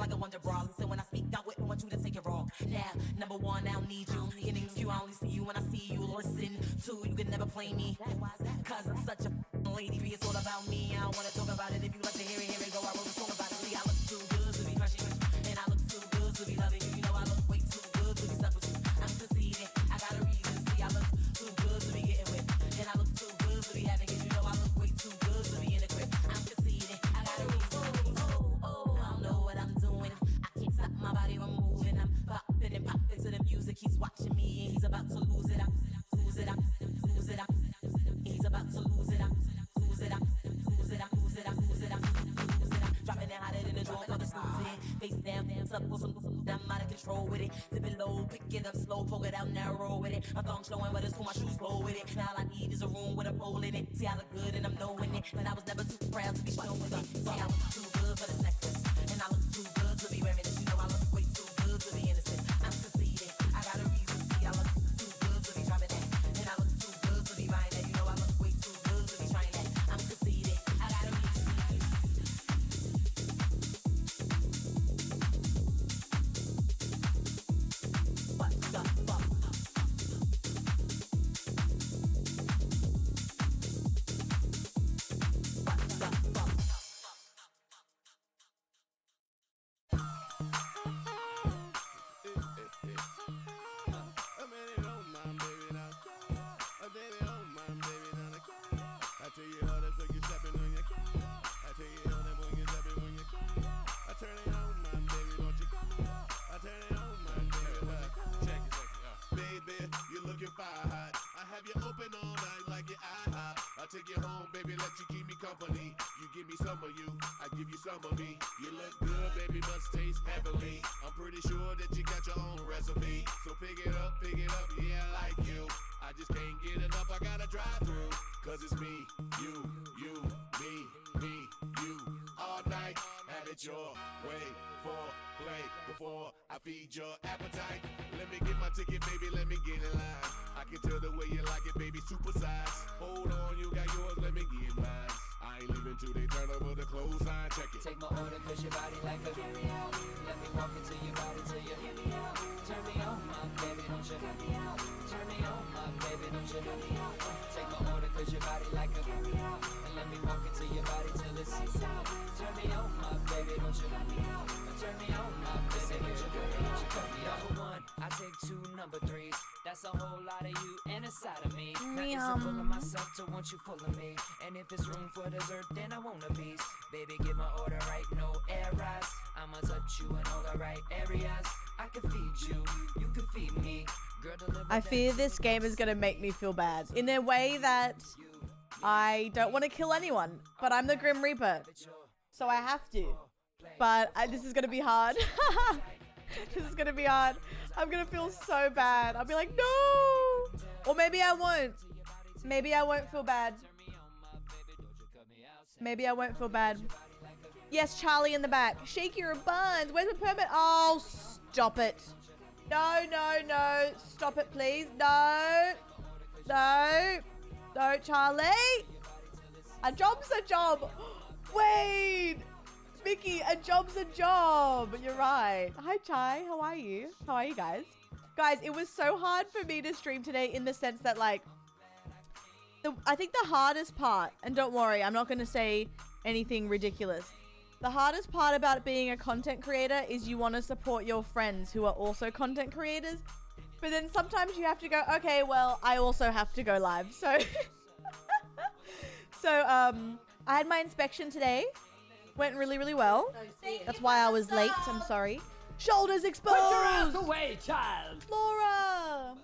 like a wonder bra. Listen, when I speak, I wouldn't want you to take it wrong. Now, number one, I don't need you. Getting cute, I only see you when I see you. Listen to, you can never play me. Cause I'm such a lady, it's all about me. I don't wanna talk about it. If you like to hear it go. I wrote a song about it. See, I look too good to be crushing you. And I look too good to be loving you. You know I look way too good to be stuck with you. I'm conceding, I got a reason. See, I look too good to be getting with. And I look too good to be having it. You know I look way too good to be in the crib. I'm conceding, I got a reason. Oh, I don't know what I'm doing. I can't stop my body from moving. I'm popping and popping to the music. He's watching me and he's about to lose it. Lose it, lose it. He's about to lose it. Lose it, lose it, lose it, lose it, lose it. Dropping it hotter than the joint for the snoozing. Face down, hands up, with some I'm out of control with it. Zip it low, pick it up slow, poke it out, narrow with it. My thong showing, but it's cool, my shoes roll with it. Now all I need is a room with a pole in it. See, I look good and I'm knowing it. But I was never too proud to be showing it. See, I look too good for the necklace. And I look too good to be wearing it. You know I look way too good to be innocent. I'm conceding, I got a reason. See, I look too good to be dropping that. And I look too good to be buying that. You know I look way too good to be trying that. I'm conceding, I got a reason. What the fuck? I have you open all night like your IHOP. I'll take you home, baby, let you keep me company. You give me some of you, I give you some of me. You look good, baby, must taste heavenly. I'm pretty sure that you got your own recipe. So pick it up, yeah, I like you. I just can't get enough, I gotta drive through. Cause it's me, you, me, you. All night, have it your way. For play before I feed your appetite. Let me get my ticket, baby, let me get in line. I can tell the way you like it, baby, super size. Hold on, you got yours, let me get mine. I ain't leaving till they turn over the clothesline, check it. Take my order, cause your body like a carry out. Let me walk into your body till you hear me out. Turn me on, my baby, don't you hear me out. Turn me on, my baby, don't you hear me out. Take my order, cause your body like a carry out. And let me walk into your body till it's lights out. Turn me on, my baby, don't you hear me out. Turn me on, my baby, don't you hear me out. Number one, I take two number threes. That's a whole lot of you and a side of me. Now it's a full of myself to want you full of me. And if it's room for dessert, then I want a piece. Baby, get my order right, no errors. I'ma touch you in all the right areas. I can feed you, you can feed me. Girl, I fear this game is gonna make me feel bad in a way that I don't want to kill anyone, but I'm the Grim Reaper, so I have to. But this is gonna be hard. This is gonna be hard. I'm gonna feel so bad. I'll be like, no! Or maybe I won't. Maybe I won't feel bad. Maybe I won't feel bad. Yes, Charlie in the back. Shake your buns. Where's the permit? Oh, stop it. No, no, no. Stop it, please. No. No. No, Charlie. A job's a job. Wait. Mickey, a job's a job. You're right. Hi, Chai. How are you? How are you guys? Guys, it was so hard for me to stream today in the sense that, like, I think the hardest part, and don't worry, I'm not going to say anything ridiculous. The hardest part about being a content creator is you want to support your friends who are also content creators. But then sometimes you have to go, okay, well, I also have to go live. So, I had my inspection today. Went really, really well. That's why I was late. I'm sorry. Shoulders exposed. Put your ass away, child. Laura.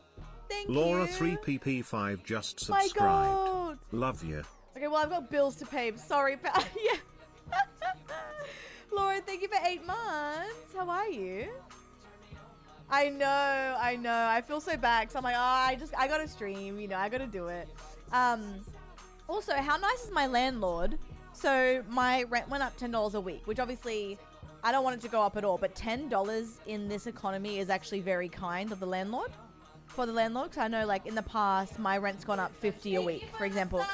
Thank Laura you. 3PP5 just My subscribed. God. Love you. Okay, well, I've got bills to pay. Sorry, yeah. Laura, thank you for 8 months. How are you? I know. I feel so bad. So I'm like, oh, I gotta stream. You know, I gotta do it. Also, how nice is my landlord? So my rent went up $10 a week, which obviously I don't want it to go up at all. But $10 in this economy is actually very kind of the landlord. For the landlord, because I know, like, in the past, my rent's gone up $50 a week, for example.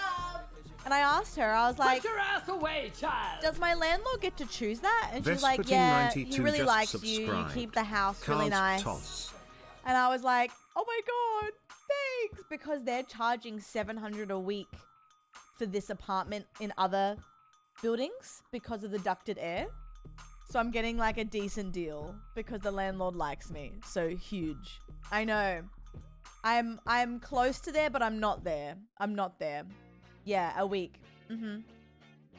And I asked her, I was like, Put your ass away, child. does my landlord get to choose that? And she's Vespertine like, yeah, 92 he really just likes you. You subscribed. keep the house really Can't nice. toss. And I was like, oh my God, thanks. Because they're charging $700 a week for this apartment in other buildings because of the ducted air. So I'm getting like a decent deal because the landlord likes me. So huge. I know. I'm close to there, but I'm not there. I'm not there. Yeah, a week.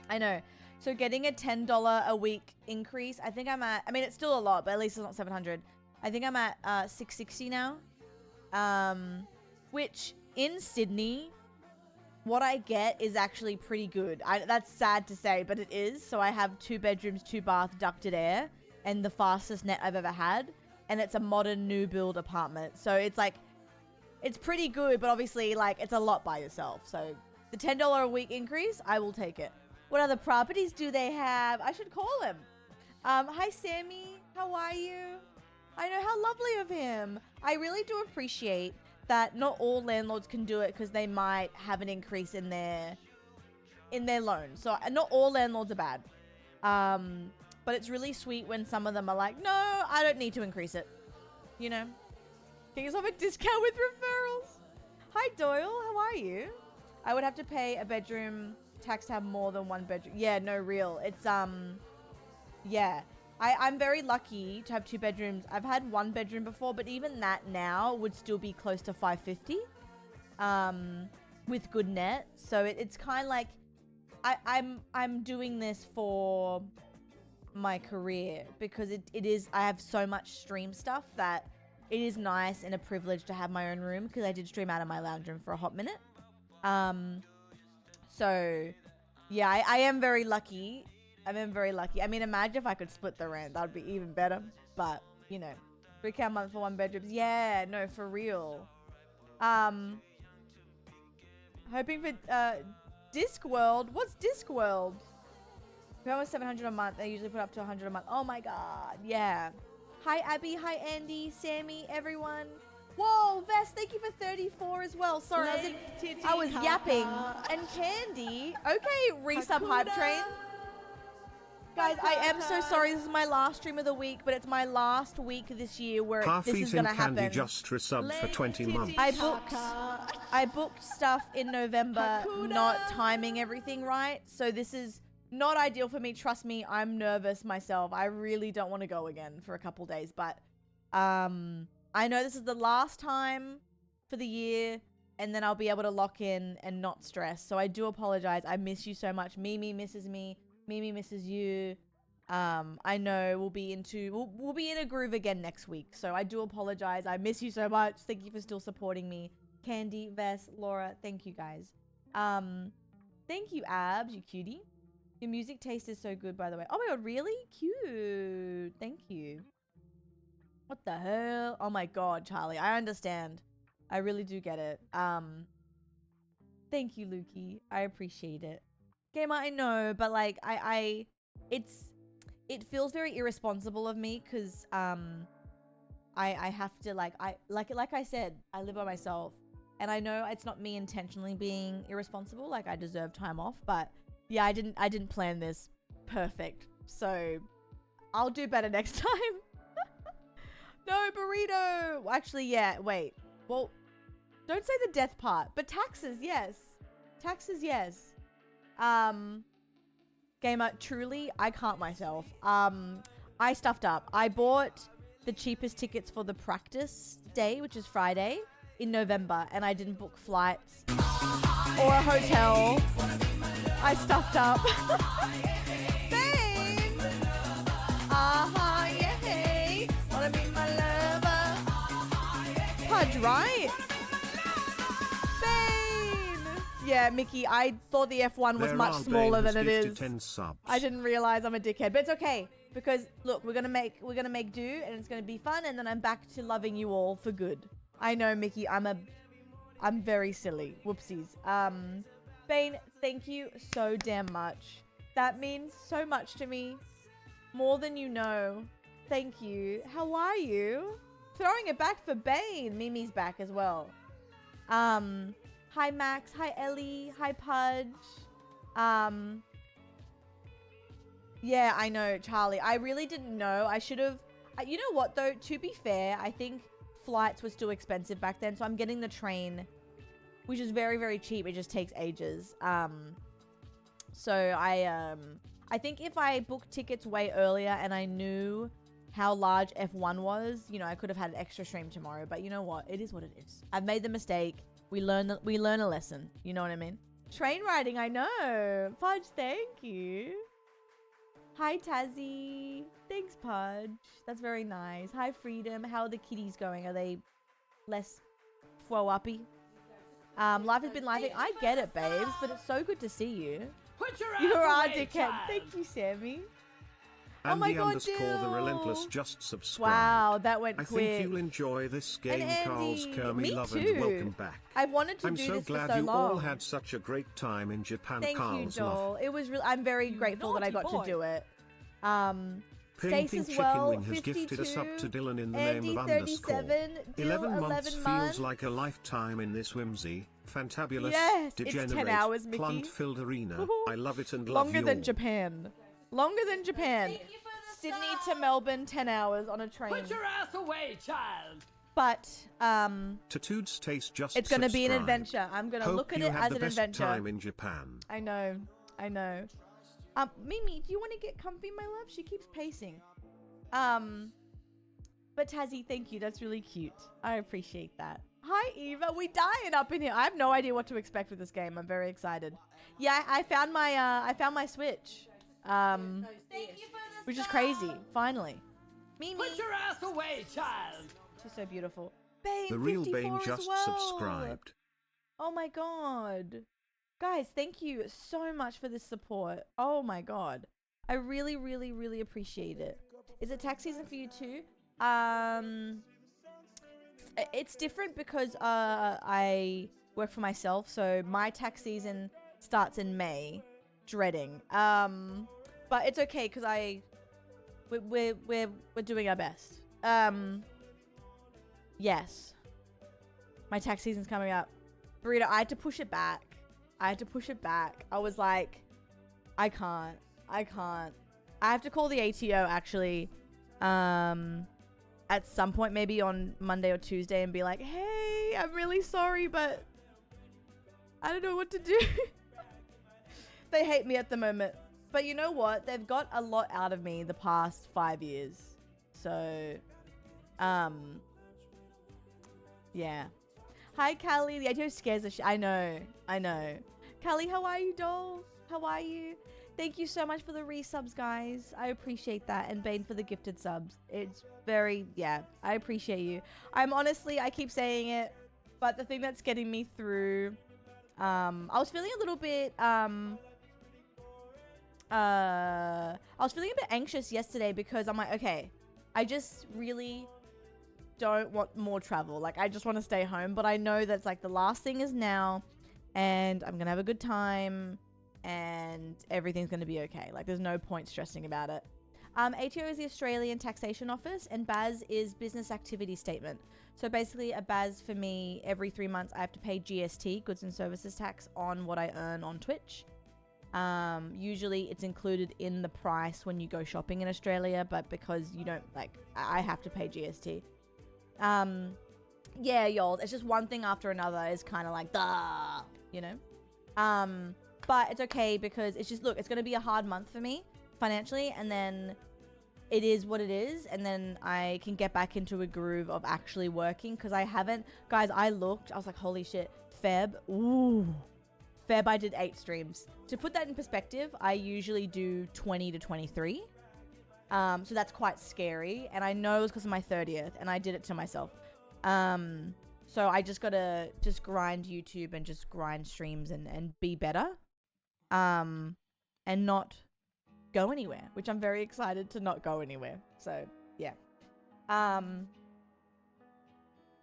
I know. So getting a $10 a week increase, I think I'm at, I mean, it's still a lot, but at least it's not 700. I think I'm at $660 now. Which in Sydney, what I get is actually pretty good. That's sad to say, but it is. So I have 2 bedrooms, 2 bath, ducted air, and the fastest net I've ever had. And it's a modern new build apartment. So it's like, it's pretty good, but obviously like it's a lot by yourself. So the $10 a week increase, I will take it. What other properties do they have? I should call him. Hi Sammy, how are you? I know, how lovely of him. I really do appreciate that not all landlords can do it because they might have an increase in their loan. So not all landlords are bad. But it's really sweet when some of them are like, no, I don't need to increase it. You know? Get yourself a discount with referrals. Hi Doyle, how are you? I would have to pay a bedroom tax to have more than 1 bedroom. Yeah, no, real. It's, yeah. I'm very lucky to have 2 bedrooms. I've had 1 bedroom before, but even that now would still be close to $550 with good net. So it's kind of like I'm doing this for my career because it is, I have so much stream stuff that it is nice and a privilege to have my own room because I did stream out of my lounge room for a hot minute. So yeah, I am very lucky. I mean, imagine if I could split the rent. That would be even better. But, you know, $3K a month for 1 bedroom. Yeah, no, for real. Hoping for Discworld. What's Discworld? If I was $700 a month, they usually put up to $100 a month. Oh my God, yeah. Hi Abby, hi Andy, Sammy, everyone. Whoa, Vess, thank you for 34 as well. Sorry, I was yapping. And Candy. Okay, resub hype train. Guys, I am so sorry. This is my last stream of the week, but it's my last week this year where this is going to happen. Candy just resubbed for 20 months. I booked stuff in November, not timing everything right. So this is not ideal for me. Trust me, I'm nervous myself. I really don't want to go again for a couple days, but I know this is the last time for the year, and then I'll be able to lock in and not stress. So I do apologize. I miss you so much. Mimi misses me. Mimi misses you. I know we'll be in a groove again next week. So I do apologize. I miss you so much. Thank you for still supporting me. Candy, Vess, Laura, thank you guys. Thank you, Abs, you cutie. Your music taste is so good, by the way. Oh my God, really? Cute. Thank you. What the hell? Oh my God, Charlie. I understand. I really do get it. Thank you, Lukey. I appreciate it. Gamer, I know, but like it feels very irresponsible of me because I have to like I said, I live by myself, and I know it's not me intentionally being irresponsible. Like I deserve time off, but yeah, I didn't plan this perfect, so I'll do better next time. No, burrito. Actually, yeah. Wait. Well, don't say the death part, but taxes, yes. Taxes, yes. Gamer, truly, I can't myself. I stuffed up. I bought the cheapest tickets for the practice day, which is Friday, in November, and I didn't book flights or a hotel. I stuffed up. Bane! Yeah, hey. Wanna be my lover? Pudge, right? Yeah, Mickey, I thought the F1 was much smaller than it is. I didn't realize I'm a dickhead, but it's okay because look, we're gonna make do, and it's gonna be fun, and then I'm back to loving you all for good. I know, Mickey, I'm very silly. Whoopsies. Bane, thank you so damn much. That means so much to me, more than you know. Thank you. How are you? Throwing it back for Bane. Mimi's back as well. Hi Max, hi Ellie, hi Pudge. Yeah, I know, Charlie. I really didn't know. I should have... you know what, though? To be fair, I think flights were still expensive back then, so I'm getting the train, which is very, very cheap. It just takes ages. So I think if I booked tickets way earlier and I knew how large F1 was, you know, I could have had an extra stream tomorrow. But you know what? It is what it is. I've made the mistake. We learn a lesson. You know what I mean? Train riding, I know. Pudge, thank you. Hi, Tazzy. Thanks, Pudge. That's very nice. Hi, Freedom. How are the kitties going? Are they less throw-uppy? Life has been laughing. I get it, babes, but it's so good to see you. Put your ass You are away, dickhead. child. Thank you, Sammy. And my the God, underscore the relentless Dill. just subscribed. Wow, that went I quick. think you'll enjoy this game, And Carl's Andy, Kermy me love too. and welcome back. I've wanted to I'm do so this glad for so you long. all had such a great time in Japan. Thank you, Carl's Joel. love. It was real. I'm very grateful that I got naughty to do it. Stace Painting as Chicken well. Wing has gifted a sub to 52. Dylan in the Andy, name of underscore. 37. Dill, 11 months 11 feels like a lifetime in this whimsy, fantabulous, Yes, it's 10 degenerate, hours, Mickey. plant-filled arena. I love it and love Longer you than all. Japan. Longer than Japan. Sydney to Melbourne, 10 hours on a train. Put your ass away, child. But Tattooed Taste just it's going to be an subscribed. adventure. I'm going to Hope look at you it had as the an best adventure. time in Japan. I know. I know. Mimi, do you want to get comfy, my love? She keeps pacing. But Tazzy, thank you. That's really cute. I appreciate that. Hi, Eva. We dying up in here. I have no idea what to expect with this game. I'm very excited. Yeah, I found my Switch. Which is crazy. Finally. Mimi. Put your ass away, child. She's so beautiful. Bane, The real 54 Bane as just well. subscribed. Oh my god. Guys, thank you so much for this support. Oh my god. I really, really, really appreciate it. Is it tax season for you too? It's different because I work for myself, so my tax season starts in May. Dreading. But it's okay because we're doing our best. Yes. My tax season's coming up. Burrito, I had to push it back. I was like, I can't. I have to call the ATO actually at some point, maybe on Monday or Tuesday, and be like, hey, I'm really sorry, but I don't know what to do. They hate me at the moment. But you know what? They've got a lot out of me the past 5 years. So, yeah. Hi, Callie. The ATO scares the shit. I know. Callie, how are you, doll? How are you? Thank you so much for the resubs, guys. I appreciate that. And Bane for the gifted subs. It's very, yeah, I appreciate you. I keep saying it, but the thing that's getting me through, I was feeling a little bit, anxious yesterday because I'm like, okay, I just really don't want more travel. Like, I just want to stay home, but I know that's like the last thing is now, and I'm gonna have a good time, and everything's gonna be okay. Like, there's no point stressing about it. ATO is the Australian Taxation Office, and BAS is Business Activity Statement. So basically, a BAS for me, every 3 months, I have to pay GST, Goods and Services Tax, on what I earn on Twitch. Usually it's included in the price when you go shopping in Australia, but because you don't, like, I have to pay GST. Yeah, y'all, it's just one thing after another is kind of like, duh, you know? But it's okay because it's just, look, it's going to be a hard month for me financially, and then it is what it is, and then I can get back into a groove of actually working, because I haven't, guys, I looked, I was like, holy shit, Feb, I did 8 streams. To put that in perspective, I usually do 20 to 23. So that's quite scary, and I know it was because of my 30th, and I did it to myself. So I just gotta grind YouTube and just grind streams and be better, and not go anywhere, which I'm very excited to not go anywhere. So yeah.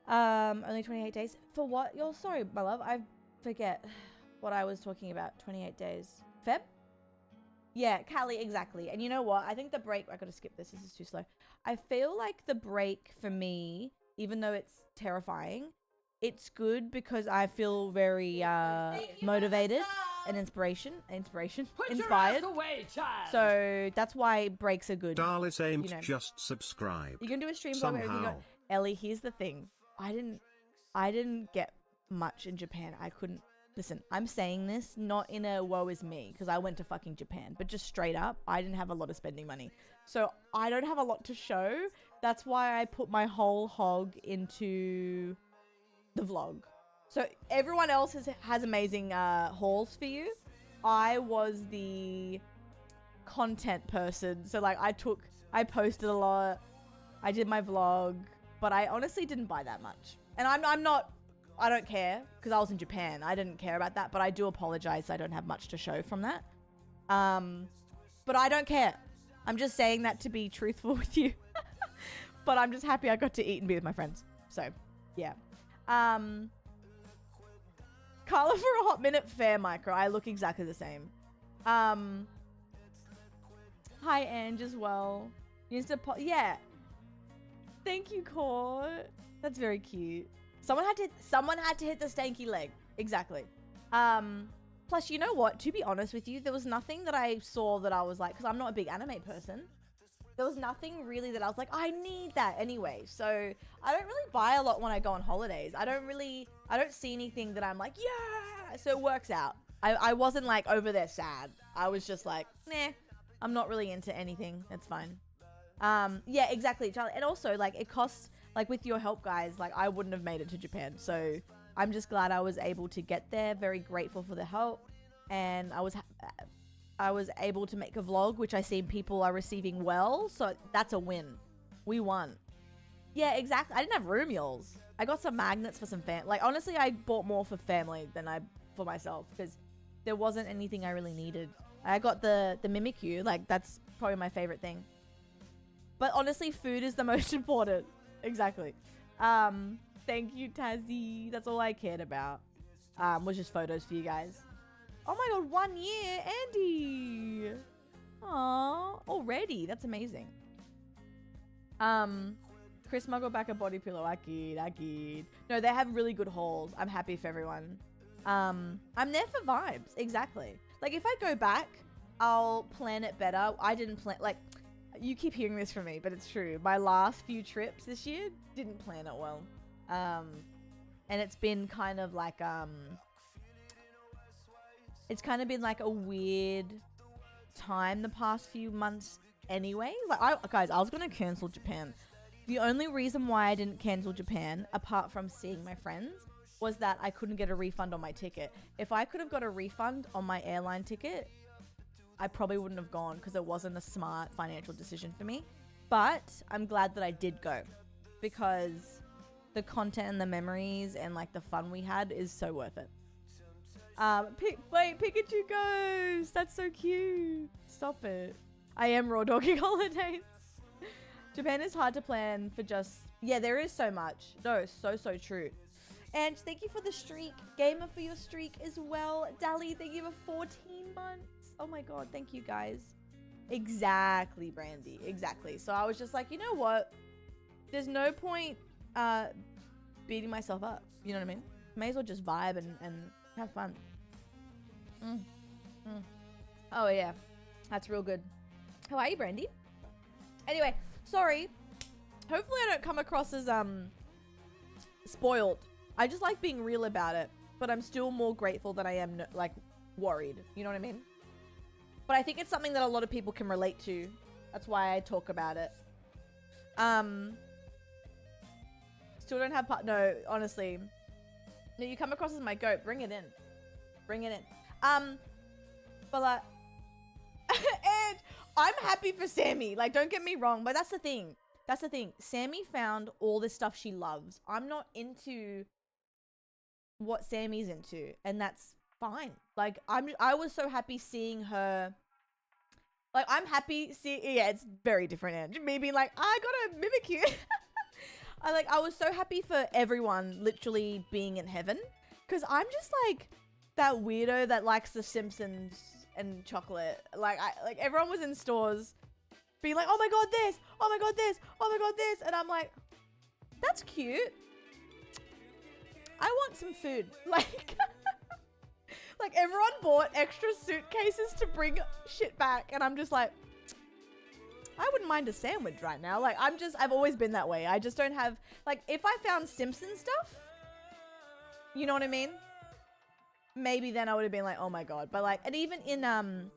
Only 28 days for what? You're sorry, my love. I forget what I was talking about. 28 days. Feb? Yeah, Callie, exactly. And you know what? I think the break, I gotta skip this. This is too slow. I feel like the break for me, even though it's terrifying, it's good because I feel very motivated and inspired. Put your ass away, child. So that's why breaks are good. Darlis aimed You know. just subscribe. You can do a stream vlog. Everything Somehow. Ellie, here's the thing. I didn't get much in Japan. I couldn't. Listen, I'm saying this not in a woe is me because I went to fucking Japan, but just straight up, I didn't have a lot of spending money. So I don't have a lot to show. That's why I put my whole hog into the vlog. So everyone else has amazing hauls for you. I was the content person. So like I posted a lot. I did my vlog, but I honestly didn't buy that much. And I don't care because I was in Japan. I didn't care about that, but I do apologize. I don't have much to show from that. But I don't care. I'm just saying that to be truthful with you. But I'm just happy I got to eat and be with my friends. So, yeah. Carla for a hot minute, fair micro. I look exactly the same. Hi Ange as well. Yeah. Thank you, Court. That's very cute. Someone had to hit the stanky leg. Exactly. Plus, you know what? To be honest with you, there was nothing that I saw that I was like, because I'm not a big anime person. There was nothing really that I was like, I need that anyway. So I don't really buy a lot when I go on holidays. I don't see anything that I'm like, yeah. So it works out. I wasn't like over there sad. I was just like, nah, I'm not really into anything. That's fine. Yeah, exactly, Charlie. And also, like, it costs, like, with your help, guys, like, I wouldn't have made it to Japan. So I'm just glad I was able to get there. Very grateful for the help. And I was able to make a vlog, which I see people are receiving well. So that's a win. We won. Yeah, exactly. I didn't have room mules. I got some magnets for some fam. Like, honestly, I bought more for family than for myself because there wasn't anything I really needed. I got the Mimikyu. Like, that's probably my favorite thing. But honestly, food is the most important. Exactly. Thank you, Tazzy. That's all I cared about. Was just photos for you guys. Oh my god, 1 year, Andy. Aww, already. That's amazing. Chris Muggle back a body pillow. Akid. No, they have really good hauls. I'm happy for everyone. I'm there for vibes. Exactly. Like, if I go back, I'll plan it better. I didn't plan, like, you keep hearing this from me, but it's true. My last few trips this year didn't plan it well. And it's been kind of like, it's kind of been like a weird time the past few months anyway. Like, guys, I was going to cancel Japan. The only reason why I didn't cancel Japan, apart from seeing my friends, was that I couldn't get a refund on my ticket. If I could have got a refund on my airline ticket, I probably wouldn't have gone because it wasn't a smart financial decision for me. But I'm glad that I did go because the content and the memories and like the fun we had is so worth it. Wait, Pikachu Ghost! That's so cute. Stop it. I am raw dogging holidays. Japan is hard to plan for just... Yeah, there is so much. No, so true. And thank you for the streak. Gamer for your streak as well. Dali, thank you for 14 months. Oh my god, thank you guys. Exactly, Brandy. Exactly. So I was just like, you know what? There's no point beating myself up. You know what I mean? May as well just vibe and have fun. Oh yeah. That's real good. How are you, Brandy? Anyway, sorry. Hopefully I don't come across as spoiled. I just like being real about it, but I'm still more grateful than I am like worried. You know what I mean? But I think it's something that a lot of people can relate to. That's why I talk about it. Still don't have no, honestly. No, you come across as my goat. Bring it in. Bring it in. But like, and I'm happy for Sammy. Like, don't get me wrong, but that's the thing. That's the thing. Sammy found all this stuff she loves. I'm not into what Sammy's into, and that's fine. Like, I was so happy seeing her. Like, I'm happy seeing. Yeah, it's very different. And me being like, I got a Mimikyu. I was so happy for everyone literally being in heaven, because I'm just like that weirdo that likes The Simpsons and chocolate. Like everyone was in stores being like, oh my god, this, oh my god, this, oh my god, this, and I'm like, that's cute. I want some food. Like, like everyone bought extra suitcases to bring shit back. And I'm just like, I wouldn't mind a sandwich right now. Like, I've always been that way. I just don't have, like, if I found Simpson stuff, you know what I mean? Maybe then I would have been like, oh my God. But like, and even in Don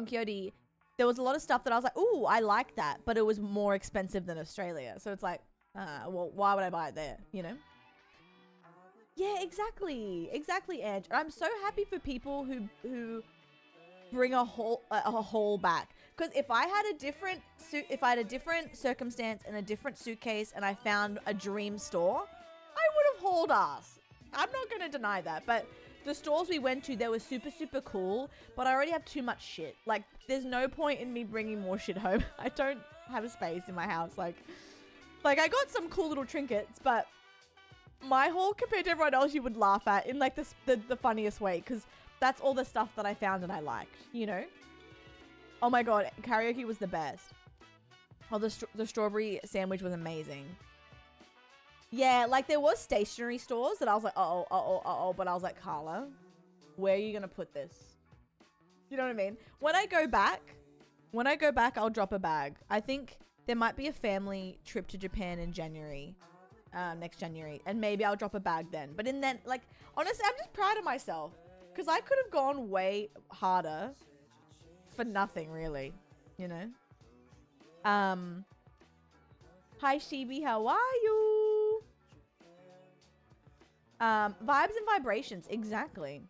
Quixote, there was a lot of stuff that I was like, ooh, I like that. But it was more expensive than Australia. So it's like, well, why would I buy it there? You know? Yeah, exactly. Exactly, Ange. I'm so happy for people who bring a haul back. Because if I had a different circumstance and a different suitcase and I found a dream store, I would have hauled ass. I'm not going to deny that. But the stores we went to, they were super, super cool. But I already have too much shit. Like, there's no point in me bringing more shit home. I don't have a space in my house. Like I got some cool little trinkets, but my haul compared to everyone else, you would laugh at in like the funniest way. Because that's all the stuff that I found and I liked, you know? Oh my God, karaoke was the best. Oh, the strawberry sandwich was amazing. Yeah, like there was stationery stores that I was like, but I was like, Carla, where are you going to put this? You know what I mean? When I go back, I'll drop a bag. I think there might be a family trip to Japan in January, next January, and maybe I'll drop a bag then. But in then, like, honestly, I'm just proud of myself because I could have gone way harder for nothing, really, you know? Hi, Shibi, how are you? Vibes and vibrations, exactly.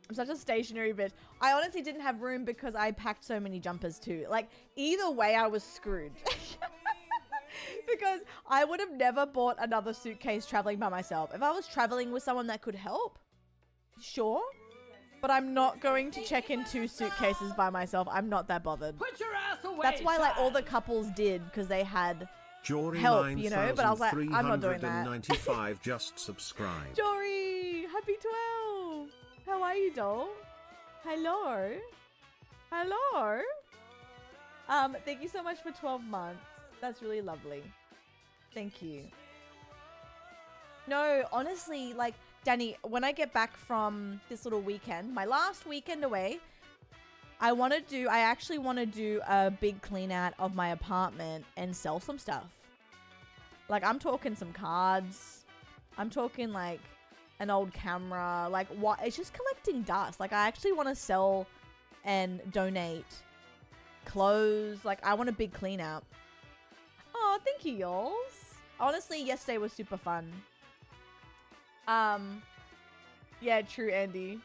I'm such a stationary bitch. I honestly didn't have room because I packed so many jumpers too. Like, either way, I was screwed. Because I would have never bought another suitcase traveling by myself. If I was traveling with someone that could help, sure. But I'm not going to check in 2 suitcases by myself. I'm not that bothered. Put your ass away, That's why like all child. the couples did, because they had Jory help, you know, but I was like, I'm not doing that. 9395 just subscribed. Jory, happy 12. How are you, doll? Hello. Hello. Thank you so much for 12 months. That's really lovely. Thank you. No, honestly, like, Danny, when I get back from this little weekend, my last weekend away, I actually want to do a big clean out of my apartment and sell some stuff. Like, I'm talking some cards. I'm talking like an old camera. Like, what? It's just collecting dust. Like, I actually want to sell and donate clothes. Like, I want a big clean out. Oh, thank you, y'all. Honestly, yesterday was super fun. Yeah, true, Andy.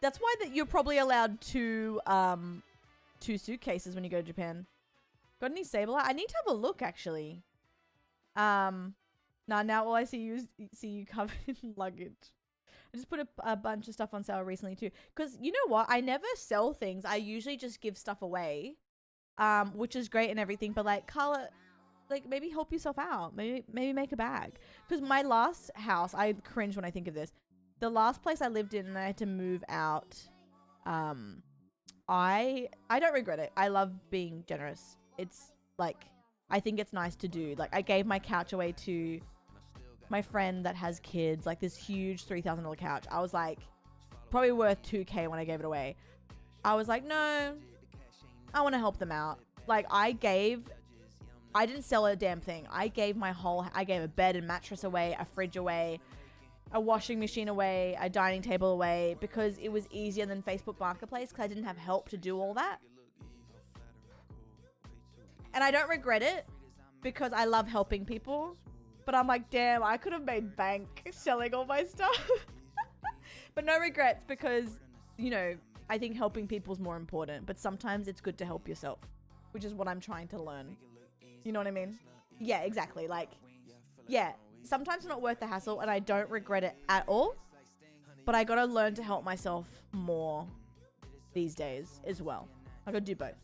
That's why that you're probably allowed 2 suitcases when you go to Japan. Got any Sableye? I need to have a look, actually. Now all I see you covered in luggage. I just put a bunch of stuff on sale recently too. Because you know what? I never sell things. I usually just give stuff away. Which is great and everything. But like, Carla, like, maybe help yourself out. Maybe make a bag. Because my last house, I cringe when I think of this. The last place I lived in and I had to move out. I don't regret it. I love being generous. It's like, I think it's nice to do. Like, I gave my couch away to my friend that has kids. Like, this huge $3,000 couch. I was like, probably worth $2,000 when I gave it away. I was like, no, I want to help them out. Like, I didn't sell a damn thing. I gave a bed and mattress away, a fridge away, a washing machine away, a dining table away, because it was easier than Facebook Marketplace because I didn't have help to do all that. And I don't regret it because I love helping people. But I'm like, damn, I could have made bank selling all my stuff. But no regrets because, you know, I think helping people is more important. But sometimes it's good to help yourself, which is what I'm trying to learn. You know what I mean? Yeah, exactly. Like, yeah, sometimes it's not worth the hassle and I don't regret it at all. But I got to learn to help myself more these days as well. I got to do both.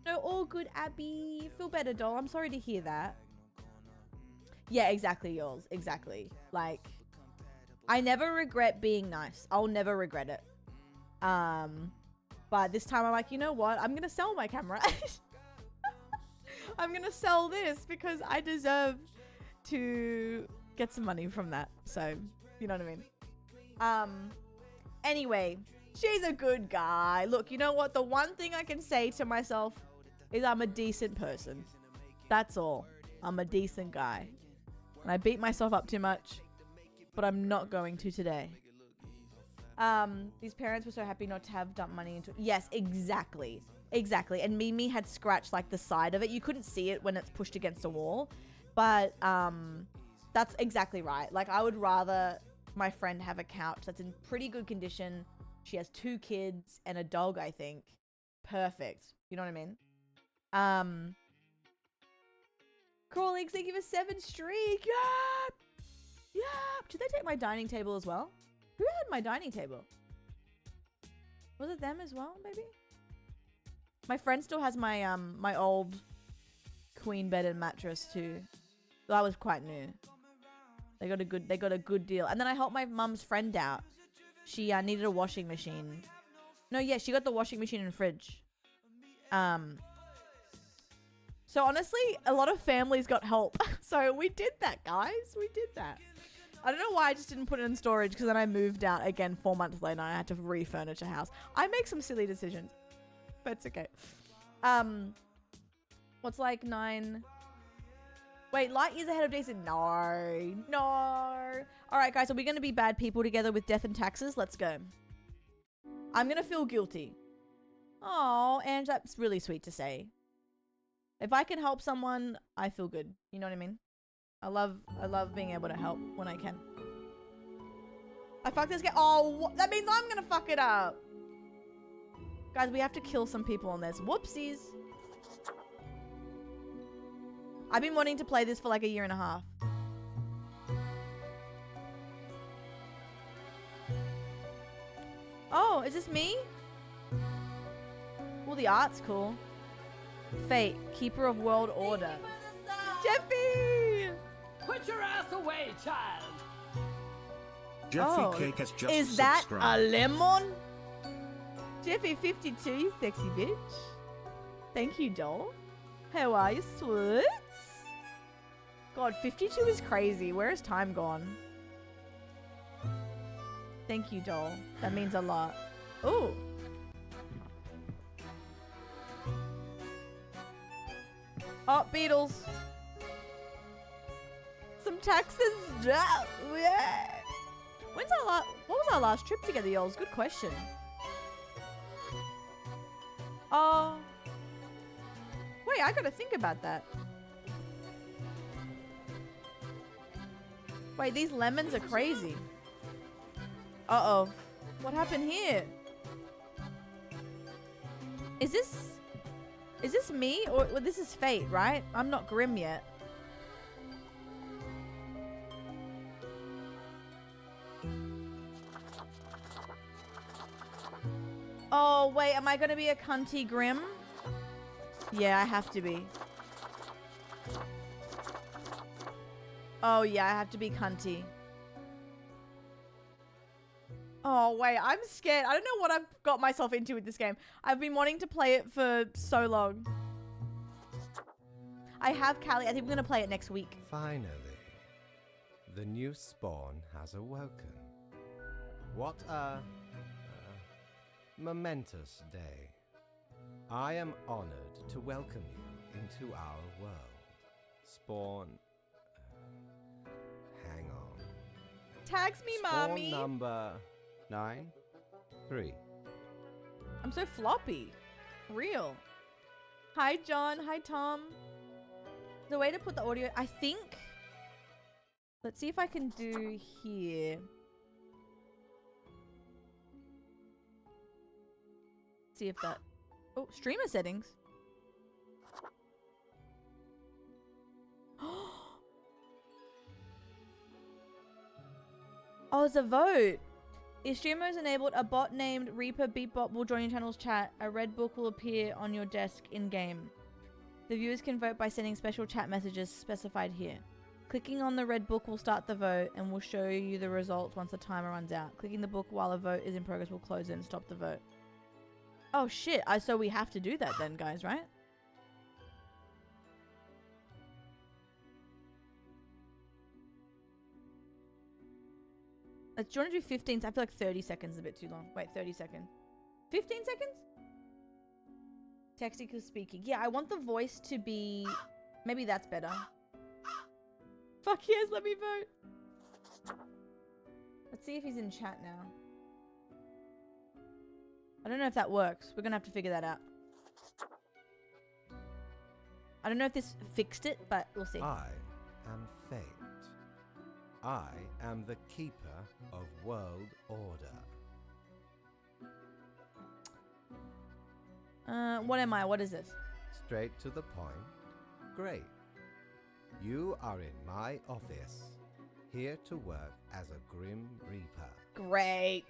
No, all good, Abby. Feel better, doll. I'm sorry to hear that. Yeah, exactly, yours. Exactly. Like, I never regret being nice. I'll never regret it. But this time I'm like, you know what? I'm going to sell my camera. I'm going to sell this because I deserve to get some money from that. So, you know what I mean? Anyway, she's a good guy. Look, you know what? The one thing I can say to myself is I'm a decent person. That's all. I'm a decent guy. And I beat myself up too much, but I'm not going to today. These parents were so happy not to have dumped money into... Yes, exactly. Exactly. And Mimi had scratched like the side of it. You couldn't see it when it's pushed against a wall. But that's exactly right. Like, I would rather my friend have a couch that's in pretty good condition. She has 2 kids and a dog, I think. Perfect. You know what I mean? Crawlings, thank you for 7 streak. Yeah! Yeah! Did they take my dining table as well? Who had my dining table? Was it them as well, maybe? My friend still has my my old queen bed and mattress too. That was quite new. They got a good deal. And then I helped my mum's friend out. She needed a washing machine. No, yeah, she got the washing machine and fridge. So honestly, a lot of families got help. So we did that, guys. We did that. I don't know why I just didn't put it in storage, because then I moved out again 4 months later and I had to refurnish a house. I make some silly decisions, but it's okay. What's like 9? Wait, light years ahead of Jason? No. No. All right, guys, are we going to be bad people together with death and taxes? Let's go. I'm going to feel guilty. Oh, and that's really sweet to say. If I can help someone, I feel good. You know what I mean? I love being able to help when I can. I fucked this game. Oh, that means I'm gonna fuck it up. Guys, we have to kill some people on this. Whoopsies. I've been wanting to play this for like a year and a half. Oh, is this me? Well, the art's cool. Fate, Keeper of World Order. Jeffy! Put your ass away, child. Jeffy Cake has just is that subscribed. a lemon? Jeffy 52, you sexy bitch. Thank you, doll. How are you, Swoots? God, 52 is crazy. Where has time gone? Thank you, doll. That means a lot. Ooh. Oh, Beatles. Some taxes. Yeah. When's our what was our last trip together, y'all? Good question. Oh. Wait, I gotta think about that. Wait, these lemons are crazy. Uh-oh. What happened here? Is this me? Or well, this is fate, right? I'm not grim yet. Oh, wait. Am I going to be a cunty grim? Yeah, I have to be. Oh, yeah. I have to be cunty. Oh, wait. I'm scared. I don't know what I've got myself into with this game. I've been wanting to play it for so long. I have Callie. I think we're going to play it next week. Finally, the new spawn has awoken. What a momentous day. I am honored to welcome you into our world. Spawn... hang on. Tags me, Spawn mommy. number 9-3. I'm so floppy. Real. Hi, John. Hi, Tom. The way to put the audio... I think... Let's see if I can do here. See if that... Oh, streamer settings. Oh, it's a vote. If streamer is enabled, a bot named Reaper Beatbot will join your channel's chat. A red book will appear on your desk in-game. The viewers can vote by sending special chat messages specified here. Clicking on the red book will start the vote and will show you the results once the timer runs out. Clicking the book while a vote is in progress will close it and stop the vote. Oh shit, so we have to do that then, guys, right? Do you want to do 15? I feel like 30 seconds is a bit too long. Wait, 30 seconds. 15 seconds? Texting or speaking. Yeah, I want the voice to be... Maybe that's better. Fuck yes, let me vote. Let's see if he's in chat now. I don't know if that works. We're gonna have to figure that out. I don't know if this fixed it, but we'll see. I am Fate. I am the keeper of world order. What am I? What is this? Straight to the point. Great. You are in my office, here to work as a Grim Reaper. Great.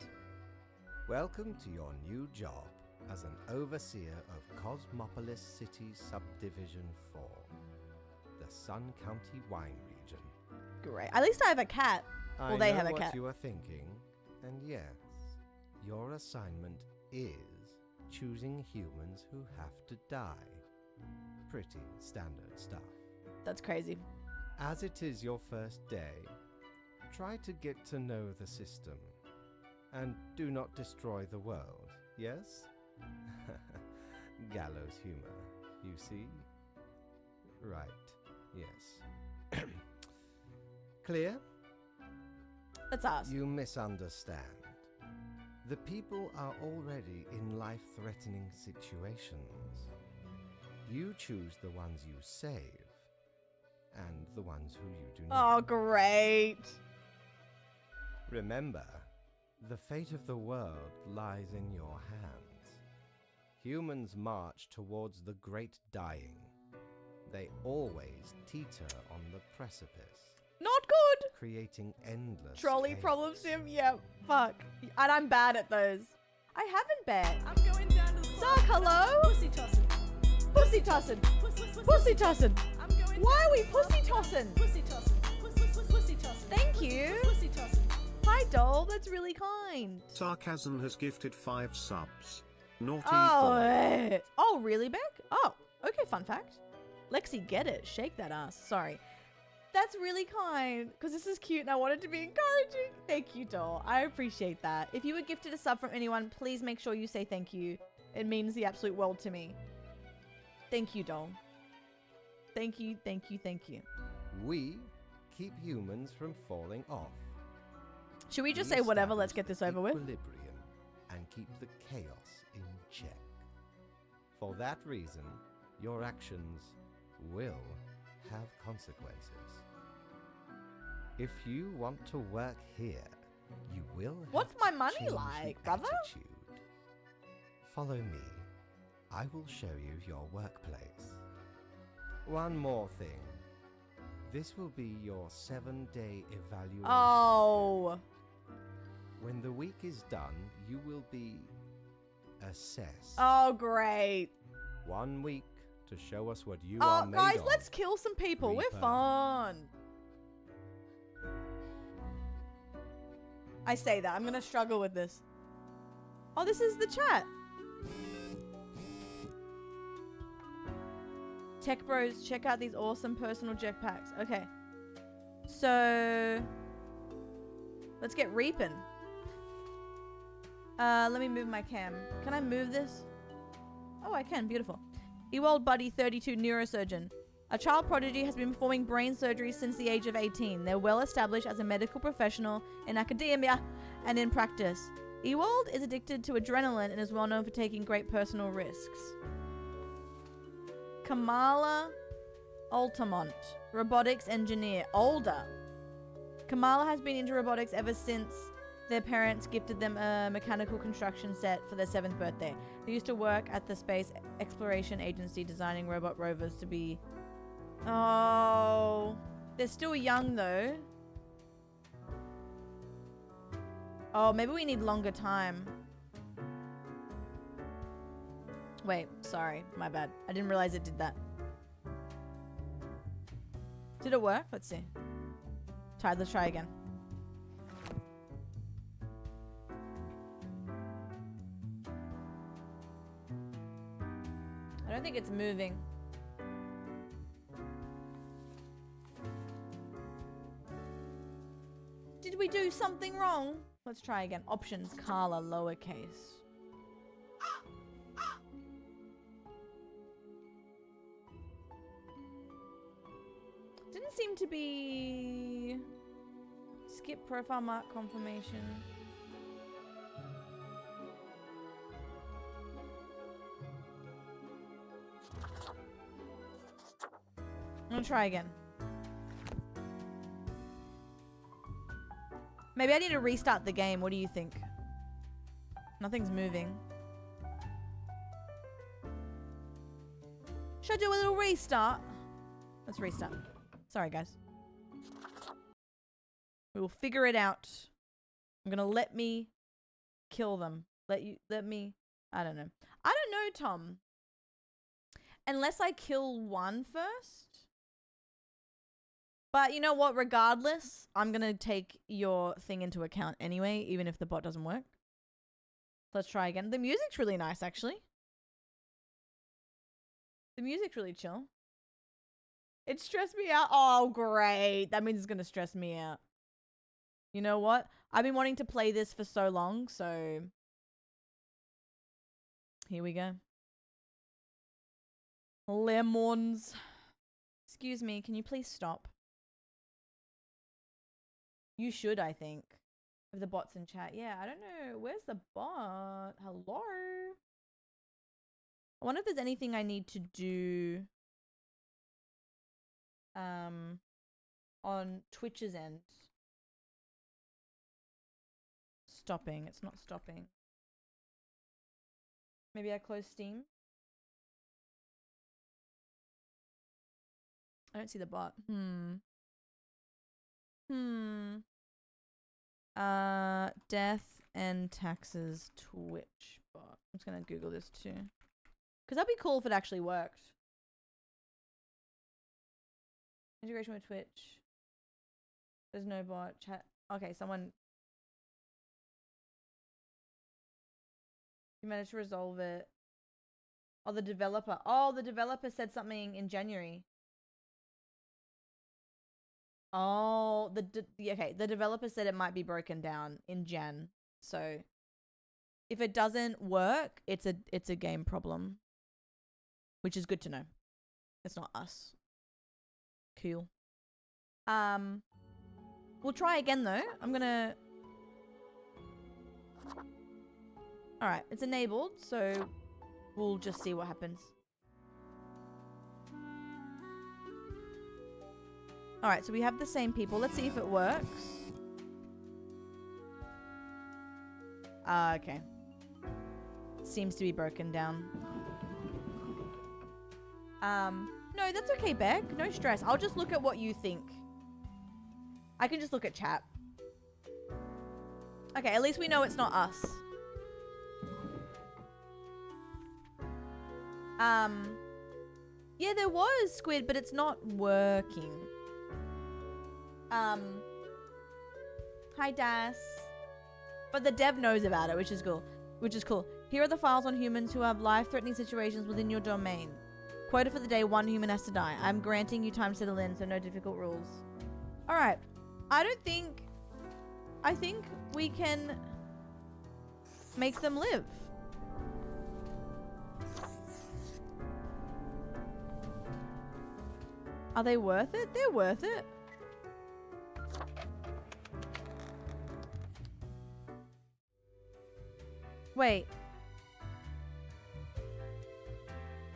Welcome to your new job as an overseer of Cosmopolis City Subdivision 4, the Sun County wine region. Great. At least I have a cat. Well, they have a I know cat. what you are thinking, and yes, your assignment is choosing humans who have to die. Pretty standard stuff. That's crazy. As it is your first day, try to get to know the system, and do not destroy the world, yes? Gallows humor, you see? Right, yes. Clear? That's us. You misunderstand. The people are already in life-threatening situations. You choose the ones you save, and the ones who you do not. Oh, great. Remember, the fate of the world lies in your hands. Humans march towards the great dying. They always teeter on the precipice, Not good. creating endless Trolley chaos. problem sim. Yeah, fuck. And I'm bad at those. I haven't bet. I'm going down to the Sark, hello? pussy tossing. Pussy tossing. Pussy tossing. I'm going Why down are we to the pussy tossing? Pussy tossing. Pussy tossing. Thank you. Pussy tossing. Hi, doll. That's really kind. Sarcasm has gifted 5 subs. Naughty Oh, boy. oh, really, Beck? Oh, okay, fun fact. Lexi, get it. Shake that ass. Sorry. That's really kind, because this is cute and I want it to be encouraging. Thank you, doll. I appreciate that. If you were gifted a sub from anyone, please make sure you say thank you. It means the absolute world to me. Thank you, doll. Thank you, thank you, thank you. We keep humans from falling off. Should we just We say whatever? establish Let's get this over with. Equilibrium and keep the chaos in check. For that reason, your actions will have consequences. If you want to work here, you will have What's my to money change like, your brother? attitude. Follow me. I will show you your workplace. One more thing. This will be your 7-day evaluation. Oh. When the week is done, you will be assessed. Oh, great. 1 week to show us what you are Oh, made guys, of. let's kill some people. We're Reaper. fun. I say that. I'm going to struggle with this. Oh, this is the chat. Tech bros, check out these awesome personal jetpacks. Okay. So, let's get reaping. Let me move my cam. Can I move this? Oh, I can. Beautiful. Ewald Buddy 32 neurosurgeon. A child prodigy has been performing brain surgery since the age of 18. They're well established as a medical professional in academia and in practice. Ewald is addicted to adrenaline and is well known for taking great personal risks. Kamala Altamont, robotics engineer, older. Kamala has been into robotics ever since their parents gifted them a mechanical construction set for their 7th birthday. They used to work at the Space Exploration Agency designing robot rovers to be... Oh, they're still young though. Oh, maybe we need longer time. Wait, sorry, my bad. I didn't realize it did that. Did it work? Let's see. Tired, let's try again. I don't think it's moving. Did we do something wrong. Let's try again. Options, Carla, lowercase. Didn't seem to be... Skip profile mark confirmation. I'm gonna try again. Maybe I need to restart the game. What do you think? Nothing's moving. Should I do a little restart? Let's restart. Sorry, guys. We will figure it out. I'm gonna let me kill them. Let me, I don't know. I don't know, Tom. Unless I kill one first. But you know what? Regardless, I'm going to take your thing into account anyway, even if the bot doesn't work. Let's try again. The music's really nice, actually. The music's really chill. It stressed me out. Oh, great. That means it's going to stress me out. You know what? I've been wanting to play this for so long, so... Here we go. Lemons. Excuse me, can you please stop? You should, I think. If the bot's in chat. Yeah, I don't know. Where's the bot? Hello? I wonder if there's anything I need to do on Twitch's end. Stopping. It's not stopping. Maybe I close Steam. I don't see the bot. Death and taxes Twitch bot. I'm just gonna Google this too. Because that'd be cool if it actually worked. Integration with Twitch. There's no bot. Chat. Okay, someone. You managed to resolve it. Oh, the developer. Oh, the developer said something in January. Oh, okay. The developer said it might be broken down in Jan. So if it doesn't work, it's a game problem, which is good to know. It's not us. Cool. We'll try again though. I'm gonna. All right, it's enabled, so we'll just see what happens. All right, so we have the same people. Let's see if it works. Okay. It seems to be broken down. No, that's okay, Beck. No stress. I'll just look at what you think. I can just look at chat. Okay, at least we know it's not us. Yeah, there was Squid, but it's not working. Hi, Das. But the dev knows about it, which is cool. Here are the files on humans who have life-threatening situations within your domain. Quota for the day, 1 human has to die. I'm granting you time to settle in, so no difficult rules. Alright. I think we can make them live. Are they worth it? They're worth it. Wait.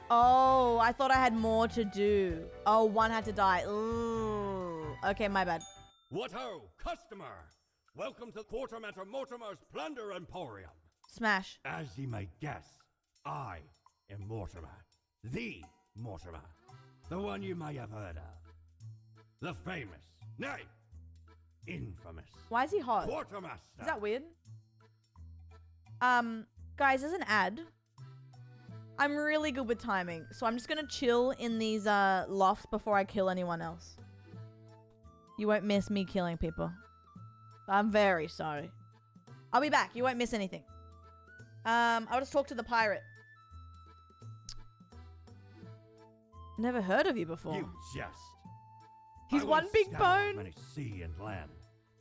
Oh, I thought I had more to do. Oh, one had to die. Ooh. Okay, my bad. What ho, customer! Welcome to Quartermaster Mortimer's Plunder Emporium. Smash. As ye may guess, I am Mortimer. The Mortimer. The one you may have heard of. The famous, nay, infamous. Why is he hot? Quartermaster. Is that weird? Guys, there's an ad. I'm really good with timing, so I'm just gonna chill in these lofts before I kill anyone else. You won't miss me killing people. I'm very sorry. I'll be back. You won't miss anything. I'll just talk to the pirate. Never heard of you before. You jest. He's I one will big scour bone. Many sea and land,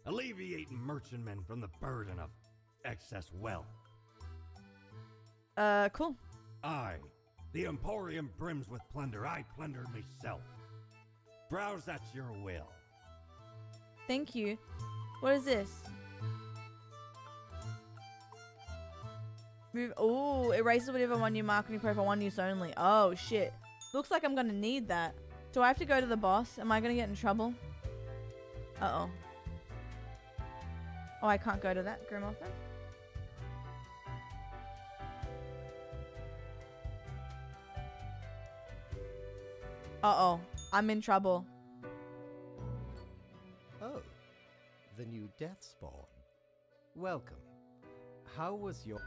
alleviating merchantmen from the burden of excess wealth. Cool. I, the Emporium brims with plunder. I plundered myself. Browse at your will. Thank you. What is this? Move. Oh, erases whatever one you mark on your profile, one use only. Oh, shit. Looks like I'm gonna need that. Do I have to go to the boss? Am I gonna get in trouble? Uh-oh. Oh, I can't go to that Grim office? Uh-oh. I'm in trouble. Oh, the new death spawn. Welcome. How was your...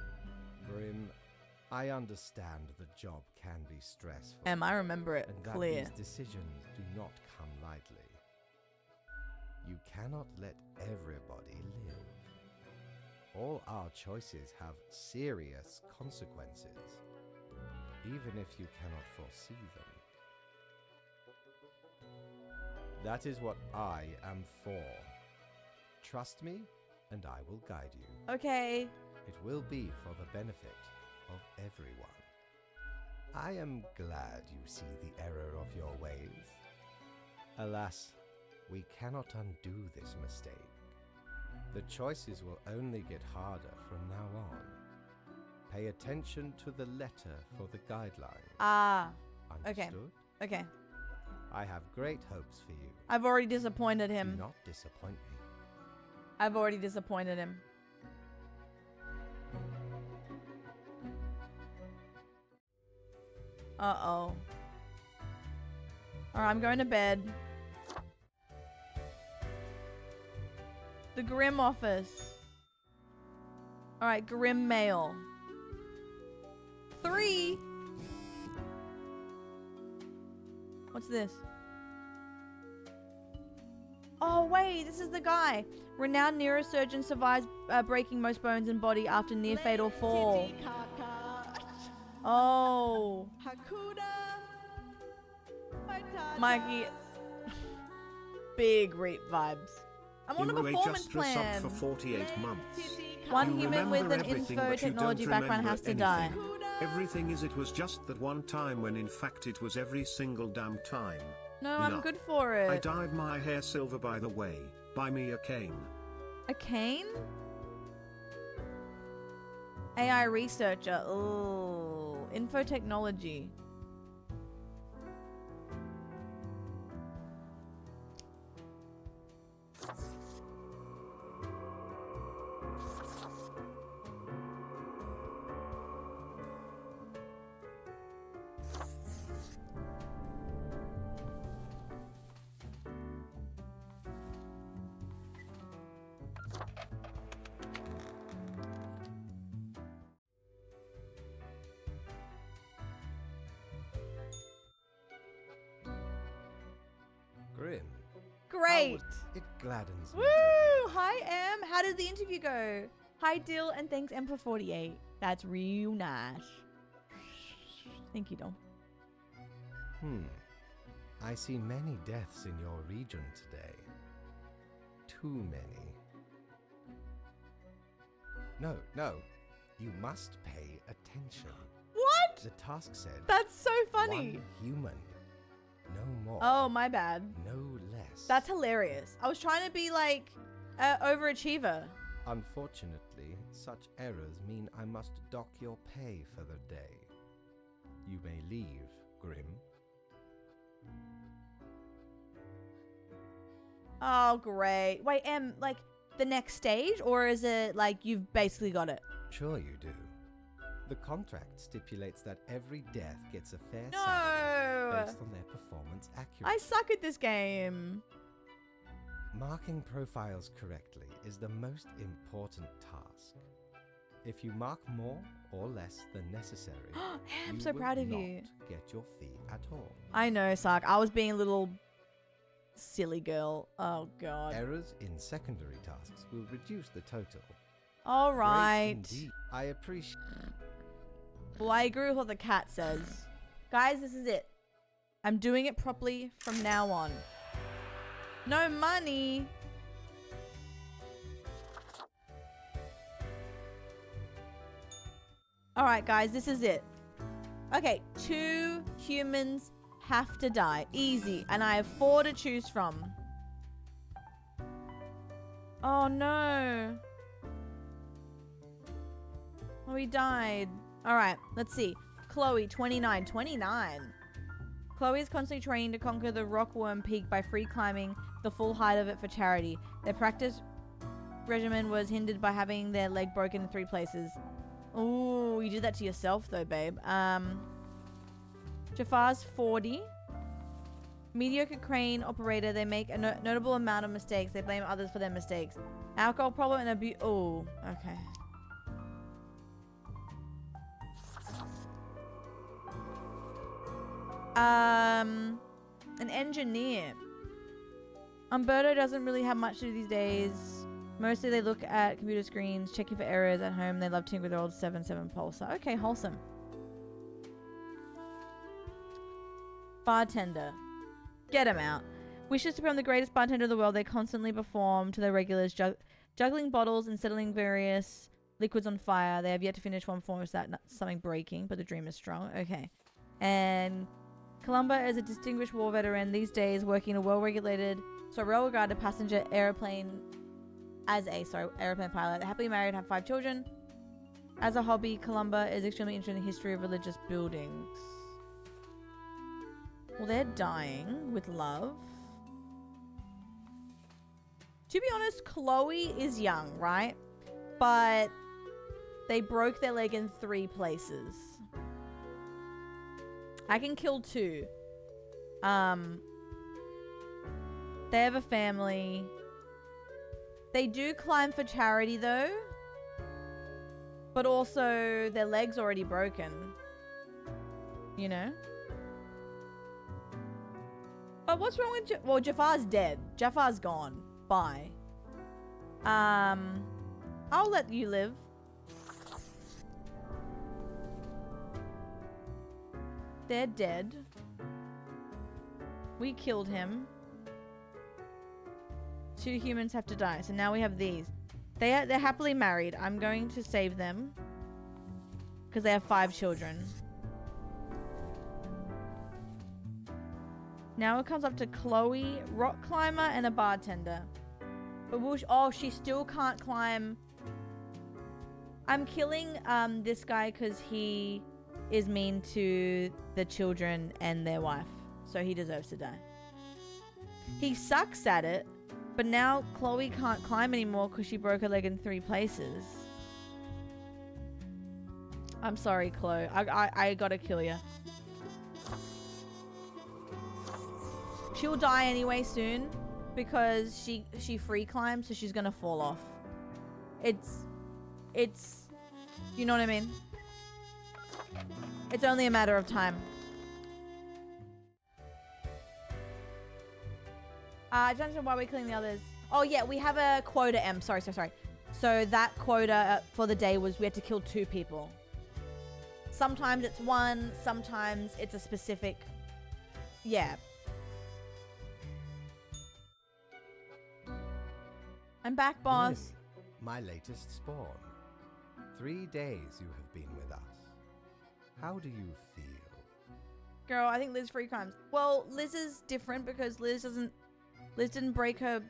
Grim, I understand the job can be stressful. I remember it and that clear. these decisions do not come lightly. You cannot let everybody live. All our choices have serious consequences, even if you cannot foresee them. That is what I am for. Trust me, and I will guide you. Okay. It will be for the benefit of everyone. I am glad you see the error of your ways. Alas, we cannot undo this mistake. The choices will only get harder from now on. Pay attention to the letter for the guidelines. Ah. Okay. Understood? Okay. I have great hopes for you. I've already disappointed him. Do not disappoint me. I've already disappointed him. Uh-oh. Alright, I'm going to bed. The Grim office. Alright, Grim mail. 3. What's this? Oh, wait, this is the guy. Renowned neurosurgeon survives breaking most bones in body after near-fatal fall. Titi Kaka. Oh. Hakuna Matata. Mikey. Big Reap vibes. I'm on a Imwe performance just dress plan. up for 48 months. Titi One You human with remember an everything, info but you technology don't background remember has to die. anything. Everything is, it was just that one time when in fact it was every single damn time. No, I'm No. good for I it. dyed my hair silver, by the way. Buy me a cane. A cane? AI researcher. Oh, info technology. Grim. Great. It gladdens me. Woo! Hi, Em. How did the interview go? Hi, Dill, and thanks, M, for 48. That's real nice. Thank you, Dom. I see many deaths in your region today. Too many. No. You must pay attention. What? The task said That's so funny. one human. No more. Oh, my bad. No less. That's hilarious. I was trying to be like overachiever. Unfortunately, such errors mean I must dock your pay for the day. You may leave, Grim. Oh, great. Wait, Em, like the next stage, or is it like you've basically got it? Sure you do. The contract stipulates that every death gets a fair No. salary based on their performance accuracy. I suck at this game. Marking profiles correctly is the most important task. If you mark more or less than necessary, I'm you so will proud of not you. get your fee at all. I know, Sark. I was being a little silly girl. Oh, God. Errors in secondary tasks will reduce the total. All Great right. indeed. I appreciate. Well, I agree with what the cat says. Guys, this is it. I'm doing it properly from now on. No money. All right, guys, this is it. Okay, 2 humans have to die. Easy. And I have 4 to choose from. Oh, no. Oh, he died. All right, let's see. Chloe, 29. 29. Chloe is constantly training to conquer the Rockworm Peak by free climbing the full height of it for charity. Their practice regimen was hindered by having their leg broken in 3 places. Ooh, you did that to yourself though, babe. Jafar's 40. Mediocre crane operator. They make a notable amount of mistakes. They blame others for their mistakes. Alcohol problem and abuse. Oh, okay. An engineer. Umberto doesn't really have much to do these days. Mostly they look at computer screens, checking for errors at home. They love tinkering with their old 7.7 pulsar. Okay, wholesome. Bartender. Get him out. Wishes to become the greatest bartender in the world. They constantly perform to their regulars, juggling bottles and settling various liquids on fire. They have yet to finish one form without something breaking, but the dream is strong. Okay. And Columba is a distinguished war veteran these days, working in a well-regarded passenger airplane airplane pilot. They're happily married, have 5 children. As a hobby, Columba is extremely interested in the history of religious buildings. Well, they're dying with love. To be honest, Chloe is young, right? But they broke their leg in 3 places. I can kill 2. They have a family. They do climb for charity though. But also their leg's already broken. You know? But what's wrong with well, Jafar's dead. Jafar's gone. Bye. I'll let you live. They're dead. We killed him. 2 humans have to die. So now we have these. They're happily married. I'm going to save them. Because they have 5 children. Now it comes up to Chloe, rock climber, and a bartender. But oh, she still can't climb. I'm killing this guy because he is mean to the children and their wife. So he deserves to die. He sucks at it. But now Chloe can't climb anymore because she broke her leg in 3 places. I'm sorry, Chloe. I gotta kill you. She'll die anyway soon because she free climbs, so she's gonna fall off. It's you know what I mean? It's only a matter of time. I don't know why we're killing the others. Oh yeah, we have a quota, M. Sorry. So that quota for the day was we had to kill 2 people. Sometimes it's 1, sometimes it's a specific... Yeah. I'm back, boss. Lily, my latest spawn. 3 days you have been with us. How do you feel? Girl, I think Liz free crimes. Well, Liz is different because Liz didn't break her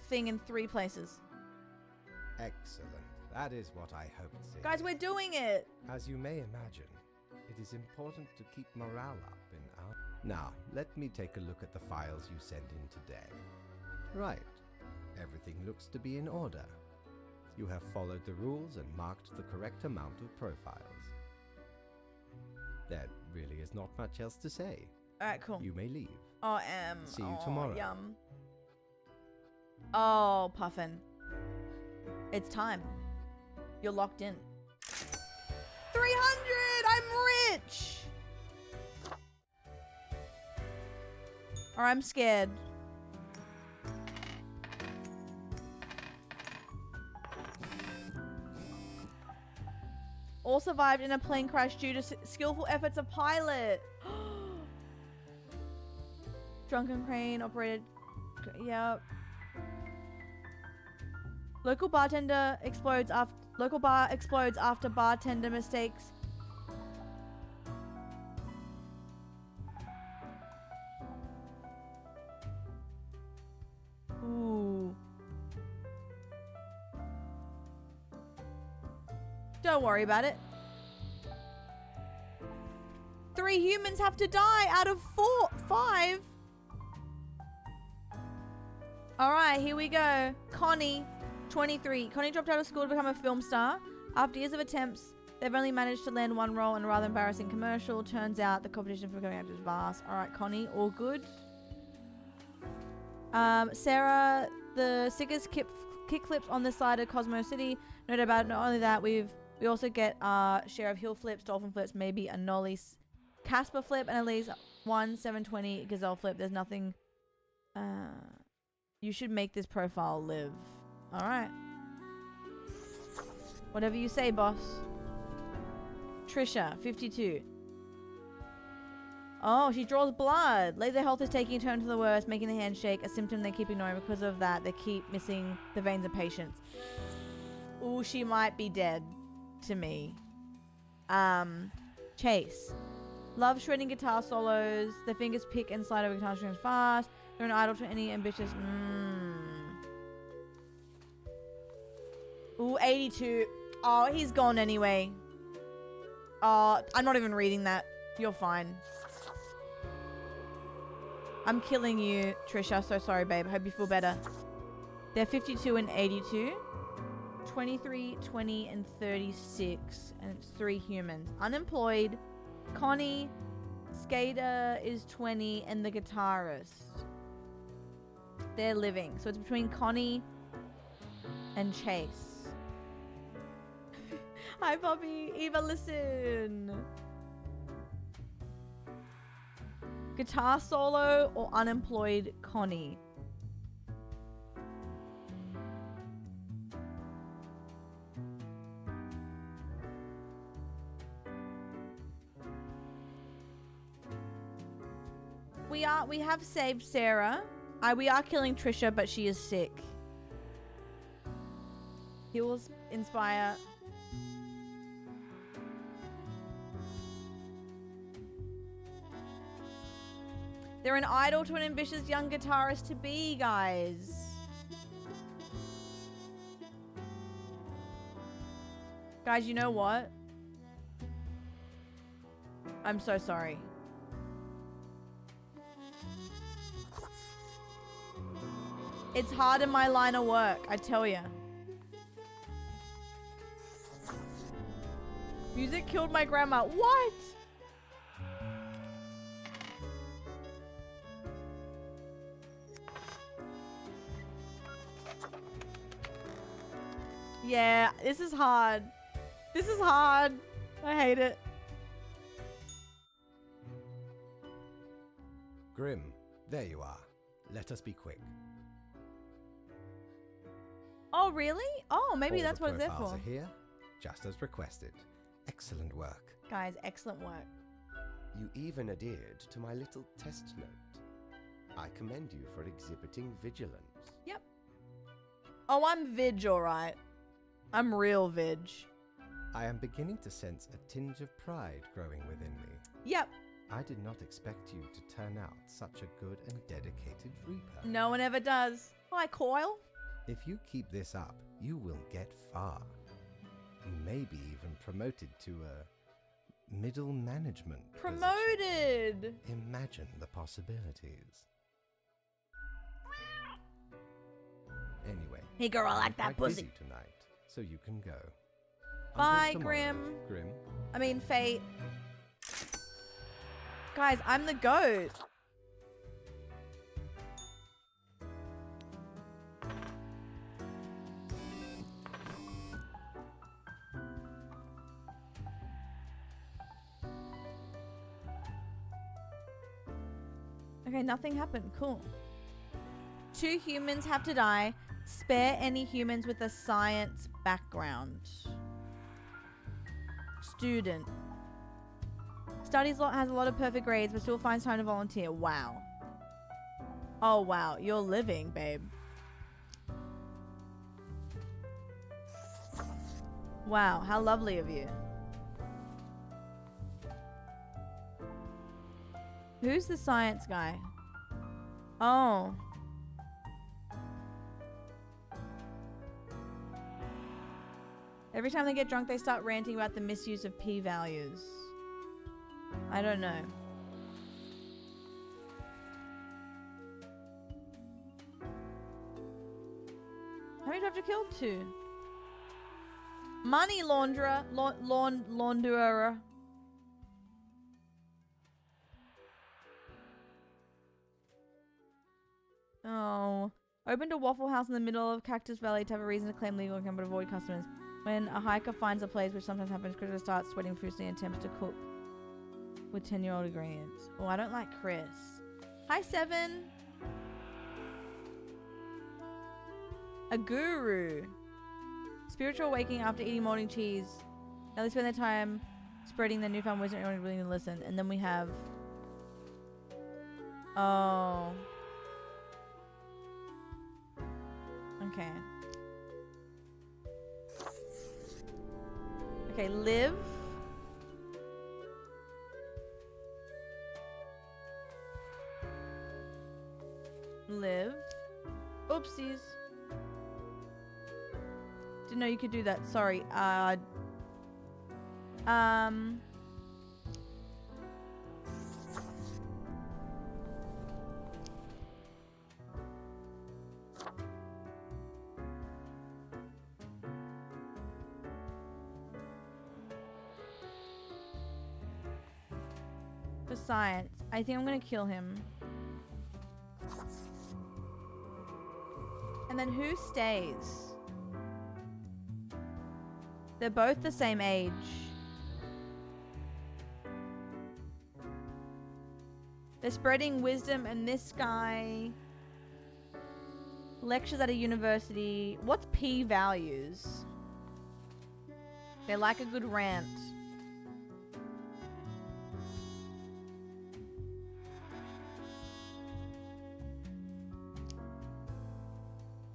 thing in 3 places. Excellent. That is what I hoped to see. Guys, we're doing it. As you may imagine, it is important to keep morale up in our... Now, let me take a look at the files you sent in today. Right. Everything looks to be in order. You have followed the rules and marked the correct amount of profiles. There really is not much else to say. Alright, cool. You may leave. Oh, See you tomorrow. Yum. Oh, Puffin. It's time. You're locked in. 300! I'm rich! Or I'm scared. All survived in a plane crash due to skillful efforts of pilot. Drunken crane operated. Yep. Local bartender explodes after Local bar explodes after bartender mistakes. Ooh. Don't worry about it. 3 humans have to die out of 5. Alright, here we go. Connie, 23. Connie dropped out of school to become a film star. After years of attempts, they've only managed to land one role in a rather embarrassing commercial. Turns out the competition for becoming actors is vast. Alright, Connie, all good. Sarah, the sickest kickflips on the side of Cosmo City. No doubt about it. Not only that, we also get our share of hill flips, dolphin flips, maybe a nollie Casper flip, and at least one 720 gazelle flip. There's nothing. You should make this profile live. Alright. Whatever you say, boss. Trisha, 52. Oh, she draws blood. Laser health is taking a turn for the worse, making the handshake a symptom they keep ignoring. Because of that, they keep missing the veins of patience. Ooh, she might be dead to me. Chase. Love shredding guitar solos. The fingers pick and slide over guitar strings fast. They're an idol to any ambitious. Ooh, 82. Oh, he's gone anyway. Oh, I'm not even reading that. You're fine. I'm killing you, Trisha. So sorry, babe. Hope you feel better. They're 52 and 82. 23, 20, and 36. And it's 3 humans. Unemployed. Connie. Skater is 20. And the guitarist. They're living. So it's between Connie and Chase. Hi, Bobby. Eva, listen. Guitar solo or unemployed Connie? We have saved Sarah. We are killing Trisha, but she is sick. He will inspire. They're an idol to an ambitious young guitarist to be, guys. Guys, you know what? I'm so sorry. It's hard in my line of work, I tell ya. Music killed my grandma. What? Yeah, this is hard. This is hard. I hate it. Grim, there you are. Let us be quick. Oh, really? Oh, maybe All that's the what it's there profiles for. are here, just as requested. Excellent work. Guys, excellent work. You even adhered to my little test note. I commend you for exhibiting vigilance. Yep. Oh, I'm Vig, alright. I'm real Vig. I am beginning to sense a tinge of pride growing within me. Yep. I did not expect you to turn out such a good and dedicated Reaper. No one ever does. Hi, Coil. If you keep this up, you will get far. You may be even promoted to a middle management position. Promoted! Imagine the possibilities. Anyway, Hey girl, I like I'm that quite pussy. busy tonight, so you can go. Bye, Until tomorrow, Grim. Grim. I mean, Fate. Guys, I'm the GOAT. Okay, nothing happened. Cool. 2 humans have to die. Spare any humans with a science background. Student. Studies has a lot of perfect grades, but still finds time to volunteer. Wow. Oh, wow. You're living, babe. Wow, how lovely of you. Who's the science guy? Oh. Every time they get drunk, they start ranting about the misuse of p-values. I don't know. How many do I have to kill? 2. Money launderer. Launderer. Oh. Opened a Waffle House in the middle of Cactus Valley to have a reason to claim legal income but avoid customers. When a hiker finds a place, which sometimes happens, Chris starts sweating profusely and attempts to cook with 10-year-old ingredients. Oh, I don't like Chris. Hi, 7. A guru. Spiritual awakening after eating molting cheese. Now they spend their time spreading their newfound wisdom and willing to listen. And then we have... Oh. Okay. Okay, live. Live. Oopsies. Didn't know you could do that. Sorry. For science. I think I'm gonna kill him. And then who stays? They're both the same age. They're spreading wisdom, and this guy lectures at a university. What's p-values? They like a good rant.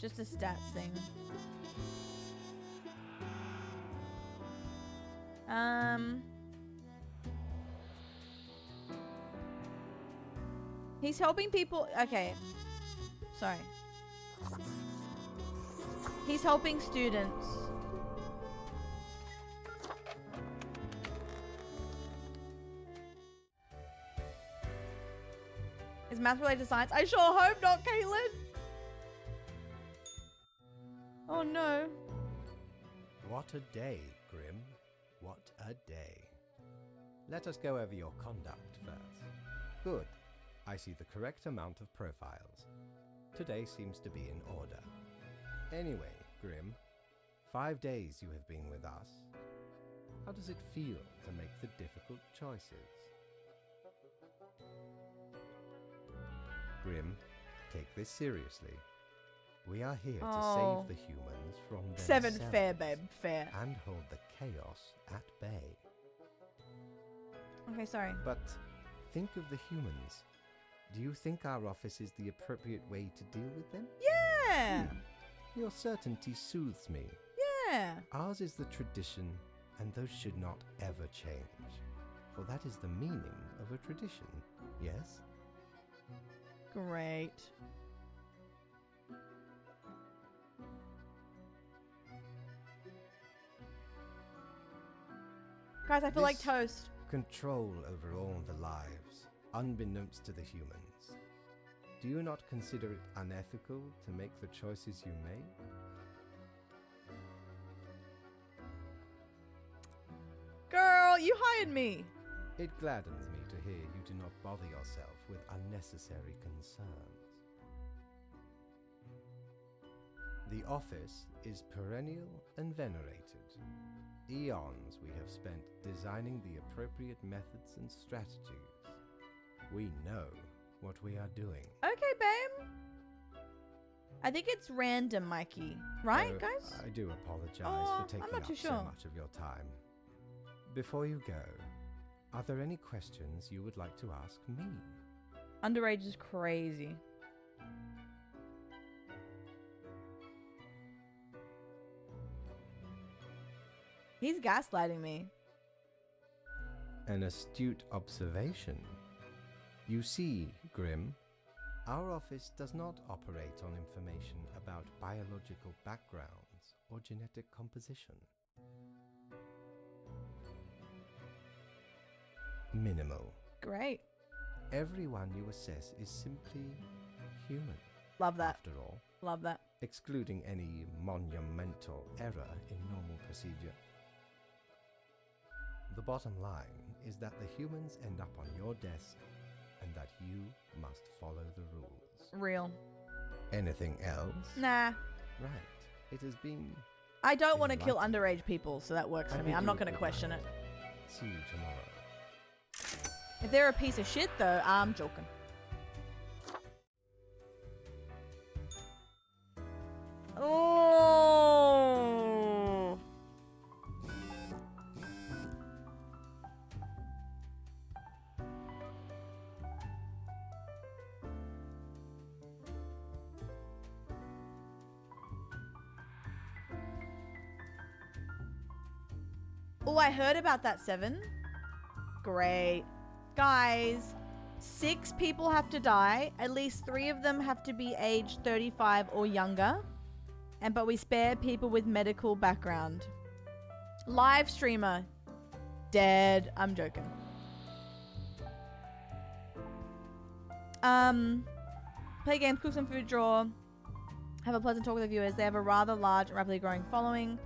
Just a stats thing. He's helping people. Okay. Sorry. He's helping students. Is math related to science? I sure hope not, Caitlin. Oh no. What a day, Grim. What a day. Let us go over your conduct first. Good. I see the correct amount of profiles. Today seems to be in order. Anyway, Grim, 5 days you have been with us. How does it feel to make the difficult choices? Grim, take this seriously. We are here to save the humans from themselves. 7, fair, babe, fair. And hold the chaos at bay. Okay, sorry. But think of the humans. Do you think our office is the appropriate way to deal with them? Yeah. Your certainty soothes me. Yeah. Ours is the tradition, and those should not ever change. For that is the meaning of a tradition, yes? Great. Guys, I feel like This toast. Control over all the lives, unbeknownst to the humans. Do you not consider it unethical to make the choices you make? Girl, you hired me. It gladdens me to hear you do not bother yourself with unnecessary concerns. The office is perennial and venerated. Eons we have spent designing the appropriate methods and strategies. We know what we are doing. Okay, babe. I think it's random, Mikey. Right, guys? I do apologize Oh, for taking I'm not up too so sure. much of your time. Before you go, are there any questions you would like to ask me? Underage is crazy. He's gaslighting me. An astute observation. You see, Grim, our office does not operate on information about biological backgrounds or genetic composition. Minimal. Great. Everyone you assess is simply human, Love that. after all, Love that. excluding any monumental error in normal procedure. The bottom line is that the humans end up on your desk and that you must follow the rules. Real. Anything else? Nah. Right. It has been... I don't want to kill Enlightening. underage people, so that works I for me. bid I'm you not going to good question it. night. See you tomorrow. If they're a piece of shit, though, I'm joking. Oh. Oh, I heard about that, Seven. Great. Guys, 6 people have to die. At least 3 of them have to be aged 35 or younger. But we spare people with medical background. Live streamer. Dead. I'm joking. Play games, cook some food, draw. Have a pleasant talk with the viewers. They have a rather large and rapidly growing following.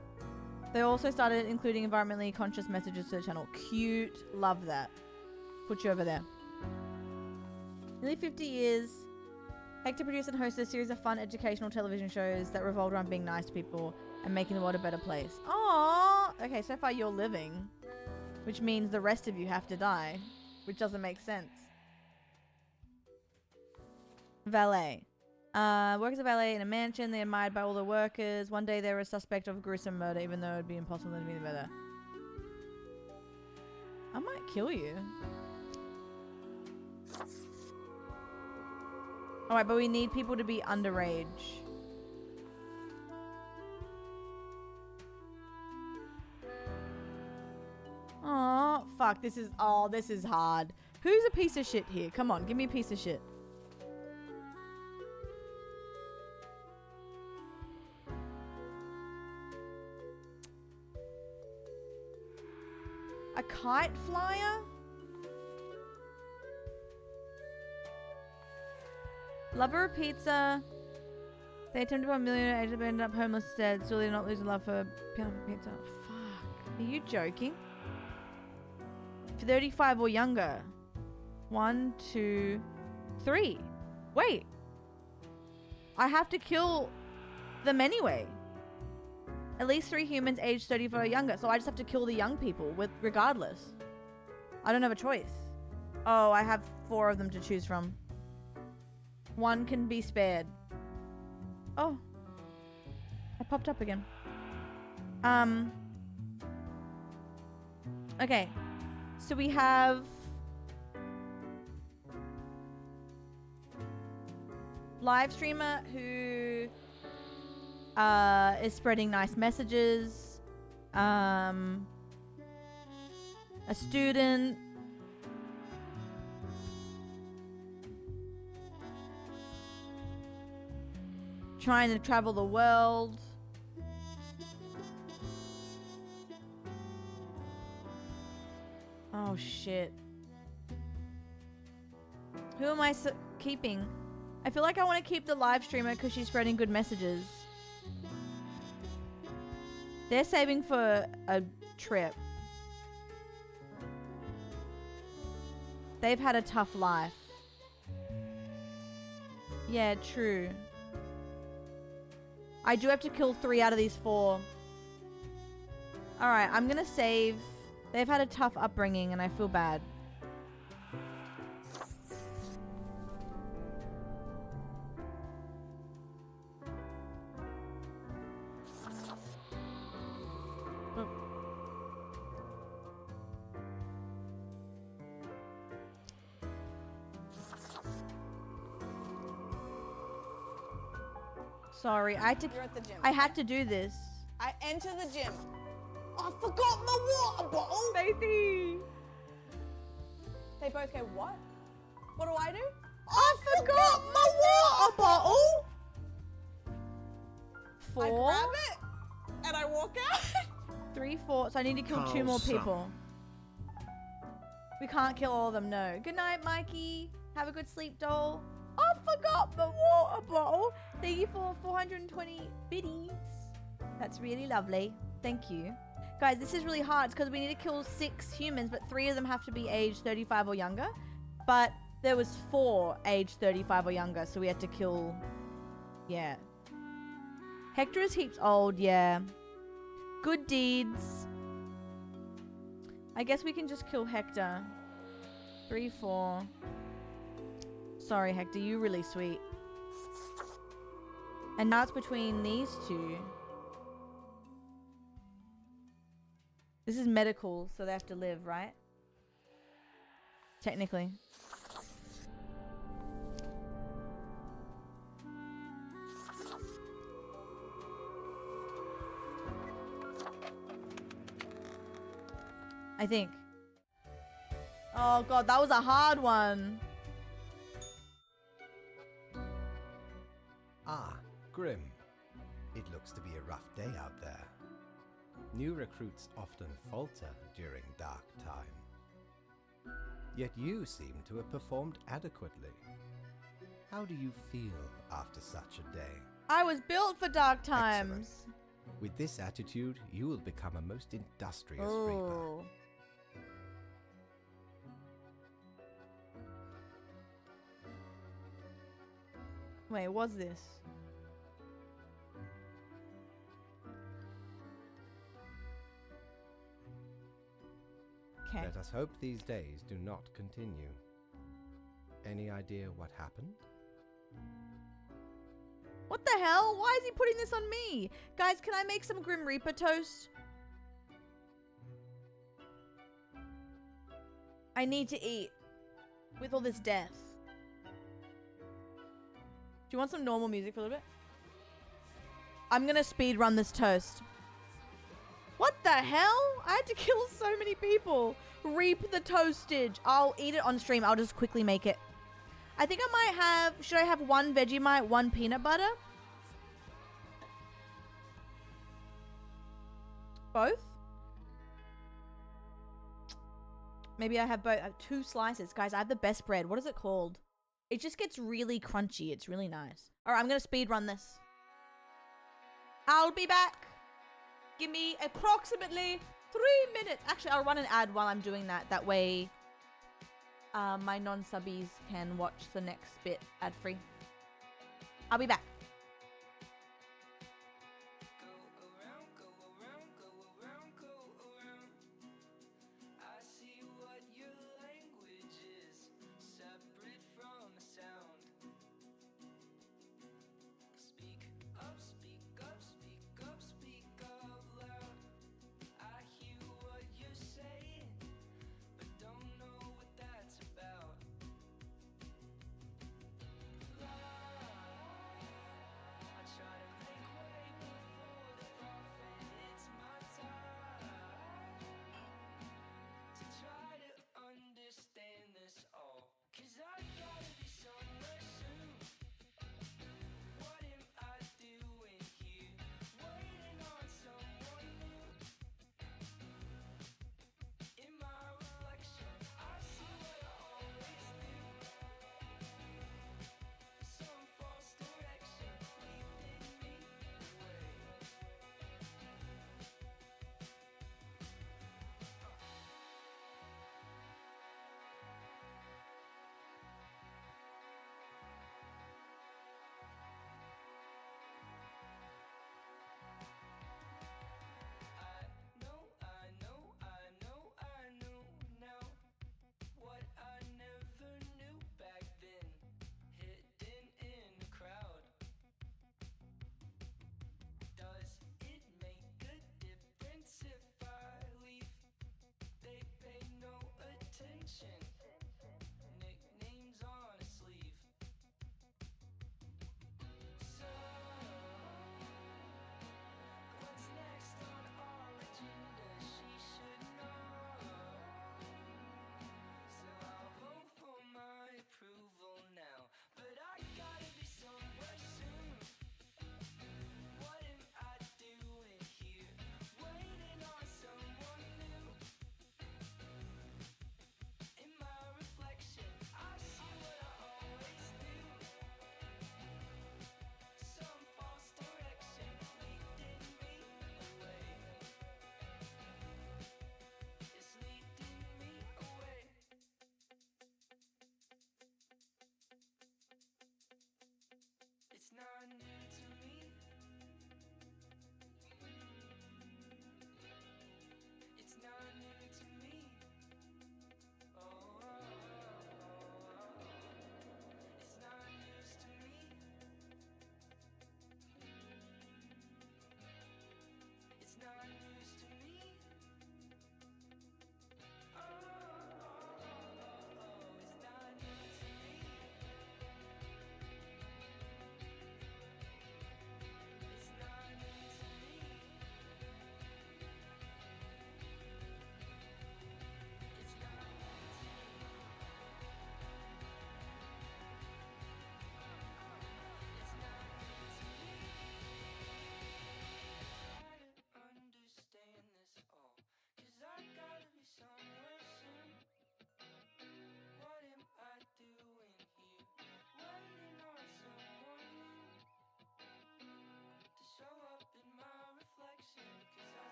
They also started including environmentally conscious messages to the channel. Cute. Love that. Put you over there. Nearly 50 years. Hector produced and hosted a series of fun educational television shows that revolved around being nice to people and making the world a better place. Aww. Okay, so far you're living. Which means the rest of you have to die. Which doesn't make sense. Valet. Works as a valet in a mansion. They're admired by all the workers. One day they were a suspect of gruesome murder, even though it would be impossible to be the murder. I might kill you. Alright, but we need people to be underage. Oh, fuck. This is hard. Who's a piece of shit here? Come on, give me a piece of shit. A kite flyer? Lover of pizza. They attempted to buy a millionaire agent but ended up homeless instead. Still did not lose a love for piano pizza. Fuck. Are you joking? 35 or younger. 1, 2, 3. Wait. I have to kill them anyway. At least 3 humans aged 35 or younger. So I just have to kill the young people regardless. I don't have a choice. Oh, I have 4 of them to choose from. 1 can be spared. Oh. I popped up again. Okay. So we have live streamer who is spreading nice messages. A student. Trying to travel the world. Oh shit. Who am I keeping? I feel like I want to keep the live streamer because she's spreading good messages. They're saving for a trip. They've had a tough life. Yeah, true. I do have to kill 3 out of these 4. Alright, I'm gonna save. They've had a tough upbringing and I feel bad. Oh. Sorry, I had to. You're at the gym. I had to do this. I enter the gym. I forgot my water bottle. Faithy. They both go, what? What do I do? I forgot my water bottle. 4. I grab it and I walk out. 3, 4. So I need to kill 2 more people. We can't kill all of them, no. Good night, Mikey. Have a good sleep, doll. I forgot the water bottle. Thank you for 420 biddies. That's really lovely. Thank you. Guys, this is really hard. It's because we need to kill 6 humans, but 3 of them have to be age 35 or younger. But there was 4 age 35 or younger, so we had to kill... Yeah. Hector is heaps old, yeah. Good deeds. I guess we can just kill Hector. 3, 4. Sorry, Hector, you really sweet. And now it's between these 2. This is medical, so they have to live, right? Technically. I think. Oh god, that was a hard one. Ah, Grim. It looks to be a rough day out there. New recruits often falter during dark time. Yet you seem to have performed adequately. How do you feel after such a day? I was built for dark times. Excellent. With this attitude, you will become a most industrious Reaper. Wait, what's this? Okay. Let us hope these days do not continue. Any idea what happened? What the hell? Why is he putting this on me? Guys, can I make some Grim Reaper toast? I need to eat. With all this death. Do you want some normal music for a little bit? I'm gonna speed run this toast. What the hell? I had to kill so many people. Reap the toastage. I'll eat it on stream. I'll just quickly make it. I think I might have... Should I have 1 Vegemite, 1 peanut butter? Both? Maybe I have both. I have 2 slices. Guys, I have the best bread. What is it called? It just gets really crunchy. It's really nice. Alright, I'm going to speed run this. I'll be back. Give me approximately 3 minutes. Actually, I'll run an ad while I'm doing that. That way, my non-subbies can watch the next bit ad-free. I'll be back.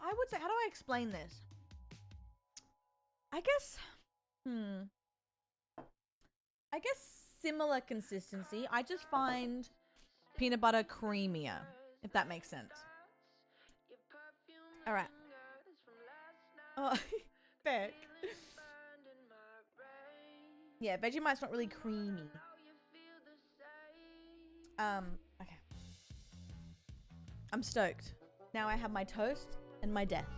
I would say, how do I explain this? I guess, I guess similar consistency. I just find peanut butter creamier, if that makes sense. All right. Oh, Beck. Yeah, Vegemite's not really creamy. Okay. I'm stoked. Now I have my toast and my death.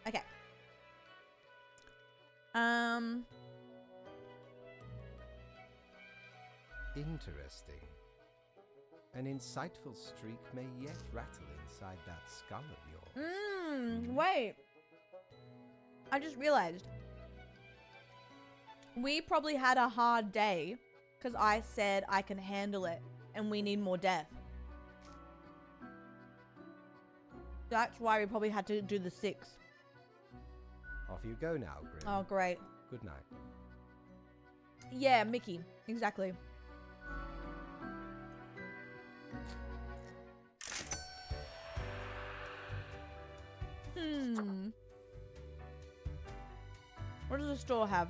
Okay. Interesting. An insightful streak may yet rattle inside that skull of yours. Wait. I just realized. We probably had a hard day because I said I can handle it and we need more death. That's why we probably had to do the 6. Off you go now, Grim. Oh, great. Good night. Yeah, Mickey. Exactly. What does the store have?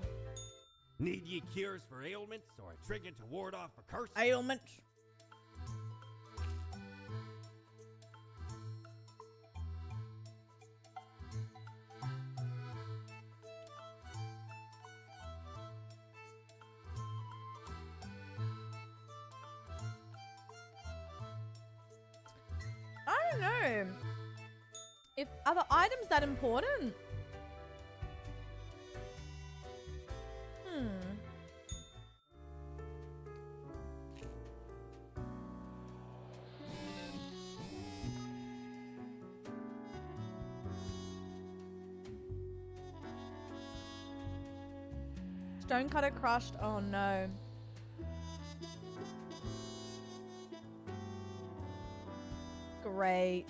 Need ye cures for ailments or a trinket to ward off a curse? Ailments. I don't know. If are the items that important? Stonecutter crushed. Oh no. Great.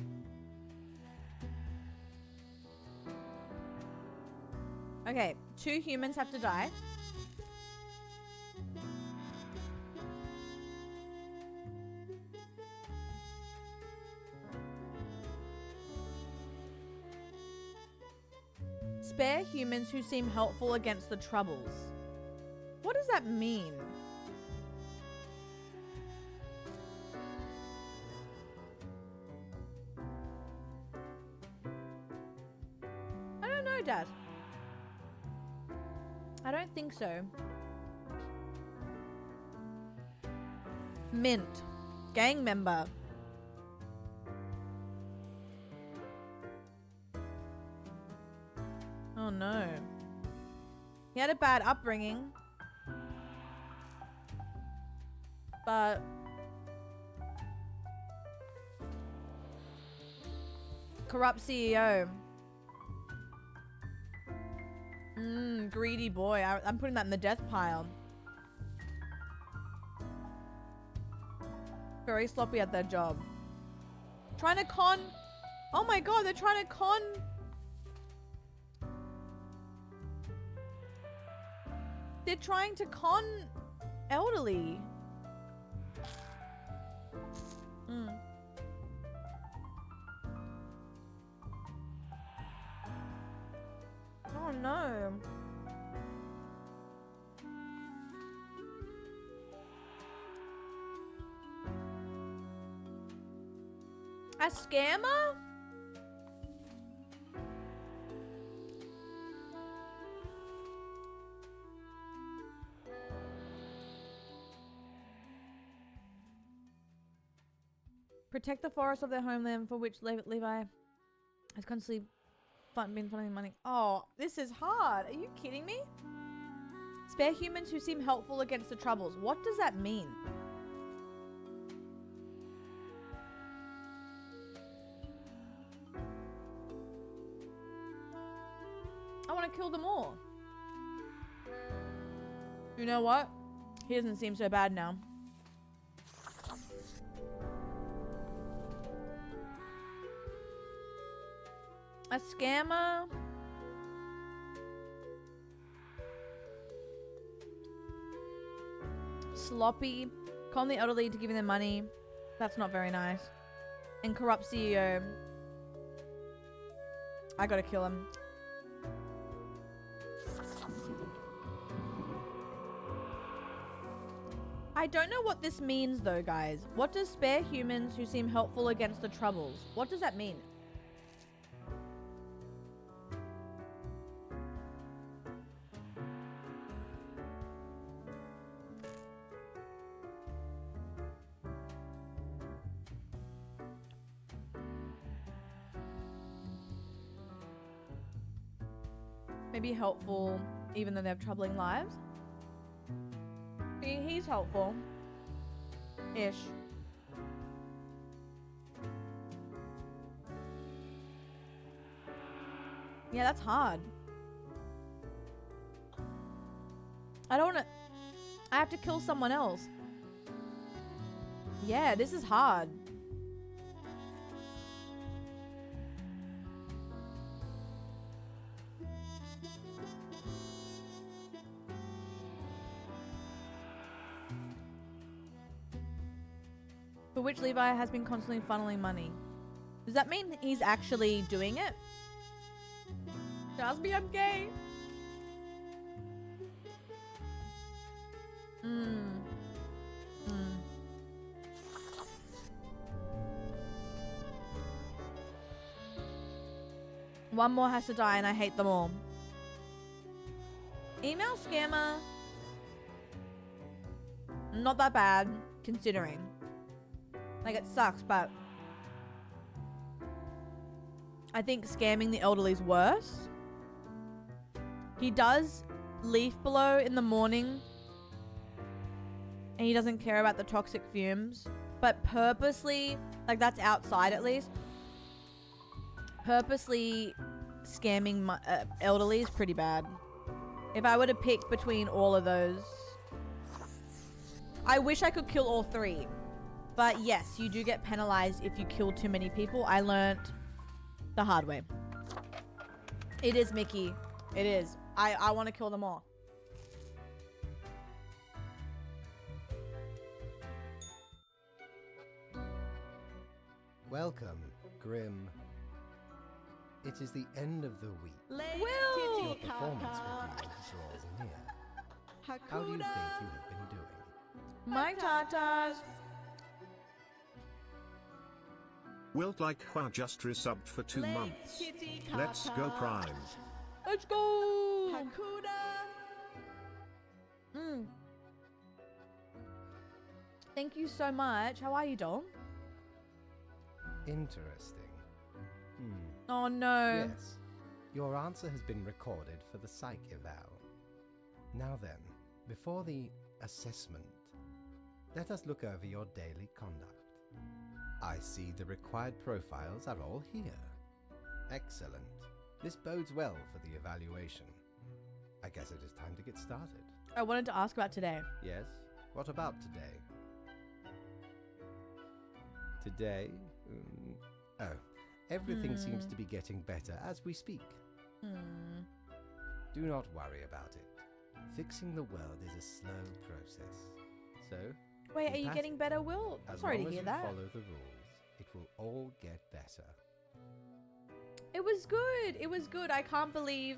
Okay, 2 humans have to die. Spare humans who seem helpful against the troubles. What does that mean? I don't know, Dad. I don't think so. Mint. Gang member. Oh no. He had a bad upbringing. But corrupt CEO. Greedy boy. I'm putting that in the death pile. Very sloppy at their job. Trying to con. Oh my god, they're trying to con. They're trying to con elderly. Oh no. A scammer? Protect the forest of their homeland for which Levi has constantly been funding money. Oh, this is hard. Are you kidding me? Spare humans who seem helpful against the troubles. What does that mean? I want to kill them all. You know what? He doesn't seem so bad now. A scammer. Sloppy. Con the elderly to giving them money. That's not very nice. And corrupt CEO. I gotta kill him. I don't know what this means though, guys. What does spare humans who seem helpful against the troubles? What does that mean? Maybe helpful even though they have troubling lives? He's helpful. Ish. Yeah, that's hard. I don't wanna... I have to kill someone else. Yeah, this is hard. For which Levi has been constantly funneling money. Does that mean he's actually doing it? Trust me, I'm gay. One more has to die and I hate them all. Email scammer. Not that bad, considering. Like, it sucks, but I think scamming the elderly is worse. He does leaf blow in the morning and he doesn't care about the toxic fumes, but purposely, like that's outside at least, purposely scamming my elderly is pretty bad. If I were to pick between all of those, I wish I could kill all three. But yes, you do get penalized if you kill too many people. I learned the hard way. It is, Mickey. It is. I want to kill them all. Welcome, Grim. It is the end of the week. Will! Your performance review draws near. How do you think you have been doing? My tatas. Wilt like Hua just resubbed for 2 months. Let's go Prime. Let's go! Thank you so much. How are you, doll? Interesting. Oh no. Yes. Your answer has been recorded for the psych eval. Now then, before the assessment, let us look over your daily conduct. I see the required profiles are all here. Excellent. This bodes well for the evaluation. I guess it is time to get started. I wanted to ask about today. Yes? What about today? Today? Everything seems to be getting better as we speak. Do not worry about it. Fixing the world is a slow process. So, Wait, are you keep at getting it. better, Will? As Sorry long to as hear you that. follow the rules, it will all get better. It was good. It was good. I can't believe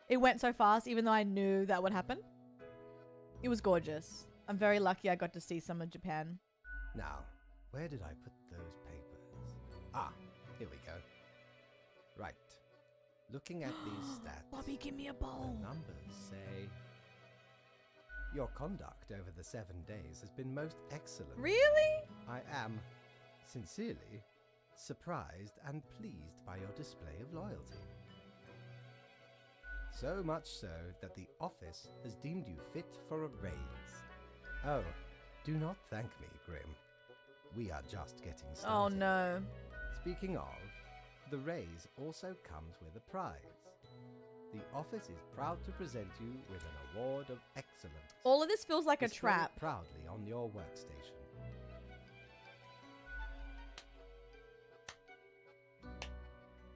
it went so fast, even though I knew that would happen. It was gorgeous. I'm very lucky I got to see some of Japan. Now, where did I put those papers? Ah, here we go. Right. Looking at these stats, Bobby, give me a bowl. the numbers say your conduct over the 7 days has been most excellent. Really? I am, sincerely, surprised and pleased by your display of loyalty. So much so that the office has deemed you fit for a raise. Oh, do not thank me, Grim. We are just getting started. Oh no. Speaking of, the raise also comes with a prize. The office is proud to present you with an award of excellence. All of this feels like a Display it trap. proudly on your workstation.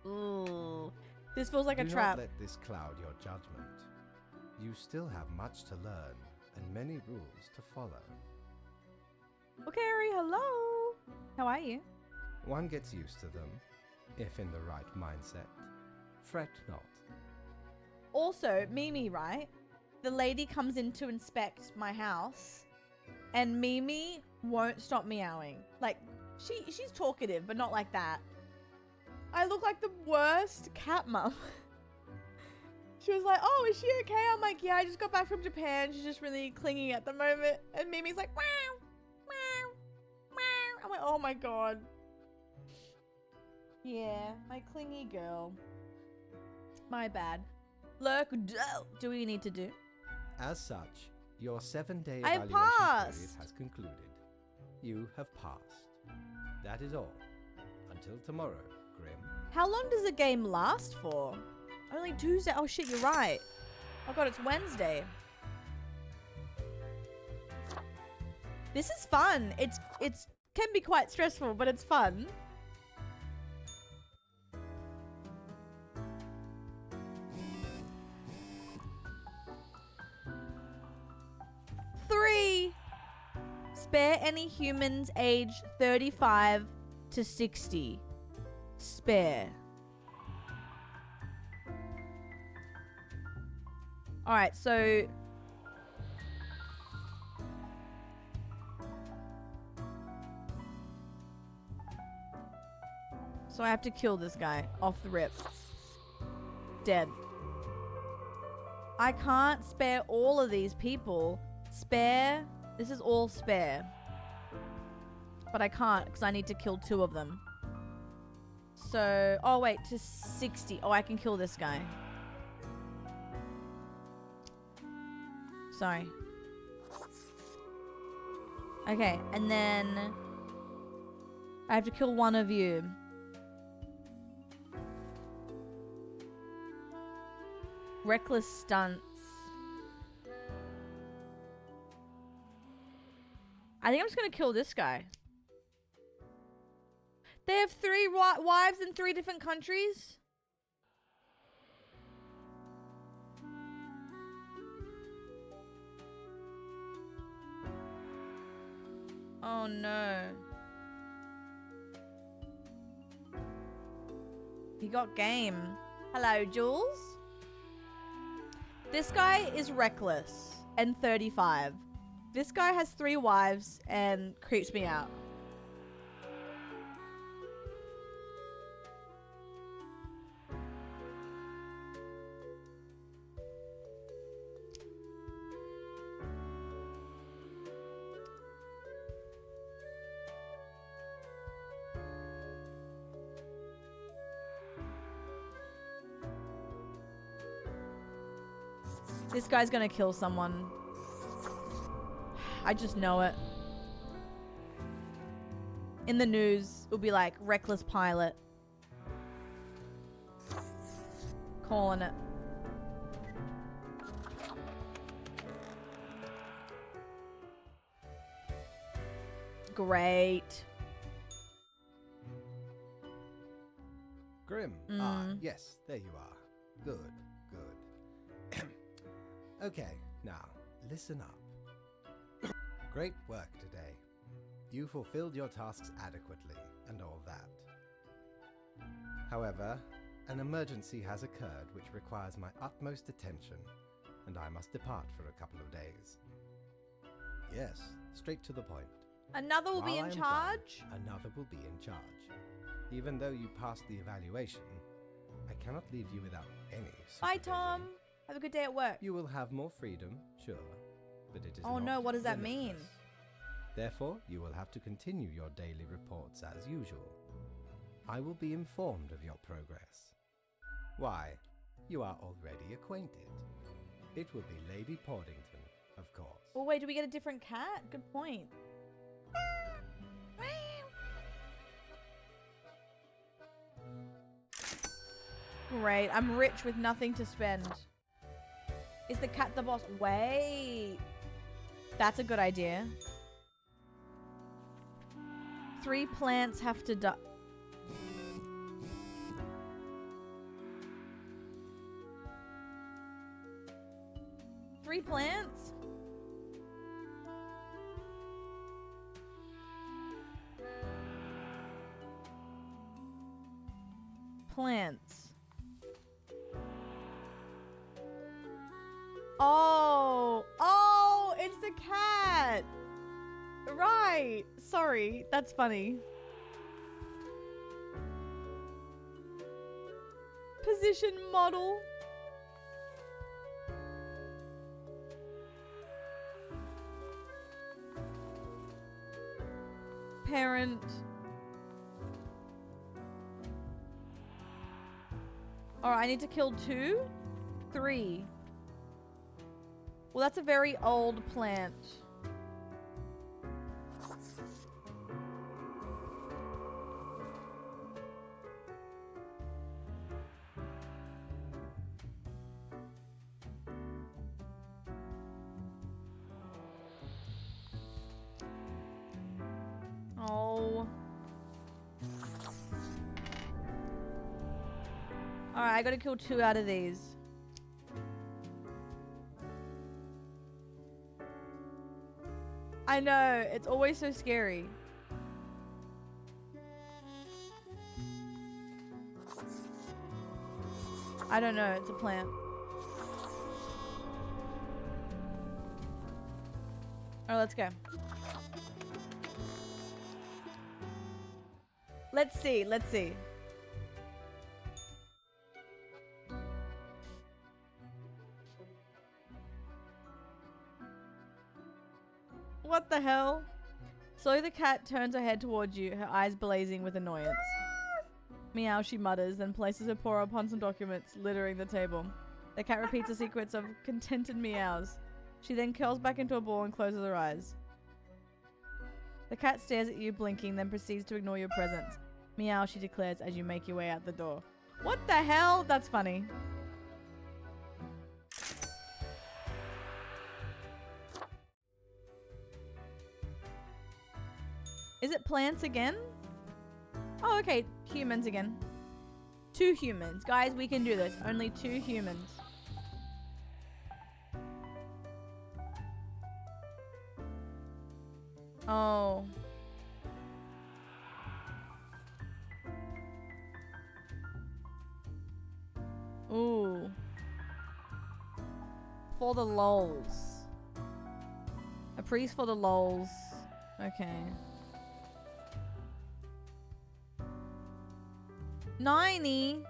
Ooh. This feels like a Do trap. not let this cloud your judgment. You still have much to learn and many rules to follow. Okay, Ari, hello. How are you? One gets used to them, if in the right mindset. Fret not. Also, Mimi, right? The lady comes in to inspect my house, and Mimi won't stop meowing. Like, she's talkative, but not like that. I look like the worst cat mum. She was like, oh, is she okay? I'm like, yeah, I just got back from Japan. She's just really clingy at the moment. And Mimi's like, wow, wow, wow. I'm like, oh my god. Yeah, my clingy girl. My bad. Lurk, do we need to do? As such, your 7-day I evaluation period passed. has concluded. You have passed. That is all. Until tomorrow, Grim. How long does the game last for? Only Tuesday. Oh shit, you're right. Oh god, it's Wednesday. This is fun. It's can be quite stressful, but it's fun. Three. Spare any humans aged 35 to 60. Spare. Alright, so... So I have to kill this guy off the rip. Dead. I can't spare all of these people. Spare. This is all spare. But I can't because I need to kill 2 of them. So, oh wait, to 60. Oh, I can kill this guy. Sorry. Okay, and then I have to kill 1 of you. Reckless stunts. I think I'm just gonna kill this guy. They have 3 wives in 3 different countries? Oh no. He got game. Hello, Jules. This guy is reckless and 35. This guy has 3 wives and creeps me out. This guy's gonna kill someone. I just know it. In the news, it'll be like, reckless pilot. Calling it. Great. Grim. Ah, yes, there you are. Good, good. Okay, now, listen up. Great work today. You fulfilled your tasks adequately, and all that. However, an emergency has occurred which requires my utmost attention, and I must depart for a couple of days. Yes, straight to the point. Another will be While in I am charge? gone, another will be in charge. Even though you passed the evaluation, I cannot leave you without any Bye, supervision. Tom. Have a good day at work. You will have more freedom, sure, but it is Oh not no, what does that mean? limitless. Therefore, you will have to continue your daily reports as usual. I will be informed of your progress. Why, you are already acquainted. It will be Lady Portington, of course. Oh wait, do we get a different cat? Good point. Great, I'm rich with nothing to spend. Is the cat the boss? Wait. That's a good idea. 3 plants have to die. Three plants? Plants. Oh. Oh, it's the cat. Right. Sorry. That's funny. Position model. Parent. Alright, I need to kill 2? 3. Well, that's a very old plant. Oh. Alright, I gotta kill 2 out of these. I know, it's always so scary. I don't know, it's a plant. Oh, let's go. Let's see, let's see. What the hell? Slowly the cat turns her head towards you, her eyes blazing with annoyance. Meow, she mutters, then places her paw upon some documents littering the table. The cat repeats a sequence of contented meows. She then curls back into a ball and closes her eyes. The cat stares at you, blinking, then proceeds to ignore your presence. Meow, she declares as you make your way out the door. What the hell? That's funny. Is it plants again? Oh, okay. Humans again. 2 humans. Guys, we can do this. Only 2 humans. Oh. Ooh. For the lols. A priest for the lols. Okay. 90.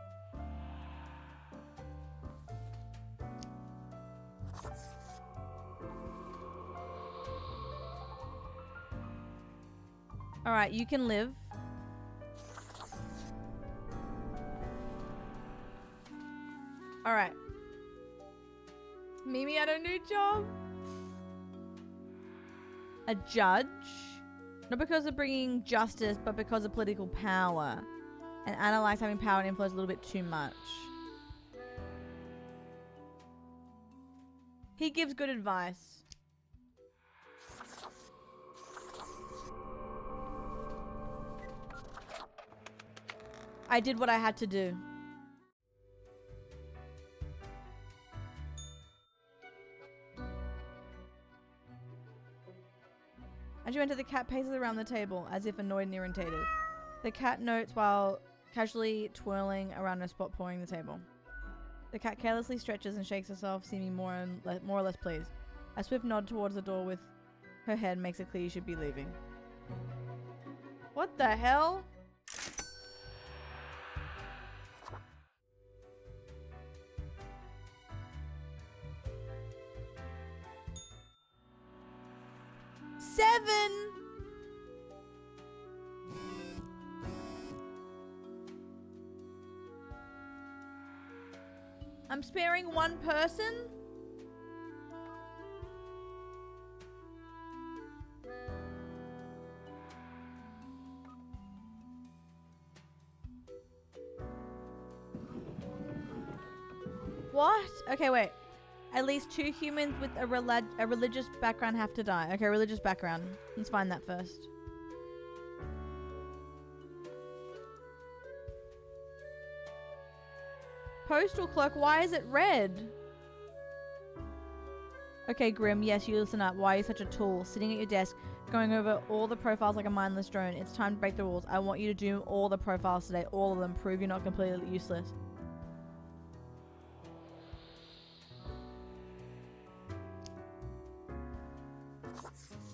All right, you can live. All right. Mimi had a new job. A judge. Not because of bringing justice, but because of political power. And Anna likes having power and influence a little bit too much. He gives good advice. I did what I had to do. As you enter, the cat paces around the table, as if annoyed and irritated. The cat notes while casually twirling around a spot pouring the table. The cat carelessly stretches and shakes herself, seeming more or less pleased. A swift nod towards the door with her head makes it clear you should be leaving. What the hell? Seven! I'm sparing 1 person? What? Okay, wait. At least 2 humans with a religious background have to die. Okay, religious background. Let's find that first. Postal clerk, why is it red? Okay, Grim, yes, you listen up. Why are you such a tool? Sitting at your desk, going over all the profiles like a mindless drone. It's time to break the rules. I want you to do all the profiles today. All of them. Prove you're not completely useless.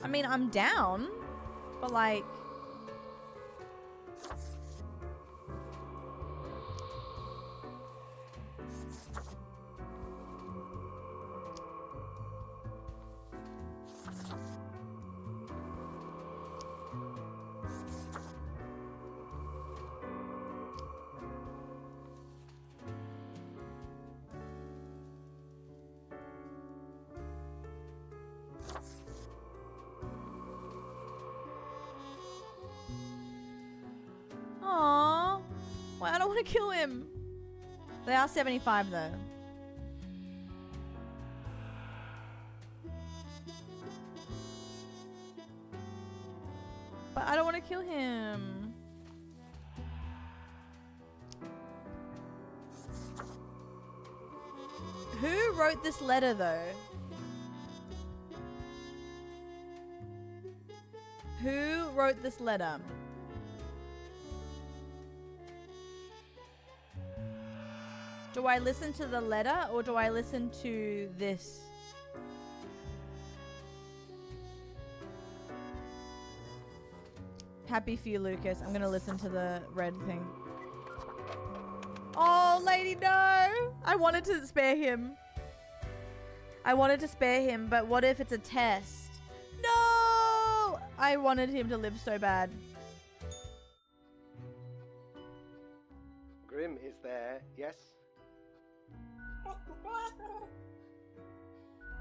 I mean, I'm down, but like... Aww. Well, I don't want to kill him. They are 75 though. But I don't want to kill him. Who wrote this letter though? Who wrote this letter? Do I listen to the letter or do I listen to this? Happy for you, Lucas. I'm gonna listen to the red thing. Oh, lady, no! I wanted to spare him. I wanted to spare him, but what if it's a test? No! I wanted him to live so bad. Grim is there, yes?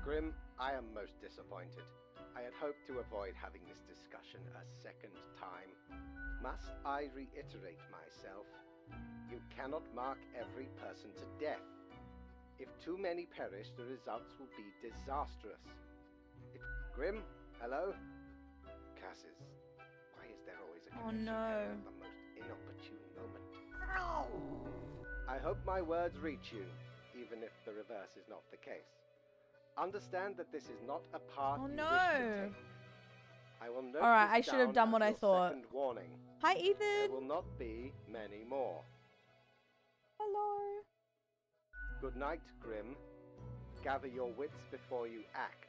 Grim, I am most disappointed. I had hoped to avoid having this discussion a second time. Must I reiterate myself? You cannot mark every person to death. If too many perish, the results will be disastrous. Grim, hello? Cassis, why is there always a connection error at the most inopportune moment? I hope my words reach you, even if the reverse is not the case. Understand that this is not a part you wish to take. I will note Alright, I this should have down done what as I your thought. second warning. Hi, There Ethan. will not be many more. Hello. Good night, Grim. Gather your wits before you act.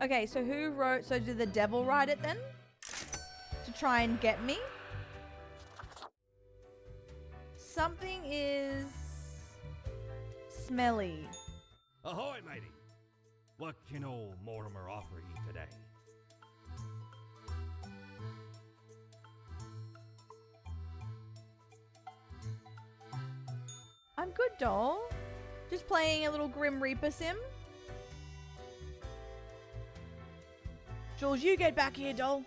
Okay, so who wrote... So did the devil write it then? To try and get me? Something is... smelly. Ahoy, matey! What can old Mortimer offer you today? I'm good, doll. Just playing a little Grim Reaper sim. Jules, you get back here, doll.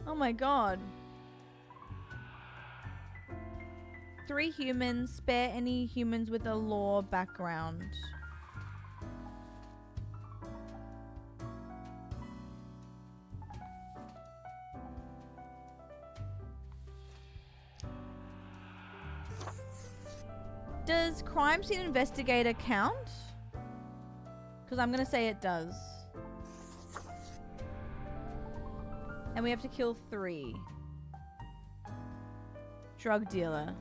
Oh my god. 3 humans. Spare any humans with a lore background. Does crime scene investigator count? Because I'm going to say it does. And we have to kill 3. Drug dealer.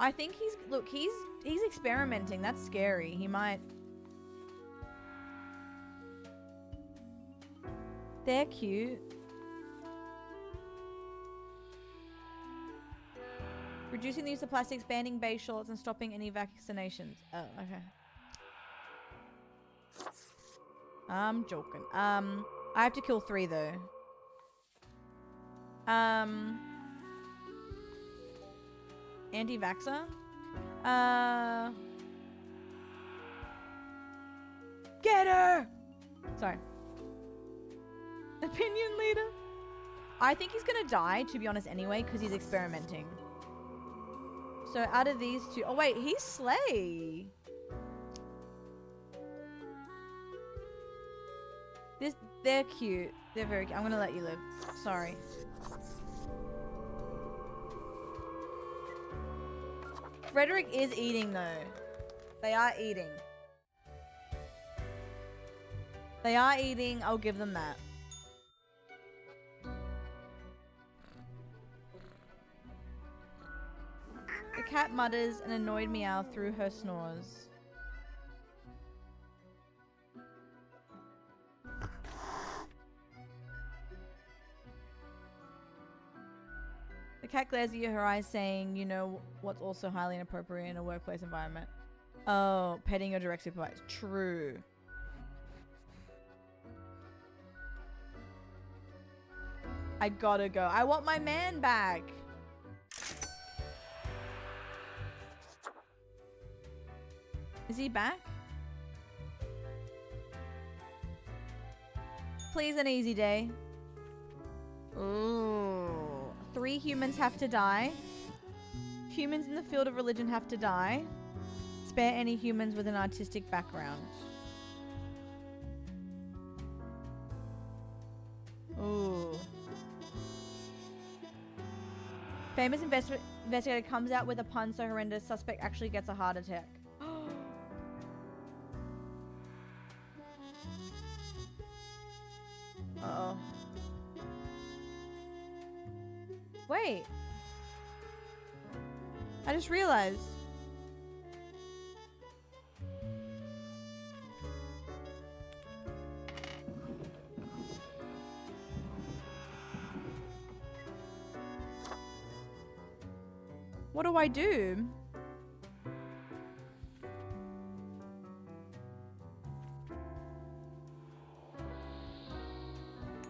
I think he's... Look, he's experimenting. That's scary. He might... They're cute. Reducing the use of plastics, banning beige shorts, and stopping any vaccinations. Oh, okay. I'm joking. I have to kill 3 though. Anti-vaxxer? Get her! Sorry. Opinion leader? I think he's gonna die, to be honest, anyway, because he's experimenting. So out of these 2... Oh, wait, he's Slay. They're cute. They're very cute. I'm gonna let you live. Sorry. Frederick is eating though. They are eating. They are eating. I'll give them that. The cat mutters an annoyed meow through her snores. The cat glares at you, her eyes saying, you know what's also highly inappropriate in a workplace environment. Oh, petting your direct supervisor. True. I gotta go. I want my man back. Is he back? Please, an easy day. Ooh. 3 humans have to die. Humans in the field of religion have to die. Spare any humans with an artistic background. Ooh. Famous investigator comes out with a pun so horrendous suspect actually gets a heart attack. Uh-oh. Wait. I just realized. What do I do?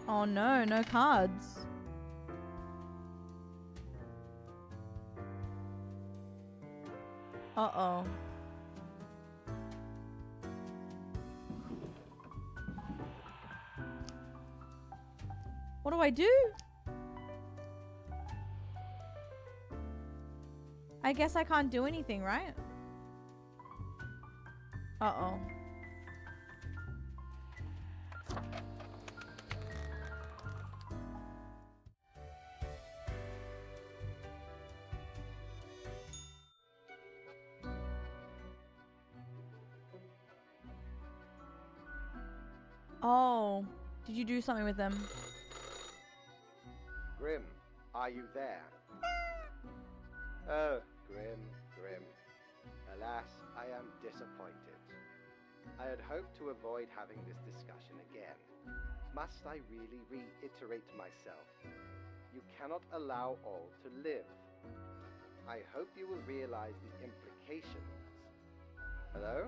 Oh no, no cards. Uh-oh. What do I do? I guess I can't do anything, right? Uh-oh. Oh, did you do something with them? Grim, are you there? Oh, Grim, Grim. Alas, I am disappointed. I had hoped to avoid having this discussion again. Must I really reiterate myself? You cannot allow all to live. I hope you will realize the implications. Hello?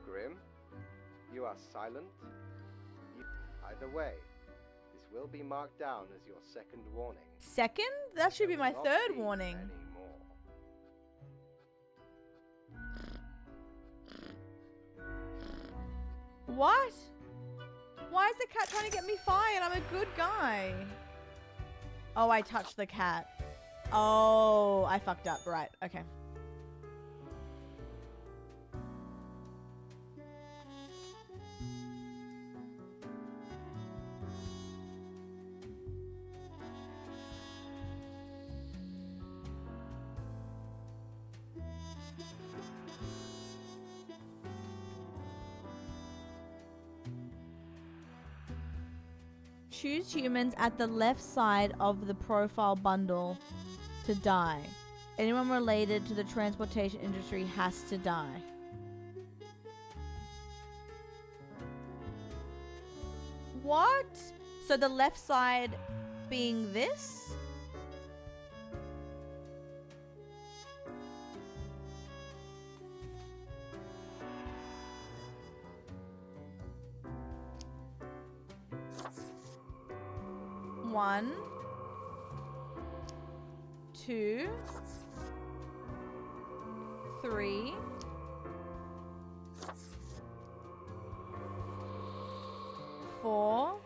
Grim? You are silent? Either way, this will be marked down as your second warning. Second? That should be my Not third be warning. anymore. What? Why is the cat trying to get me fired? I'm a good guy. Oh, I touched the cat. Oh, I fucked up. Right, okay. Choose humans at the left side of the profile bundle to die. Anyone related to the transportation industry has to die. What? So the left side being this? One, 2, 3, 4,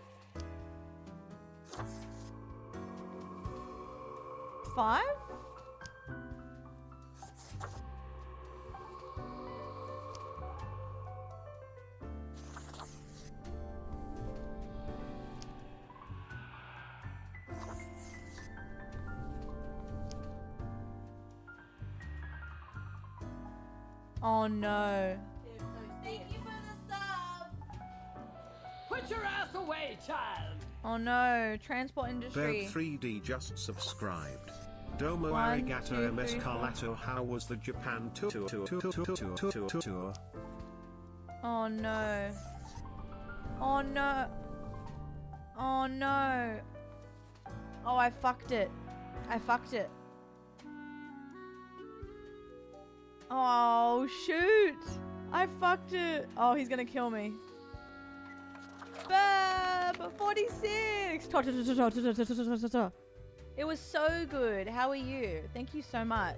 5. Oh no. Thank you for the sub. Put your ass away, child. Oh no. Transport industry. Verb 3D just subscribed. Domo 1, arigato 2, ms 3, 4. Carlato. How was the Japan tour? Oh no. Oh no. Oh no. Oh, I fucked it. I fucked it. Oh, shoot. I fucked it. Oh, he's gonna kill me. Bab, 46. It was so good. How are you? Thank you so much.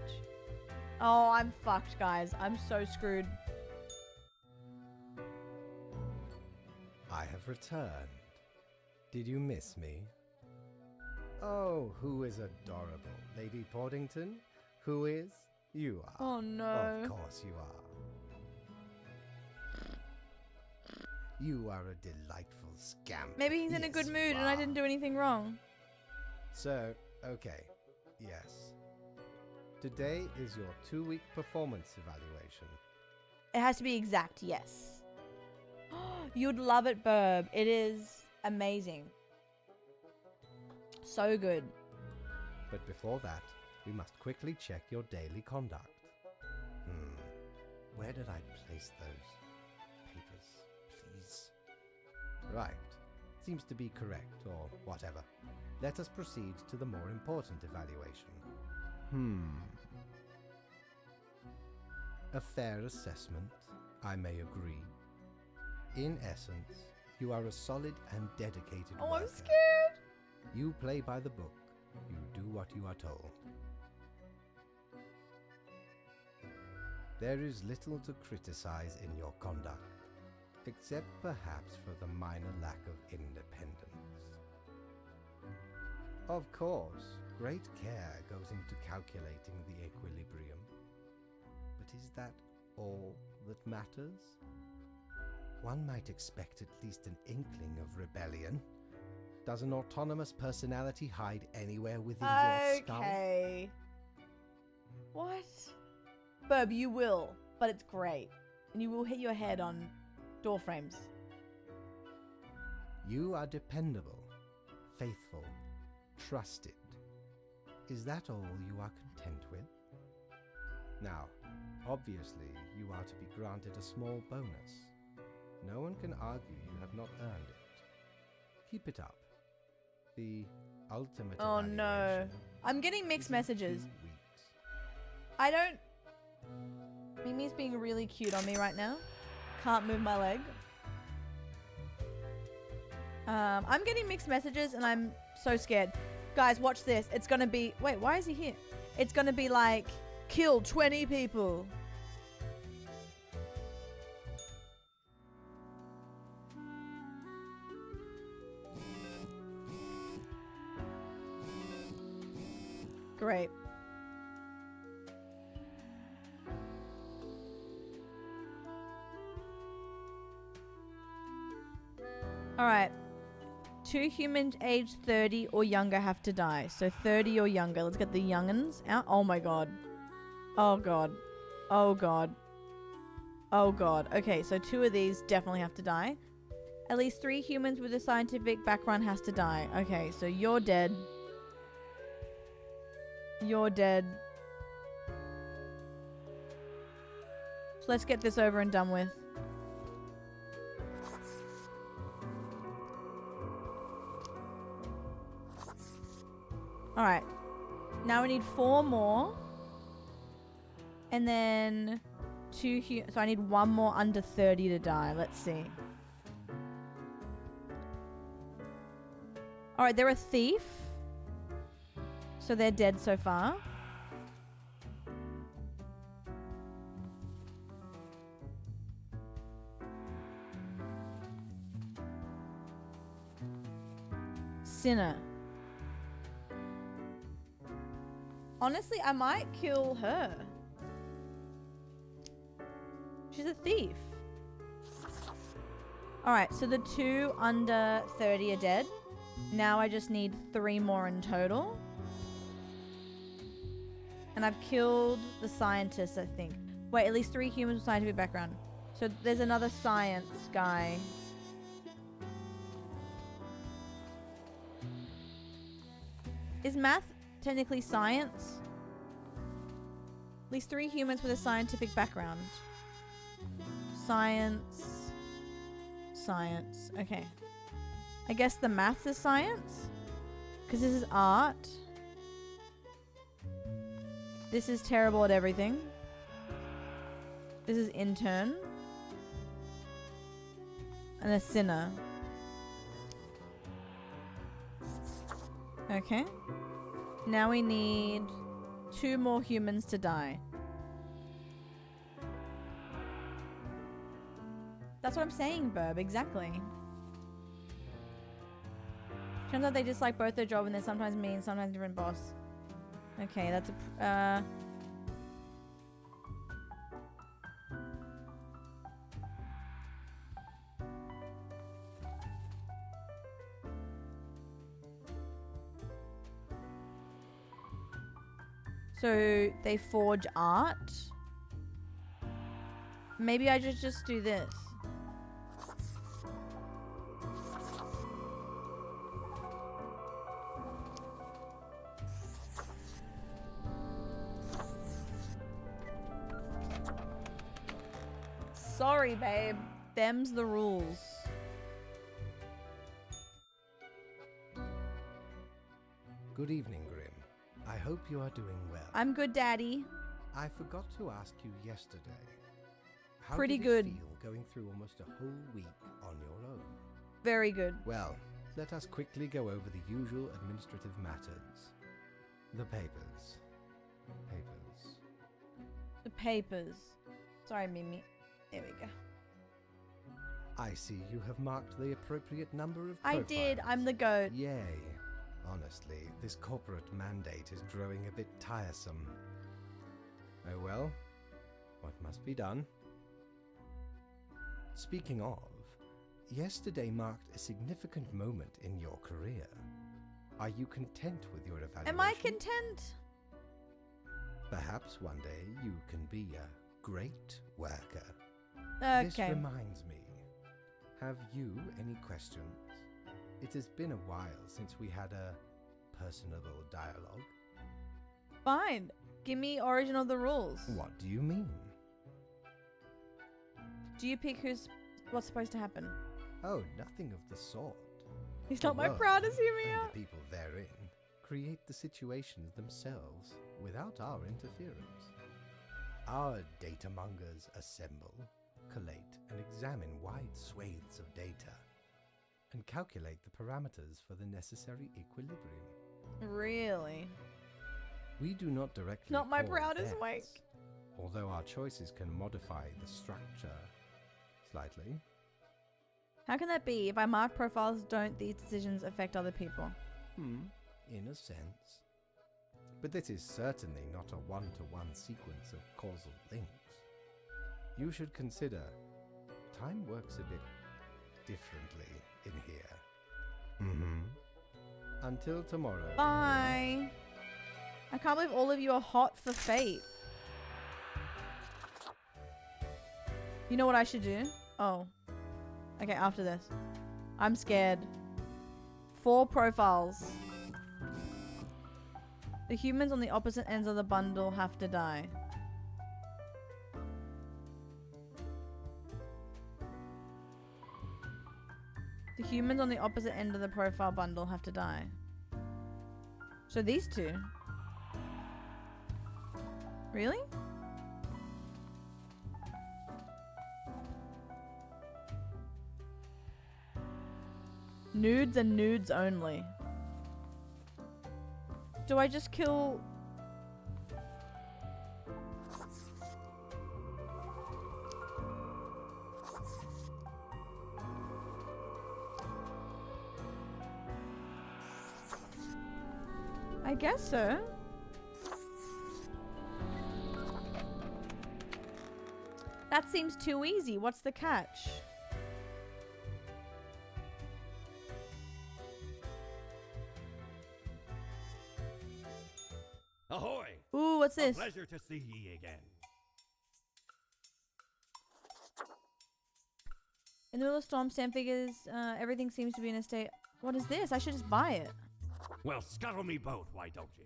Oh, I'm fucked, guys. I'm so screwed. I have returned. Did you miss me? Oh, who is adorable? Lady Portington? Who is? You are. Oh, no. Of course you are. You are a delightful scamp. Maybe he's in a good Yes, mood you and I are. didn't do anything wrong. So, okay. Yes. Today is your 2-week performance evaluation. It has to be exact, yes. You'd love it, Burb. It is amazing. So good. But before that, we must quickly check your daily conduct. Where did I place those papers, please? Right. Seems to be correct, or whatever. Let us proceed to the more important evaluation. A fair assessment, I may agree. In essence, you are a solid and dedicated Oh, worker. I'm scared. You play by the book. You do what you are told. There is little to criticize in your conduct, except perhaps for the minor lack of independence. Of course, great care goes into calculating the equilibrium. But is that all that matters? One might expect at least an inkling of rebellion. Does an autonomous personality hide anywhere within your skull? Okay. What? Burb, you will, but it's great. And you will hit your head on door frames. You are dependable, faithful, trusted. Is that all you are content with? Now, obviously, you are to be granted a small bonus. No one can argue you have not earned it. Keep it up. The ultimate Oh no. evaluation I'm getting is mixed in messages. 2 weeks. I don't... Mimi's being really cute on me right now. Can't move my leg. I'm getting mixed messages and I'm so scared. Guys, watch this. It's gonna be... Wait, why is he here? It's gonna be like, kill 20 people. Great. Alright. 2 humans aged 30 or younger have to die. So 30 or younger. Let's get the young'uns out. Oh my god. Oh god. Oh god. Oh god. Okay, so 2 of these definitely have to die. At least 3 humans with a scientific background has to die. Okay, so you're dead. You're dead. So let's get this over and done with. Alright. Now we need 4 more. And then 2 so I need 1 more under 30 to die. Let's see. Alright, they're a thief. So they're dead so far. Sinner. Honestly, I might kill her. She's a thief. Alright, so the 2 under 30 are dead. Now I just need 3 more in total. And I've killed the scientist, I think. Wait, at least 3 humans with scientific background. So there's another science guy. Is math technically science? At least 3 humans with a scientific background. Science. Science. Okay. I guess the math is science? Because this is art. This is terrible at everything. This is intern. And a sinner. Okay. Now we need 2 more humans to die. That's what I'm saying, Burb. Exactly. Turns out they dislike both their job and they're sometimes mean, sometimes different boss. Okay, that's a... So they forge art. Maybe I just do this. Sorry, babe. Them's the rules. Good evening, Grim. I hope you are doing well. I'm good, Daddy. I forgot to ask you yesterday. How Pretty did good. it feel going through almost a whole week on your own? Very good. Well, let us quickly go over the usual administrative matters. The papers. Papers. The papers. Sorry, Mimi. There we go. I see you have marked the appropriate number of I profiles. did. I'm the goat. Yay. Honestly, this corporate mandate is growing a bit tiresome. Oh well, what must be done? Speaking of, yesterday marked a significant moment in your career. Are you content with your evaluation? Am I content? Perhaps one day you can be a great worker. This Okay. reminds me. Have you any questions? It has been a while since we had a personable dialogue. Fine. Give me origin of the rules. What do you mean? Do you pick what's supposed to happen? Oh, nothing of the sort. He's The not my world proudest and Yumiya. the people therein create the situations themselves without our interference. Our data mongers assemble, collate, and examine wide swathes of data and calculate the parameters for the necessary equilibrium. Really? We do not directly Not my call proudest deaths, wake. although our choices can modify the structure slightly. How can that be? If I mark profiles, don't these decisions affect other people? In a sense. But this is certainly not a one-to-one sequence of causal links. You should consider time works a bit differently in here. Until tomorrow. Bye. I can't believe all of you are hot for fate. You know what I should do? Oh. Okay, after this. I'm scared. 4 profiles. The humans on the opposite ends of the bundle have to die. The humans on the opposite end of the profile bundle have to die. So these 2. Really? Nudes and nudes only. Do I just kill... I guess so. That seems too easy. What's the catch? Ahoy! Ooh, what's A this? pleasure to see ye again. In the middle of storm, Sam figures everything seems to be in a state. What is this? I should just buy it. Well, scuttle me both, why don't ye?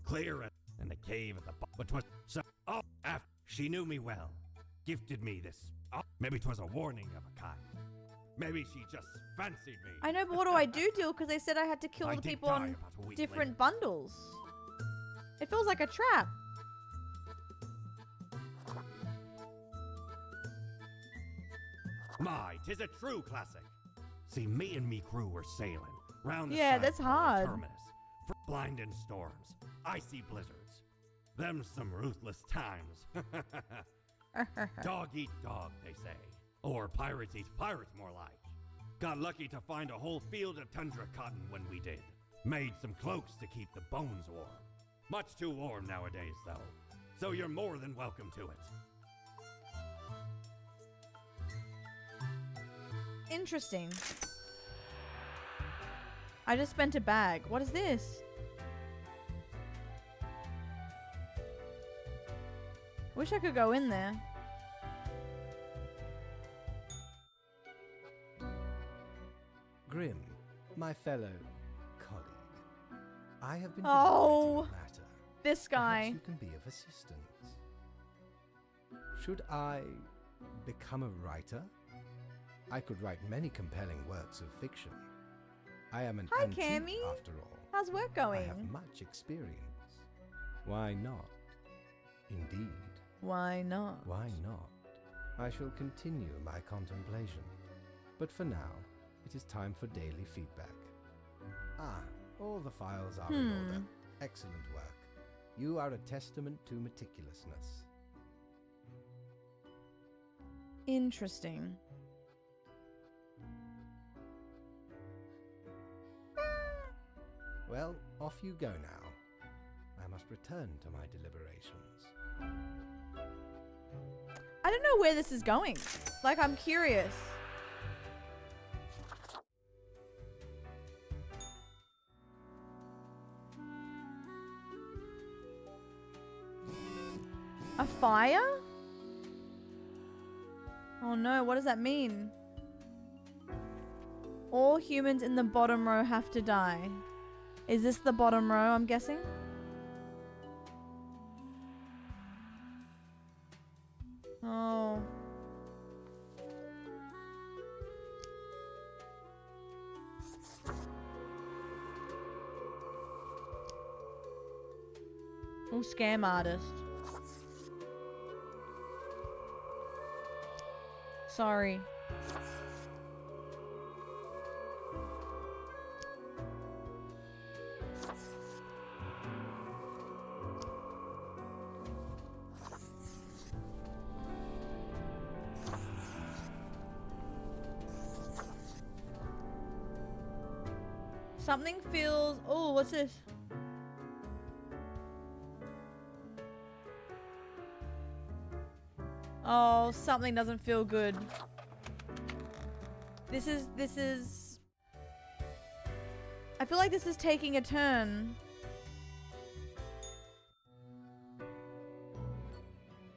Clear it in the cave at the but 'twas so. Oh, after she knew me well, gifted me this. Oh, maybe 'twas a warning of a kind. Maybe she just fancied me. I know, but what do I do, Dill? Because they said I had to kill I the did people die on about a week different later. bundles. It feels like a trap. My, 'tis a true classic. See, me and me crew were sailing round the Yeah, side that's of our hard. terminus for blinding storms, icy blizzards. Them some ruthless times. Dog eat dog, they say. Or pirates eat pirates, more like. Got lucky to find a whole field of tundra cotton when we did. Made some cloaks to keep the bones warm. Much too warm nowadays, though. So you're more than welcome to it. Interesting. I just spent a bag. What is this? Wish I could go in there. Grim, my fellow colleague, I have been Oh, deliberating the matter. This guy. Perhaps you can be of assistance. Should I become a writer? I could write many compelling works of fiction. I am an Hi, antique, Cammy. after all. How's work I going? have much experience. Why not? Indeed, Why not? why not? I shall continue my contemplation. But for now, it is time for daily feedback. Ah, all the files are in order. Excellent work. You are a testament to meticulousness. Interesting. Well, off you go now. I must return to my deliberations. I don't know where this is going. Like, I'm curious. A fire? Oh no, what does that mean? All humans in the bottom row have to die. Is this the bottom row, I'm guessing? Oh. Oh, scam artist. Sorry. Something feels... Oh, what's this? Oh, something doesn't feel good. This is... I feel like this is taking a turn.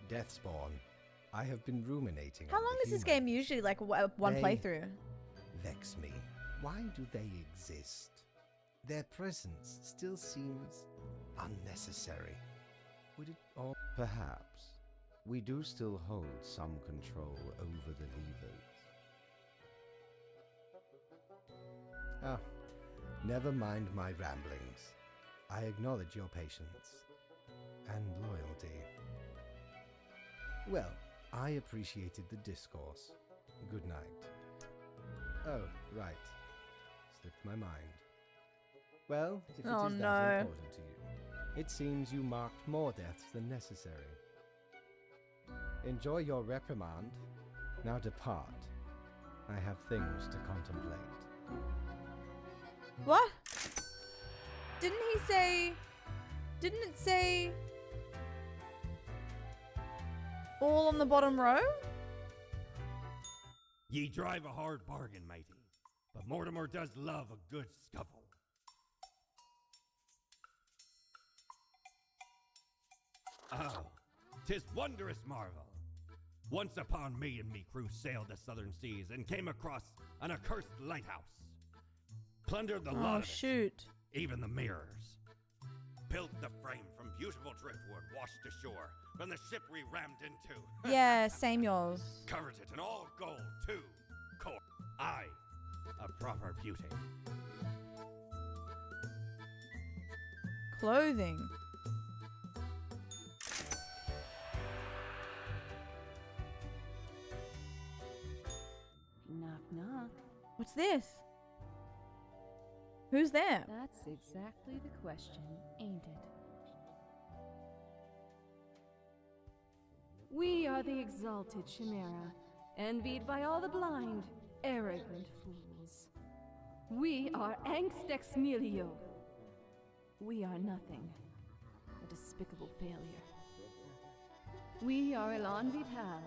Deathspawn. I have been ruminating. How on long the is this human game usually? Like one They- playthrough? Vex me. Why do they exist? Their presence still seems unnecessary. Would it all... Perhaps we do still hold some control over the levers. Ah, never mind my ramblings. I acknowledge your patience and loyalty. Well, I appreciated the discourse. Good night. Oh, right. Slipped my mind. Well, if it Oh, is no. that important to you, it seems you marked more deaths than necessary. Enjoy your reprimand. Now depart. I have things to contemplate. What? Didn't he say... Didn't it say... all on the bottom row? Ye drive a hard bargain, matey, but Mortimer does love a good scuffle. Oh, 'tis wondrous marvel. Once upon me and me crew sailed the southern seas and came across an accursed lighthouse. Plundered the lot Oh of it, shoot. even the mirrors. Built the frame from beautiful driftwood washed ashore from the ship we rammed into. Yeah, Samuels. Covered it in all gold, too. I, a proper beauty. Clothing. Knock, knock. What's this? Who's there? That's exactly the question, ain't it? We are the exalted Chimera, envied by all the blind, arrogant fools. We are Angst Ex Nihilo. We are nothing. A despicable failure. We are Elan Vital,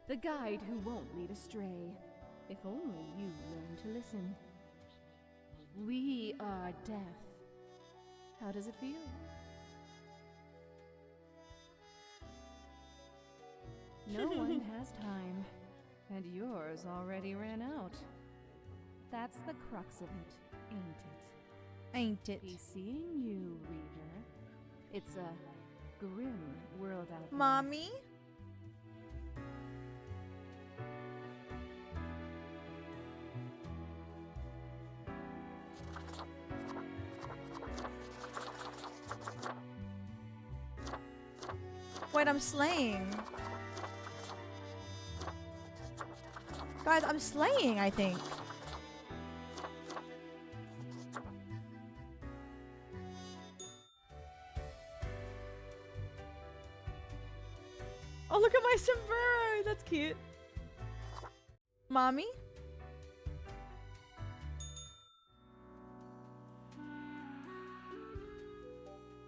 the guide who won't lead astray, if only you learn to listen. We are death. How does it feel? No one has time, and yours already ran out. That's the crux of it, ain't it? Ain't it? Be seeing you, reader. It's a grim world out there. Mommy? Wait, I'm slaying. Guys, I'm slaying, I think. Oh, look at my sombrero. That's cute. Mommy?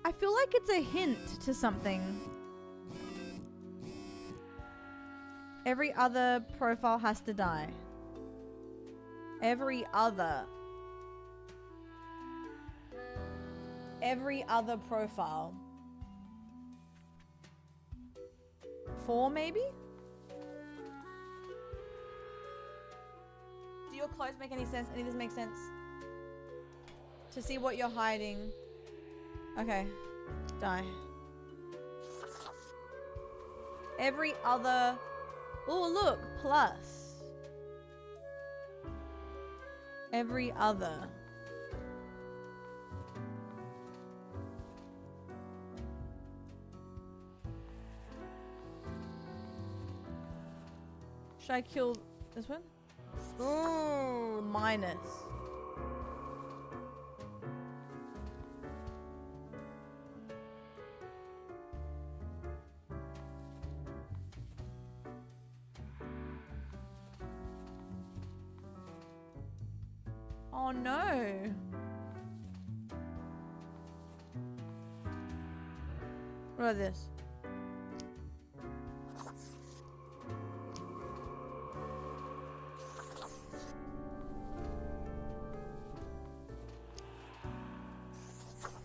I feel like it's a hint to something. Every other profile has to die. Every other profile. 4 maybe? Do your clothes make any sense? Any of this make sense? To see what you're hiding. Okay. Die. Every other... Oh, look. Plus. Every other. Should I kill this one? Ooh, minus. Oh no. What about this?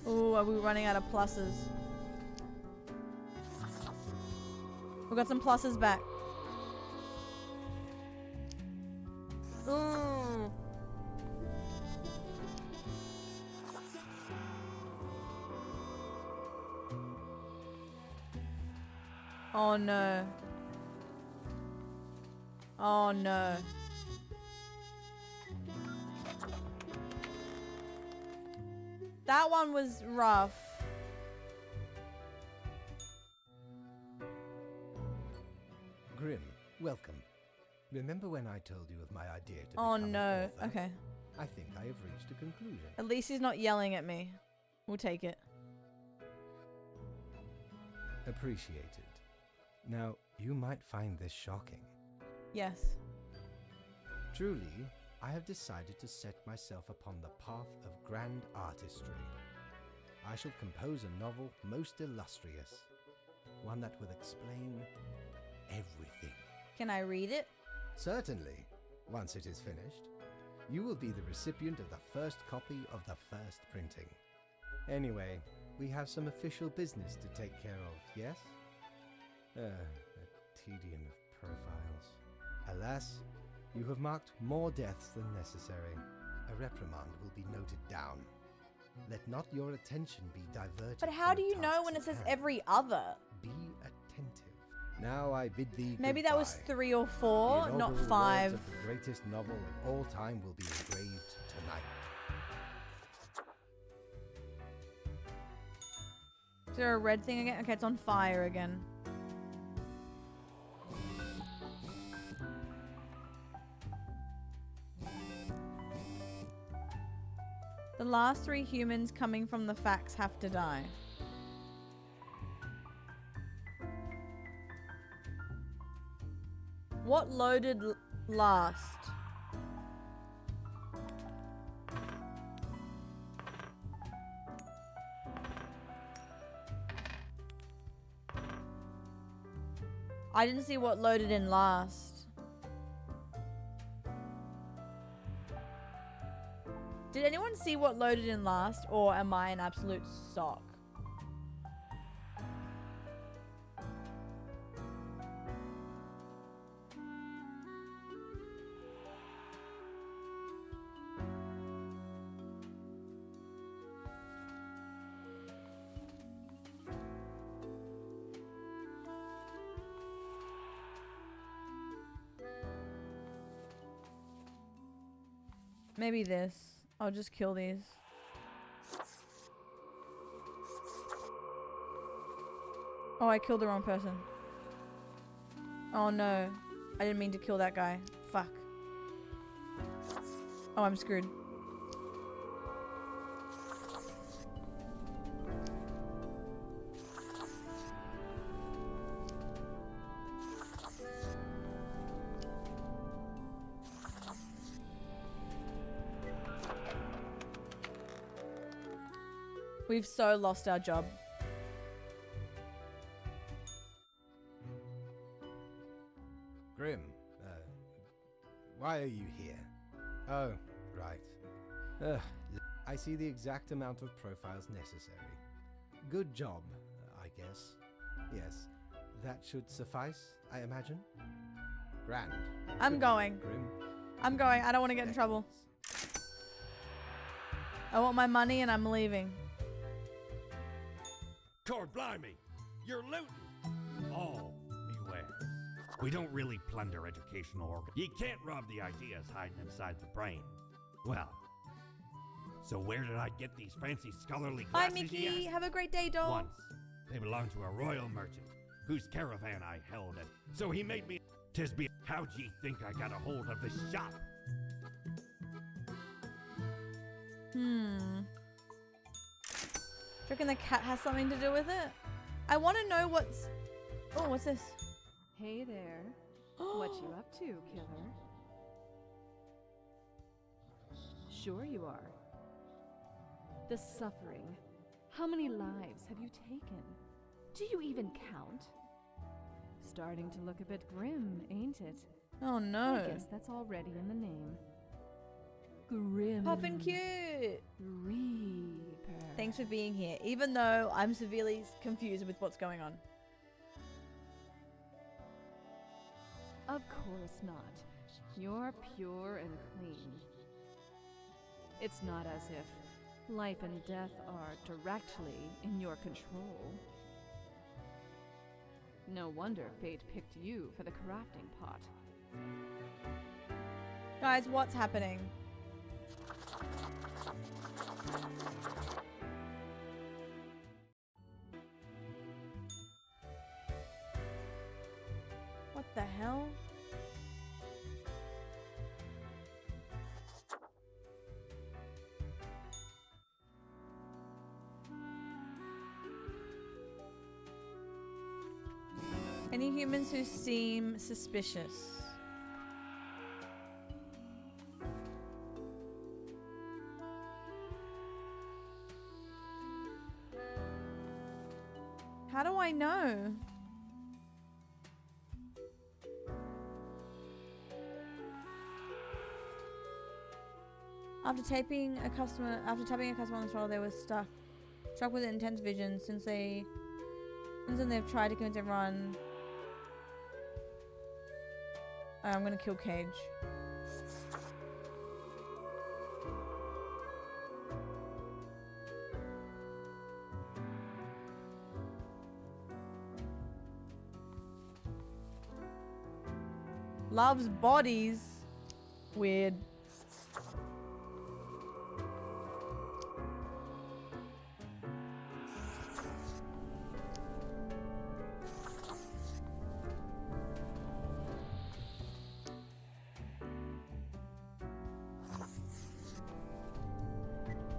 Ooh, are we running out of pluses? We got some pluses back. Ooh. Oh no. Oh no. That one was rough. Grim, welcome. Remember when I told you of my idea to Oh become no. an author? Okay. I think I have reached a conclusion. At least he's not yelling at me. We'll take it. Appreciated. Now, you might find this shocking. Yes. Truly, I have decided to set myself upon the path of grand artistry. I shall compose a novel most illustrious, one that will explain everything. Can I read it? Certainly, once it is finished, you will be the recipient of the first copy of the first printing. Anyway, we have some official business to take care of, yes? The tedium of Alas, you have marked more deaths than necessary. A reprimand will be noted down. Let not your attention be diverted. But how from do the you know tasks when it at says hand. every other? Be attentive. Now I bid thee Maybe that was goodbye. 3 or The 4, not inaugural words 5. of the greatest novel of all time will be engraved tonight. Is there a red thing again? Okay, it's on fire again. The last 3 humans coming from the facts have to die. What loaded last? I didn't see what loaded in last. Did anyone see what loaded in last, or am I an absolute sock? Maybe this. I'll just kill these. Oh, I killed the wrong person. Oh no. I didn't mean to kill that guy. Fuck. Oh, I'm screwed. We've so lost our job. Grim, why are you here? Oh, right. I see the exact amount of profiles necessary. Good job, I guess. Yes, that should suffice, I imagine. Grand. I'm Good going. work, Grim. I'm going. I don't want to get in trouble. I want my money and I'm leaving. Cord blimey! You're looting! All me wares. We don't really plunder educational organs. You can't rob the ideas hiding inside the brain. Well, so where did I get these fancy scholarly Bye, glasses? Mickey. ye ask? Have a great day, doll. Once, they belonged to a royal merchant, whose caravan I held it. So he made me Tisby. How'd ye think I got a hold of this shop? Do you reckon the cat has something to do with it? I want to know what's... Oh, what's this? Hey there. What you up to, killer? Sure you are. The suffering. How many lives have you taken? Do you even count? Starting to look a bit grim, ain't it? Oh no. I guess that's already in the name. Grim. Puffin' cute. Reaper. Thanks for being here, even though I'm severely confused with what's going on. Of course not. You're pure and clean. It's not as if life and death are directly in your control. No wonder fate picked you for the crafting pot. Guys, what's happening? What the hell? Any humans who seem suspicious? How do I know? After tapping a customer on the shoulder, they were struck with intense vision. Since then they've tried to convince everyone. I'm gonna kill Cage. Loves bodies. Weird.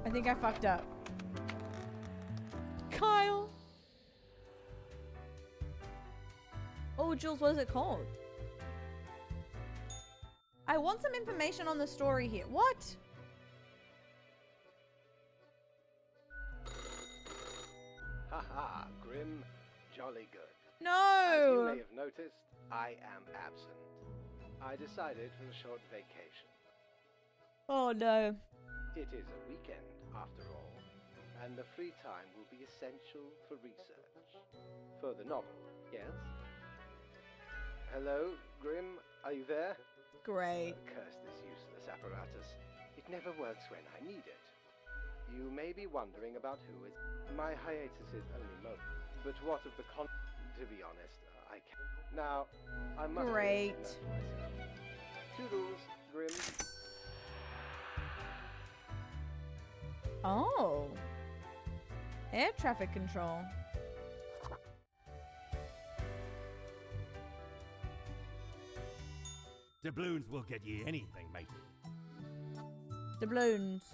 I think I fucked up. Kyle! Oh, Jules, what is it called? I want some information on the story here. What? Haha, Grim, jolly good. As you No! may have noticed, I am absent. I decided for a short vacation. Oh no. It is a weekend, after all, and the free time will be essential for research. For the novel, yes? Hello, Grim, are you there? Great. Curse this useless apparatus. It never works when I need it. You may be wondering about who is... My hiatus is only moment. But what of the con... To be honest, I can't... Now, I must... Great. Toodles, Grim. Oh. Air traffic control. Doubloons will get ye anything, matey. Doubloons.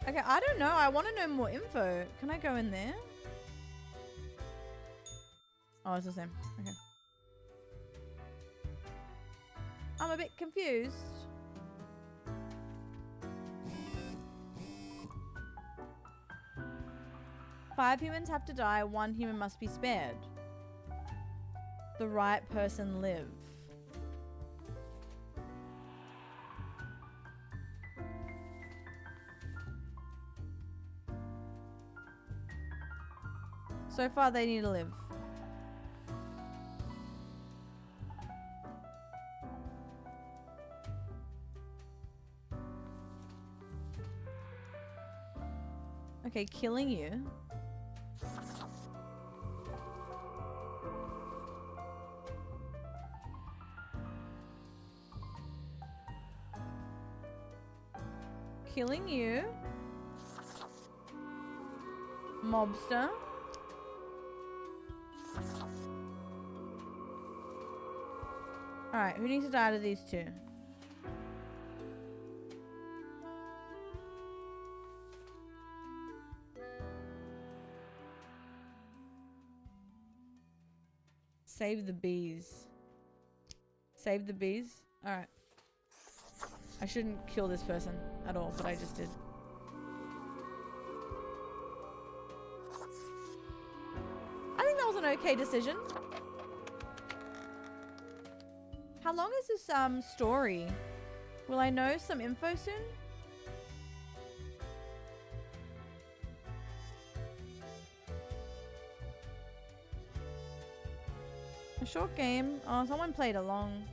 Okay, I don't know. I want to know more info. Can I go in there? Oh, it's the same. Okay. I'm a bit confused. Five humans have to die. One human must be spared. The right person live. So far, they need to live. Okay, killing you. Killing you. Mobster. Alright, who needs to die to these two? Save the bees. Save the bees? Alright. I shouldn't kill this person at all, but I just did. I think that was an okay decision. How long is this story? Will I know some info soon? A short game. Oh, someone played along.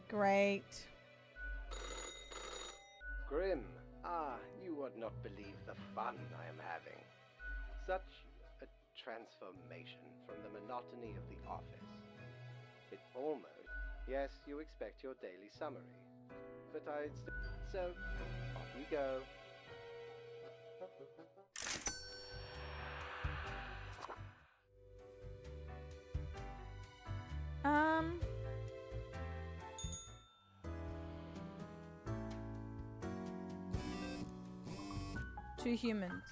Great. Grim, you would not believe the fun I am having. Such a transformation from the monotony of the office. It almost... Yes, you expect your daily summary. But so, off you go. Two humans.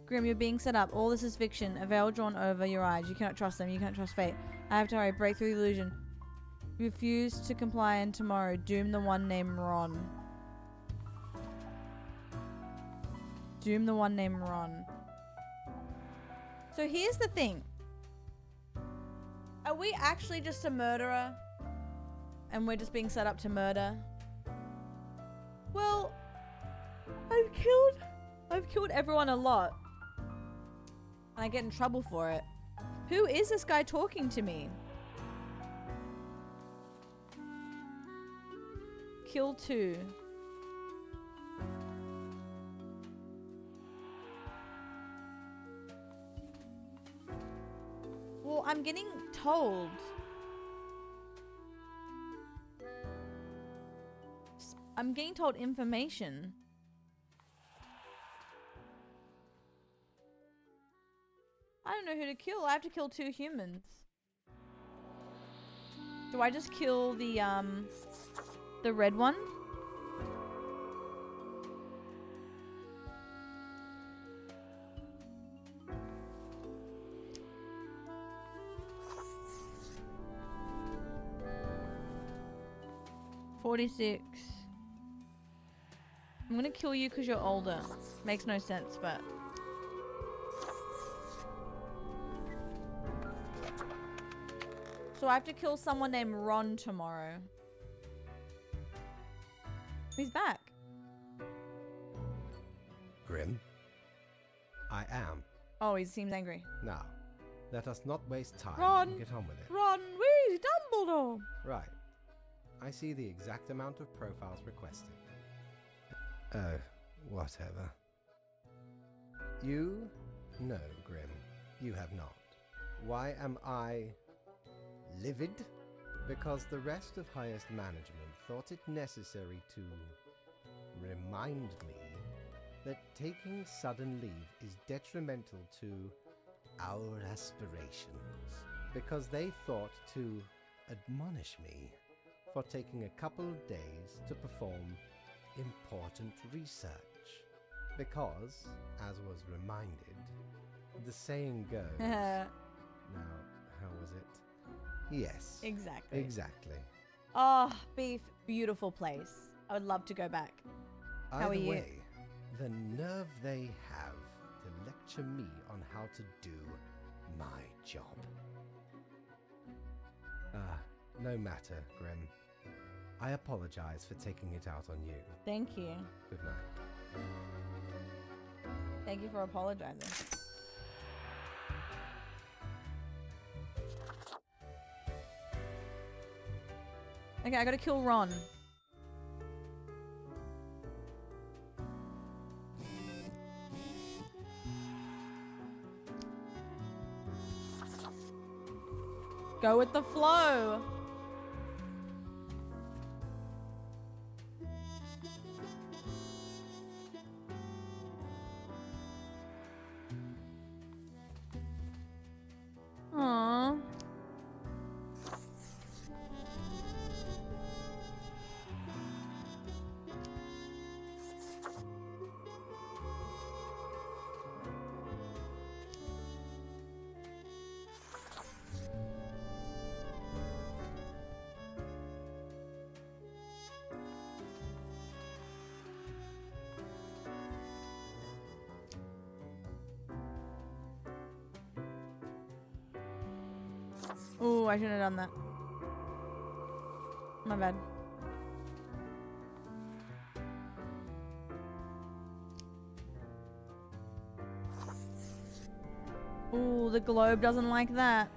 Grim, you're being set up. All this is fiction. A veil drawn over your eyes. You cannot trust them. You cannot trust fate. I have to hurry. Break through the illusion. Refuse to comply, and tomorrow doom the one named Ron. Doom the one named Ron. So here's the thing. Are we actually just a murderer? And we're just being set up to murder? Well, I've killed everyone a lot. And I get in trouble for it. Who is this guy talking to me? Kill 2. Well, I'm getting told. I'm getting told information. I don't know who to kill. I have to kill 2 humans. Do I just kill the red one? $46. I'm gonna kill you because you're older. Makes no sense, but... So I have to kill someone named Ron tomorrow. He's back. Grim? I am. Oh, he seems angry. Now, let us not waste time Ron! and get on with it. Ron Weasley, Dumbledore! Right. I see the exact amount of profiles requested. Oh, whatever. You? No, Grim. You have not. Why am I... livid? Because the rest of highest management thought it necessary to remind me that taking sudden leave is detrimental to our aspirations. Because they thought to admonish me for taking a couple of days to perform important research. Because, as was reminded, the saying goes... Now, how was it? Yes. Exactly. Exactly. Oh, Beef, beautiful place. I would love to go back. How are Either you? way, the nerve they have to lecture me on how to do my job. No matter, Grim. I apologize for taking it out on you. Thank you. Good night. Thank you for apologizing. Okay, I gotta kill Ron. Go with the flow. Aww. Ooh, I shouldn't have done that. My bad. Ooh, the globe doesn't like that.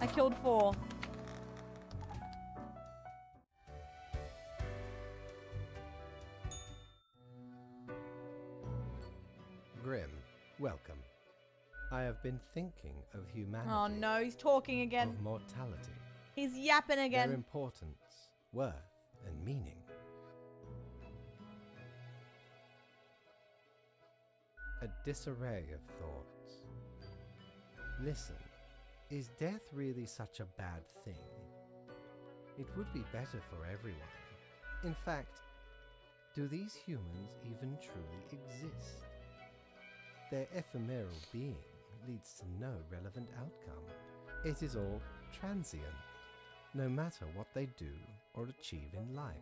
I killed 4. Grim, welcome. I have been thinking of humanity. Oh no, he's talking again. Of mortality. He's yapping Their again. importance, worth, and meaning. A disarray of thoughts. Listen, is death really such a bad thing? It would be better for everyone. In fact, do these humans even truly exist? Their ephemeral beings leads to no relevant outcome. It is all transient, no matter what they do or achieve in life.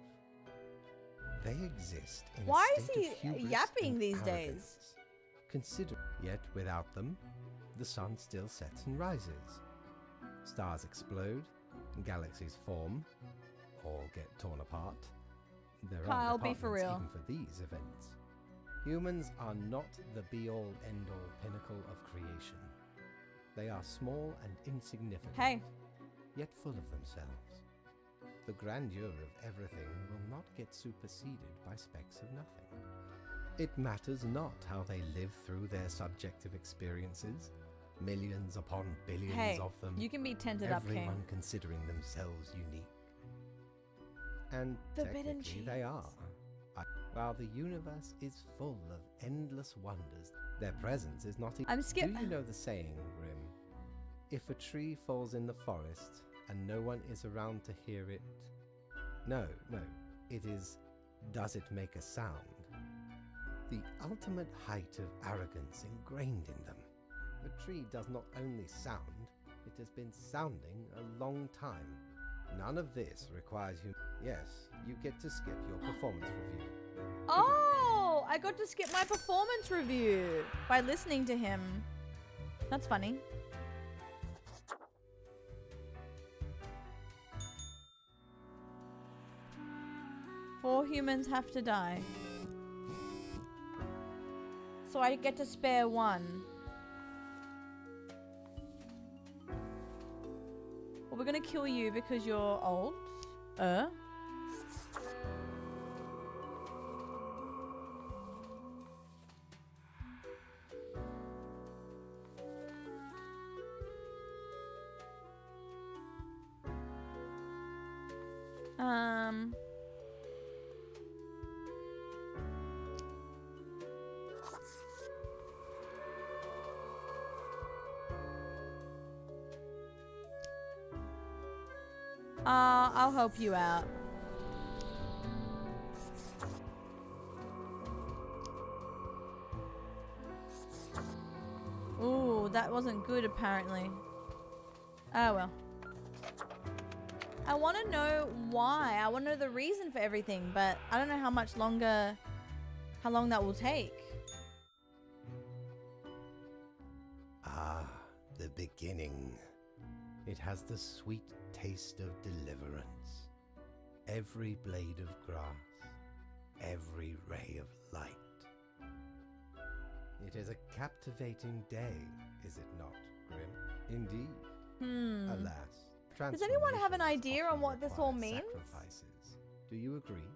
They exist in Why a is state he of hubris yapping and these days? arrogance. Consider, yet without them, the sun still sets and rises. Stars explode, galaxies form, or get torn apart. There Kyle, are be for departments real. even for these events. Humans are not the be-all, end-all pinnacle of creation. They are small and insignificant, Hey, yet full of themselves. The grandeur of everything will not get superseded by specks of nothing. It matters not how they live through their subjective experiences, millions upon billions hey, of them, you can be tented up, everyone King. considering themselves unique. And Forbidden technically they are. While the universe is full of endless wonders, their presence is not... I'm skip- Do you know the saying, Grim? If a tree falls in the forest and no one is around to hear it... No, it is, does it make a sound? The ultimate height of arrogance ingrained in them. The tree does not only sound, it has been sounding a long time. None of this requires you. Yes, you get to skip your performance review. Oh, I got to skip my performance review by listening to him. That's funny. Four humans have to die. So I get to spare one. Well, we're gonna kill you because you're old. I'll help you out. Ooh, that wasn't good apparently. Oh well. I want to know why. I want to know the reason for everything, but I don't know how much longer, how long that will take. Ah, the beginning. It has the sweet taste of deliverance. Every blade of grass, every ray of light. It is a captivating day, is it not, Grim? Indeed. Alas, Does anyone have an transformations idea often on what this require all means? Sacrifices. Do you agree?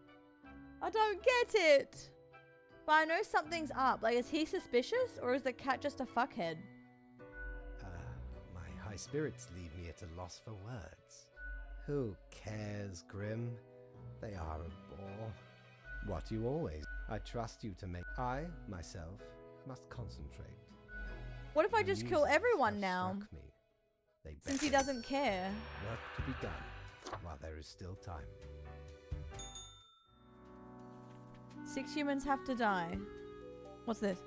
I don't get it. But I know something's up. Like, is he suspicious or is the cat just a fuckhead? My high spirits leave me at a loss for words. Who cares, Grim? They are a bore. What you always... I trust you to make... I, myself, must concentrate. What if I The just kill muses everyone have now? struck me. They Since he beckon. doesn't care. Work to be done, while there is still time. 6 humans have to die. What's this?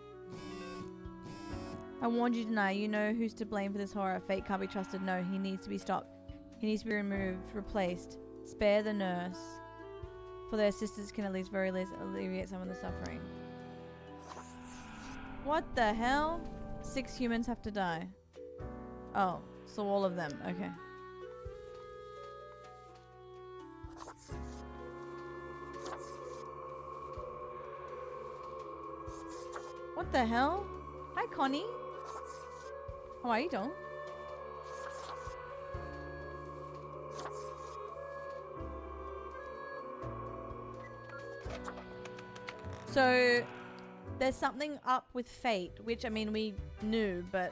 I warned you tonight. You know who's to blame for this horror. Fate can't be trusted. No, he needs to be stopped. He needs to be removed, replaced. Spare the nurse. For their assistance can at least very least alleviate some of the suffering. What the hell? 6 humans have to die. Oh, so all of them. Okay. What the hell? Hi, Connie. How are you doing? So, there's something up with Fate, which, I mean, we knew, but...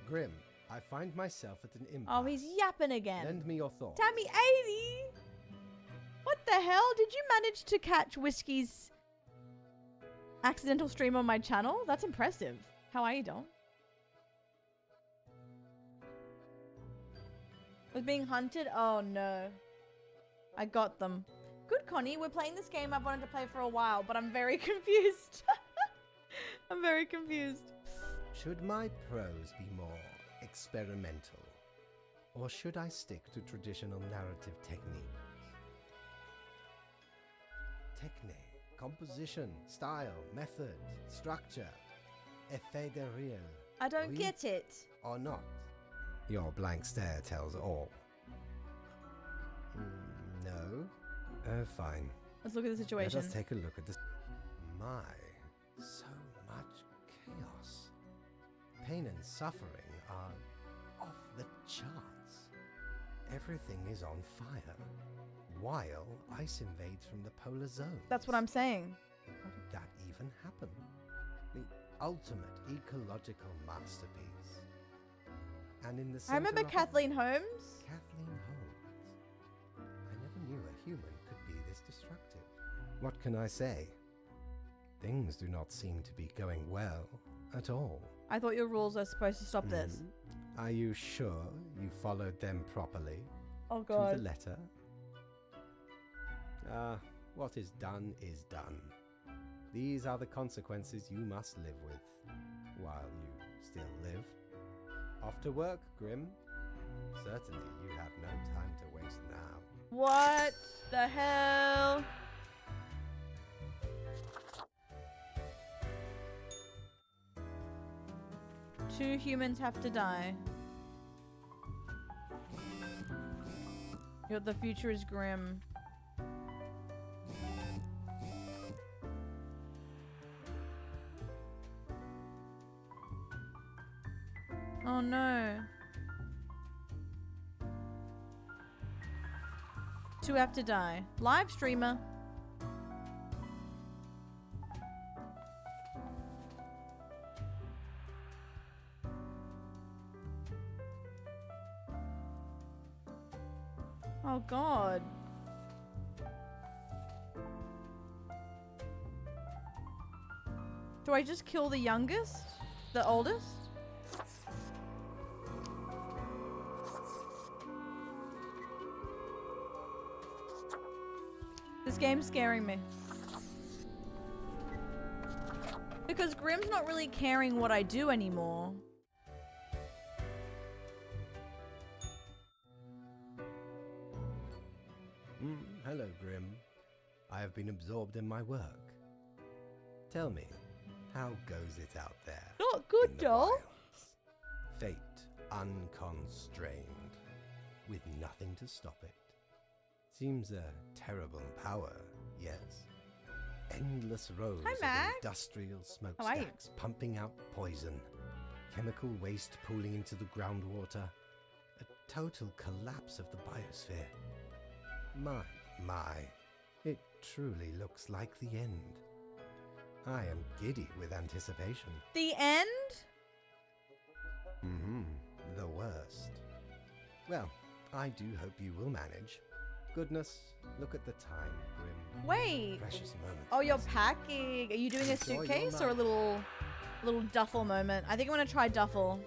Grim, I find myself at an impasse. Oh, he's yapping again. Lend me your thoughts. Tammy 80! What the hell? Did you manage to catch Whiskey's accidental stream on my channel? That's impressive. How are you, Dom? Was being hunted? Oh no. I got them. Good, Connie. We're playing this game I've wanted to play for a while, but I'm very confused. I'm very confused. Should my prose be more experimental? Or should I stick to traditional narrative techniques? Technique, composition, style, method, structure, effet de rire. I don't Oui get it. or not? Your blank stare tells all. No? Oh, fine. Let's look at the situation. Let us take a look at this. My, so much chaos. Pain and suffering are off the charts. Everything is on fire, while ice invades from the polar zone. That's what I'm saying. How did that even happen? The ultimate ecological masterpiece. And in the I remember center of it, Kathleen Holmes. Kathleen Holmes. I never knew a human could be this destructive. What can I say? Things do not seem to be going well at all. I thought your rules are supposed to stop this. Are you sure you followed them properly? Oh To god. the letter? What is done is done. These are the consequences you must live with, while you still live. Off to work, Grim. Certainly you have no time to waste now. What the hell? Two humans have to die. The future is grim. Oh no. Two have to die. Live streamer. Oh god. Do I just kill the youngest? The oldest? This game's scaring me. Because Grim's not really caring what I do anymore. Hello, Grim. I have been absorbed in my work. Tell me, how goes it out there? Not good, in the Joel. wilds? Fate unconstrained, with nothing to stop it. Seems a terrible power, yes. Endless rows Hi, of Max. industrial How are you? smokestacks pumping out poison. Chemical waste pooling into the groundwater. A total collapse of the biosphere. My, it truly looks like the end. I am giddy with anticipation. The end? The worst. Well, I do hope you will manage. Goodness, look at the time, Grim. Wait. Precious moment. Oh, you're packing. Are you doing a Enjoy your suitcase or a night. little duffel moment? I think I'm gonna try duffel.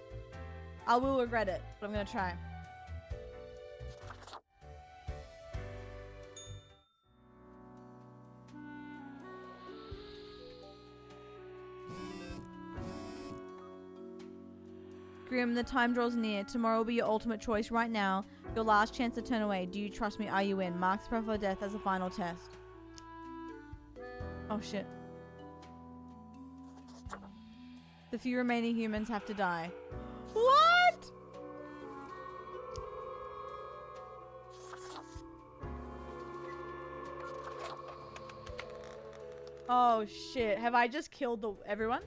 I will regret it, but I'm gonna try. Grim, the time draws near. Tomorrow will be your ultimate choice. Right now, your last chance to turn away. Do you trust me? Are you in? Marks prefer death as a final test. Oh shit. The few remaining humans have to die. What? Oh shit. Have I just killed everyone?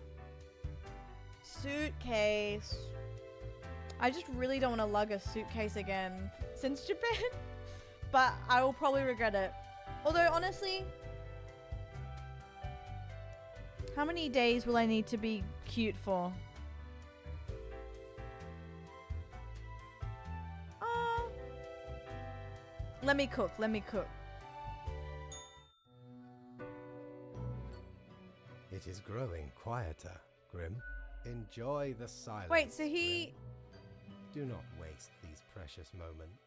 Suitcase. I just really don't want to lug a suitcase again since Japan. But I will probably regret it. Although, honestly, how many days will I need to be cute for? Let me cook. Let me cook. It is growing quieter, Grim. Enjoy the silence. Wait, so he... Grim. Do not waste these precious moments.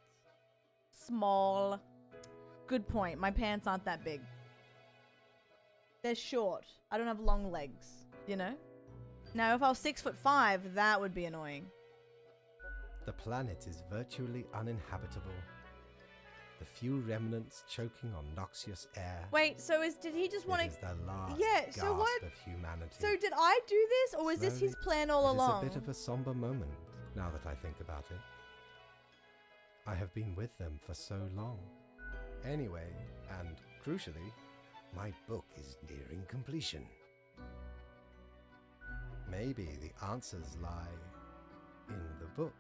Small. Good point. My pants aren't that big. They're short. I don't have long legs, you know? Now, if I was 6'5", that would be annoying. The planet is virtually uninhabitable. The few remnants choking on noxious air. Wait, so did he just want It is to... the last Yeah, gasp so what- of humanity. So did I do this, or was this his Slowly, plan all along? It is a bit of a somber moment, now that I think about it. I have been with them for so long. Anyway, and crucially, my book is nearing completion. Maybe the answers lie in the book.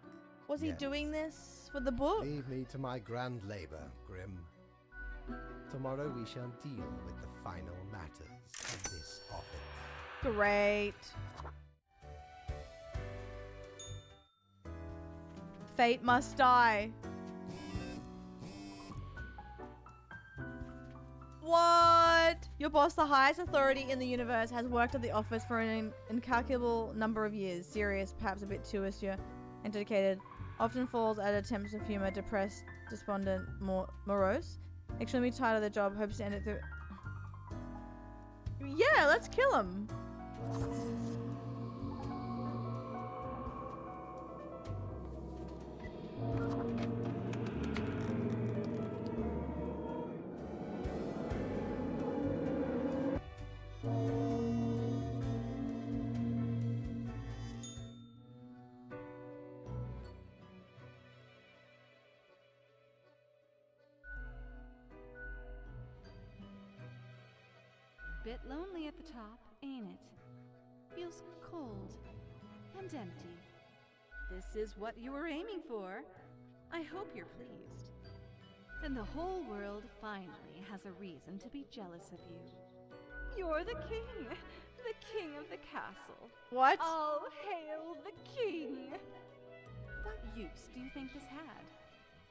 Was he Yes. doing this for the book? Leave me to my grand labor, Grim. Tomorrow we shall deal with the final matters of this office. Great. Fate must die. What? Your boss, the highest authority in the universe, has worked at the office for an incalculable number of years. Serious, perhaps a bit too austere and dedicated. Often falls at attempts of humor, depressed, despondent, morose. Extremely tired of the job, hopes to end it through... Yeah, let's kill him. Bit lonely at the top, ain't it? Feels cold and empty. This is what you were aiming for. I hope you're pleased. Then the whole world finally has a reason to be jealous of you. You're the king of the castle. What? All hail the king! What use do you think this had?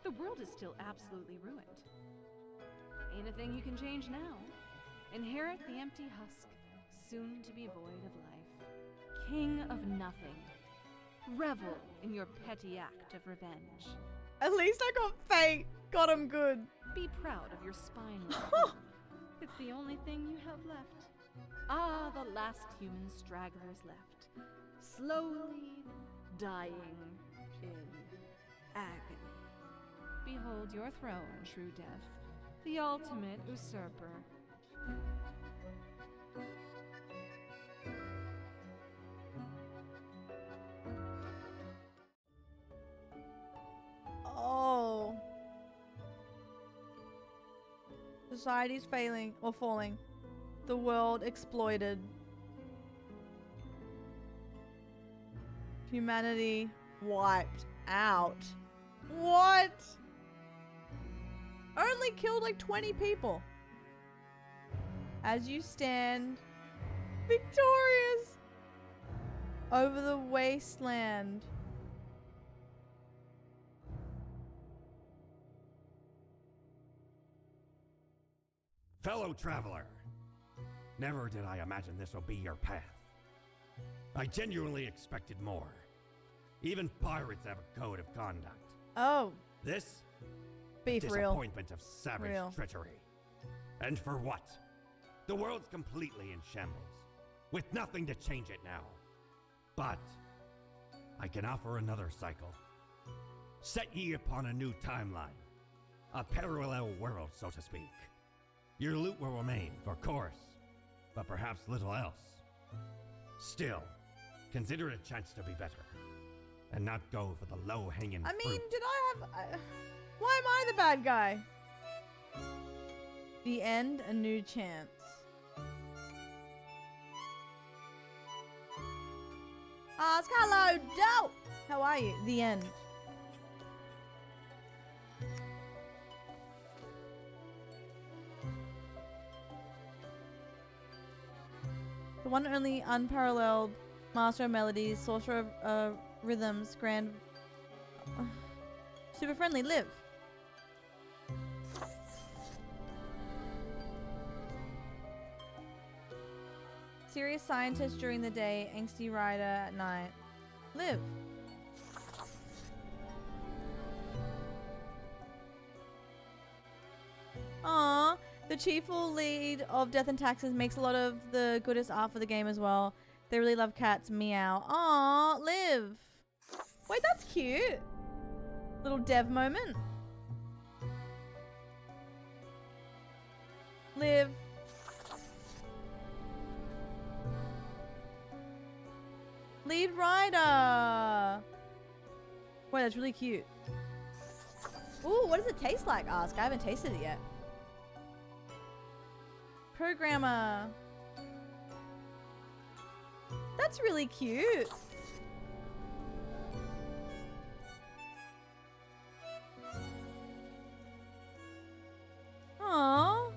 The world is still absolutely ruined. Ain't a thing you can change now. Inherit the empty husk, soon to be void of life. King of nothing. Revel in your petty act of revenge. At least I got fate. Got him good. Be proud of your spineless. It's the only thing you have left. Ah, the last human stragglers left, slowly dying in agony. Behold your throne, true death, the ultimate usurper. Oh. Society's failing or falling. The world exploited. Humanity wiped out. What? Only killed like 20 people. As you stand victorious over the wasteland. Fellow traveler, never did I imagine this would be your path. I genuinely expected more. Even pirates have a code of conduct. Oh. This? Beef real. Disappointment of savage Real. treachery. And for what? The world's completely in shambles, with nothing to change it now. But I can offer another cycle. Set ye upon a new timeline, a parallel world, so to speak. Your loot will remain, of course, but perhaps little else. Still, consider it a chance to be better, and not go for the low-hanging I mean, fruit. did I have... why am I the bad guy? The end, a new chance. Ask hello, dope! How are you? The end. The one and only unparalleled master of melodies, sorcerer of rhythms, grand... super friendly, live. Serious scientist during the day, angsty rider at night. Live. Aww. The chiefful lead of Death and Taxes makes a lot of the goodest art for the game as well. They really love cats. Meow. Aw, Liv. Wait, that's cute. Little dev moment. Liv. Lead rider. Wait, that's really cute. Ooh, what does it taste like? Ask. I haven't tasted it yet. Programmer. That's really cute. Aww.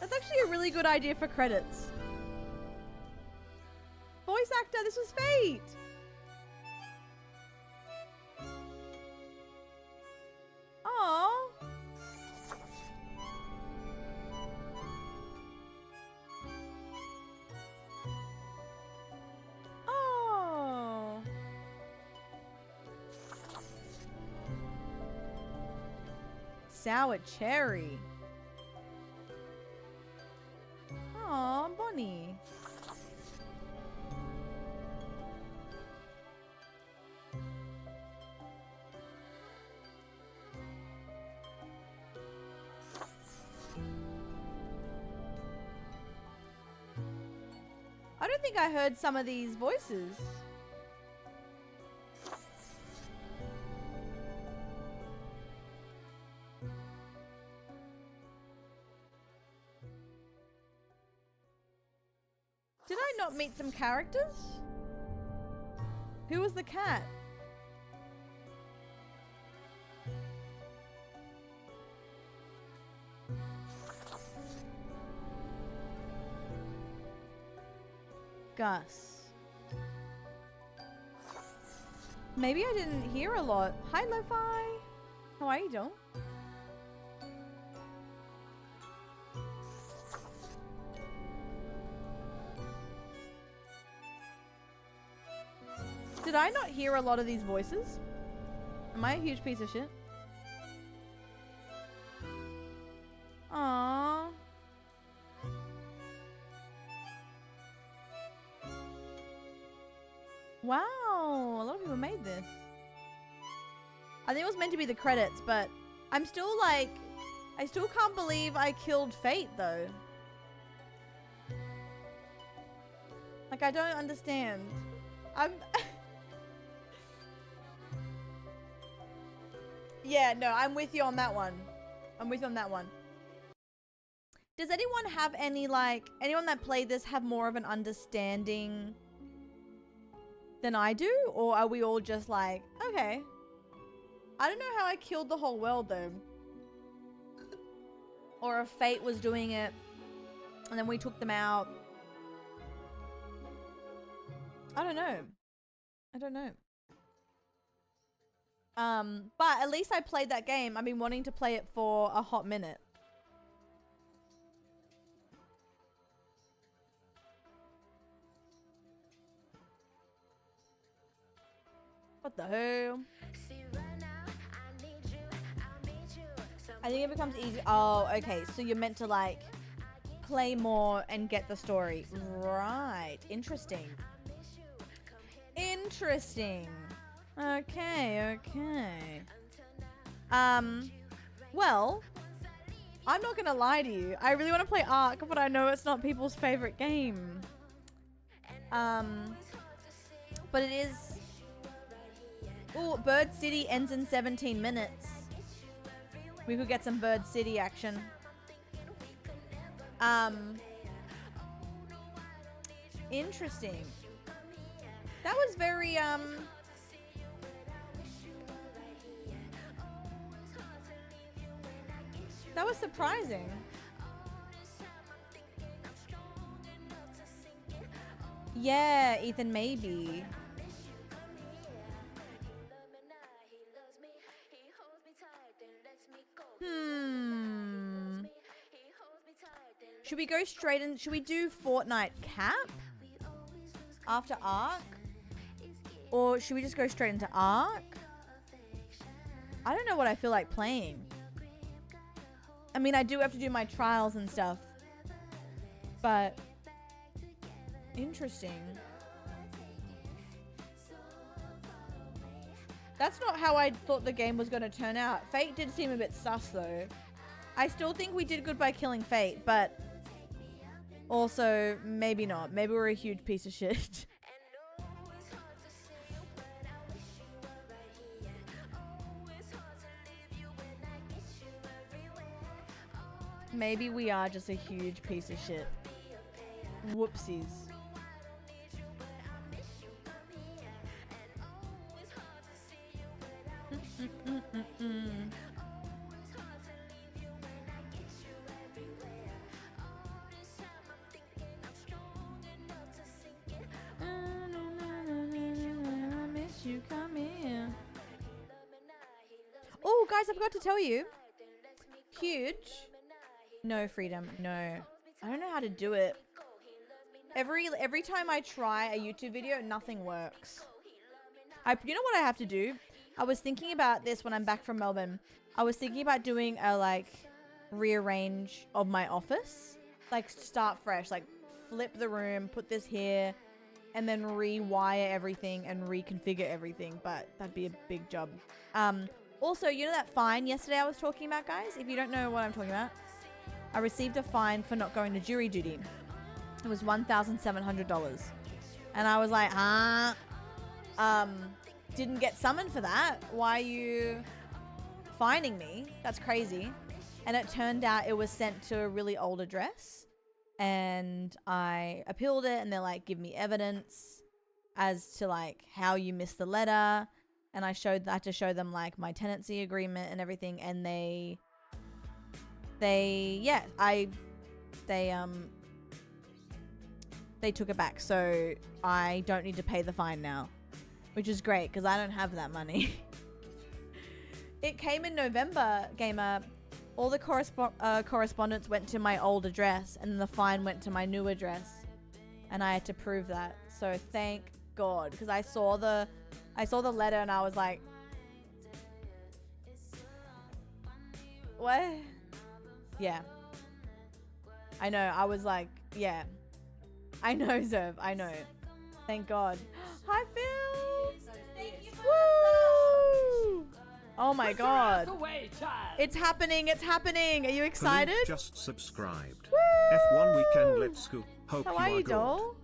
That's actually a really good idea for credits. Voice actor, this was Fate. Aww. Oh. Sour cherry. Aw, Bonnie. I don't think I heard some of these voices. Did I not meet some characters? Who was the cat? Gus. Maybe I didn't hear a lot. Hi, Lo-Fi. How are you doing? Did I not hear a lot of these voices? Am I a huge piece of shit? Aww. Wow, a lot of people made this. I think it was meant to be the credits, but I'm still like, I still can't believe I killed Fate though. Like, I don't understand. Yeah, no, I'm with you on that one. I'm with you on that one. Does anyone have any, like, anyone that played this have more of an understanding than I do? Or are we all just like, okay. I don't know how I killed the whole world though. Or if Fate was doing it and then we took them out. I don't know. I don't know. But at least I played that game. I've been wanting to play it for a hot minute. What the hell? I think it becomes easy. Oh, okay. So you're meant to like play more and get the story. Right. Interesting. Interesting. Okay, okay. Well, I'm not gonna lie to you. I really want to play Ark, but I know it's not people's favorite game. But it is. Oh, Bird City ends in 17 minutes. We could get some Bird City action. Interesting. That was very, that was surprising. Yeah, Ethan, maybe. Should we go straight in? Should we do Fortnite cap after Ark? Or should we just go straight into Ark? I don't know what I feel like playing. I mean, I do have to do my trials and stuff. But interesting. That's not how I thought the game was going to turn out. Fate did seem a bit sus, though. I still think we did good by killing Fate, but also maybe not. Maybe we're a huge piece of shit. Maybe we are just a huge piece of shit. Whoopsies. Oh, guys, I forgot to tell you. Huge. No, Freedom. No. I don't know how to do it. Every time I try a YouTube video, nothing works. You know what I have to do? I was thinking about this when I'm back from Melbourne. I was thinking about doing a, like, rearrange of my office. Like, start fresh. Like, flip the room, put this here, and then rewire everything and reconfigure everything. But that'd be a big job. Also, you know that fine yesterday I was talking about, guys? If you don't know what I'm talking about, I received a fine for not going to jury duty. It was $1,700. And I was like, didn't get summoned for that. Why are you fining me? That's crazy. And it turned out it was sent to a really old address. And I appealed it, and they're like, give me evidence as to like how you missed the letter. And I had to show them like my tenancy agreement and everything. And they took it back. So I don't need to pay the fine now, which is great because I don't have that money. It came in November, Gamer. All the correspondence went to my old address, and then the fine went to my new address, and I had to prove that. So thank God, because I saw the letter and I was like, what? Yeah. I know. I was like, yeah. I know, Zerv. I know. Thank God. Hi, Phil. Woo! Oh my God. Away, child. It's happening. It's happening. Are you excited? Philippe just subscribed. F1 weekend, let's go. Hope How you are you, good. doll?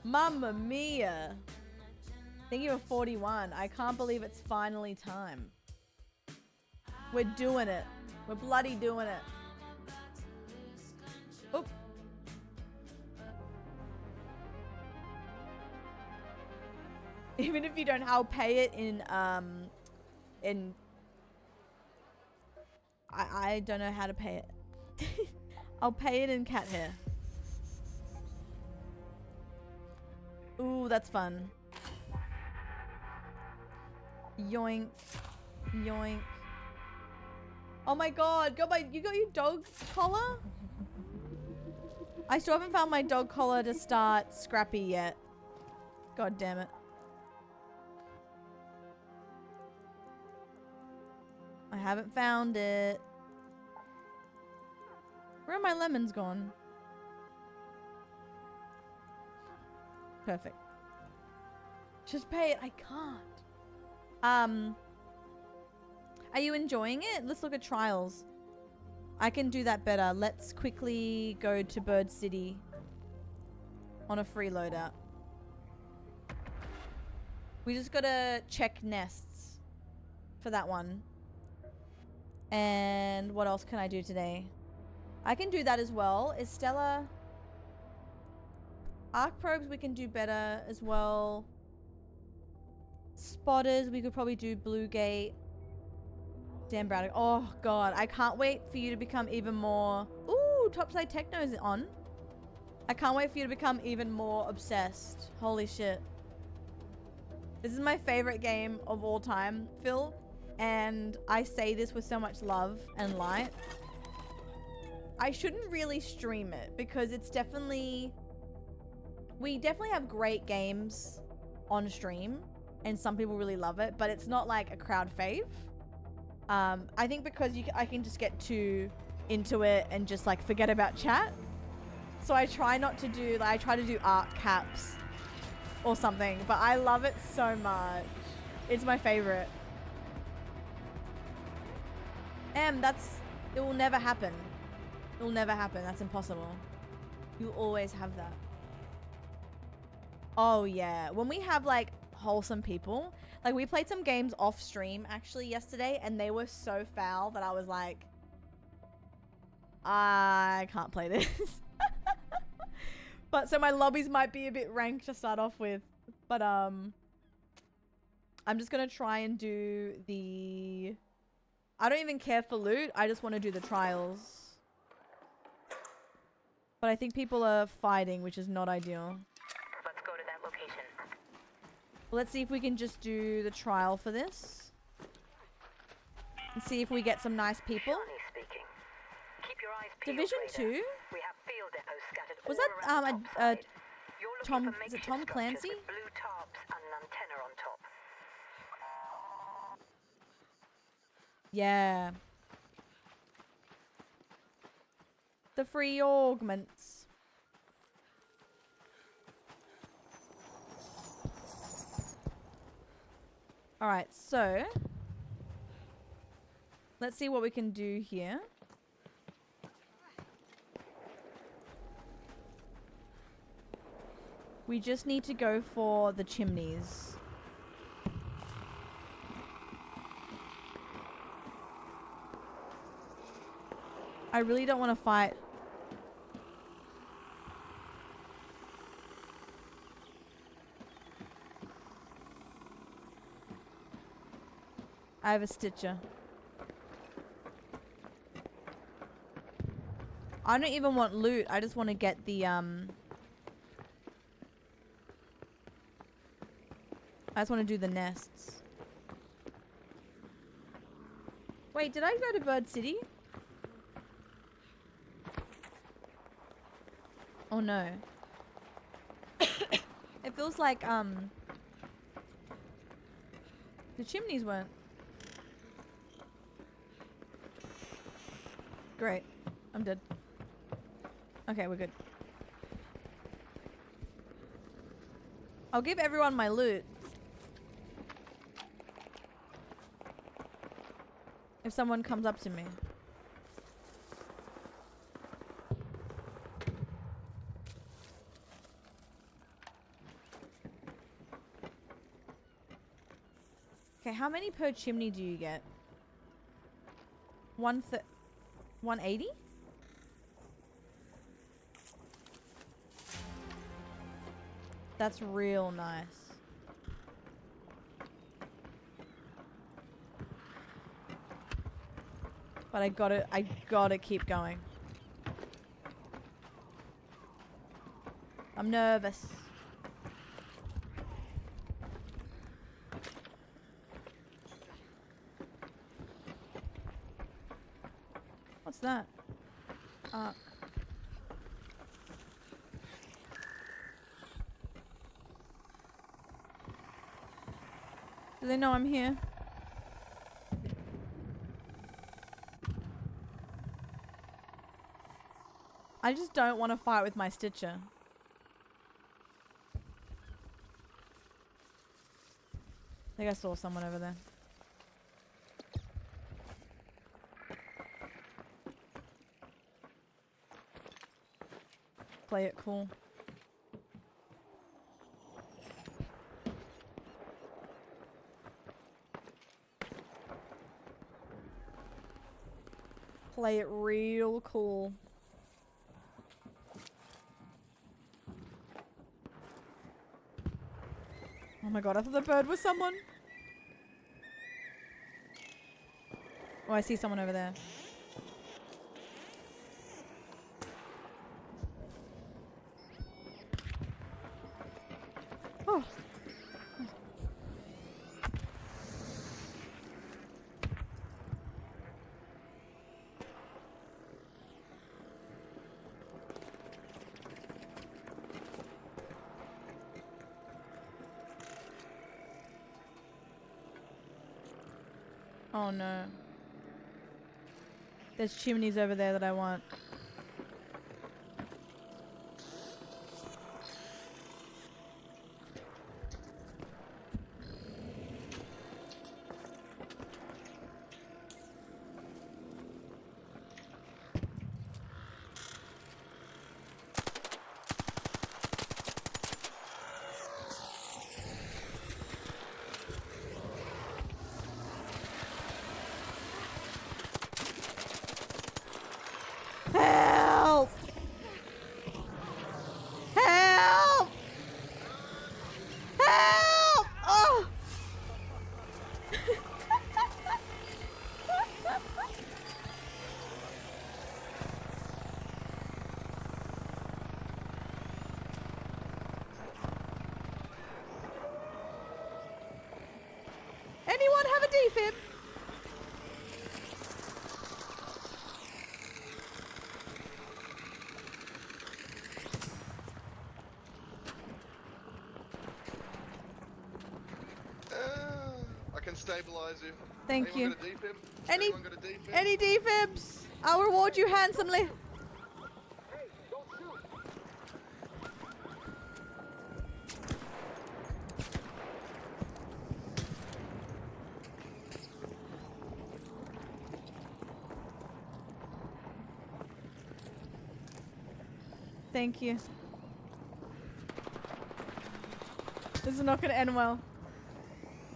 Mamma mia. Thank you for 41. I can't believe it's finally time. We're doing it. We're bloody doing it. Oop. Even if you don't, I'll pay it in I don't know how to pay it. I'll pay it in cat hair. Ooh, that's fun. Yoink. Yoink. Oh my God, you got your dog collar? I still haven't found my dog collar to start Scrappy yet. God damn it. I haven't found it. Where are my lemons gone? Perfect. Just pay it. I can't. Are you enjoying it? Let's look at trials. I can do that better. Let's quickly go to Bird City on a free loadout. We just gotta check nests for that one. And what else can I do today? I can do that as well. Is Stella... Arc probes we can do better as well. Spotters, we could probably do Blue Gate. Damn Braddock. Oh God, I can't wait for you to become even more... Ooh, Topside Techno is on. I can't wait for you to become even more obsessed. Holy shit. This is my favorite game of all time, Phil. And I say this with so much love and light. I shouldn't really stream it because it's definitely... We definitely have great games on stream and some people really love it, but it's not like a crowd fave. I think because I can just get too into it and just like forget about chat. So I try not to do, like, I try to do art caps or something, but I love it so much. It's my favorite. It will never happen. It will never happen. That's impossible. You always have that. Oh yeah. When we have like wholesome people, like we played some games off stream actually yesterday and they were so foul that I was like, I can't play this. But so my lobbies might be a bit rank to start off with, but I'm just gonna try and do the, I don't even care for loot, I just want to do the trials. But I think people are fighting, which is not ideal. Let's go to that location. Let's see if we can just do the trial for this. And see if we get some nice people. Johnny speaking. Keep your eyes peeled, Division Raider. 2? We have field depots scattered Was all that around the topside. You're looking Tom, for is it makeshift Tom structures Clancy? with blue tarps and an antenna on top. Yeah. The free augments. Alright, so let's see what we can do here. We just need to go for the chimneys. I really don't want to fight. I have a Stitcher. I don't even want loot. I just want to get the I just want to do the nests. Wait, did I go to Bird City? Oh no. It feels like the chimneys weren't. Great. I'm dead. Okay, we're good. I'll give everyone my loot. If someone comes up to me. Okay, how many per chimney do you get? 180? That's real nice. But I gotta keep going. I'm nervous. What's that? Arc. Do they know I'm here? I just don't want to fight with my Stitcher. I think I saw someone over there. Play it cool. Play it real cool. Oh my god, I thought the bird was someone. Oh, I see someone over there. Oh. Oh no. There's chimneys over there that I want. defib? I can stabilize you. Thank you. Anyone got a defib? Any Anyone got a defib? any defibs? I'll reward you handsomely. Thank you. This is not gonna end well.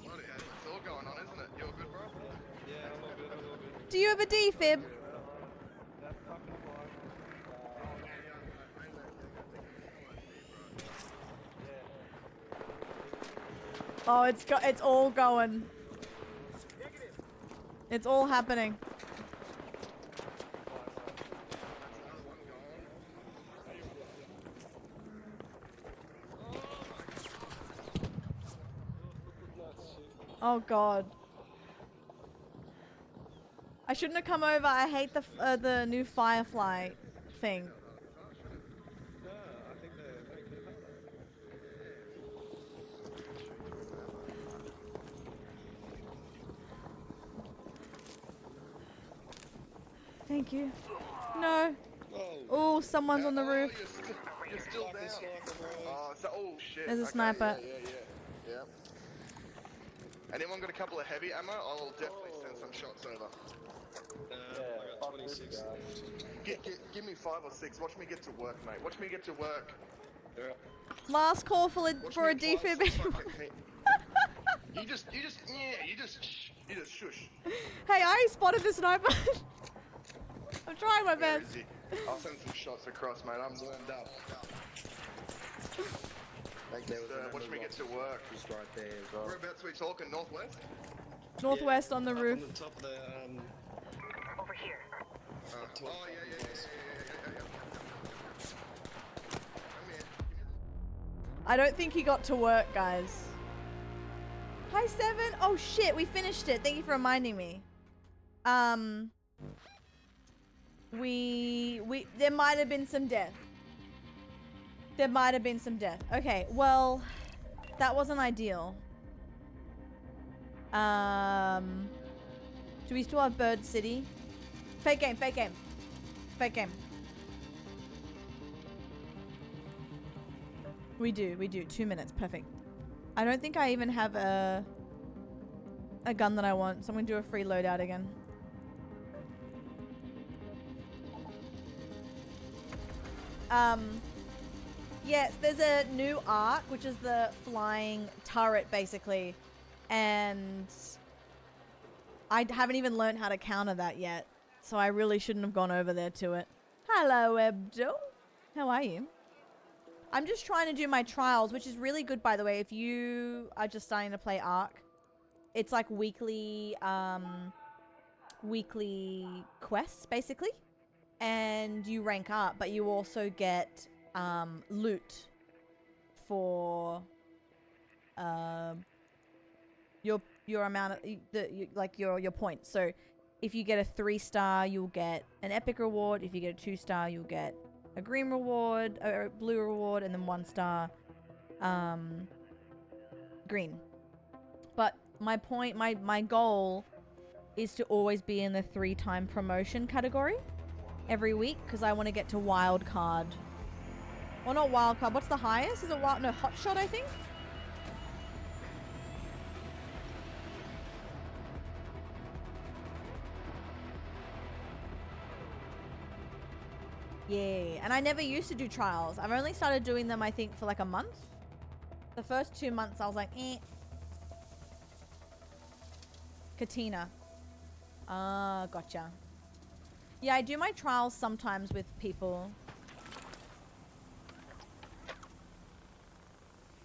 Bloody hell, it's all going on, isn't it? You all good, bro? Yeah, I'm all good, I'm all good. Do you have a defib? Oh, it's all going. It's all happening. Oh god. I shouldn't have come over. I hate the new Firefly thing. Thank you. No. Oh, someone's on the roof. You're still down. Oh shit. There's a Okay, sniper. Yeah. Anyone got a couple of heavy ammo? I'll definitely send some shots over. I got 26. Give me 5 or 6. Watch me get to work, mate. Watch me get to work. Yeah. Last call for a defib. You just shush. Hey, I spotted the sniper. I'm trying my Where best. is he? I'll send some shots across, mate. I'm warmed up. Thank you, sir. Watch me get to work. Just right there as well. Whereabouts are we talking? Northwest? Northwest on the roof. On the top of the, Over here. I don't think he got to work, guys. Hi, Seven. Oh shit, we finished it. Thank you for reminding me. There might have been some death. Okay, well, that wasn't ideal. Do we still have Bird City? Fake game. We do. 2 minutes, perfect. I don't think I even have a gun that I want, so I'm gonna do a free loadout again. Yes, there's a new arc, which is the flying turret, basically. And I haven't even learned how to counter that yet. So I really shouldn't have gone over there to it. Hello, Ebdo. How are you? I'm just trying to do my trials, which is really good, by the way. If you are just starting to play Ark, it's like weekly quests, basically. And you rank up, but you also get loot for your amount of your points. So if you get a 3-star, you'll get an epic reward. If you get a 2-star, you'll get a green reward, a blue reward, and then 1-star green. But my goal is to always be in the 3-time promotion category every week, because I want to get to wild card. Well, not wild card. What's the highest? Is it wild? No, hot shot, I think. Yeah, and I never used to do trials. I've only started doing them, I think, for like a month. The first 2 months, I was like, eh. Katina. Ah, gotcha. Yeah, I do my trials sometimes with people.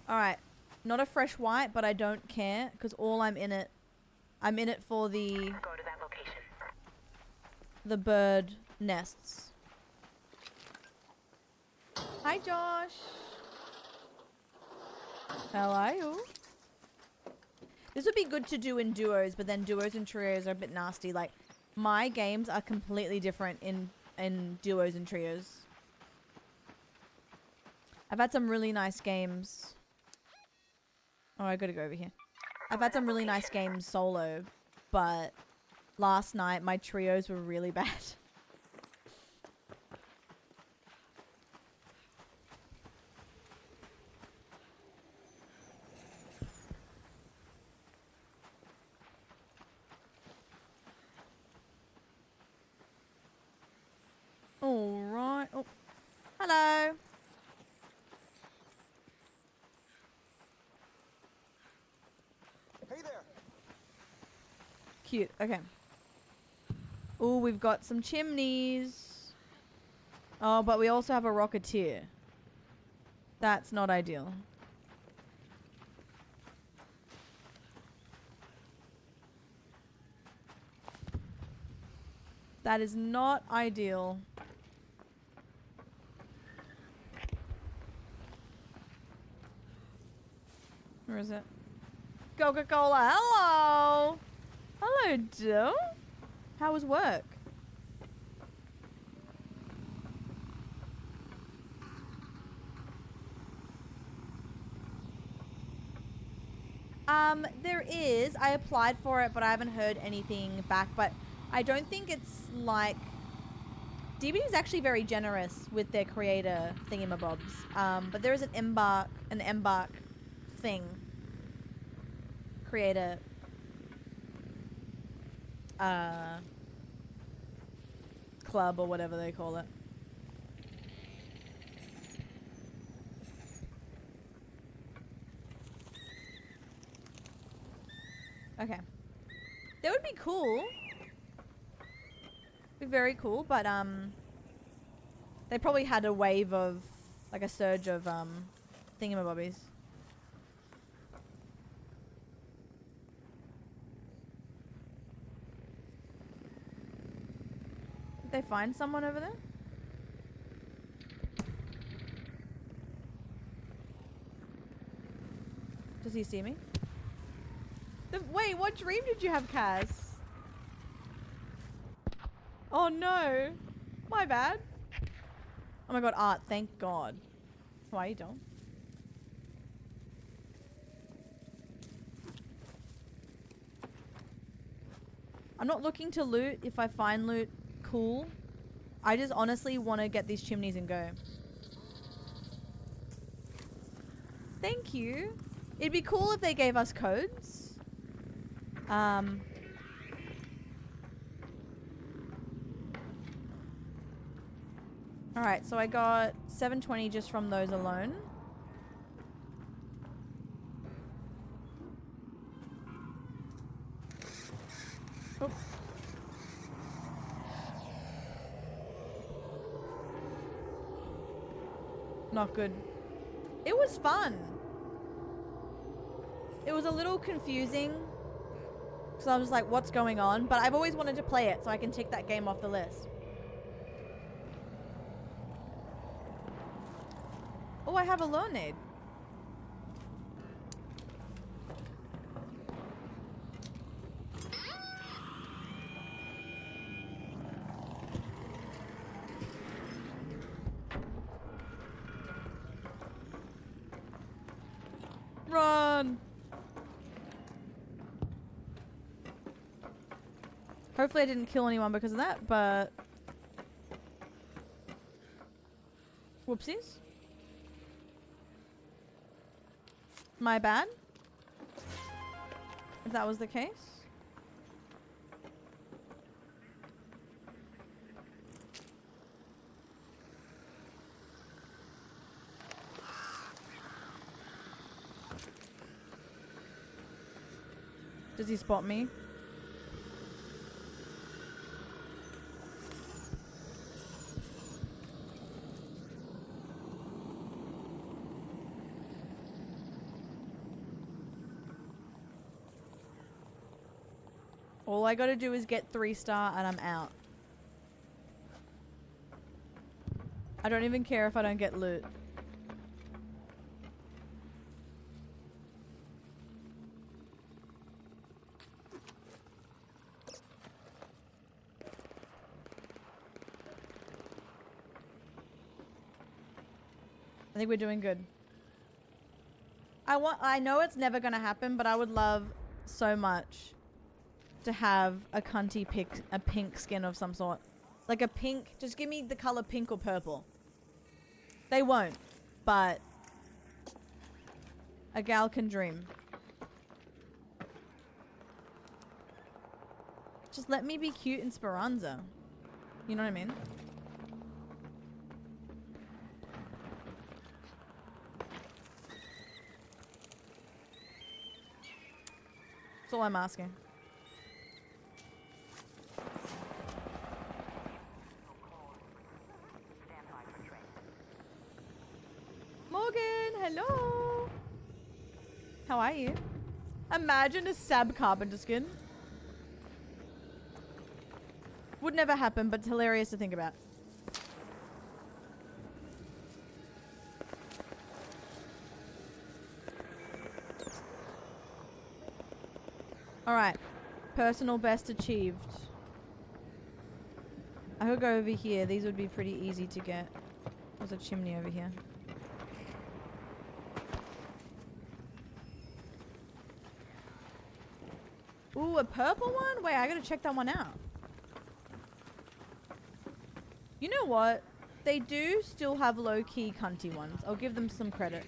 Alright. Not a fresh white, but I don't care, because I'm in it for the... Go to that location. The bird nests. Hi, Josh. How are you? This would be good to do in duos, but then duos and trios are a bit nasty. Like, my games are completely different in duos and trios. I've had some really nice games. Oh, I gotta go over here. I've had some really nice games solo, but last night my trios were really bad. All right. Oh, hello. Hey there. Cute. Okay. Oh, we've got some chimneys. Oh, but we also have a rocketeer. That's not ideal. That is not ideal. Where is it? Coca-Cola, hello! Hello, Joe. How was work? There is. I applied for it, but I haven't heard anything back. But I don't think it's like... DBD is actually very generous with their creator thingamabobs. But there is an Embark thing. Creator... club or whatever they call it. Okay. That would be cool. Be very cool, but they probably had a wave of like a surge of thingamabobbies. Did they find someone over there? Does he see me? Wait, what dream did you have, Kaz? Oh no. My bad. Oh my god, Art, thank God. Why you don't? I'm not looking to loot. If I find loot, cool. I just honestly want to get these chimneys and go. Thank you. It'd be cool if they gave us codes. Alright, so I got 720 just from those alone. Oh. Not good. It was fun. It was a little confusing. So I was like, what's going on? But I've always wanted to play it so I can tick that game off the list. Oh, I have a Learnade. Run! Hopefully I didn't kill anyone because of that, but... Whoopsies. My bad. If that was the case. Does he spot me? All I gotta do is get 3-star and I'm out. I don't even care if I don't get loot. I think we're doing good. I know it's never gonna happen, but I would love so much to have a cunty pink skin of some sort. Like a pink, just give me the color pink or purple. They won't, but a gal can dream. Just let me be cute in Speranza. You know what I mean? That's all I'm asking. Morgan, hello. How are you? Imagine a Sab Carpenter skin. Would never happen, but it's hilarious to think about. Alright. Personal best achieved. I could go over here. These would be pretty easy to get. There's a chimney over here. Ooh, a purple one? Wait, I gotta check that one out. You know what? They do still have low-key cunty ones. I'll give them some credit.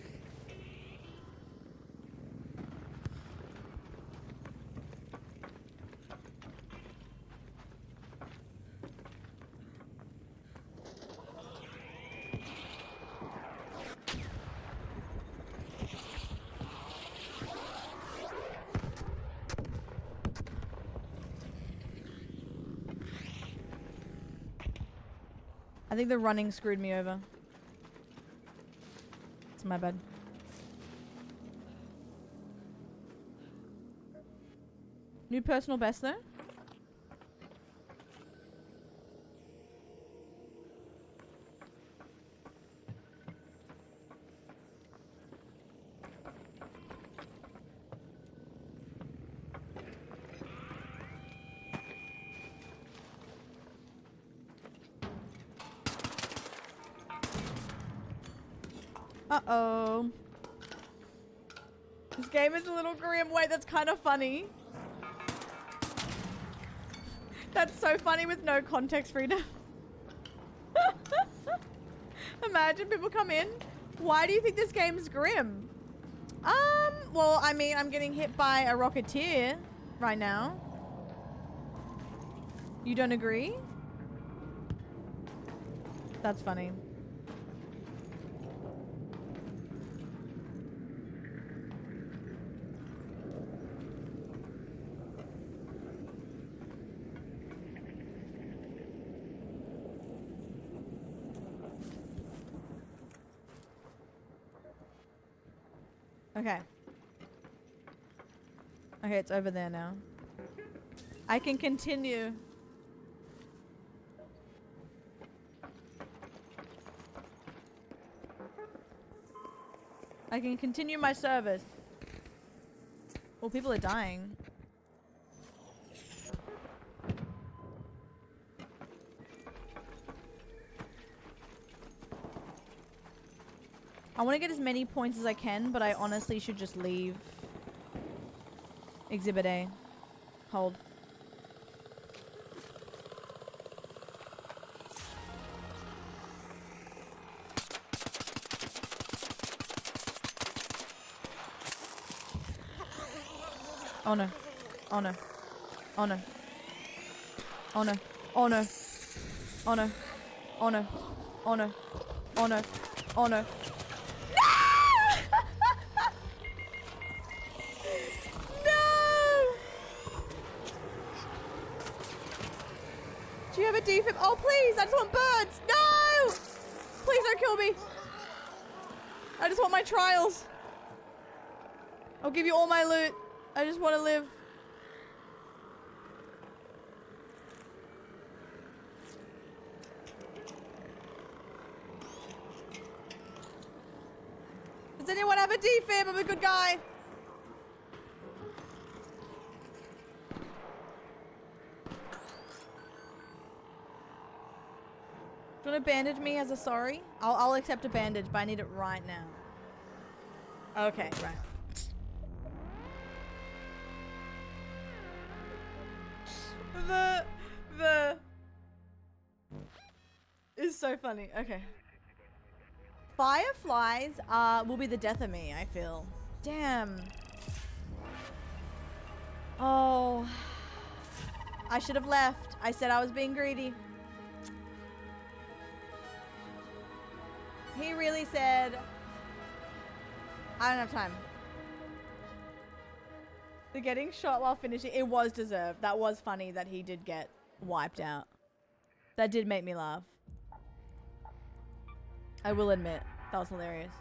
I think the running screwed me over. It's my bad. New personal best though? Uh-oh. This game is a little grim. Wait, that's kind of funny. That's so funny with no context freedom. Imagine people come in. Why do you think this game's grim? Well, I mean, I'm getting hit by a Rocketeer right now. You don't agree? That's funny. Okay. Okay, it's over there now. I can continue. I can continue my service. Well, people are dying. I want to get as many points as I can, but I honestly should just leave. Exhibit A. Hold. Oh no. Oh no. Oh no. Oh no. Oh no. Oh no. Oh no. Oh no. Oh no. Oh no. Do you have a defib? Oh, please! I just want birds! No! Please don't kill me! I just want my trials. I'll give you all my loot. I just want to live. Does anyone have a defib? I'm a good guy. Do Do you want to bandage me as a sorry? I'll accept a bandage, but I need it right now. Okay, right. The is so funny. Okay. Fireflies will be the death of me, I feel. Damn. Oh. I should have left. I said I was being greedy. He really said, I don't have time. The getting shot while finishing, it was deserved. That was funny that he did get wiped out. That did make me laugh. I will admit, that was hilarious.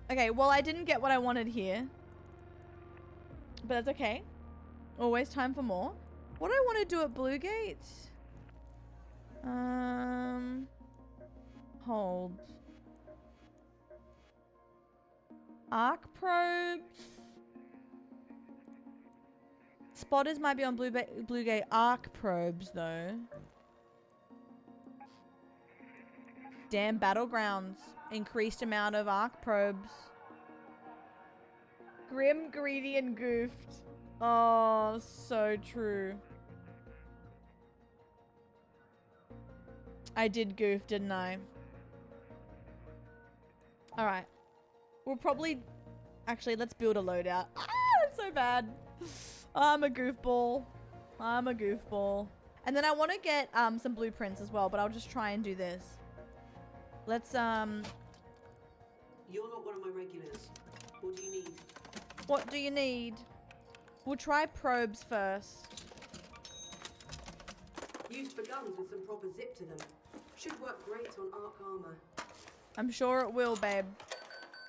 Okay, well, I didn't get what I wanted here. But that's okay. Always time for more. What do I want to do at Blue Gate? Hold. Arc probes. Spotters might be on Blue Gate. Arc probes, though. Damn battlegrounds. Increased amount of arc probes. Grim, greedy, and goofed. Oh, so true. I did goof, didn't I? Alright. We'll probably... Actually, let's build a loadout. Ah, that's so bad. I'm a goofball. I'm a goofball. And then I want to get some blueprints as well, but I'll just try and do this. Let's, You're not one of my regulars. What do you need? What do you need? We'll try probes first. Used for guns with some proper zip to them. Should work great on arc armor. I'm sure it will, babe.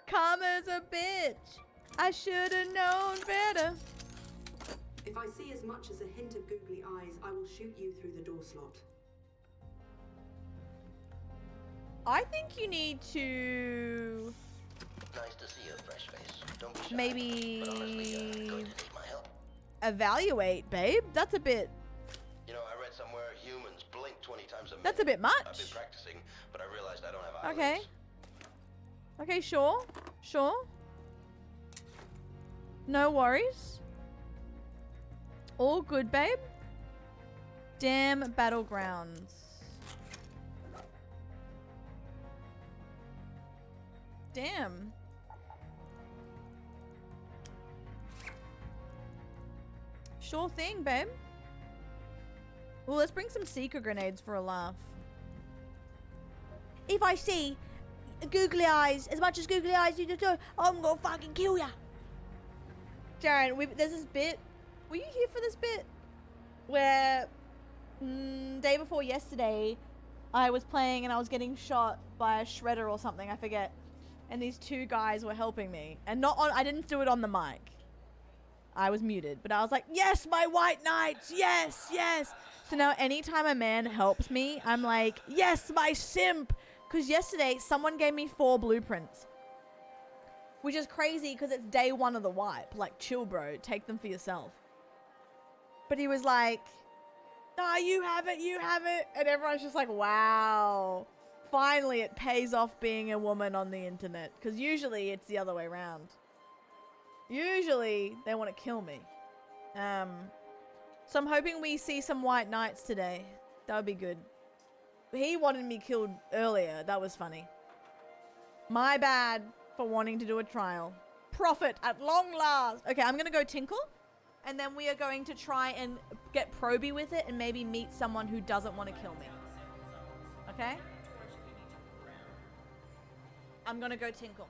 Karma's a bitch. I should have known better. If I see as much as a hint of googly eyes, I will shoot you through the door slot. I think you need to... Nice to see a fresh face. Don't be shy. Maybe... But honestly, going to need my help. Evaluate, babe. That's a bit... You know, I read somewhere humans blink 20 times a minute. That's a bit much. I've been practicing, but I realized I don't have eyelids. Okay. Okay, sure. Sure. No worries. All good, babe. Damn battlegrounds. Damn. Sure thing, babe. Well, let's bring some seeker grenades for a laugh. If I see googly eyes, as much as googly eyes you just do, I'm gonna fucking kill ya. Jaren, there's this bit. Were you here for this bit? Where, day before yesterday, I was playing and I was getting shot by a shredder or something, I forget. And these two guys were helping me. And not on, I didn't do it on the mic. I was muted, but I was like, yes, my white knights, yes, yes. So now anytime a man helps me, I'm like, yes, my simp. Because yesterday, someone gave me 4 blueprints. Which is crazy because it's day 1 of the wipe. Like, chill, bro. Take them for yourself. But he was like, nah, you have it, you have it. And everyone's just like, wow. Finally, it pays off being a woman on the internet. Because usually, it's the other way around. Usually, they want to kill me. So I'm hoping we see some white knights today. That would be good. He wanted me killed earlier. That was funny. My bad for wanting to do a trial. Profit at long last. Okay, I'm going to go tinkle. And then we are going to try and get proby with it and maybe meet someone who doesn't want to kill me. Okay? I'm going to go tinkle.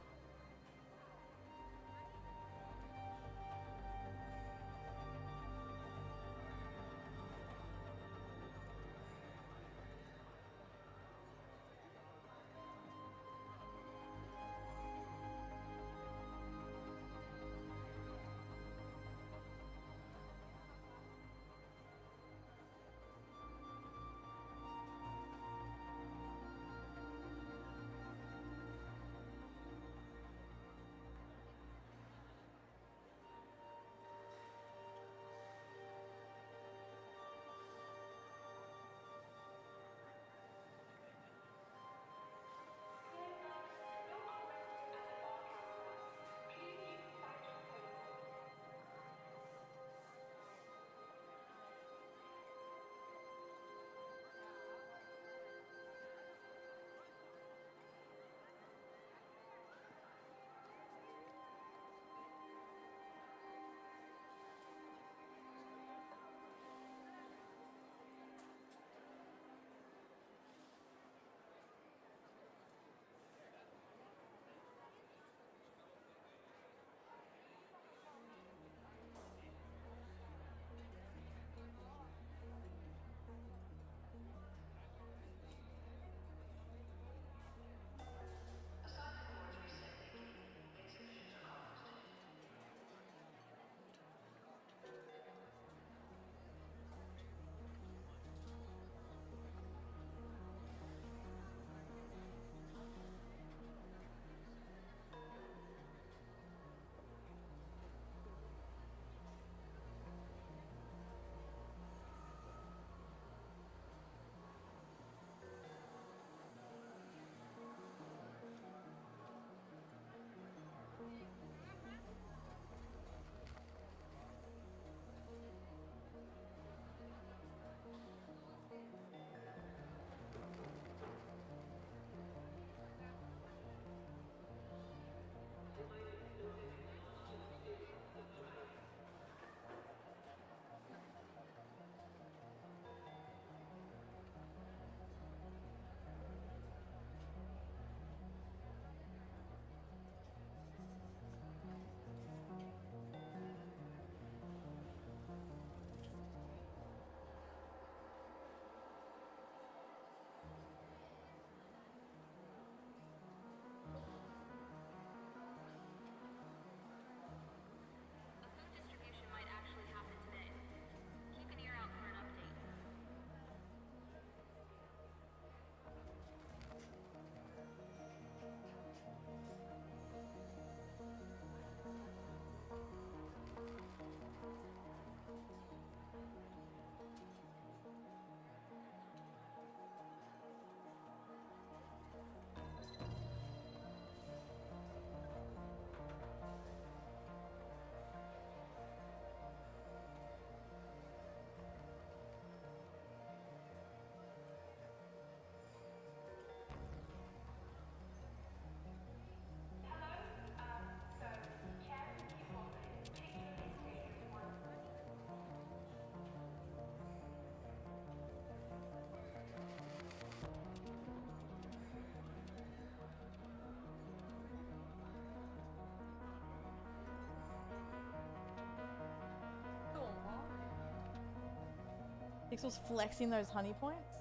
Pixel's flexing those honey points.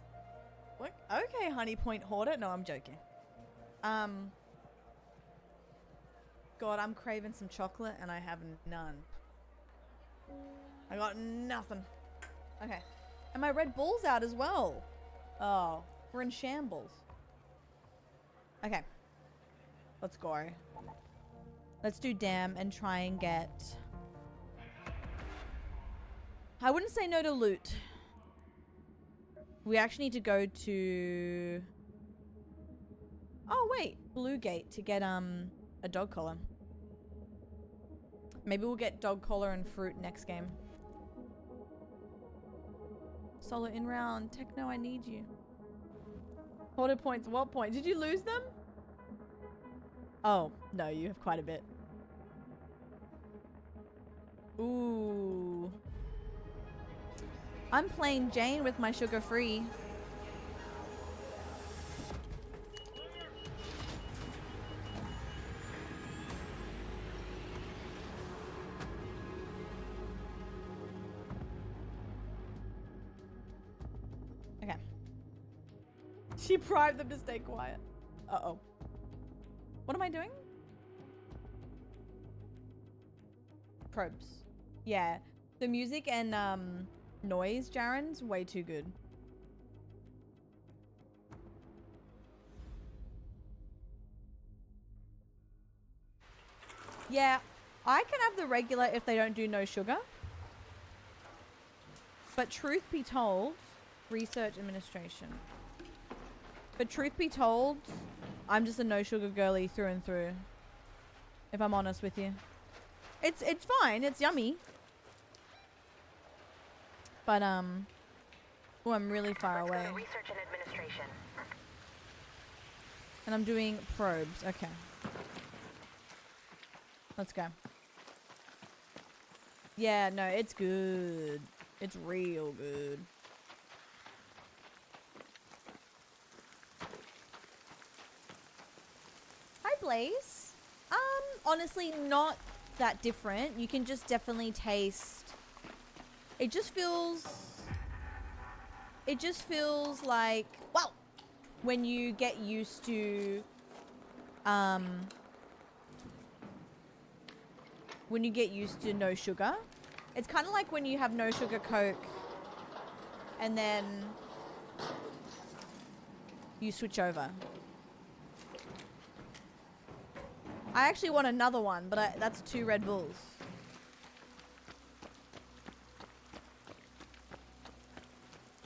What? Okay, honey point hoarder. No, I'm joking. God, I'm craving some chocolate and I have none. I got nothing. Okay. And my Red Bull's out as well. Oh, we're in shambles. Okay. Let's go. Let's do dam and try and get... I wouldn't say no to loot. We actually need to go to... Oh, wait. Blue Gate to get, a dog collar. Maybe we'll get dog collar and fruit next game. Solo in round. Techno, I need you. Hoarded points. What point? Did you lose them? Oh, no, you have quite a bit. Ooh. I'm playing Jane with my sugar free. Okay. She bribed them to stay quiet. Uh-oh. What am I doing? Probes. Yeah. The music and noise, Jaren's way too good. Yeah, I can have the regular if they don't do no sugar. But truth be told, research administration. But truth be told, I'm just a no sugar girly through and through. If I'm honest with you. It's fine, it's yummy. But oh, I'm really far away. Research and administration. And I'm doing probes. Okay. Let's go. Yeah, no, it's good. It's real good. Hi, Blaze. Honestly, not that different. You can just definitely taste... It just feels like, well, when you get used to, when you get used to no sugar. It's kind of like when you have no sugar Coke and then you switch over. I actually want another one, but that's 2 Red Bulls.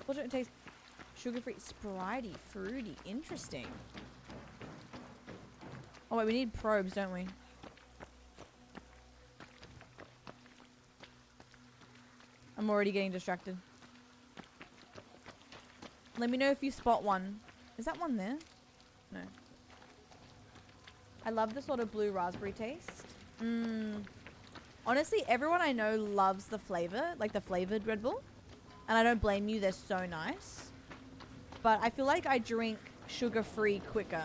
What do it taste? Sugar-free, spritey, fruity. Interesting. Oh wait, we need probes, don't we? I'm already getting distracted. Let me know if you spot one. Is that one there? No. I love the sort of blue raspberry taste. Honestly, everyone I know loves the flavor, like the flavored Red Bull. And I don't blame you, they're so nice. But I feel like I drink sugar-free quicker.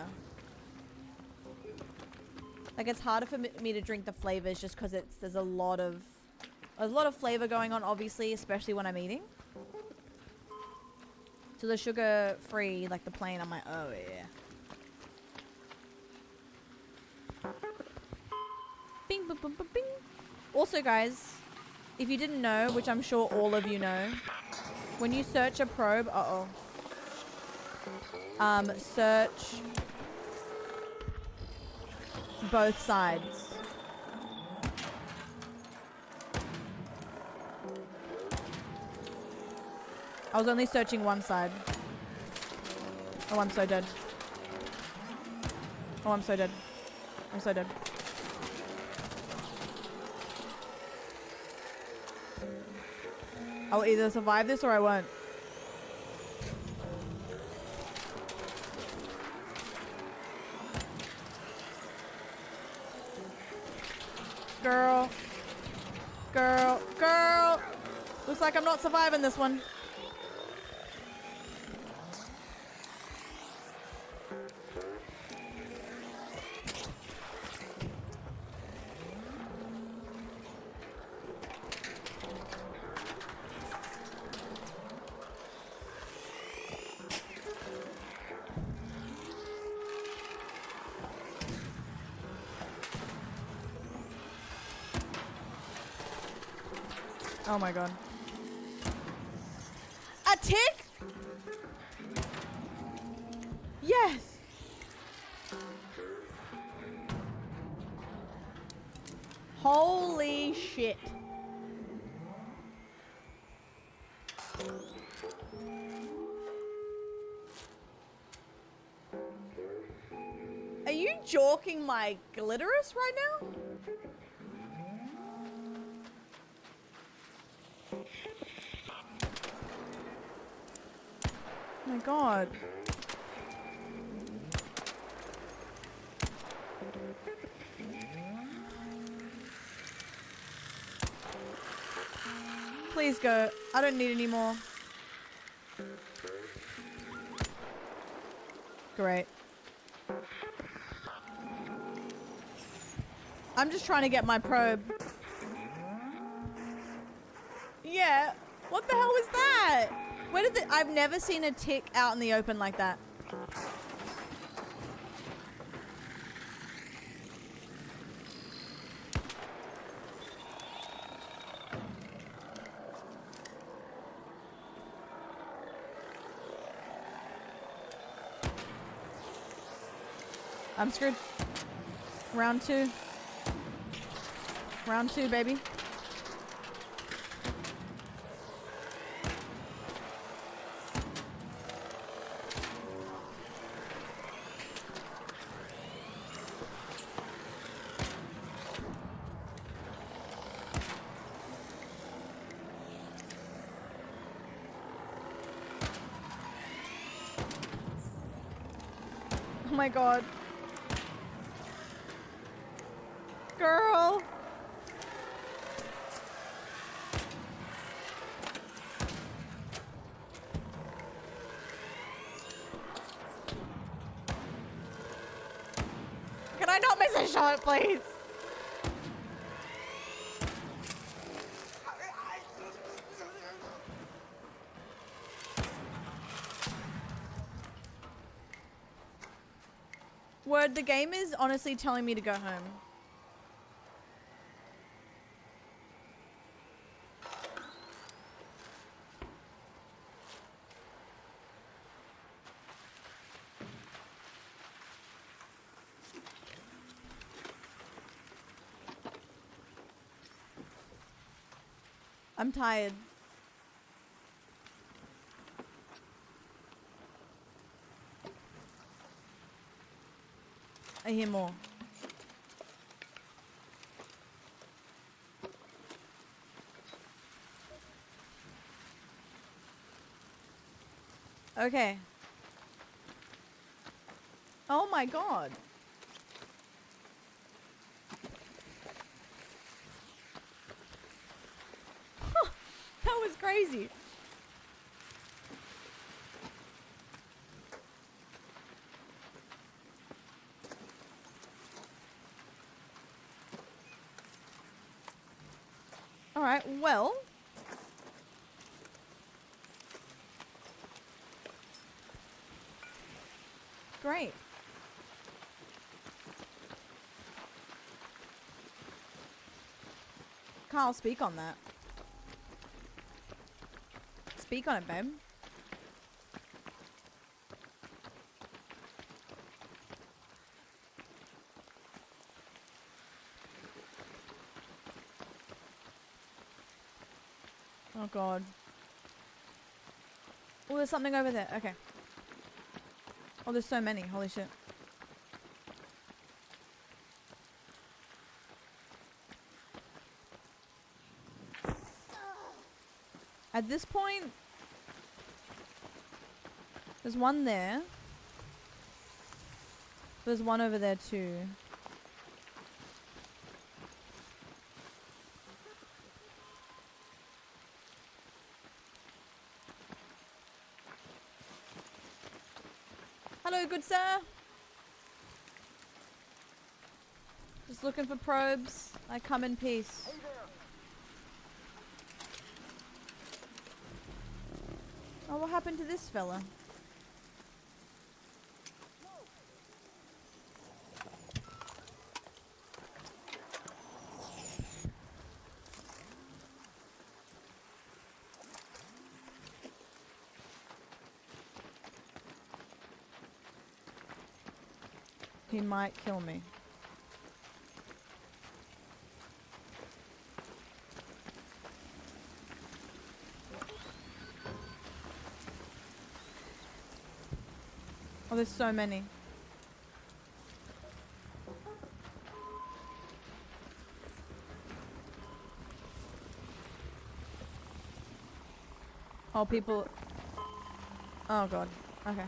Like it's harder for me to drink the flavors just because there's a lot of flavor going on, obviously, especially when I'm eating. So the sugar-free, like the plain, I'm like, oh yeah. Bing, boom, boom, boom, bing. Also, guys, if you didn't know, which I'm sure all of you know, when you search a probe, search both sides. I was only searching one side. Oh, I'm so dead. Oh, I'm so dead. I'm so dead. I'll either survive this or I won't. Girl. Girl. Girl. Looks like I'm not surviving this one. Oh my god. A tick? Yes. Holy shit. Are you joking my glitterous right now? Oh my god. Please go. I don't need any more. Great. I'm just trying to get my probe. Yeah. What the hell was that? Where did I've never seen a tick out in the open like that. I'm screwed. Round two. Round two, baby. Oh my god. Girl. Can I not miss a shot, please? Word, the game is honestly telling me to go home. I'm tired. I hear more. Okay. Oh my god. That was crazy. All right, well. Great. Carl, speak on that. Speak on it, babe. Oh god. Oh, there's something over there. Okay. Oh, there's so many. Holy shit. At this point, there's one there. There's one over there too. Hello, good sir. Just looking for probes. I come in peace. Oh, what happened to this fella? He might kill me. Oh, there's so many. Oh, people. Oh, God. Okay.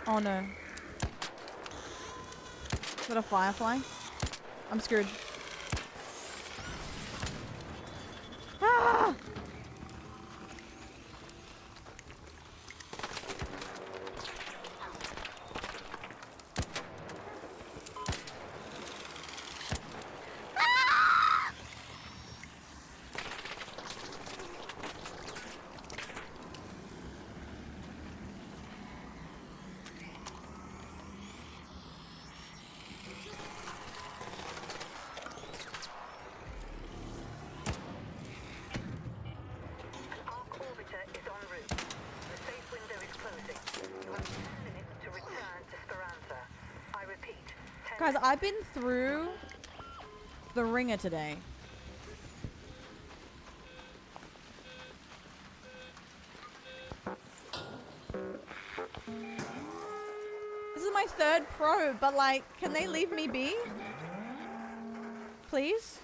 Oh, no. Got a firefly? I'm screwed. Ah! Guys, I've been through the ringer today. This is my third probe, but like, can they leave me be? Please?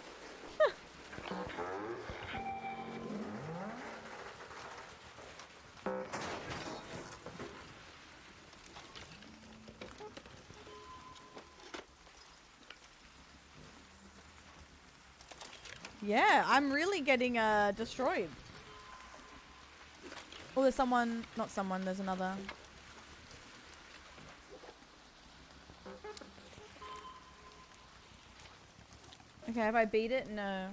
Yeah, I'm really getting destroyed. Oh, there's someone, not someone, there's another. Okay, have I beat it? No.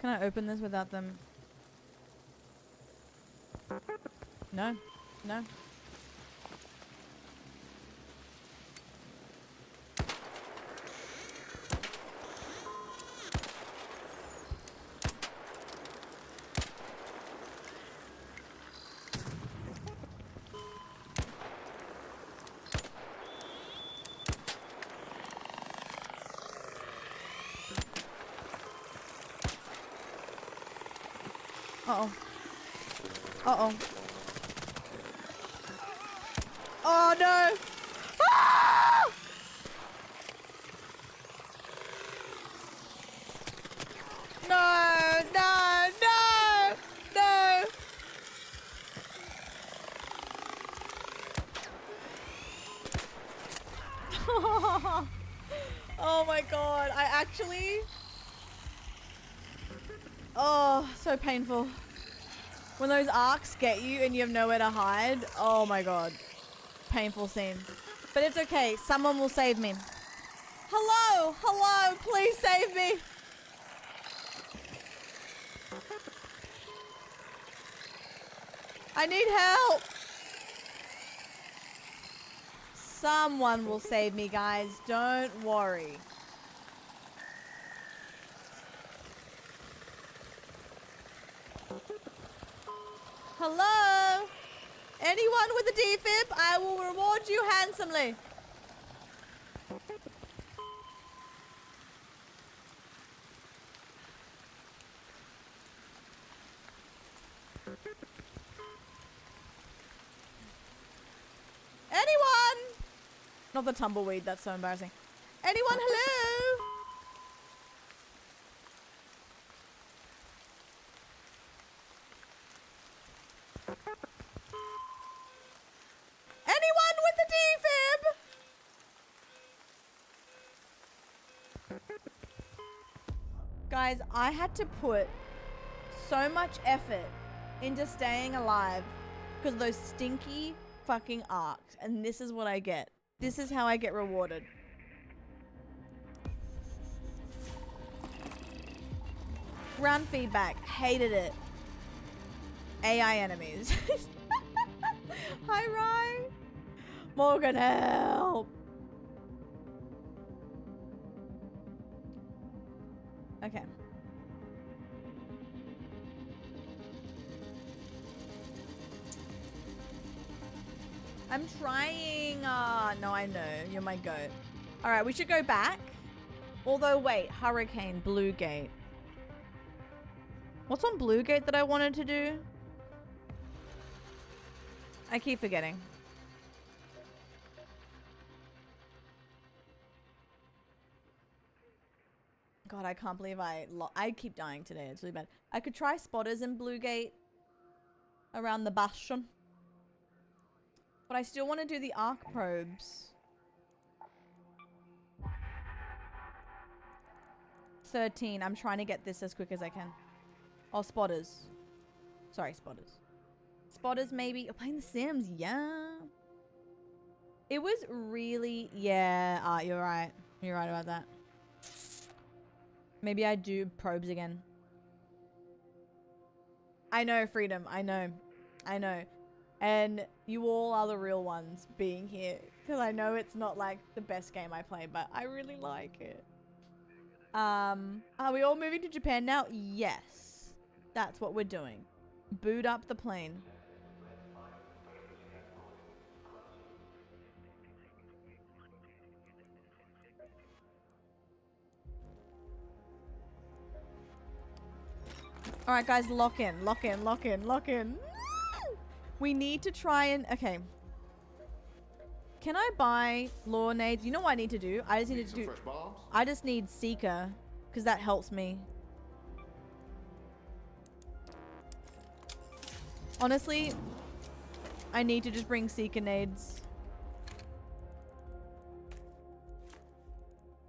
Can I open this without them? No. No. Uh-oh. Uh-oh. Oh, no! Ah! No, no, no, no! Oh my god, I actually... Oh, so painful. When those arcs get you and you have nowhere to hide, oh my god. Painful scenes. But it's okay, someone will save me. Hello, hello, please save me. I need help. Someone will save me, guys, don't worry. Hello? Anyone with a defib? I will reward you handsomely. Anyone? Not the tumbleweed, that's so embarrassing. Anyone, hello? Anyone with a defib? Guys, I had to put so much effort into staying alive because of those stinky fucking arcs, and this is what I get. This is how I get rewarded. Ground feedback, hated it. AI enemies. Hi, Rye. Morgan, help! Okay. I'm trying. No, I know. You're my goat. Alright, we should go back. Although, wait. Hurricane, Blue Gate. What's on Blue Gate that I wanted to do? I keep forgetting. God, I can't believe I keep dying today. It's really bad. I could try spotters in Blue Gate around the bastion. But I still want to do the arc probes. 13. I'm trying to get this as quick as I can. Oh, spotters. Sorry, spotters. Spotters, maybe. Oh, playing The Sims, yeah. It was really... Yeah, you're right. You're right about that. Maybe I do probes again. I know, Freedom. I know. I know. And you all are the real ones being here. Because I know it's not like the best game I play, but I really like it. Are we all moving to Japan now? Yes. That's what we're doing. Boot up the plane. Alright guys, lock in, lock in, lock in, lock in. We need to try and... Okay. Can I buy lure nades? You know what I need to do? I just need to do... Fresh bombs? I just need Seeker. Because that helps me. Honestly, I need to just bring Seeker nades.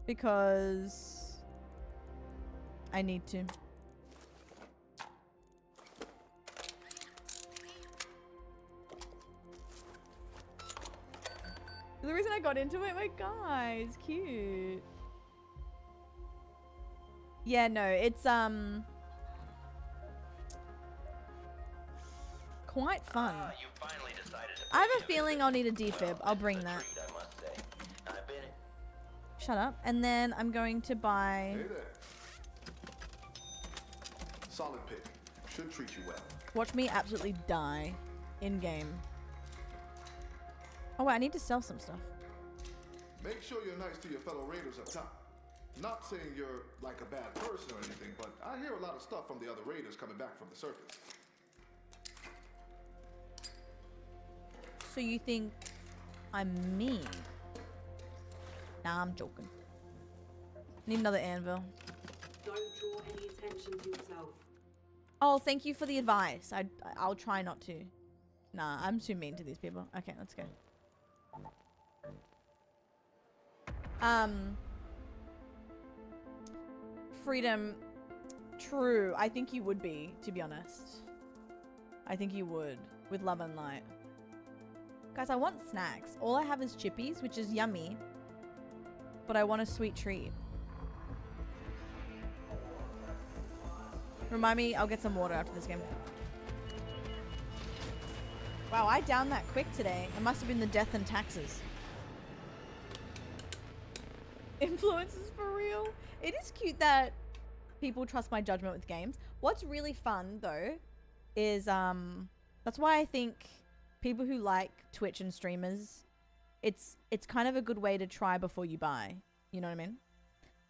Because... I need to. The reason I got into it, my guys, cute. Yeah, no, it's quite fun. I have a feeling I'll need a defib. I'll bring that. Shut up. And then I'm going to buy... Hey there. Solid pick. Should treat you well. Watch me absolutely die in game. Oh wait, I need to sell some stuff. Make sure you're nice to your fellow raiders up top. Not saying you're like a bad person or anything, but I hear a lot of stuff from the other raiders coming back from the surface. So you think I'm mean? Nah, I'm joking. Need another anvil. Don't draw any attention to yourself. Oh, thank you for the advice. I'll try not to. Nah, I'm too mean to these people. Okay, let's go. Freedom. True. I think you would be, to be honest. I think you would. With love and light. Guys, I want snacks. All I have is chippies, which is yummy. But I want a sweet treat. Remind me, I'll get some water after this game. Wow, I downed that quick today. It must have been the death and taxes. Influences for real. It is cute that people trust my judgment with games. What's really fun though is that's why I think people who like Twitch and streamers, it's kind of a good way to try before you buy. You know what I mean?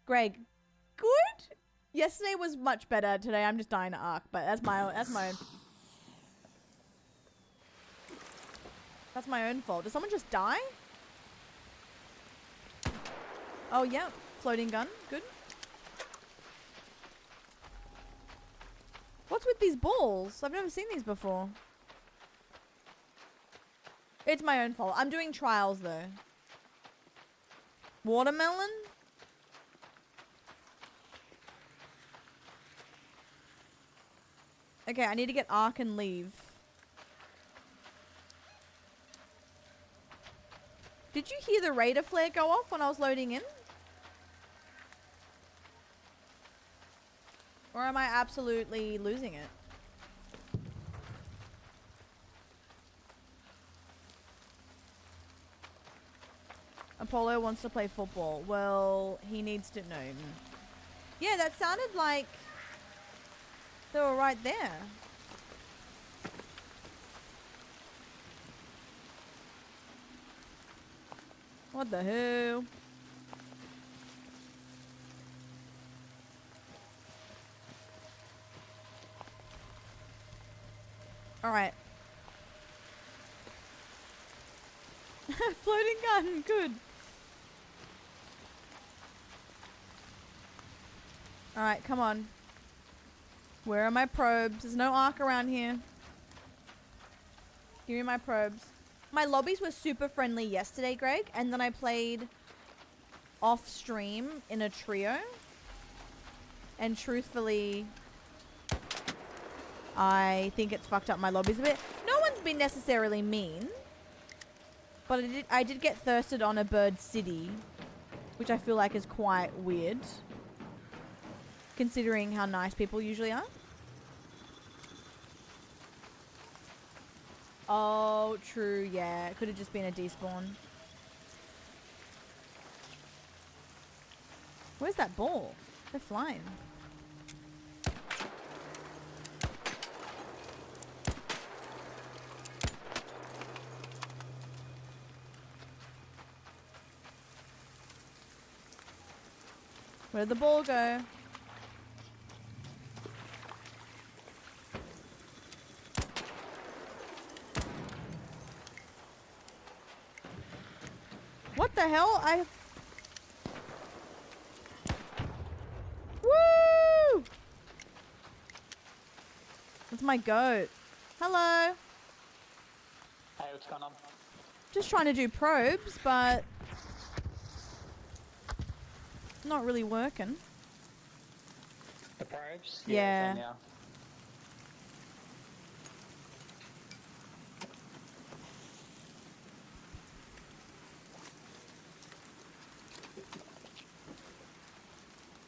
Greg, good. Yesterday was much better. Today I'm just dying to arc, but that's my own. That's my own fault. Did someone just die? Oh yeah, floating gun. Good. What's with these balls? I've never seen these before. It's my own fault. I'm doing trials though. Watermelon? Okay, I need to get arc and leave. Did you hear the Raider flare go off when I was loading in? Or am I absolutely losing it? Apollo wants to play football. Well, he needs to know. Yeah, that sounded like they were right there. What the hell? Alright. Floating gun, good. Alright, come on. Where are my probes? There's no arc around here. Give me my probes. My lobbies were super friendly yesterday, Greg, and then I played off stream in a trio. And truthfully, I think it's fucked up my lobbies a bit. No one's been necessarily mean, but I did get thirsted on a bird city, which I feel like is quite weird, considering how nice people usually are. Oh, true, yeah. It could have just been a despawn. Where's that ball? They're flying. Where'd the ball go? What the hell? Woo! That's my goat. Hello. Hey, what's going on? Just trying to do probes, but not really working. The probes? Yeah. Yeah.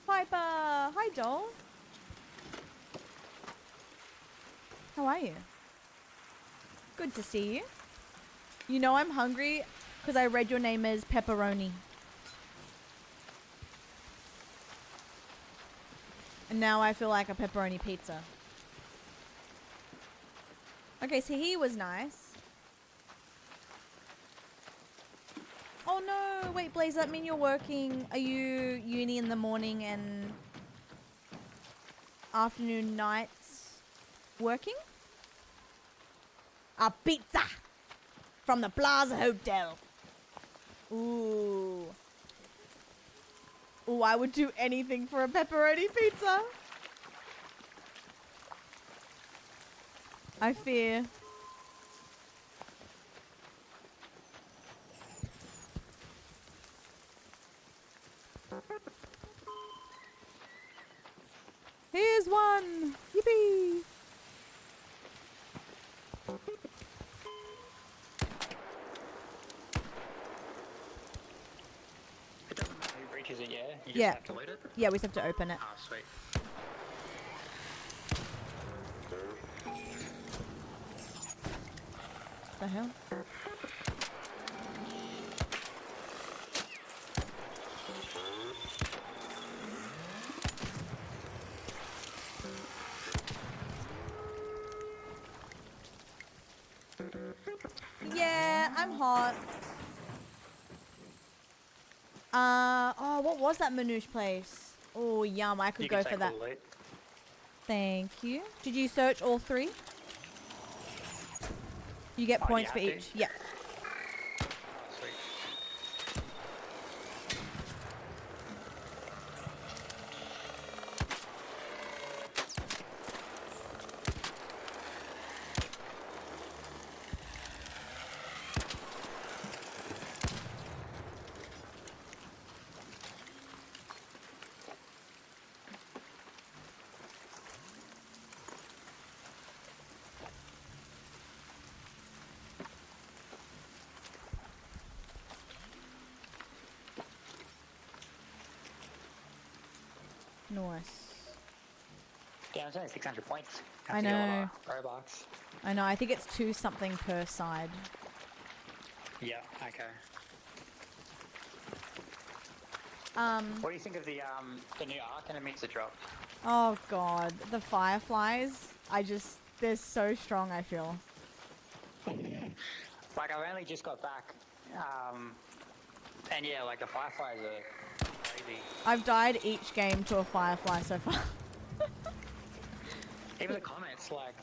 Piper! Hi, doll. How are you? Good to see you. You know I'm hungry because I read your name as Pepperoni. And now I feel like a pepperoni pizza. Okay, so he was nice. Oh no, wait, Blaze, that mean you're working? Are you uni in the morning and afternoon, nights working? A pizza from the Plaza Hotel. Ooh. Ooh, I would do anything for a pepperoni pizza. I fear. Here's one! Yippee! It doesn't matter who breaches it, yeah? You just Yeah. have to loot it? Yeah, we just have to open it. Ah, sweet. The hell? Yeah, I'm hot. Oh, what was that Manouche place? Oh, yum, I could You go can for take that. all the loot. Thank you. Did you search all three? You get Oh, points for you have each. to? Yeah. Sweet. Nice. Yeah, it's only 600 points. I Have to get all know. the Robux. I know, I think it's 2 something per side. Yeah, okay. What do you think of the new arc enemies that dropped? Oh god, the fireflies. They're so strong, I feel. Like, I've only just got back, and yeah, like, the fireflies are crazy. I've died each game to a firefly so far. Even the comments, like,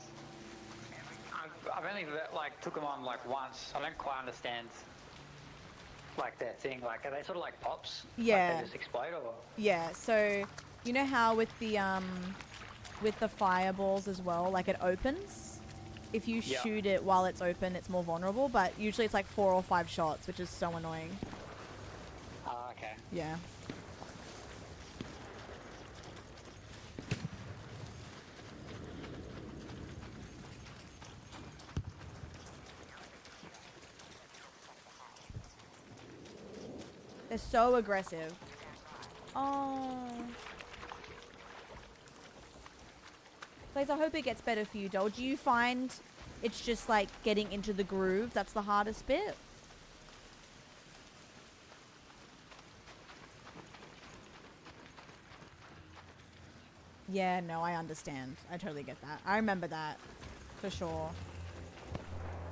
I've only, like, took them on, like, once. I don't quite understand, like, their thing. Like, are they sort of like pops? Yeah. Like, they just explode, or? Yeah, so, you know how with the fireballs as well, like, it opens? If you shoot it while it's open, it's more vulnerable, but usually it's like 4 or 5 shots, which is so annoying. Ah, okay. Yeah. They're so aggressive. Oh. Blaze, I hope it gets better for you, doll. Do you find it's just like getting into the groove that's the hardest bit? Yeah, no, I understand. I totally get that. I remember that. For sure.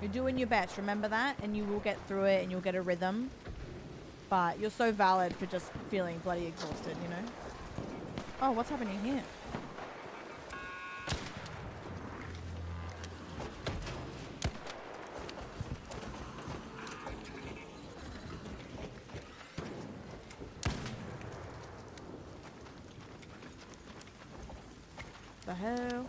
You're doing your best, remember that? And you will get through it and you'll get a rhythm. But you're so valid for just feeling bloody exhausted, you know? Oh, what's happening here? The hell?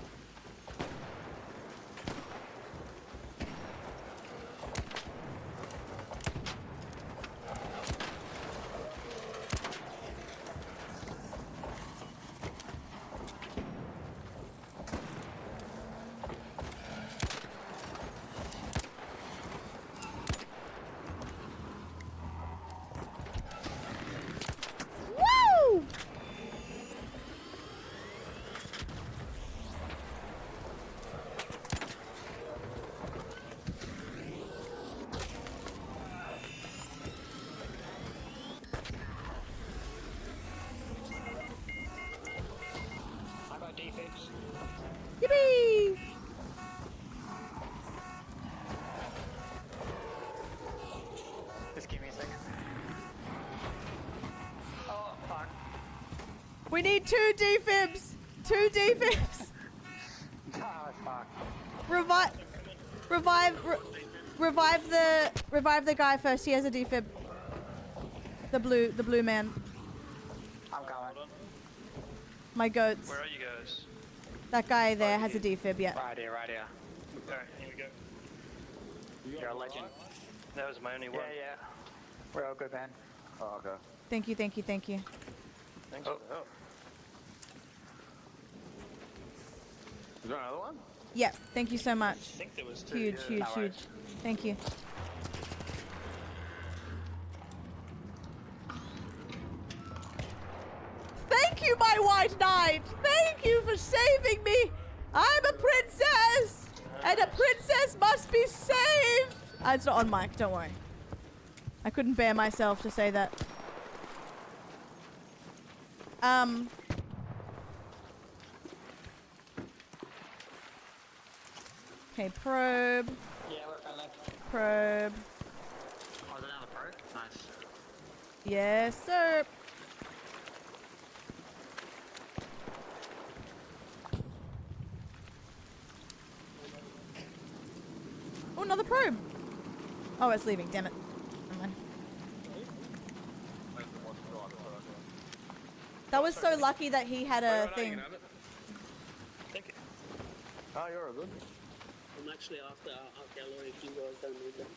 Woo! I got defense. Yippee! Just give me a second. Oh, fuck. We need 2 defibs! 2 defibs! Oh, fuck. Revive the guy first. He has a defib. The blue man. I'm coming. My goats. Where are you guys? That guy there has a defib, yeah. Right here, right here. Alright, here we go. You're a legend. That was my only one. Yeah, yeah. We're all good, man. Oh, okay. Thank you, thank you, thank you. Thanks for the help. Is there another one? Yeah, thank you so much. I think there was 2. Huge, yeah. huge, No huge. worries. Thank you. Thank you, my white knight! Thank you for saving me! I'm a princess! And a princess must be saved! It's not on mic, don't worry. I couldn't bear myself to say that. Okay, probe. Yeah, we're friendly. Probe. Oh, is it down the probe? Nice. Yes, sir. Oh, another probe. Oh, it's leaving. Damn it. Never mind. That was so lucky that he had a thing. Thank you. Oh, you're all good. I'm actually after Arc Alloy if you guys don't need them.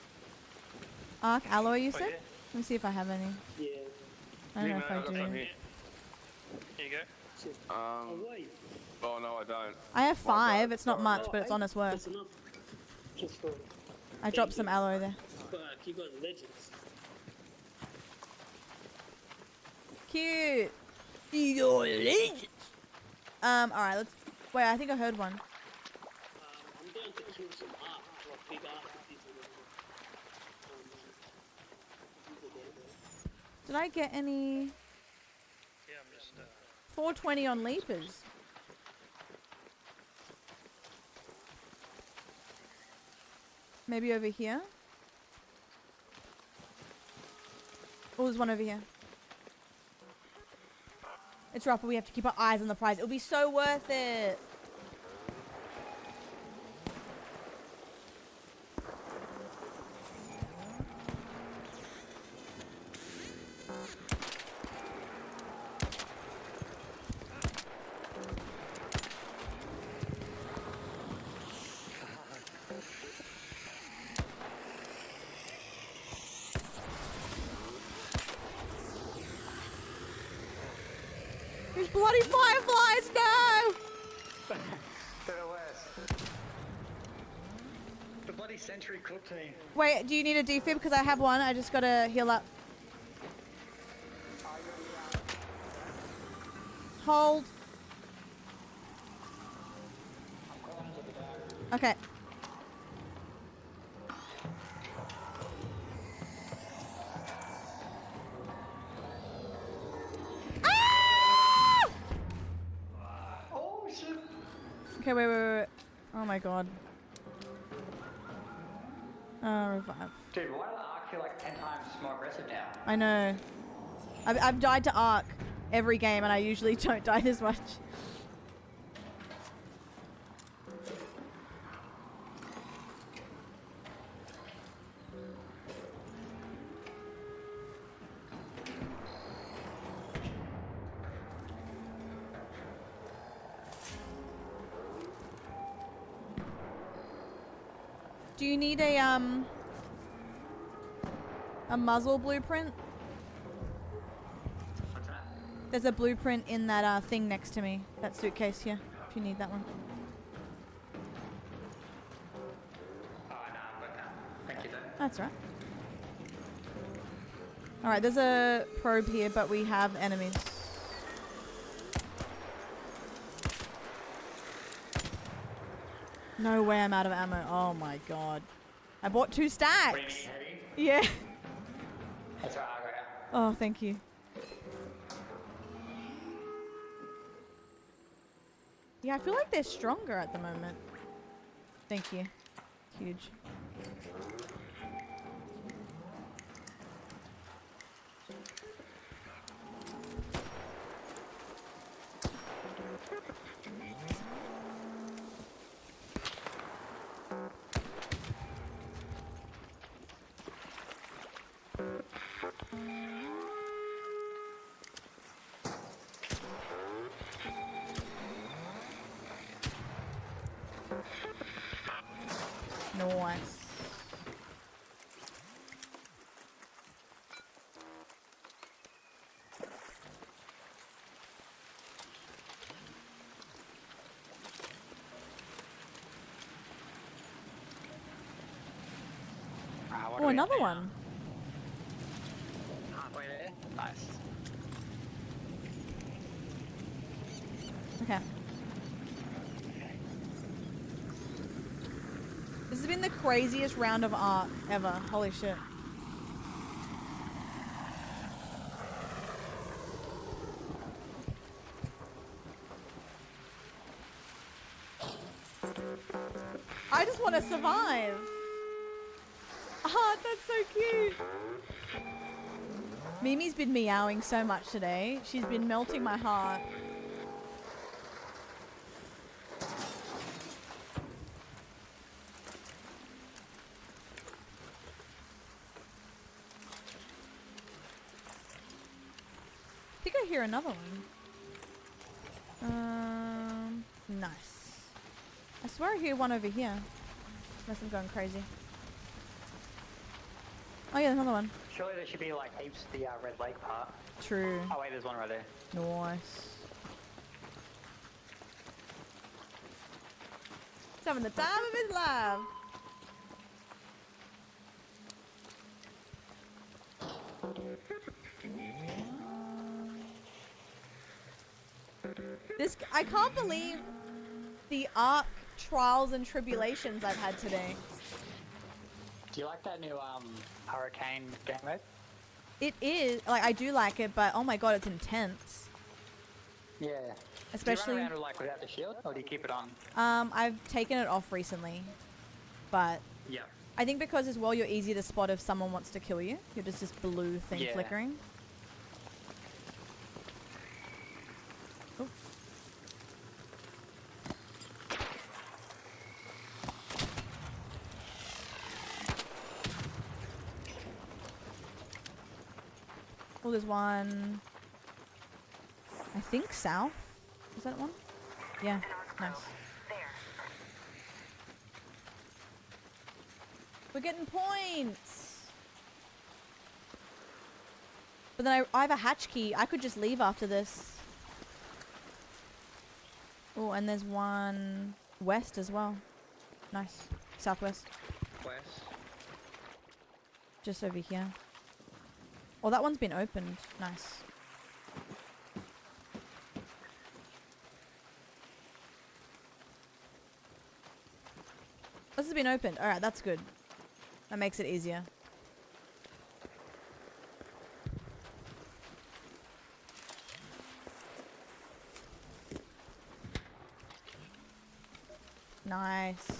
Arc alloy, you Oh, said? yeah. Let me see if I have any. Yeah. I don't know if I I've got some do. here. Here you go. Oh, wait. Oh, no, I don't. I have 5. It's not much, but it's honest work. That's enough. Just for... I dropped some alloy there. Fuck, you got legends. Cute. You got legends. Alright, let's... Wait, I think I heard one. I'm going to kill some art, like big art. Did I get any... 420 on leapers. Maybe over here? Oh, there's one over here. It's rough, but we have to keep our eyes on the prize. It'll be so worth it. There's bloody fireflies, no! They're the worst. The bloody sentry cooked me. Wait, do you need a defib? Because I have one. I just gotta heal up. Hold. Okay. Oh shit! Okay, wait. Oh my god. Revive. Dude, why do the Ark feel like 10 times more aggressive now? I know. I've died to Ark every game and I usually don't die this much. Do you need a muzzle blueprint? What's that? There's a blueprint in that thing next to me. That suitcase here, if you need that one. Oh, no, I've got that. Thank you, though. That's right. Alright, there's a probe here, but we have enemies. No way I'm out of ammo. Oh my god. I bought 2 stacks. What do you mean, heavy? Yeah. That's right, I got ya. Oh, thank you. Yeah, I feel like they're stronger at the moment. Thank you. Huge. Nice. Oh, another one. Halfway there. Nice. Okay. This has been the craziest round of Ark ever. Holy shit. I just want to survive. Ah, that's so cute. Mimi's been meowing so much today. She's been melting my heart. I think I hear another one. Nice. I swear I hear one over here. Unless I'm going crazy. Oh yeah, another one. Surely there should be like heaps the Red Lake part. True. Oh wait, there's one right there. Nice. He's having the time of his life. I can't believe the Ark trials and tribulations I've had today. Do you like that new Hurricane game mode? It is, like, I do like it, but oh my god, it's intense. Yeah. Especially- Do you run around like without the shield, or do you keep it on? I've taken it off recently, but Yeah. I think because as well you're easy to spot if someone wants to kill you. You're just this blue thing Yeah. flickering. Oh. Oh, there's one. I think south. Is that one? Yeah. Nice. We're getting points. But then I have a hatch key. I could just leave after this. Oh, and there's one west as well. Nice. Southwest. West. Just over here. Oh, that one's been opened. Nice. This has been opened. Alright, that's good. That makes it easier. Nice.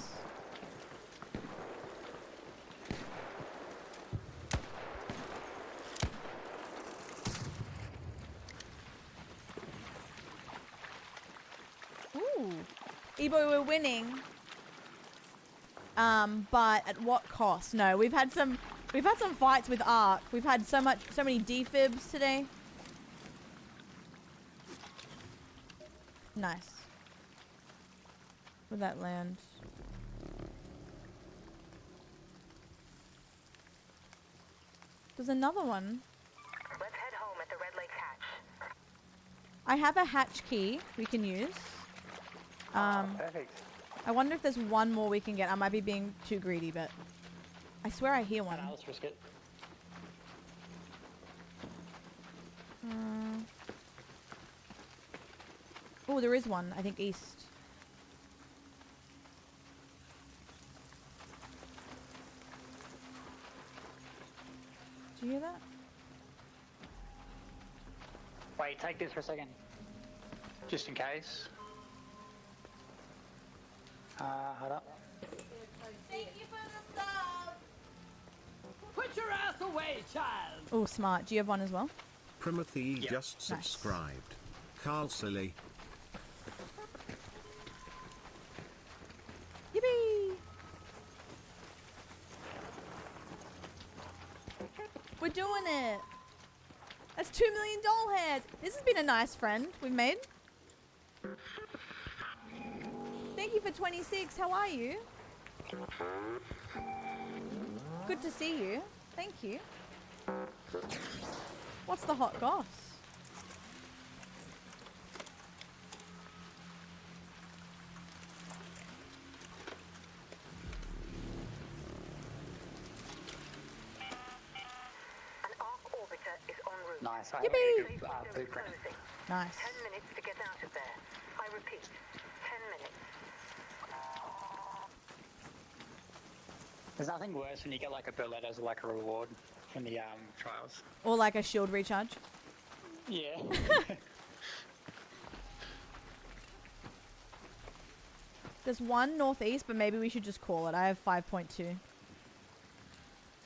Ooh. Ebo, we're winning. But at what cost? No, we've had some fights with Ark. We've had so many defibs today. Nice. Where'd that land? There's another one. Let's head home at the Red Lake hatch. I have a hatch key we can use. Perfect. I wonder if there's one more we can get. I might be being too greedy, but I swear I hear one. Let's risk it. Oh, there is one. I think east. Do you hear that? Wait, take this for a second. Just in case. Hold up. Thank you for the sub. Put your ass away, child. Oh, smart. Do you have one as well? Primothy Yep. just Nice. subscribed. Carl Silly. Yippee! We're doing it! That's 2 million doll hairs! This has been a nice friend we've made. Thank you for 26. How are you? Good to see you. Thank you. What's the hot goss? An Ark orbiter is en route. Nice. I Yippee! have a good, blueprint. Closing. Nice. 10 minutes to get out of there. I repeat, 10 minutes. There's nothing worse when you get like a bullet as like a reward from the trials. Or like a shield recharge. Yeah. There's one northeast, but maybe we should just call it. I have 5.2.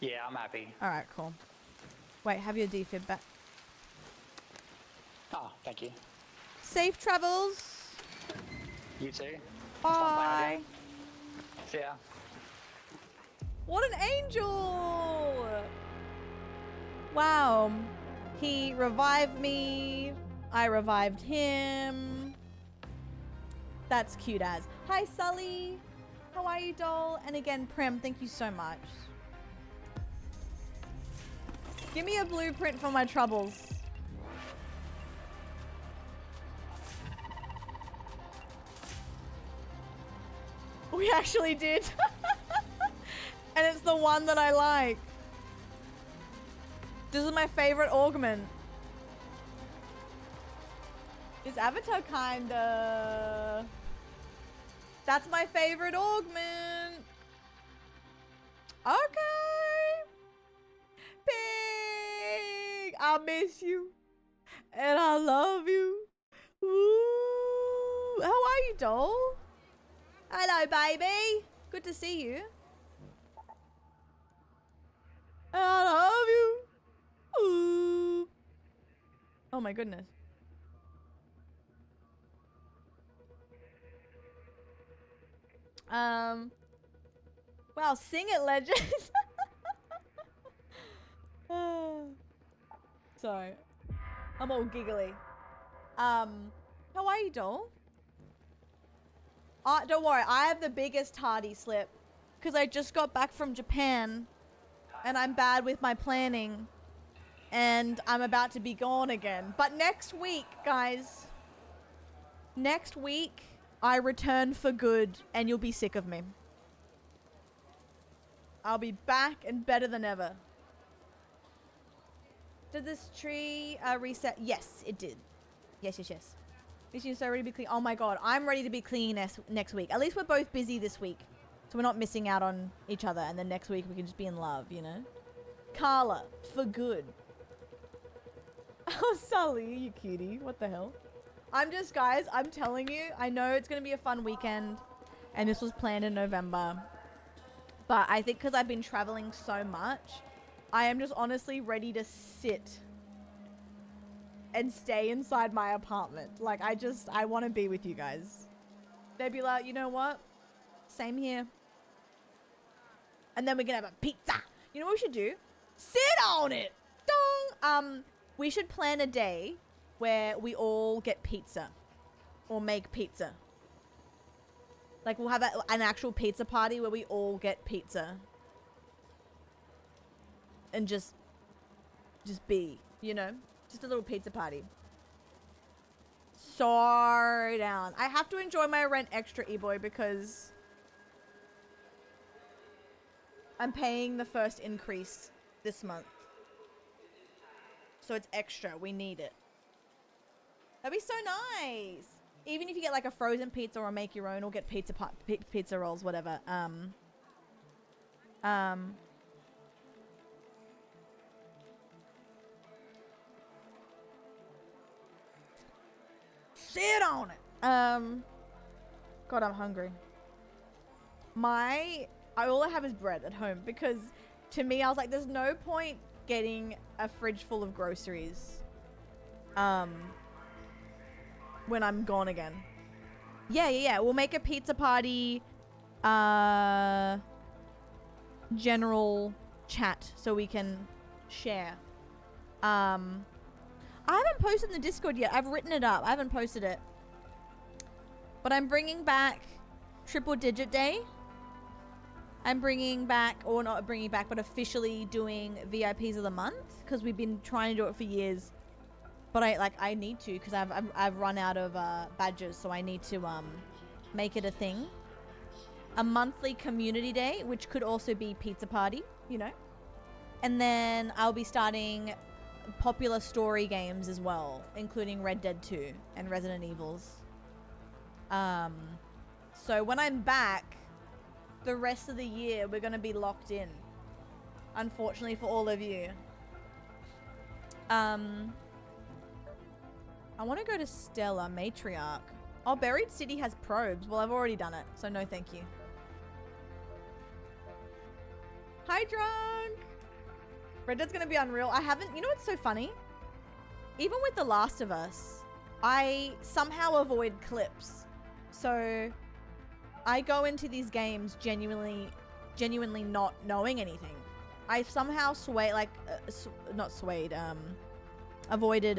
Yeah, I'm happy. Alright, cool. Wait, have your defib back. Oh, thank you. Safe travels! You too. Bye! See ya. What an angel! Wow. He revived me. I revived him. That's cute as. Hi, Sully. How are you, doll? And again, Prim, thank you so much. Give me a blueprint for my troubles. We actually did. And it's the one that I like. This is my favorite augment. It's Avatar kinda. That's my favorite augment. Okay. Pig, I miss you. And I love you. Woo. doll. Hello, baby. Good to see you. I love you. Ooh. Oh my goodness. Wow, sing it, legend. Sorry. I'm all giggly. How are you, doll? Don't worry, I have the biggest tardy slip because I just got back from Japan and I'm bad with my planning and I'm about to be gone again. But next week, guys, next week I return for good and you'll be sick of me. I'll be back and better than ever. Did this tree reset? Yes, it did. Yes. This is so ready to be clean. Oh my god, I'm ready to be clean next week. At least we're both busy this week. So we're not missing out on each other. And then next week we can just be in love, you know? Carla, for good. Oh, Sully, you cutie. What the hell? I'm just, guys, I'm telling you, I know it's going to be a fun weekend. And this was planned in November. But I think because I've been traveling so much, I am just honestly ready to sit and stay inside my apartment. Like, I want to be with you guys. They'd be like, you know what? Same here. And then we can have a pizza. You know what we should do? Sit on it! Dong! We should plan a day where we all get pizza. Or make pizza. Like, we'll have an actual pizza party where we all get pizza. And just be, you know? Just a little pizza party. So down. I have to enjoy my rent extra, E-boy, because I'm paying the first increase this month. So it's extra. We need it. That'd be so nice. Even if you get like a frozen pizza or make your own or get pizza rolls, whatever. Sit on it. God, I'm hungry. All I have is bread at home because to me, I was like, there's no point getting a fridge full of groceries when I'm gone again. Yeah. We'll make a pizza party general chat so we can share. I haven't posted in the Discord yet. I've written it up. I haven't posted it. But I'm bringing back Triple Digit Day. I'm bringing back, or not bringing back, but officially doing VIPs of the month because we've been trying to do it for years. But I need to because I've run out of badges, so I need to make it a thing. A monthly community day, which could also be pizza party, you know. And then I'll be starting popular story games as well, including Red Dead 2 and Resident Evils. So when I'm back, the rest of the year we're gonna be locked in. Unfortunately for all of you. I want to go to Stella Matriarch. Oh, Buried City has probes. Well, I've already done it, so no thank you. Hi, Drunk! Red Dead's gonna be unreal. I haven't... You know what's so funny? Even with The Last of Us, I somehow avoid clips. So, I go into these games genuinely not knowing anything. I somehow swayed, like... not swayed, avoided,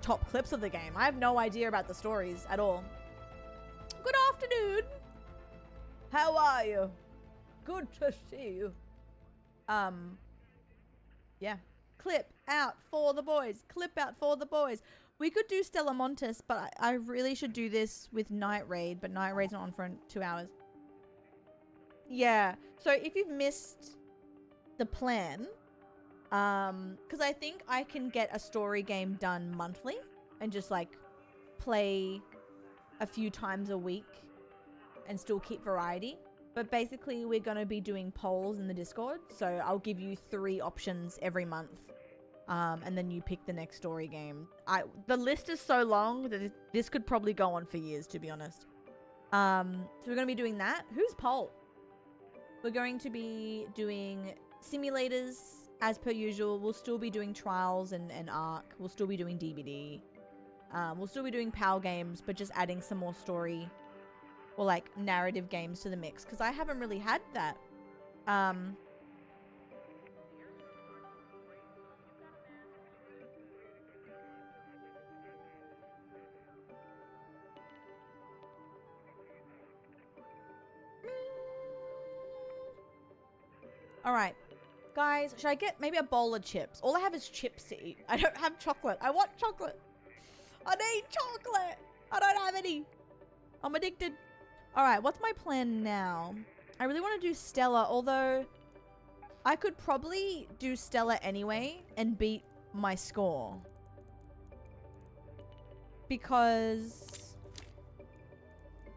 top clips of the game. I have no idea about the stories at all. Good afternoon! How are you? Good to see you. Yeah. Clip out for the boys. Clip out for the boys. We could do Stella Montes, but I really should do this with Night Raid, but Night Raid's not on for 2 hours. Yeah. So if you've missed the plan, because I think I can get a story game done monthly and just like play a few times a week and still keep variety. But basically, we're going to be doing polls in the Discord. So I'll give you 3 options every month and then you pick the next story game. The list is so long that this could probably go on for years, to be honest. So we're going to be doing that. Who's Pole? We're going to be doing simulators as per usual. We'll still be doing Trials and Ark. We'll still be doing DBD. We'll still be doing PAL games, but just adding some more story or like narrative games to the mix, because I haven't really had that. Alright. Guys, should I get maybe a bowl of chips? All I have is chips to eat. I don't have chocolate. I want chocolate. I need chocolate. I don't have any. I'm addicted. Alright, what's my plan now? I really want to do Stella, although I could probably do Stella anyway and beat my score. Because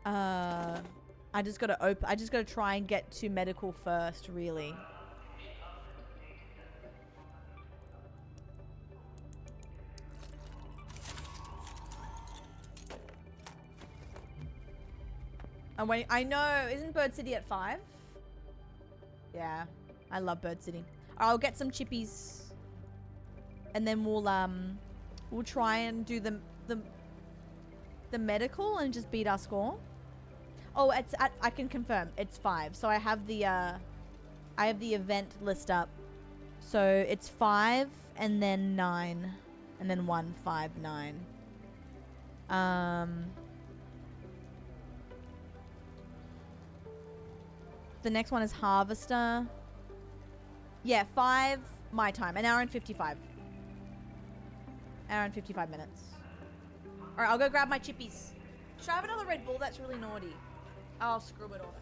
I just gotta try and get to medical first, really. Wait, I know, isn't Bird City at 5? Yeah, I love Bird City. I'll get some chippies, and then we'll try and do the medical and just beat our score. Oh, I can confirm it's 5. So I have the event list up. So it's 5 and then 9 and then 1, 5, 9. The next one is Harvester. Yeah, 5 my time. An hour and 55. Hour and 55 minutes. Alright, I'll go grab my chippies. Should I have another Red Bull? That's really naughty. I'll screw it all.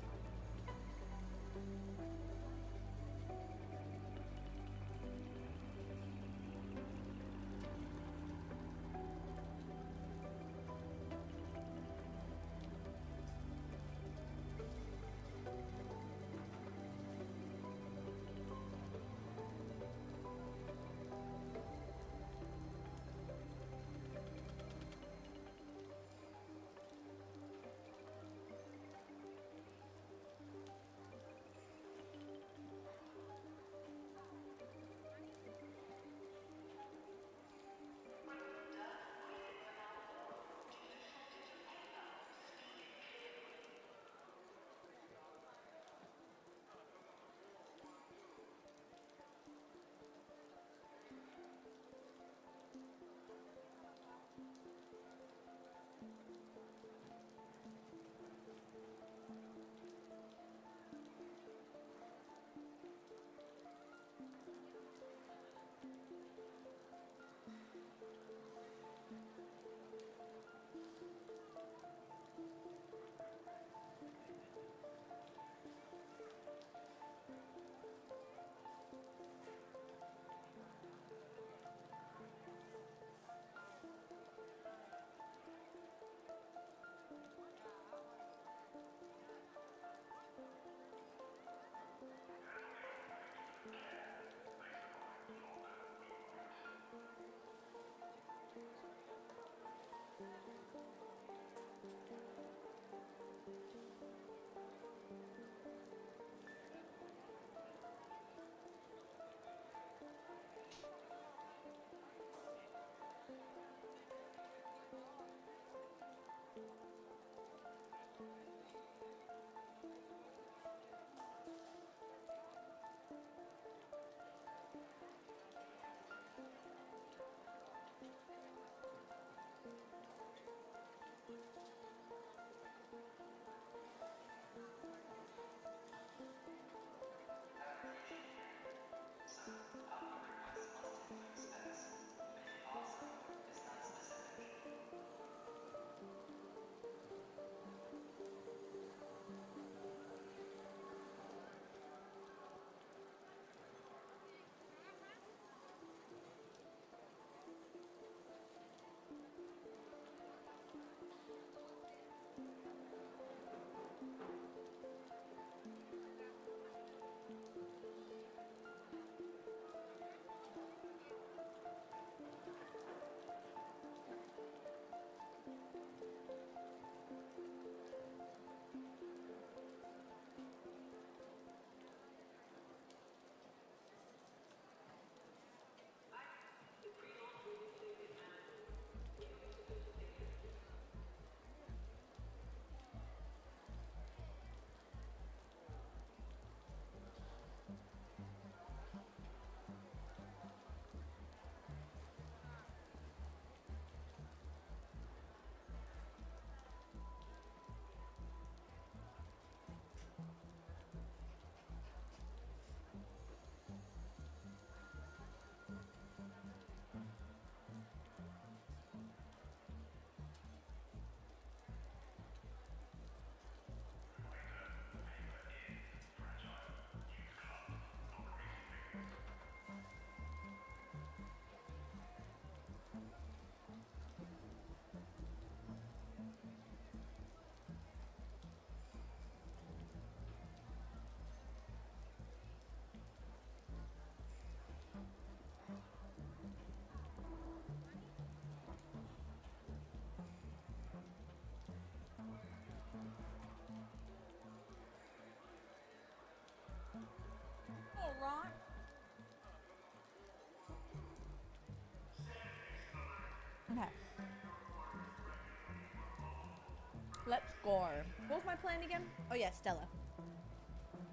Let's go. What was my plan again? Oh yeah, Stella.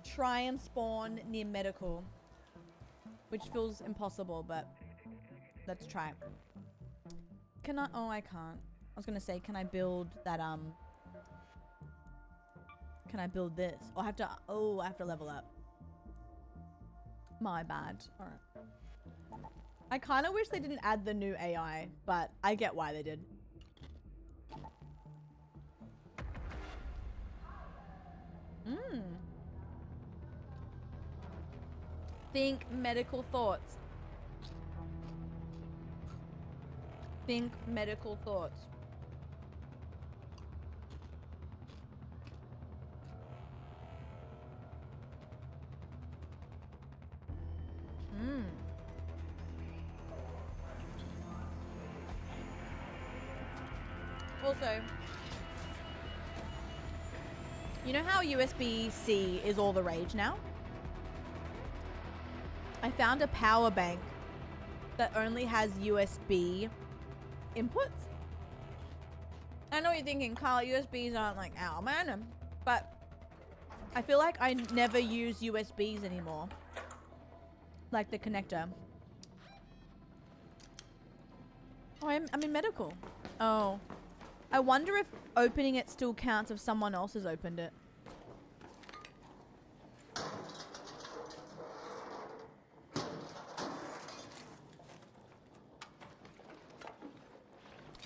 Try and spawn near medical. Which feels impossible, but let's try. Can I? Oh, I can't. I was gonna say, can I build that, can I build this? Or I have to, oh, I have to level up. My bad. Alright. I kind of wish they didn't add the new AI, but I get why they did. Think medical thoughts. Think medical thoughts. Also, you know how USB-C is all the rage now? I found a power bank that only has USB inputs. I know what you're thinking, Carl, USBs aren't like our man, but I feel like I never use USBs anymore. Like the connector. Oh, I'm in medical. Oh. I wonder if opening it still counts if someone else has opened it.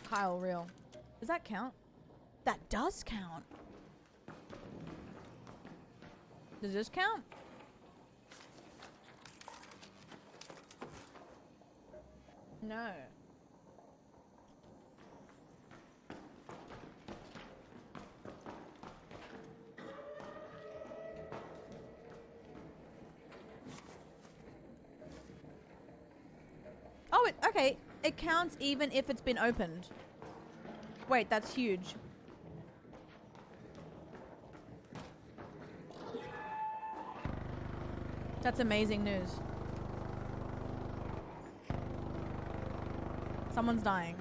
Kyle, real. Does that count? That does count. Does this count? No. Oh, okay. It counts even if it's been opened. Wait, that's huge. That's amazing news. Someone's dying.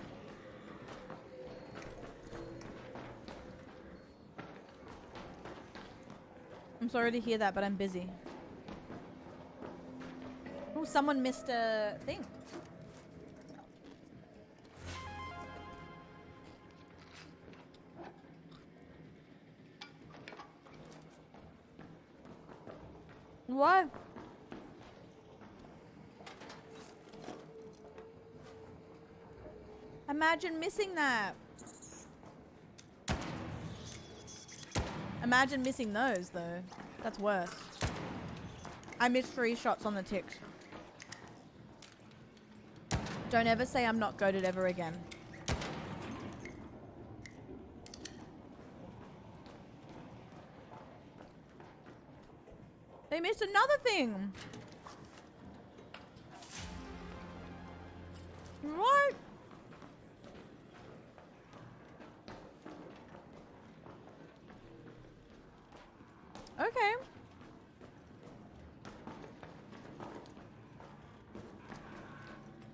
I'm sorry to hear that, but I'm busy. Oh, someone missed a thing. What? Imagine missing that. Imagine missing those, though. That's worse. I missed 3 shots on the ticks. Don't ever say I'm not goated ever again. They missed another thing. What? Okay.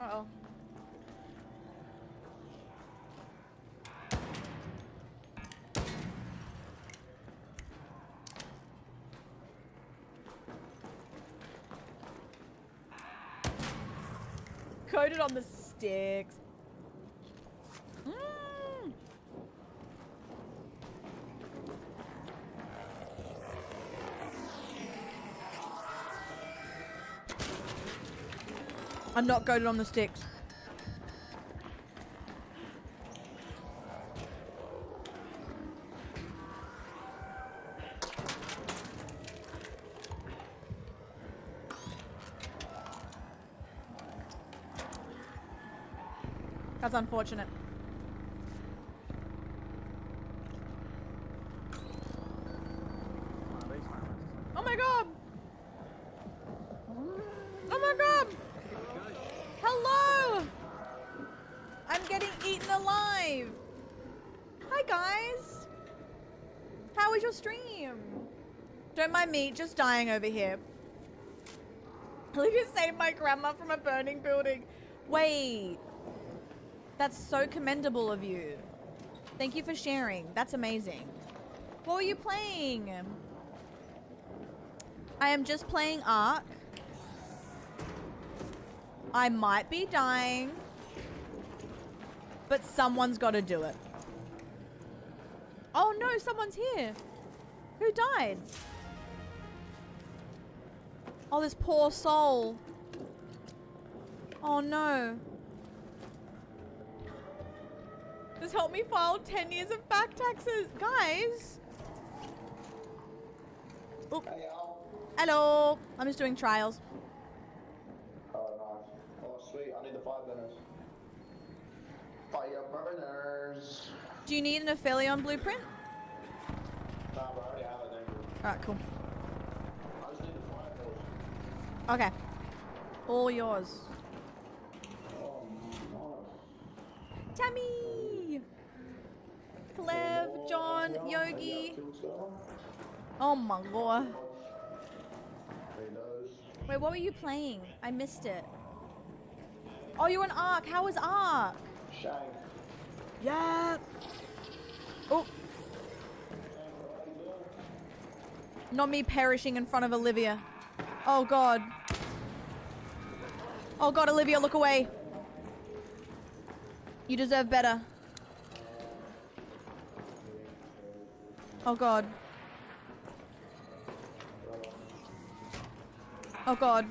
Uh-oh. Coated on the sticks. I'm not goated on the sticks. That's unfortunate. Oh my god! Oh my god! Hello! I'm getting eaten alive! Hi guys! How was your stream? Don't mind me, just dying over here. Look at save my grandma from a burning building. Wait. That's so commendable of you. Thank you for sharing. That's amazing. What were you playing? I am just playing Ark. I might be dying, but someone's got to do it. Oh no, someone's here. Who died? Oh, this poor soul. Oh no. This helped me file 10 years of back taxes. Guys. Oop. Hello. I'm just doing trials. Oh, nice. Oh, sweet. I need the fire burners. Fire burners. Do you need an Aphelion blueprint? Nah, but I already have it, thank you. Alright, cool. I just need the fire burners. Okay. All yours. Oh, nice. Tammy! Clev, John, Yogi. Oh my god. Wait, what were you playing? I missed it. Oh, you're on Ark. How was Ark? Shank. Yeah. Oh. Not me perishing in front of Olivia. Oh god. Oh god, Olivia, look away. You deserve better. Oh god. Oh god.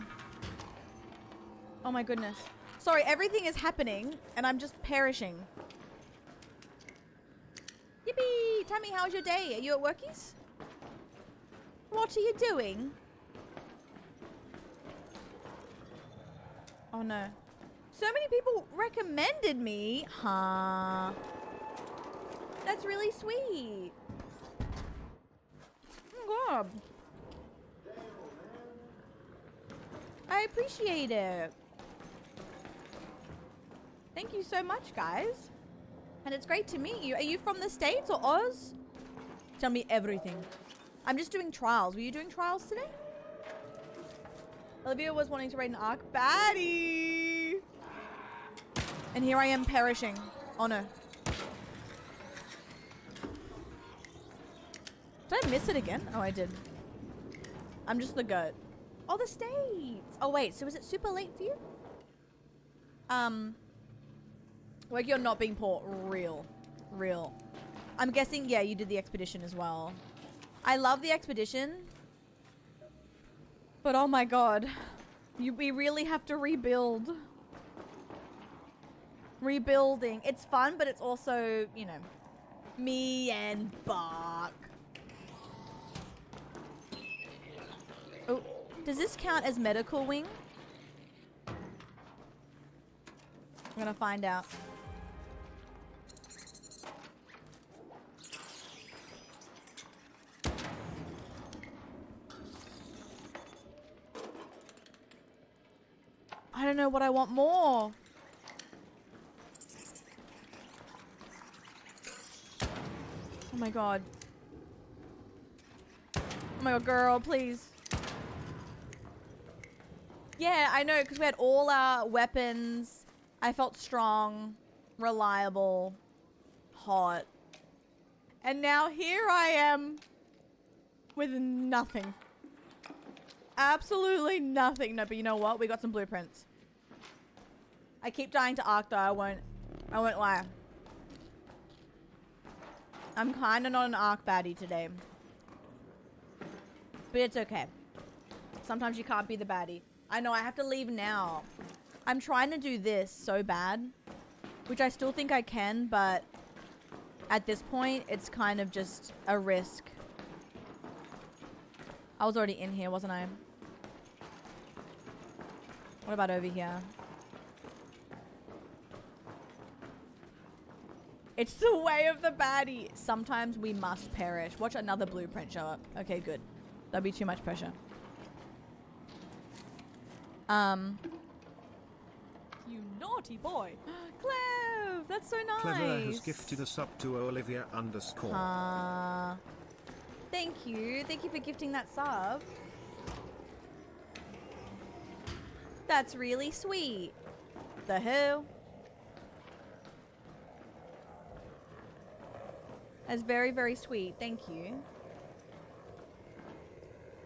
Oh my goodness. Sorry, everything is happening and I'm just perishing. Yippee! Tammy, how's your day? Are you at workies? What are you doing? Oh no. So many people recommended me. Huh. That's really sweet. Oh god. I appreciate it. Thank you so much, guys. And it's great to meet you. Are you from the States or Oz? Tell me everything. I'm just doing trials. Were you doing trials today? Olivia was wanting to raid an Ark. Baddie! And here I am perishing. Oh no. Did I miss it again? Oh, I did. I'm just the goat. Oh, the States. Oh, wait. So is it super late for you? Like you're not being poor. Real. I'm guessing, yeah, you did the expedition as well. I love the expedition. But oh my god. We really have to rebuild. Rebuilding. It's fun, but it's also, you know, me and Bark. Oh, does this count as medical wing? I'm gonna find out. I don't know what I want more. Oh my god. Oh my god, girl, please. Yeah, I know, because we had all our weapons. I felt strong, reliable, hot. And now here I am with nothing. Absolutely nothing. No, but you know what? We got some blueprints. I keep dying to Ark though. I won't lie. I'm kind of not an Ark baddie today. But it's okay. Sometimes you can't be the baddie. I know, I have to leave now. I'm trying to do this so bad. Which I still think I can, but at this point, it's kind of just a risk. I was already in here, wasn't I? What about over here? It's the way of the baddie. Sometimes we must perish. Watch another blueprint show up. Okay, good. That'd be too much pressure. You naughty boy. Clev, that's so nice. Clever has gifted a sub to Olivia _. Thank you. Thank you for gifting that sub. That's really sweet. The hell? That's very, very sweet. Thank you.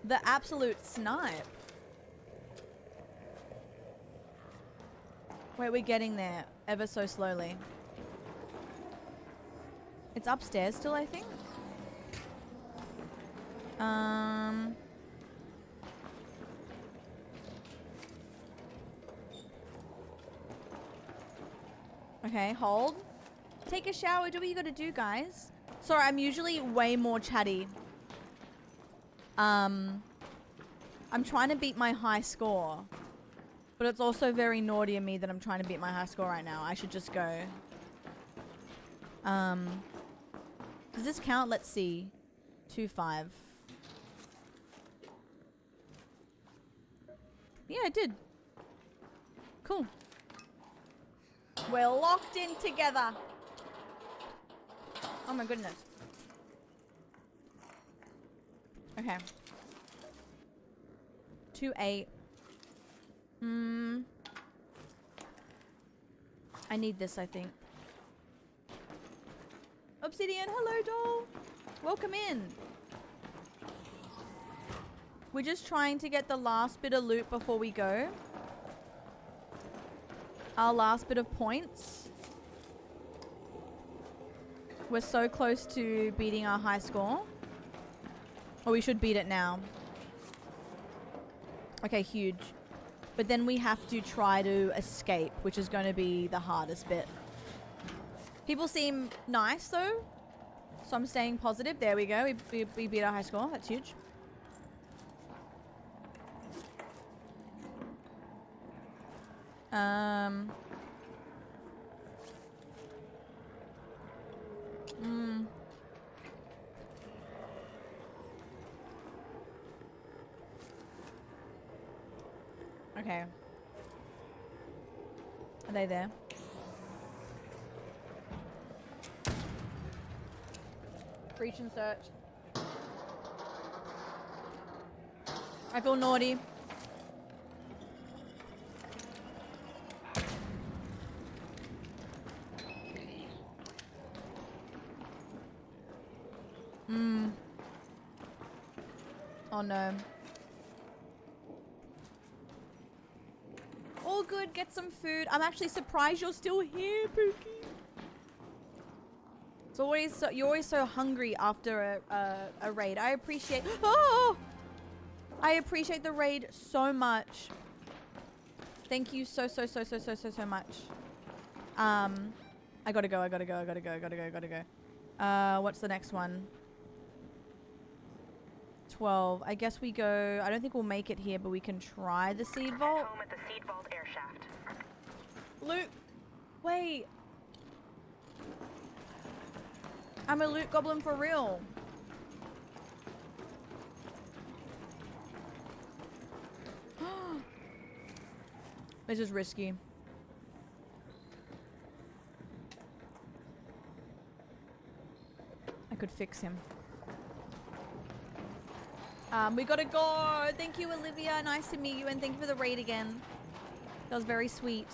The absolute snipe. Wait, we're getting there ever so slowly. It's upstairs still, I think. Okay, hold. Take a shower, do what you gotta do, guys. Sorry, I'm usually way more chatty. I'm trying to beat my high score. But it's also very naughty of me that I'm trying to beat my high score right now. I should just go. Does this count? Let's see. 2-5. Yeah, it did. Cool. We're locked in together. Oh my goodness. Okay. 2-8. I need this, I think. Obsidian, hello doll. Welcome in. We're just trying to get the last bit of loot before we go. Our last bit of points. We're so close to beating our high score. Or we should beat it now. Okay, huge. But then we have to try to escape, which is going to be the hardest bit. People seem nice though. So I'm staying positive. There we go. We beat our high score. That's huge. Okay. Are they there? Reach and search. I feel naughty. Oh no. All good, get some food. I'm actually surprised you're still here, Pookie. It's always so, you're always so hungry after a raid. I appreciate I appreciate the raid so much. Thank you so much. I gotta go. What's the next one? 12. I guess we go. I don't think we'll make it here, but we can try the seed vault. Home at the seed vault air shaft. Loot. Wait. I'm a loot goblin for real. This is risky. I could fix him. We gotta go. Thank you, Olivia. Nice to meet you, and thank you for the raid again. That was very sweet.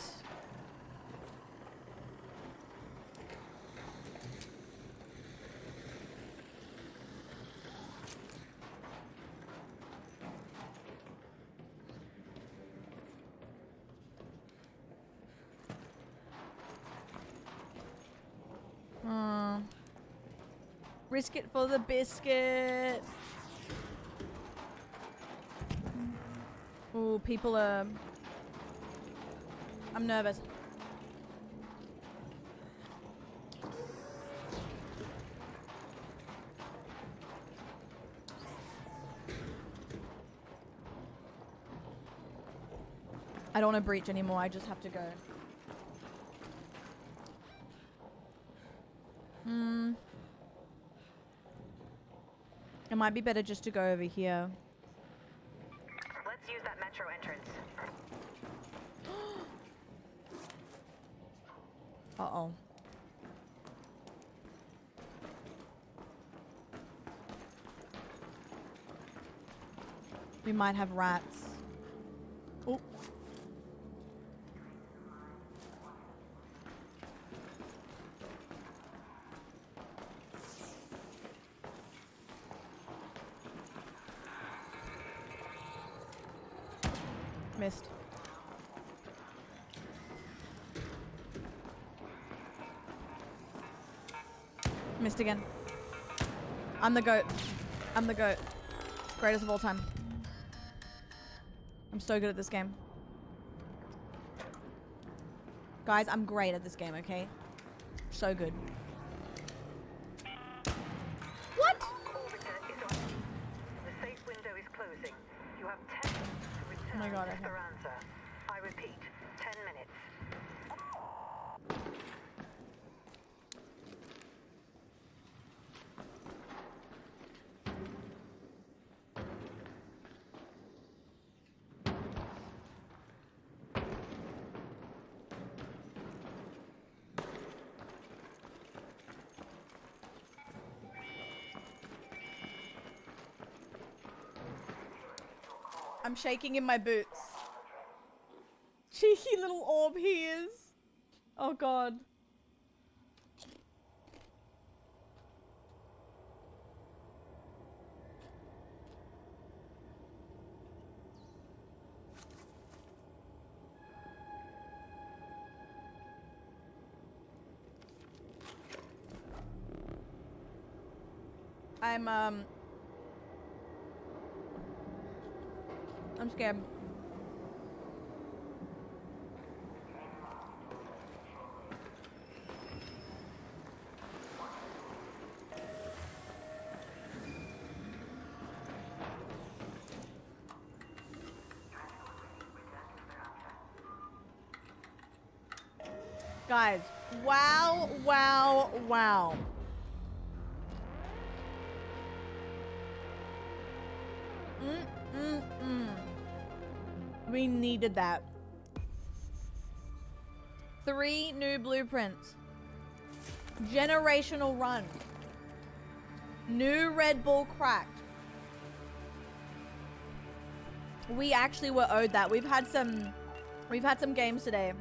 Risk it for the biscuit. Ooh, people are... I'm nervous. I don't want to breach anymore. I just have to go. It might be better just to go over here. Let's use that metro entrance. Uh-oh. We might have rats. Oh. Missed. Missed again. I'm the GOAT. I'm the GOAT. Greatest of all time. I'm so good at this game. Guys, I'm great at this game, okay? So good. What? The safe window is closing. You have 10 minutes to return Oh my God, to okay. Esperanza. I repeat, 10 minutes. I'm shaking in my boots. Cheeky little orb he is. Oh God. I'm scared. Guys, wow, wow, wow. We needed that. 3 new blueprints. Generational run. New Red Bull cracked. We actually were owed that. We've had some games today.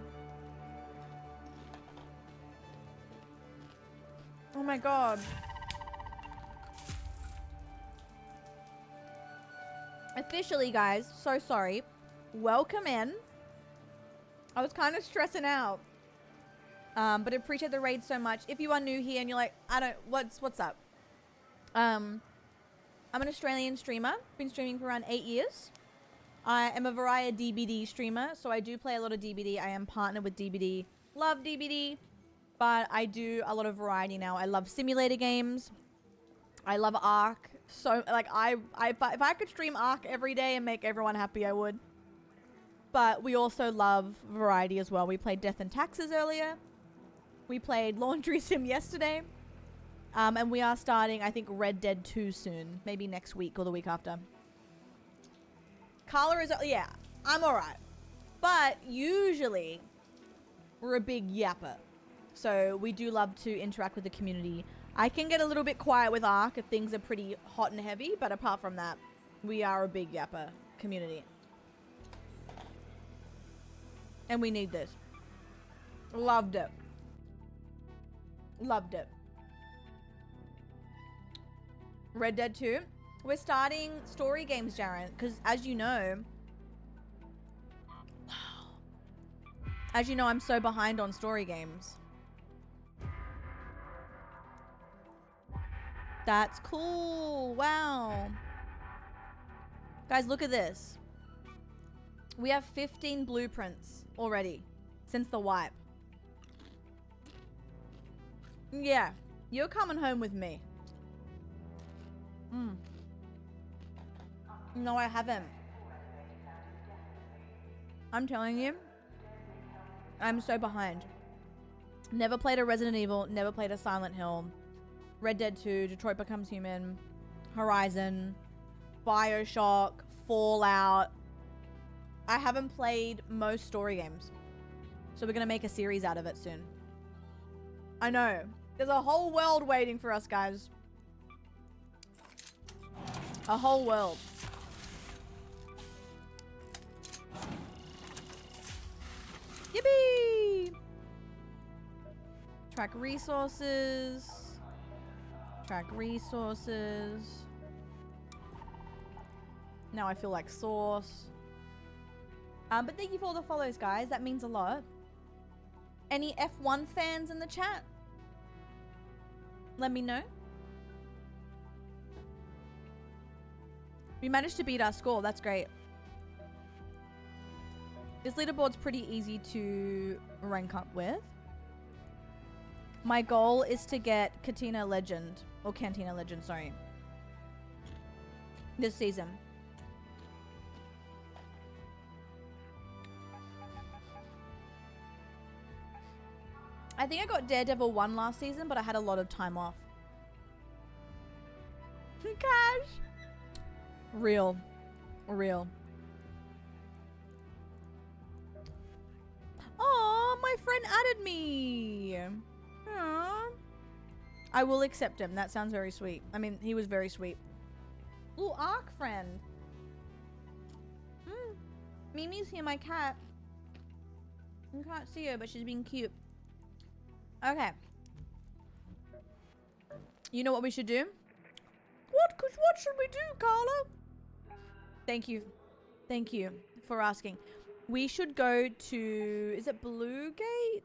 Oh my God. Officially, guys, so sorry. Welcome in. I was kind of stressing out. But I appreciate the raid so much. If you are new here and you're like, what's up? I'm an Australian streamer. Been streaming for around 8 years. I am a variety DBD streamer, so I do play a lot of DBD. I am partnered with DBD. Love DBD, but I do a lot of variety now. I love simulator games. I love Ark. So, like, if I could stream Ark every day and make everyone happy, I would. But we also love variety as well. We played Death and Taxes earlier. We played Laundry Sim yesterday. And we are starting, I think, Red Dead 2 soon. Maybe next week or the week after. Carla is, yeah, I'm alright. But usually, we're a big yapper. So we do love to interact with the community. I can get a little bit quiet with Ark if things are pretty hot and heavy. But apart from that, we are a big yapper community. And we need this. Loved it. Loved it. Red Dead 2. We're starting story games, Jaren, because as you know, I'm so behind on story games. That's cool. Wow. Guys, look at this. We have 15 blueprints already since the wipe. Yeah, you're coming home with me. No, I haven't. I'm telling you, I'm so behind. Never played a Resident Evil, never played a Silent Hill. Red Dead 2, Detroit Becomes Human, Horizon, BioShock, Fallout. I haven't played most story games. So we're gonna make a series out of it soon. I know. There's a whole world waiting for us, guys. A whole world. Yippee! Track resources. Track resources. Now I feel like sauce. But thank you for all the follows, guys. That means a lot. Any F1 fans in the chat? Let me know. We managed to beat our score. That's great. This leaderboard's pretty easy to rank up with. My goal is to get Cantina Legend, or Cantina Legend, sorry, this season. I think I got Daredevil 1 last season, but I had a lot of time off. Cash! Real. Real. Oh, my friend added me. Aww. I will accept him. That sounds very sweet. I mean, he was very sweet. Ooh, Arc friend. Mimi's here, my cat. You can't see her, but she's being cute. Okay. You know what we should do? What should we do, Carla? Thank you. Thank you for asking. We should go to... Is it Blue Gate?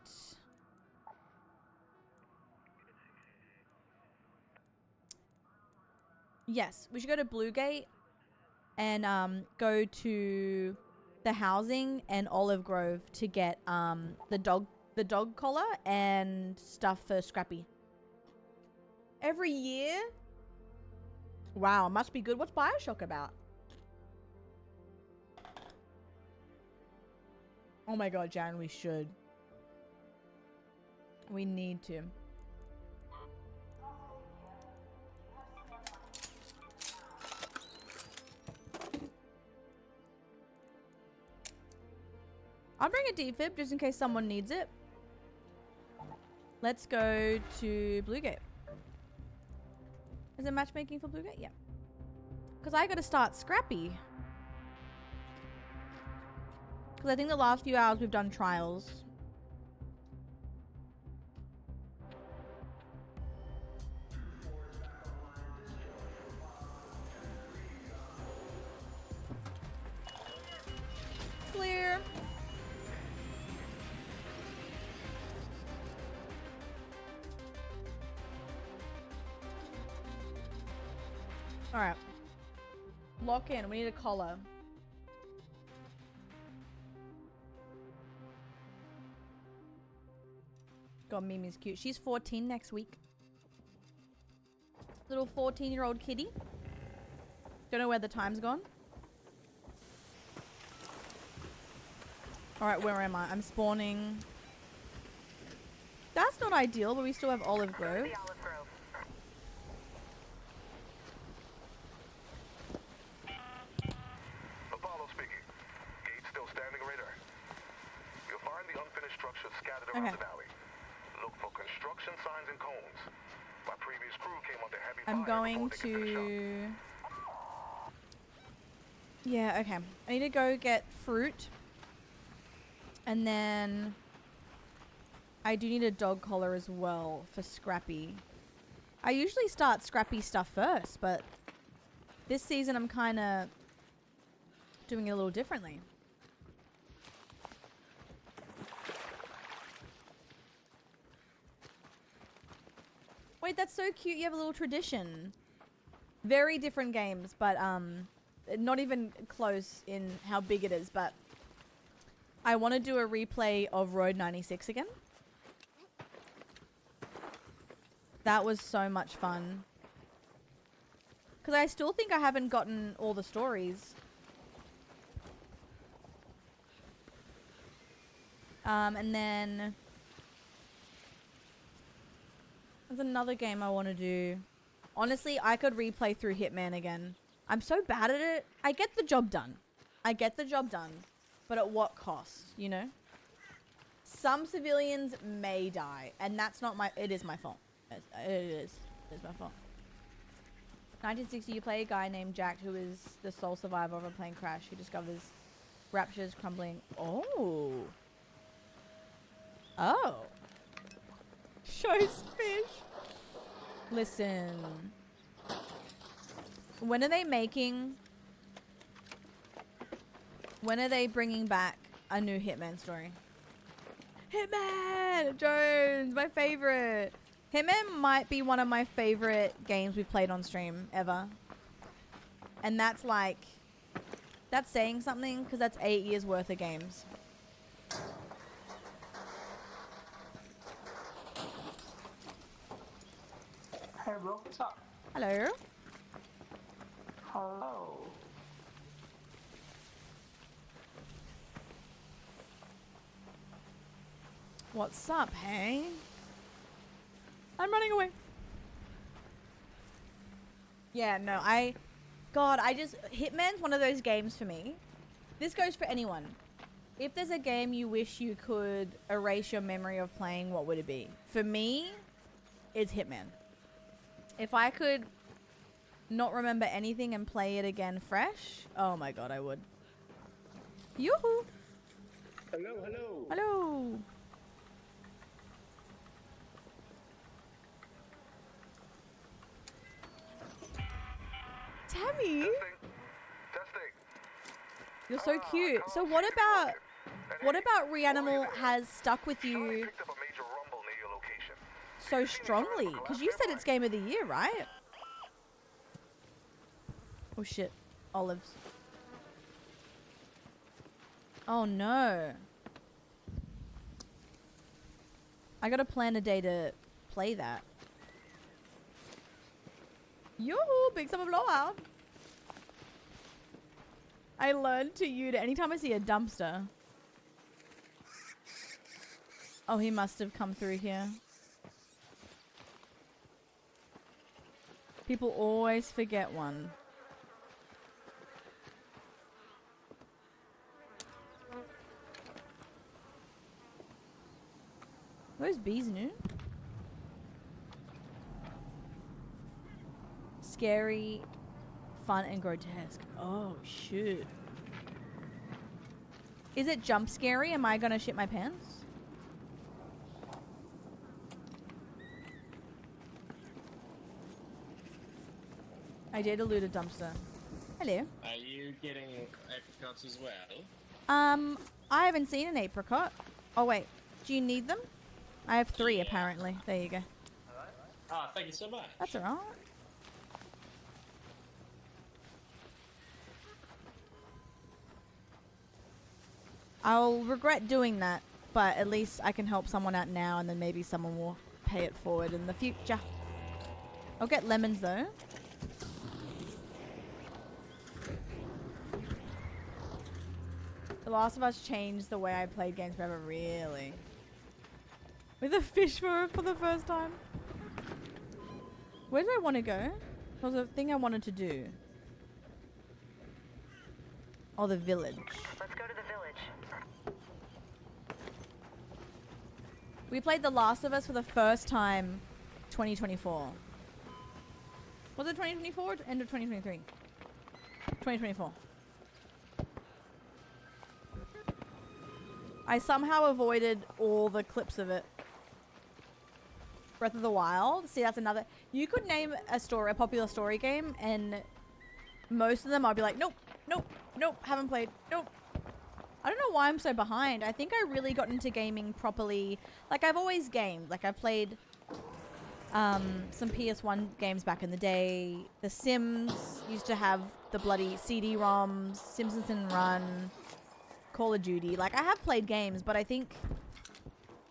Yes, we should go to Blue Gate and go to the housing and Olive Grove to get the dog collar and stuff for Scrappy. Every year? Wow, must be good. What's BioShock about? Oh my god, Jaren, we should. We need to. I'll bring a defib just in case someone needs it. Let's go to Blue Gate. Is it matchmaking for Blue Gate? Yeah. Because I gotta start Scrappy. Because I think the last few hours we've done trials. Clear. Alright. Lock in. We need a collar. God, Mimi's cute. She's 14 next week. Little 14-year-old kitty. Don't know where the time's gone. Alright, where am I? I'm spawning. That's not ideal, but we still have Olive Grove. Apollo speaking. Gate still standing, radar. You'll find the unfinished structures scattered around the valley. Look for construction signs and cones. My previous crew came under heavy fire. I'm going to... Yeah, okay. I need to go get fruit. And then... I do need a dog collar as well for Scrappy. I usually start Scrappy stuff first, but... This season I'm kind of... doing it a little differently. Wait, that's so cute. You have a little tradition. Very different games, but not even close in how big it is, but I want to do a replay of Road 96 again. That was so much fun. Because I still think I haven't gotten all the stories. And then... There's another game I want to do. Honestly, I could replay through Hitman again. I'm so bad at it. I get the job done. I get the job done. But at what cost, you know? Some civilians may die. And that's not my... It is my fault. It is. It is my fault. 1960, you play a guy named Jack who is the sole survivor of a plane crash who discovers Rapture's crumbling... Oh. Oh. Shows fish. Listen. When are they making When are they bringing back a new Hitman story? Hitman Jones, my favorite. Hitman might be one of my favorite games we've played on stream ever. And that's like, that's saying something because that's 8 years worth of games. Hey bro, what's up? Hello. Hello. What's up, hey? I'm running away. Yeah, no, God, Hitman's one of those games for me. This goes for anyone. If there's a game you wish you could erase your memory of playing, what would it be? For me, it's Hitman. If I could not remember anything and play it again fresh, oh my god, I would. Yoo-hoo! Hello, hello. Hello! Tammy! Testing. You're so cute. So what about Reanimal has stuck with you so strongly? Because you said it's game of the year, right? Oh shit. Olives. Oh no. I gotta plan a day to play that. Yoo-hoo, big summer blowout. I learned to use it anytime I see a dumpster. Oh, he must have come through here. People always forget one. Those bees new? Scary, fun, and grotesque. Oh, shit. Is it jump scary? Am I gonna shit my pants? I did elude a dumpster. Hello. Are you getting apricots as well? I haven't seen an apricot. Oh, wait. Do you need them? I have 3, apparently. There you go. Ah, thank you so much. That's alright. I'll regret doing that, but at least I can help someone out now and then maybe someone will pay it forward in the future. I'll get lemons though. The Last of Us changed the way I played games forever, really. With a fish for the first time. Where do I want to go? There was a thing I wanted to do. Oh, the village. Let's go to the village. We played The Last of Us for the first time 2024. Was it 2024 or end of 2023? 2024. I somehow avoided all the clips of it. Breath of the Wild. See, that's another. You could name a popular story game, and most of them I'll be like, nope, nope, nope, haven't played, nope. I don't know why I'm so behind. I think I really got into gaming properly. Like, I've always gamed. Like, I've played some PS1 games back in the day. The Sims used to have the bloody CD-ROMs. Simpsons Run. Call of Duty. Like, I have played games, but I think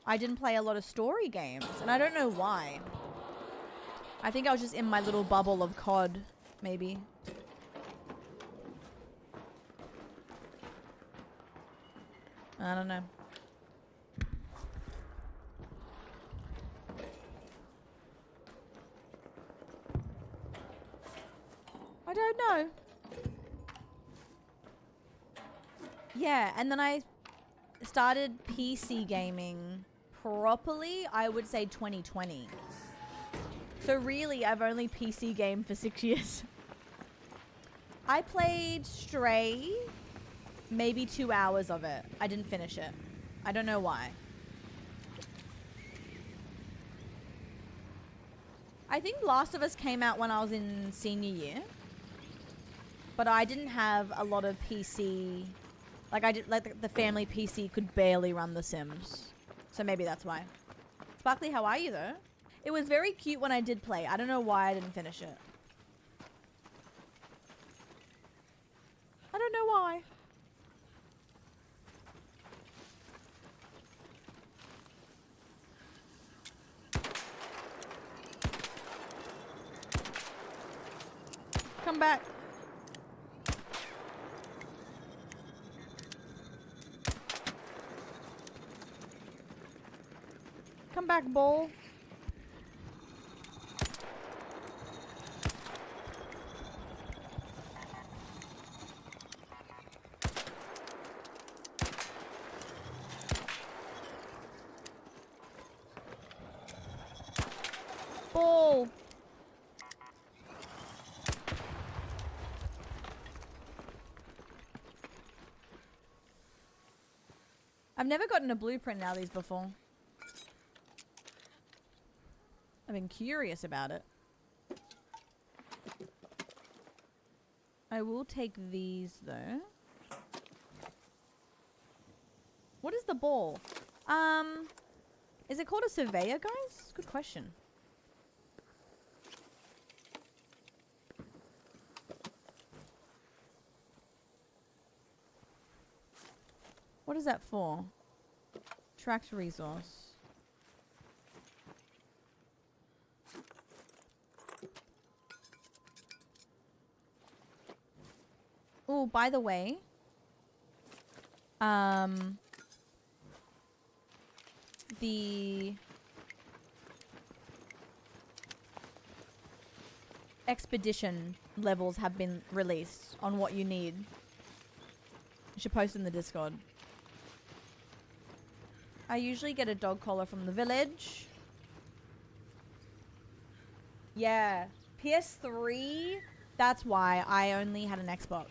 I didn't play a lot of story games, and I don't know why. I think I was just in my little bubble of COD, maybe. I don't know. I don't know. Yeah, and then I started PC gaming properly, I would say 2020. So really, I've only PC gamed for 6 years. I played Stray, maybe 2 hours of it. I didn't finish it. I don't know why. I think Last of Us came out when I was in senior year. But I didn't have a lot of PC Like I did, like the family PC could barely run The Sims, so maybe that's why. Sparkly, how are you though? It was very cute when I did play. I don't know why I didn't finish it. I don't know why. Come back. Come back, bull. Bull. I've never gotten a blueprint out of these before. I've been curious about it. I will take these though. What is the ball? Is it called a surveyor, guys? Good question. What is that for? Tracked resource. Oh, by the way, the expedition levels have been released on what you need. You should post in the Discord. I usually get a dog collar from the village. Yeah, PS3. That's why I only had an Xbox.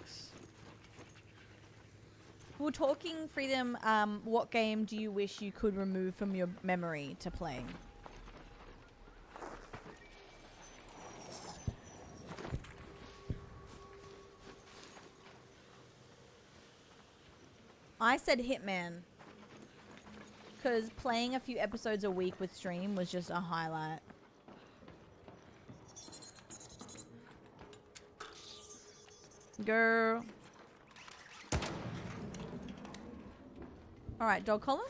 We're talking, Freedom, what game do you wish you could remove from your memory to play? I said Hitman. Because playing a few episodes a week with stream was just a highlight. Girl. Alright, dog collar.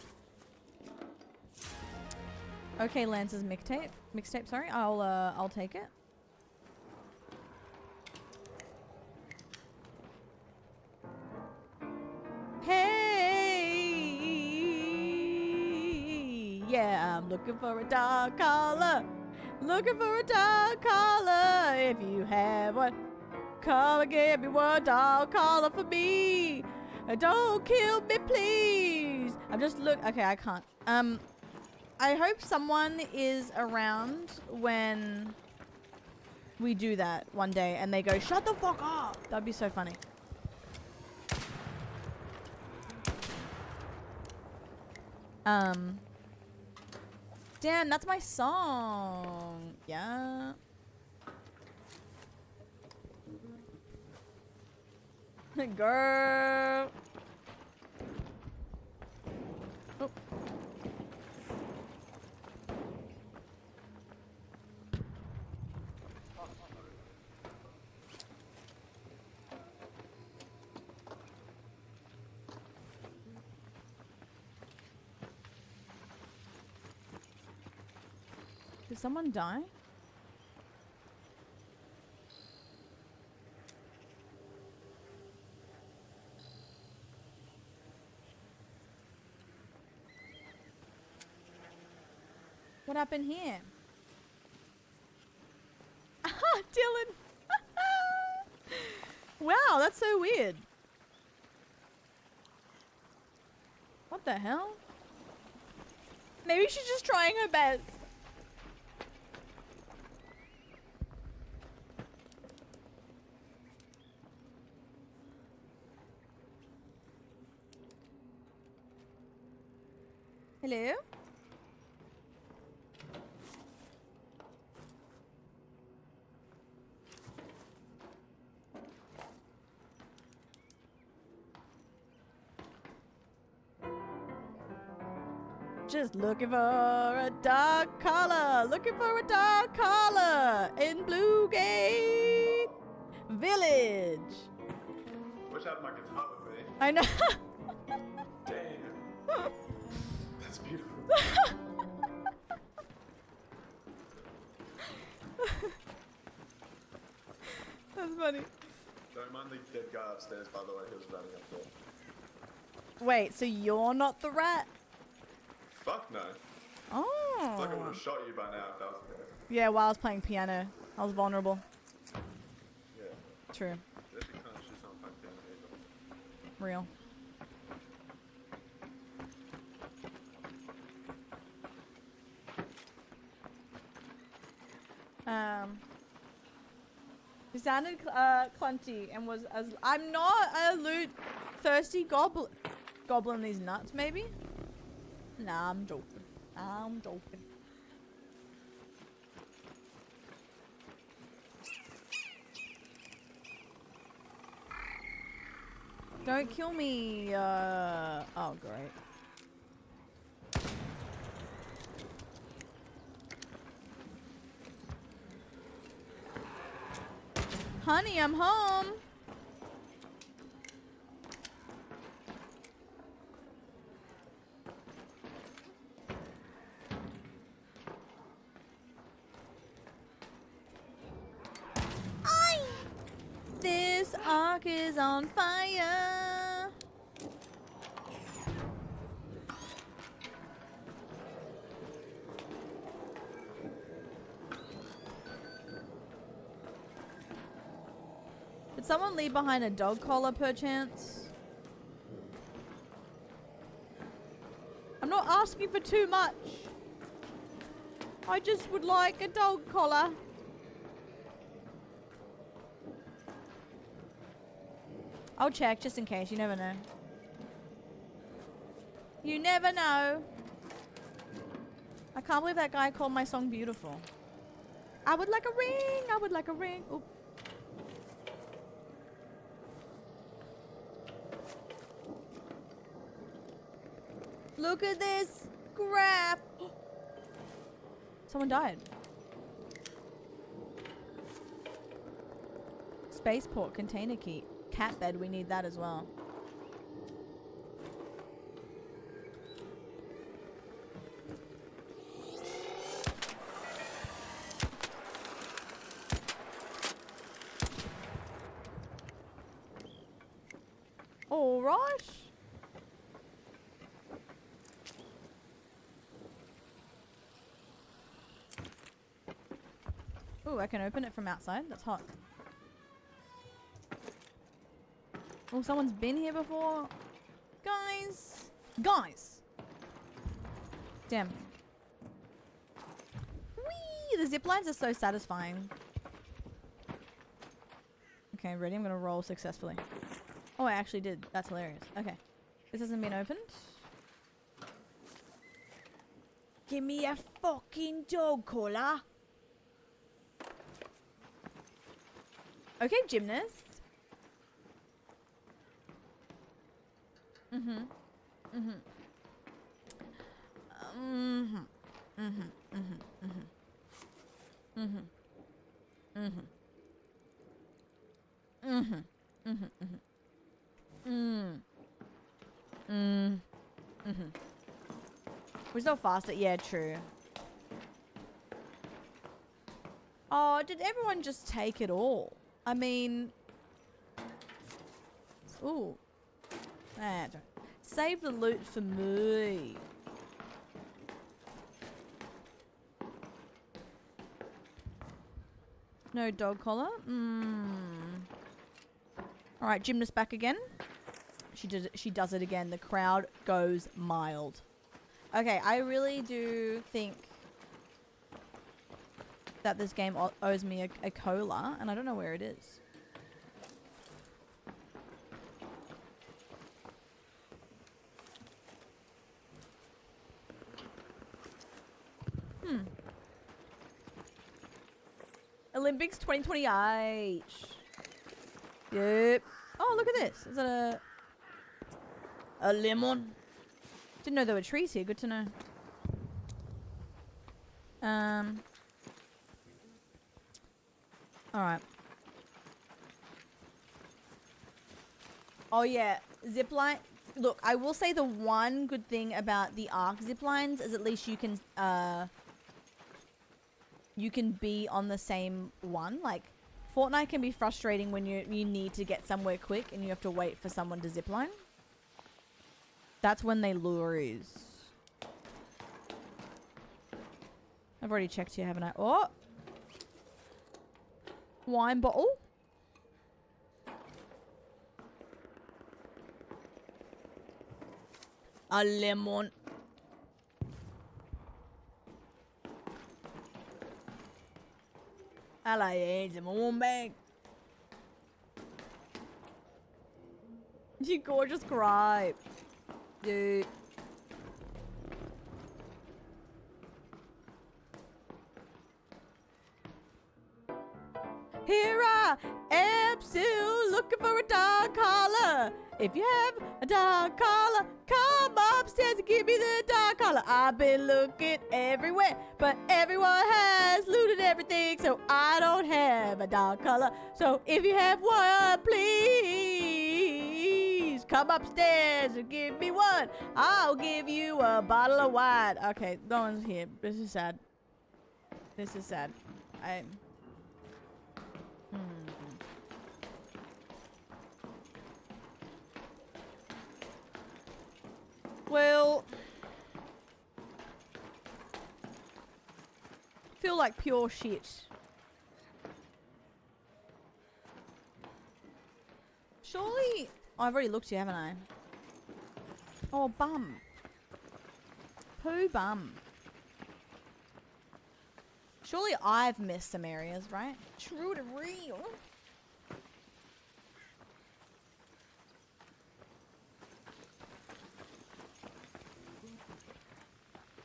Okay, Lance's mixtape, sorry. I'll take it. Hey, yeah, I'm looking for a dog collar. Looking for a dog collar. If you have one, come and give me one dog collar for me. Don't kill me, please. I'm just okay, I can't. I hope someone is around when we do that one day and they go, shut the fuck up. That'd be so funny. Damn, that's my song. Yeah. Girl. Oh. Did someone die? What happened here? Ah, Dylan! Wow, that's so weird. What the hell? Maybe she's just trying her best. Hello? just looking for a dark color. Looking for a dark color in Bluegate Village. Wish I had my guitar with me. I know. Damn. That's beautiful. That's funny. Don't mind the dead guy upstairs, by the way, who was running up there. Wait, so you're not the rat? Fuck no. Oh. Like I would have shot you by now if that was the case. Yeah, while I was playing piano, I was vulnerable. Yeah. True. Actually can't shoot someone playing piano either. Real. He sounded clunty and was as I'm not a loot thirsty goblin these nuts maybe? Nah, I'm joking. I'm joking. Don't kill me. Oh great. Honey, I'm home. This ark is on fire. Did someone leave behind a dog collar perchance? I'm not asking for too much. I just would like a dog collar. I'll check just in case, you never know. You never know. I can't believe that guy called my song beautiful. I would like a ring, I would like a ring. Oop. Look at this graph. Someone died. Spaceport container key. Cat bed, we need that as well. All right. Ooh, I can open it from outside. That's hot. Oh, someone's been here before. Guys. Guys. Damn. Whee! The zip lines are so satisfying. Okay, ready? I'm gonna roll successfully. Oh, I actually did. That's hilarious. Okay. This hasn't been opened. Give me a fucking dog collar. Okay, gymnast. Mm-hmm. Mm-hmm. Mm-hmm. Mm-hmm. Mm-hmm. Mm-hmm. Mm-hmm. Mm-hmm. Mm-hmm. Mm-hmm. Mm-hmm. Mm. Mm-hmm. We're so fast at yeah, true. Oh, did everyone just take it all? I mean, ooh. Ah, don't. Save the loot for me. No dog collar. All right, gymnast back again. She does it again. The crowd goes mild. Okay, I really do think that this game owes me a cola, and I don't know where it is. Olympics 2028. Yep. Oh, look at this. Is that a lemon? Didn't know there were trees here. Good to know. Alright. Oh yeah, zipline. Look, I will say the one good thing about the Ark ziplines is at least you can be on the same one. Like, Fortnite can be frustrating when you need to get somewhere quick and you have to wait for someone to zipline. That's when they lose. I've already checked here, haven't I? Oh! Wine bottle. A lemon. I like eggs in my one bag. You gorgeous gripe. Dude. Here I am still looking for a dog collar. If you have a dog collar, come upstairs and give me the dog collar. I've been looking everywhere, but everyone has looted everything, so I don't have a dog collar. So if you have one, please come upstairs and give me one. I'll give you a bottle of wine. Okay, no one's here. This is sad. This is sad. Well, feel like pure shit. Surely, I've already looked here, haven't I? Oh, bum. Poo bum. Surely I've missed some areas, right? True to real.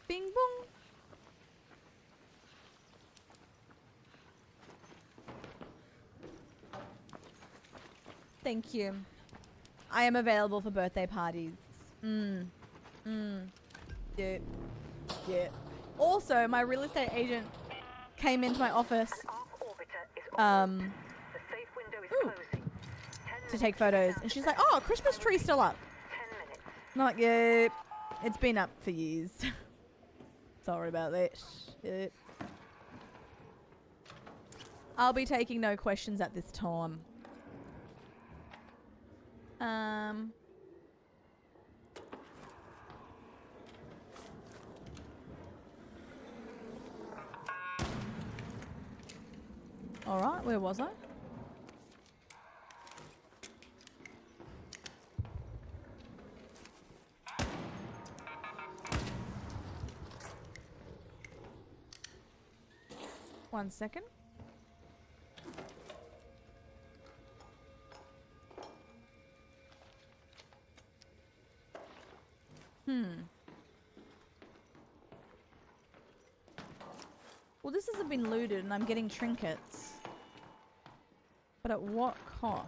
Bing bong. Thank you. I am available for birthday parties. Yeah. Yeah. Also, my real estate agent came into my office to take photos, and she's like, "Oh, Christmas tree's still up." I'm like, "Yeah, it's been up for years." Sorry about that. Yeah. I'll be taking no questions at this time. Alright, where was I? One second. Well, this hasn't been looted and I'm getting trinkets. But at what cost?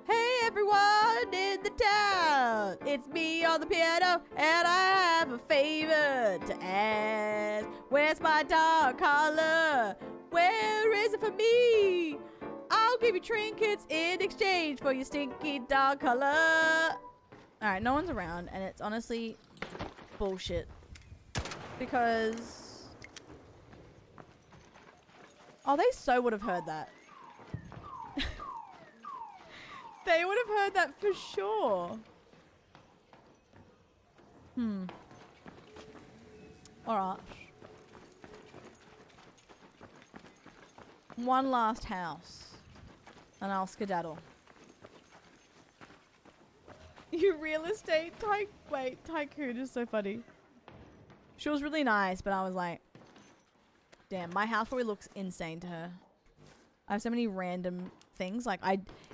Hey everyone in the town! It's me on the piano and I have a favor to ask. Where's my dog collar? Where is it for me? I'll give you trinkets in exchange for your stinky dog collar. Alright, no one's around and it's honestly bullshit. Because... oh, they so would have heard that. They would have heard that for sure. Alright. One last house. And I'll skedaddle. You real estate tycoon is so funny. She was really nice, but I was like, damn, my house probably looks insane to her. I have so many random things. Like,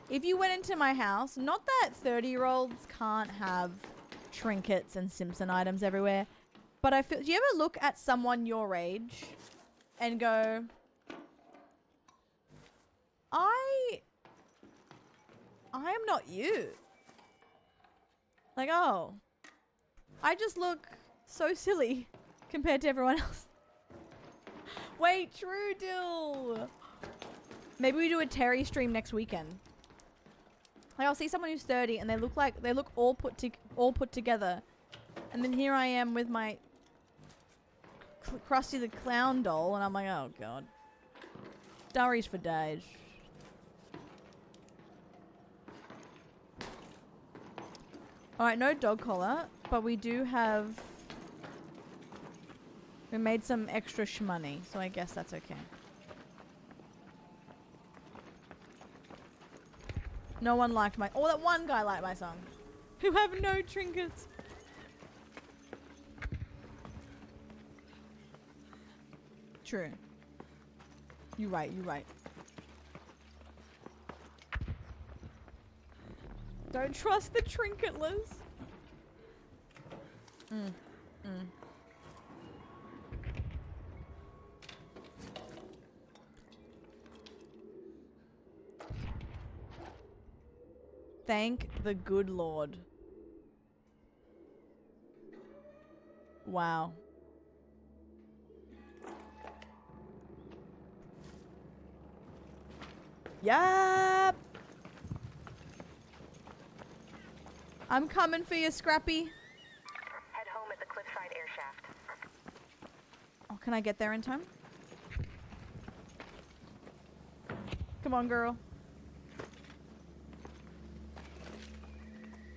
if you went into my house, not that 30-year-olds can't have trinkets and Simpson items everywhere, but I feel, do you ever look at someone your age and go, I am not you. Like, oh, I just look so silly compared to everyone else. Wait, true, Dill. Maybe we do a Terry stream next weekend. Like, I'll see someone who's 30 and they look all put together, and then here I am with my Krusty the Clown doll, and I'm like, oh god. Durries for days. Alright, no dog collar, but we do have... We made some extra shmoney, so I guess that's okay. No one liked my... Oh, that one guy liked my song. Who have no trinkets. True. You're right, you're right. Don't trust the trinketless. Thank the good Lord. Wow. Yup. I'm coming for you, Scrappy. Head home at the cliffside air shaft. Oh, can I get there in time? Come on, girl.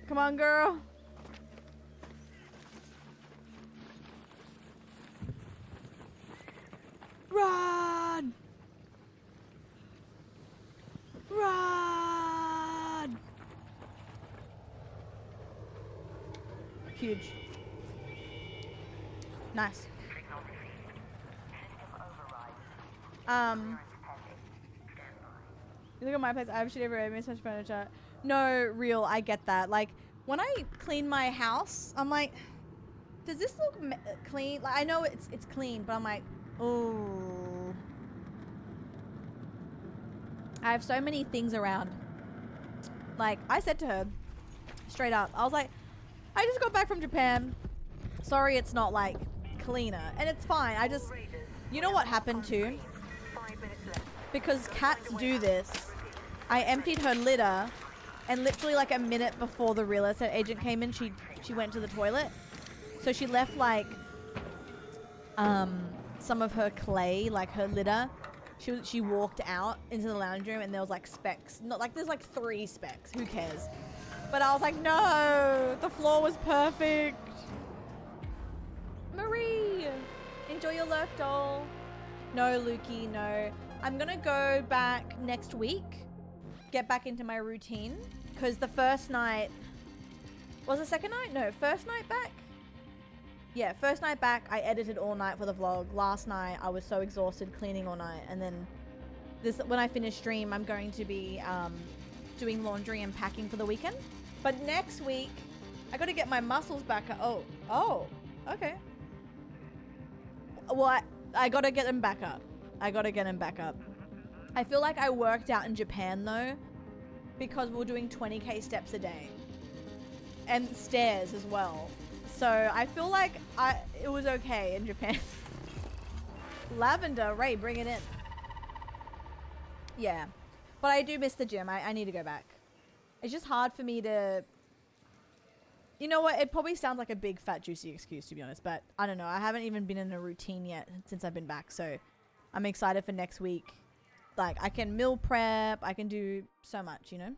Come on, girl. Run! Run! Huge. Nice. You look at my place, I have shit everywhere, I made such furniture. No, real, I get that. Like, when I clean my house, I'm like, does this look clean? Like, I know it's clean, but I'm like, oh. I have so many things around. Like, I said to her, straight up, I was like, I just got back from Japan. Sorry it's not, like, cleaner. And it's fine, I just, you know what happened too? Because cats do this. I emptied her litter, and literally like a minute before the real estate agent came in, she went to the toilet. So she left like some of her clay, like her litter. She walked out into the lounge room and there was like specks. Not like there's like 3 specks. Who cares? But I was like, no, the floor was perfect. Marie, enjoy your lurk doll. No, Lukey, no. I'm gonna go back next week. Get back into my routine. Because the first night... Was it second night? No, first night back? Yeah, first night back, I edited all night for the vlog. Last night, I was so exhausted cleaning all night. And then when I finish stream, I'm going to be doing laundry and packing for the weekend. But next week, I got to get my muscles back. Oh, okay. Well, I got to get them back up. I got to get them back up. I feel like I worked out in Japan, though, because we were doing 20k steps a day. And stairs as well. So I feel like it was okay in Japan. Lavender, Ray, bring it in. Yeah. But I do miss the gym. I need to go back. It's just hard for me to... You know what? It probably sounds like a big, fat, juicy excuse, to be honest. But I don't know. I haven't even been in a routine yet since I've been back. So I'm excited for next week. Like, I can meal prep. I can do so much, you know?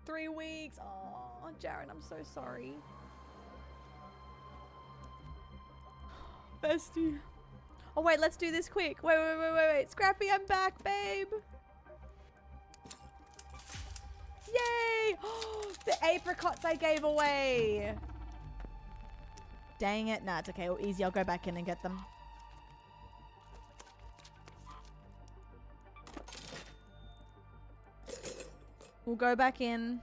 Three weeks. Oh, Jaren, I'm so sorry. Bestie. Oh, wait, let's do this quick. Wait. Scrappy, I'm back, babe. Yay! The apricots I gave away. Dang it. Nah, it's okay. Well, easy. I'll go back in and get them. We'll go back in.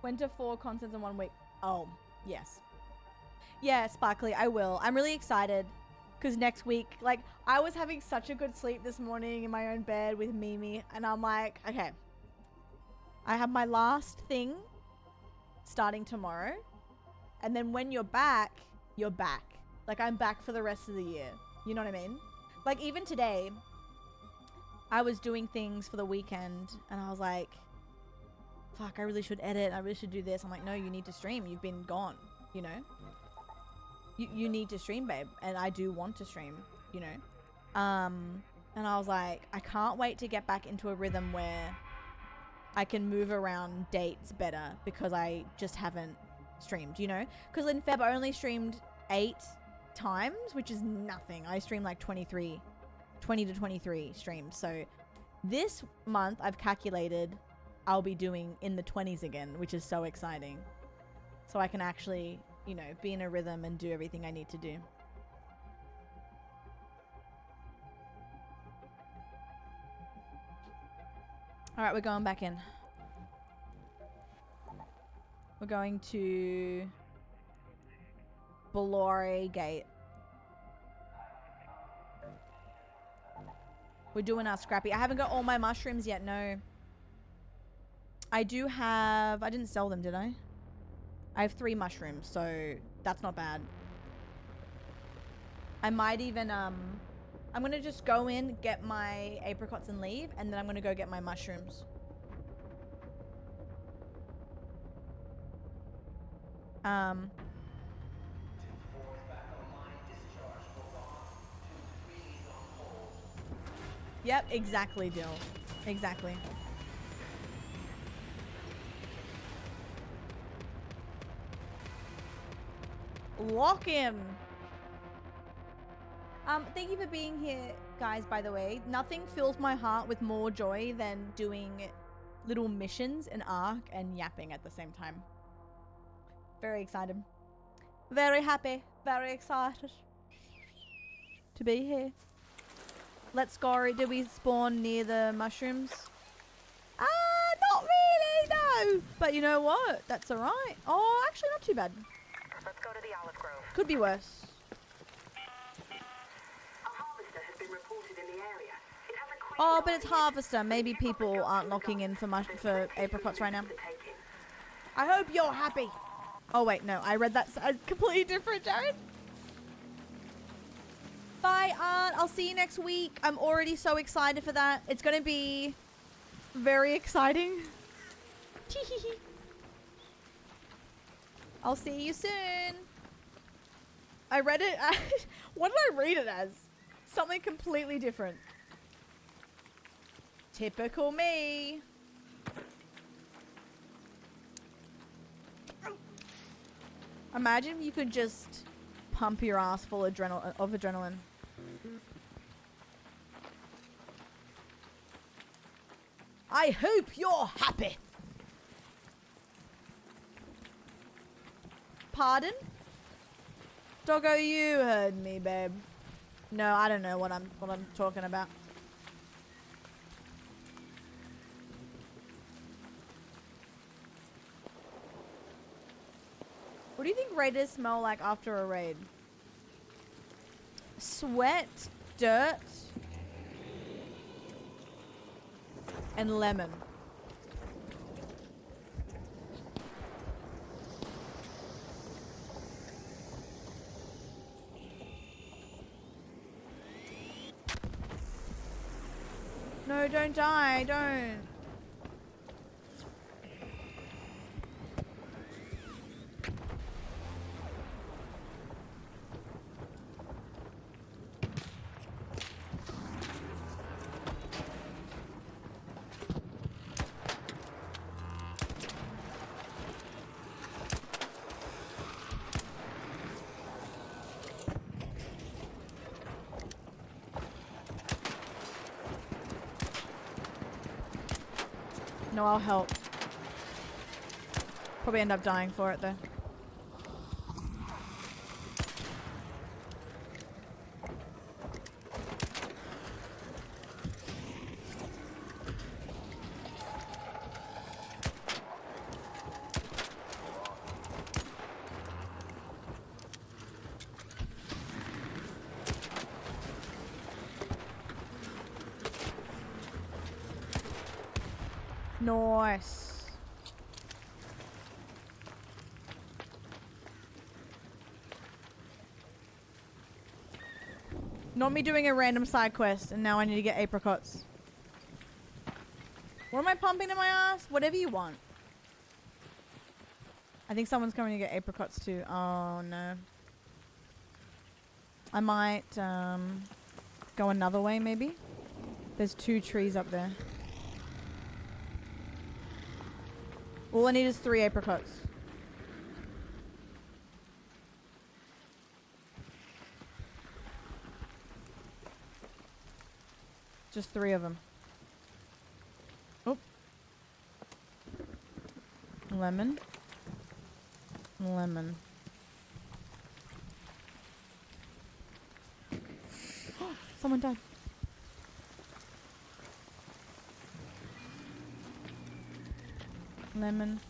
Went to 4 concerts in 1 week. Oh, yes. Yeah, Sparkly, I will. I'm really excited because next week, like, I was having such a good sleep this morning in my own bed with Mimi, and I'm like, okay, I have my last thing starting tomorrow, and then when you're back, you're back. Like, I'm back for the rest of the year. You know what I mean? Like, even today, I was doing things for the weekend, and I was like, fuck, I really should edit. I really should do this. I'm like, no, you need to stream. You've been gone, you know? You need to stream, babe. And I do want to stream, you know? And I was like, I can't wait to get back into a rhythm where I can move around dates better because I just haven't streamed, you know? Because in Feb, I only streamed 8 times, which is nothing. I streamed like 20 to 23 streams. So this month, I've calculated I'll be doing in the 20s again, which is so exciting. So I can actually, you know, be in a rhythm and do everything I need to do. All right, we're going back in. We're going to Bellore Gate. We're doing our scrappy. I haven't got all my mushrooms yet, no. I do have... I didn't sell them, did I? I have 3 mushrooms, so that's not bad. I might even... I'm going to just go in, get my apricots and leave, and then I'm going to go get my mushrooms. Yep, exactly, Dill. Exactly. Lock in. Thank you for being here, guys, by the way. Nothing fills my heart with more joy than doing little missions in Ark and yapping at the same time. Very excited. Very happy. Very excited to be here. Let's go. Did we spawn near the mushrooms? Not really, no. But you know what? That's alright. Oh, actually not too bad. Let's go to the Olive Grove. Could be worse. A harvester has been reported in the area. It has a Oh, but it's Harvester. Maybe people aren't locking in for apricots right now. I hope you're happy. Oh, wait, no. I read that completely different, Jared. Bye, Aunt. I'll see you next week. I'm already so excited for that. It's going to be very exciting. I'll see you soon. I read it as... What did I read it as? Something completely different. Typical me. Imagine if you could just pump your ass full of adrenaline. I hope you're happy. Pardon? Doggo, you heard me, babe. No, I don't know what I'm talking about. What do you think raiders smell like after a raid? Sweat, dirt, and lemon. No, don't die, don't. No, I'll help. Probably end up dying for it though. Nice. Not me doing a random side quest, and now I need to get apricots. What am I pumping in my ass? Whatever you want. I think someone's coming to get apricots too. Oh no. I might go another way maybe. There's 2 trees up there. All I need is 3 apricots. Just 3 of them. Oh. Lemon. Lemon. Someone died. Lemon.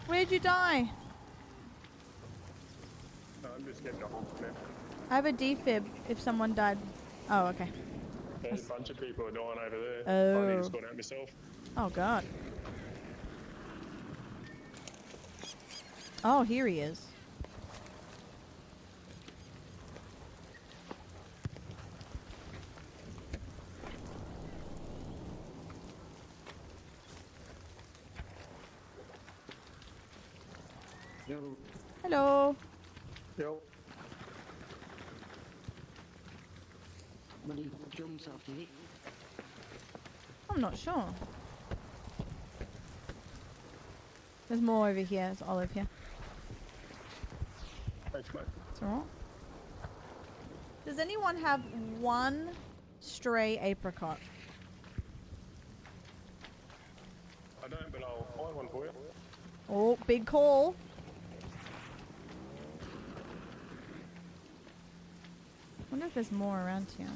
Where'd you die? I'm just getting a hold of it. I have a defib if someone died. Oh, okay. There's a bunch of people are dying over there. Oh. I need to sort out myself. Oh, God. Oh, here he is. Yo. Hello. Yo. Many jumps after you. I'm not sure. There's more over here. There's olive here. Thanks, mate. It's alright. Does anyone have 1 stray apricot? I don't, but I'll find one for you. Oh, big call. Wonder if there's more around here.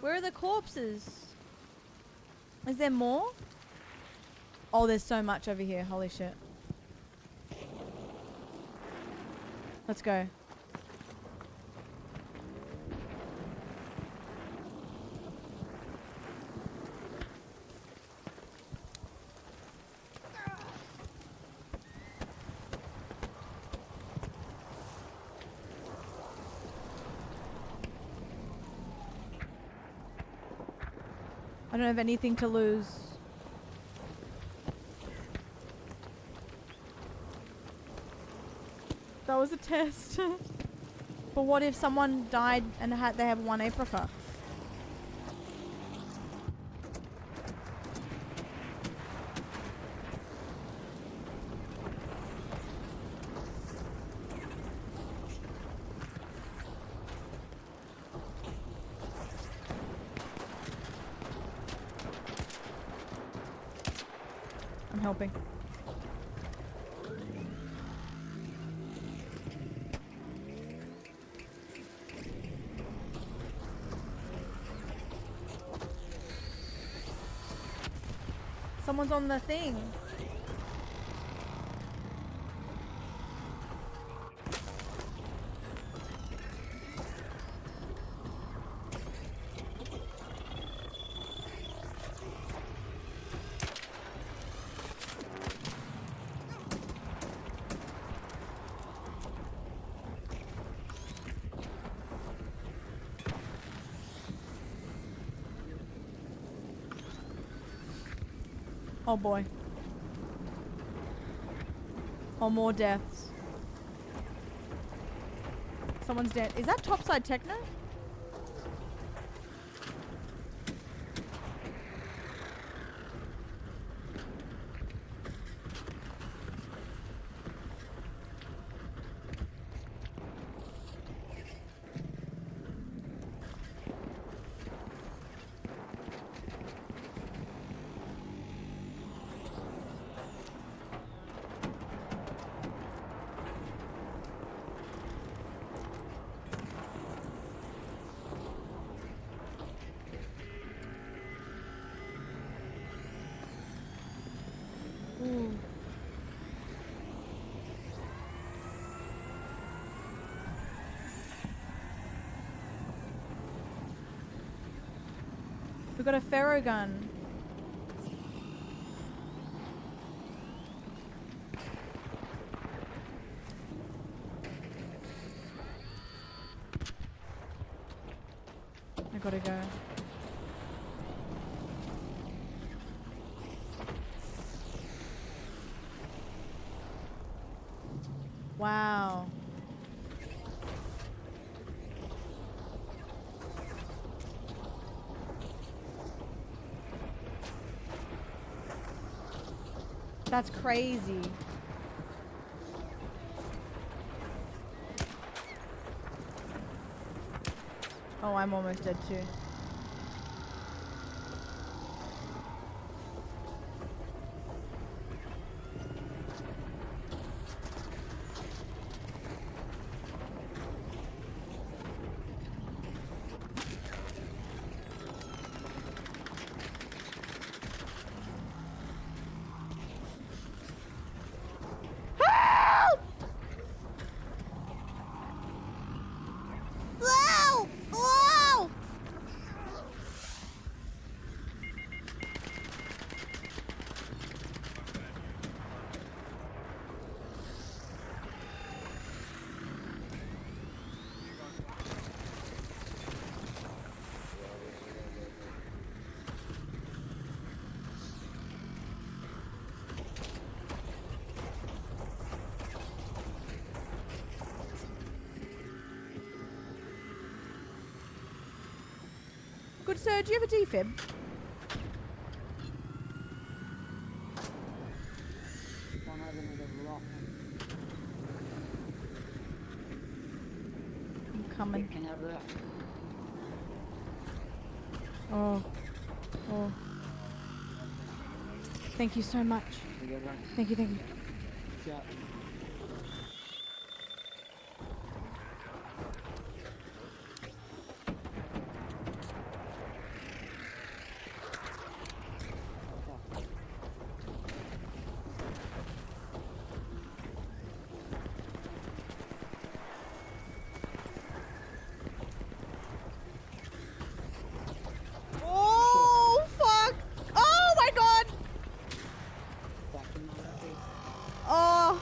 Where are the corpses? Is there more? Oh, there's so much over here. Holy shit. Let's go. I don't have anything to lose. That was a test. But what if someone died and they have 1 apricot? I'm helping. Someone's on the thing. Oh boy. Oh, more deaths. Someone's dead. Is that topside techno? We got a ferro gun. I gotta go. Wow. That's crazy. Oh, I'm almost dead too. Help! Whoa! Whoa! Good sir, do you have a defib? I'm coming. Can have that. Oh. Oh. Thank you so much. Thank you, thank you. Yeah. Oh, fuck! Oh my god! Oh.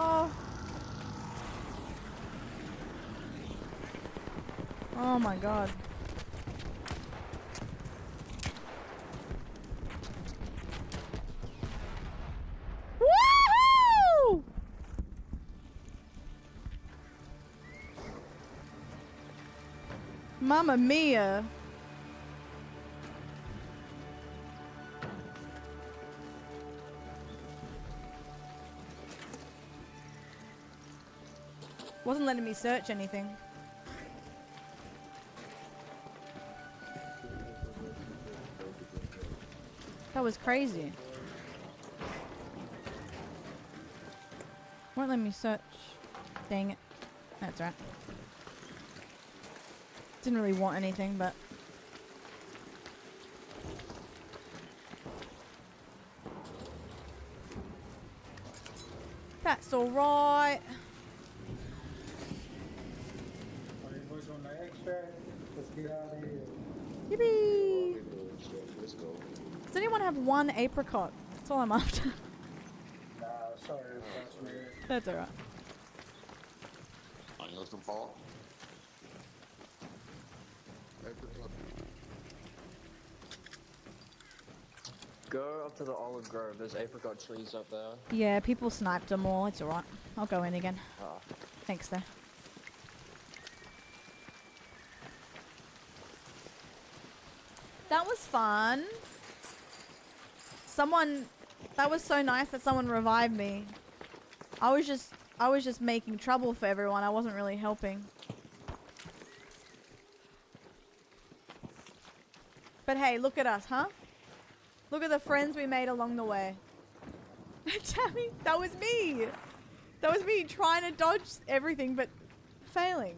Oh. Oh my god. Woohoo! Mamma mia. Wasn't letting me search anything. That was crazy. Won't let me search. Dang it. That's right. Didn't really want anything, but... That's alright. Yippee! Does anyone have one apricot? That's all I'm after. Nah, sorry, that's me. That's alright. I know some fall. Apricot. Go up to the olive grove. There's apricot trees up there. Yeah, people sniped them all. It's alright. I'll go in again. Ah. Thanks, though. That was fun. That was so nice that someone revived me. I was just making trouble for everyone. I wasn't really helping. But hey, look at us, huh? Look at the friends we made along the way. Tammy, that was me. That was me trying to dodge everything, but failing.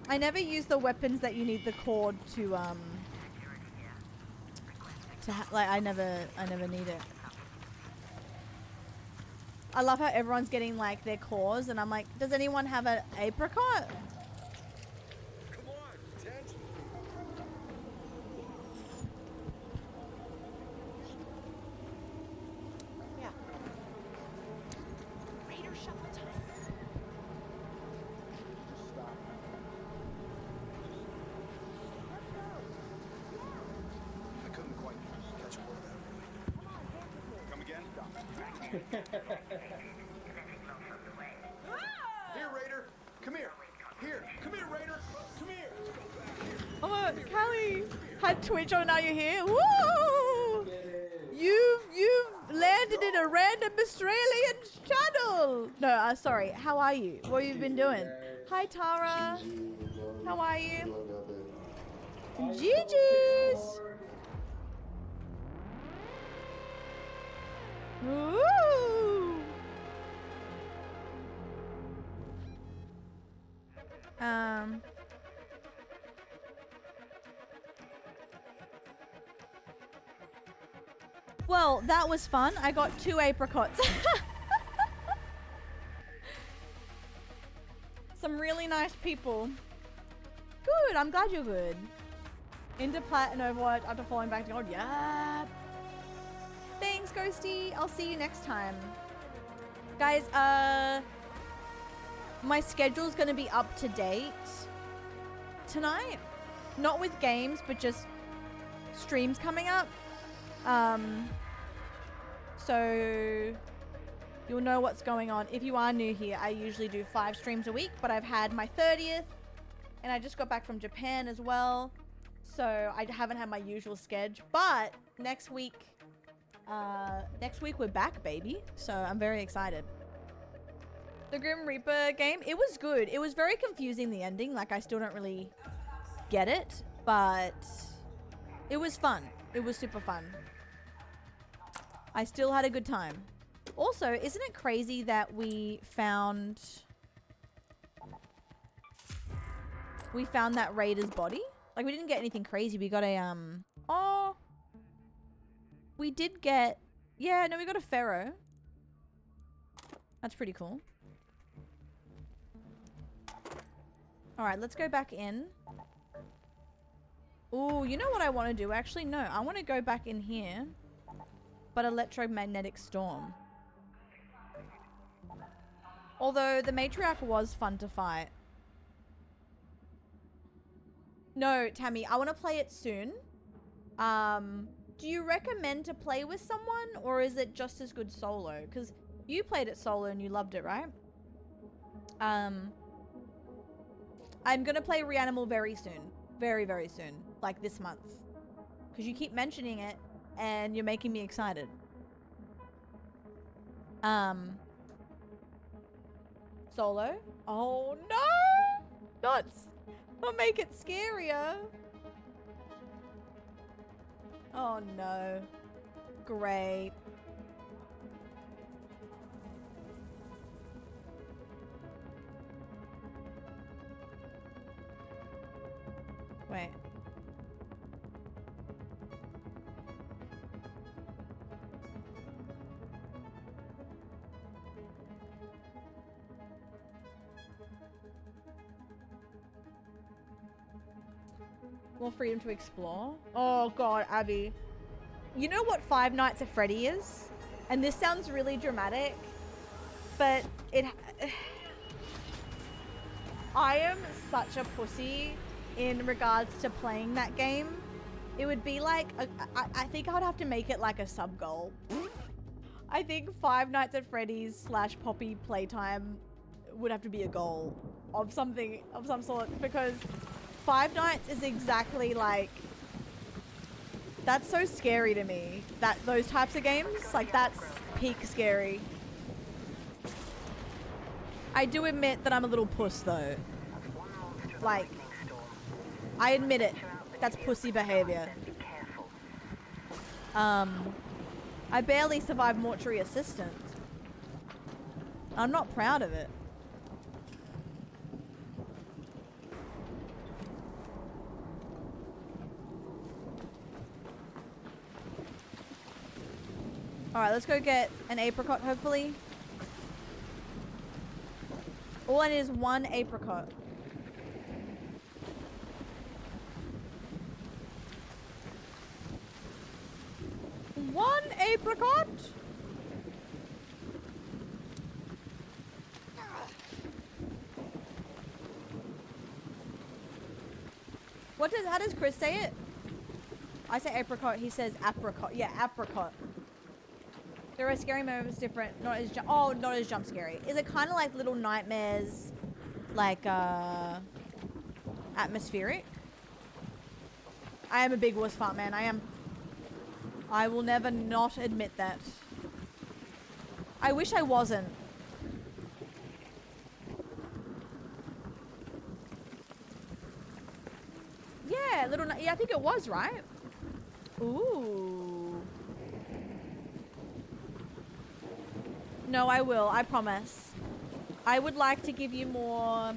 I never use the weapons that you need the cord to like, I never need it. I love how everyone's getting like their cores, and I'm like, does anyone have an apricot? Come on, attention. Yeah. Raider shuffle time. I couldn't quite catch a word out. Come again? Here, Raider. Come here. Here. Come here, Raider. Come here. Oh, Callie had Twitch on. Now you're here. Woo! You've landed in a random Australian channel. No, sorry. How are you? What have you been doing? Hi, Tara. How are you? GG's. Woo! Well, that was fun. I got 2 apricots. Some really nice people. Good, I'm glad you're good. Into plat and Overwatch after falling back to gold. Yeah. Thanks, Ghosty. I'll see you next time. Guys, my schedule's gonna be up to date tonight. Not with games, but just streams coming up. So you'll know what's going on. If you are new here, I usually do 5 streams a week, but I've had my 30th, and I just got back from Japan as well. So I haven't had my usual schedule, but next week we're back, baby. So I'm very excited. The Grim Reaper game, it was good. It was very confusing, the ending. Like, I still don't really get it, but it was fun. It was super fun. I still had a good time. Also, isn't it crazy that we found that Raider's body? Like, we didn't get anything crazy. We got a, oh, we did get, yeah, no, we got a Pharaoh. That's pretty cool. All right, let's go back in. Ooh, you know what I want to do? Actually, no, I want to go back in here, but electromagnetic storm. Although the matriarch was fun to fight. No, Tammy, I want to play it soon. Do you recommend to play with someone, or is it just as good solo? Because you played it solo and you loved it, right? I'm going to play Reanimal very soon. Very, very soon. Like this month. Because you keep mentioning it and you're making me excited. Solo? Oh, no! Not make it scarier. Oh, no. Great. Wait. More freedom to explore. Oh god, Abby. You know what Five Nights at Freddy is? And this sounds really dramatic, but it... I am such a pussy in regards to playing that game. It would be like, I think I would have to make it like a sub goal. I think Five Nights at Freddy's / Poppy playtime would have to be a goal of something, of some sort, because Five Nights is exactly like, that's so scary to me. That those types of games, like that's peak scary. I do admit that I'm a little puss though. Like, I admit it. That's pussy behavior. I barely survived mortuary assistant. I'm not proud of it. Alright, let's go get an apricot, hopefully. All I need is one apricot. One apricot? How does Chris say it? I say apricot, he says apricot. Yeah, apricot. There are scary moments different, not as not as jump scary. Is it kind of like Little Nightmares, like atmospheric? I am a big wuss fart man. I am. I will never not admit that. I wish I wasn't. Yeah, yeah, I think it was, right? Ooh. No, I will. I promise. I would like to give you more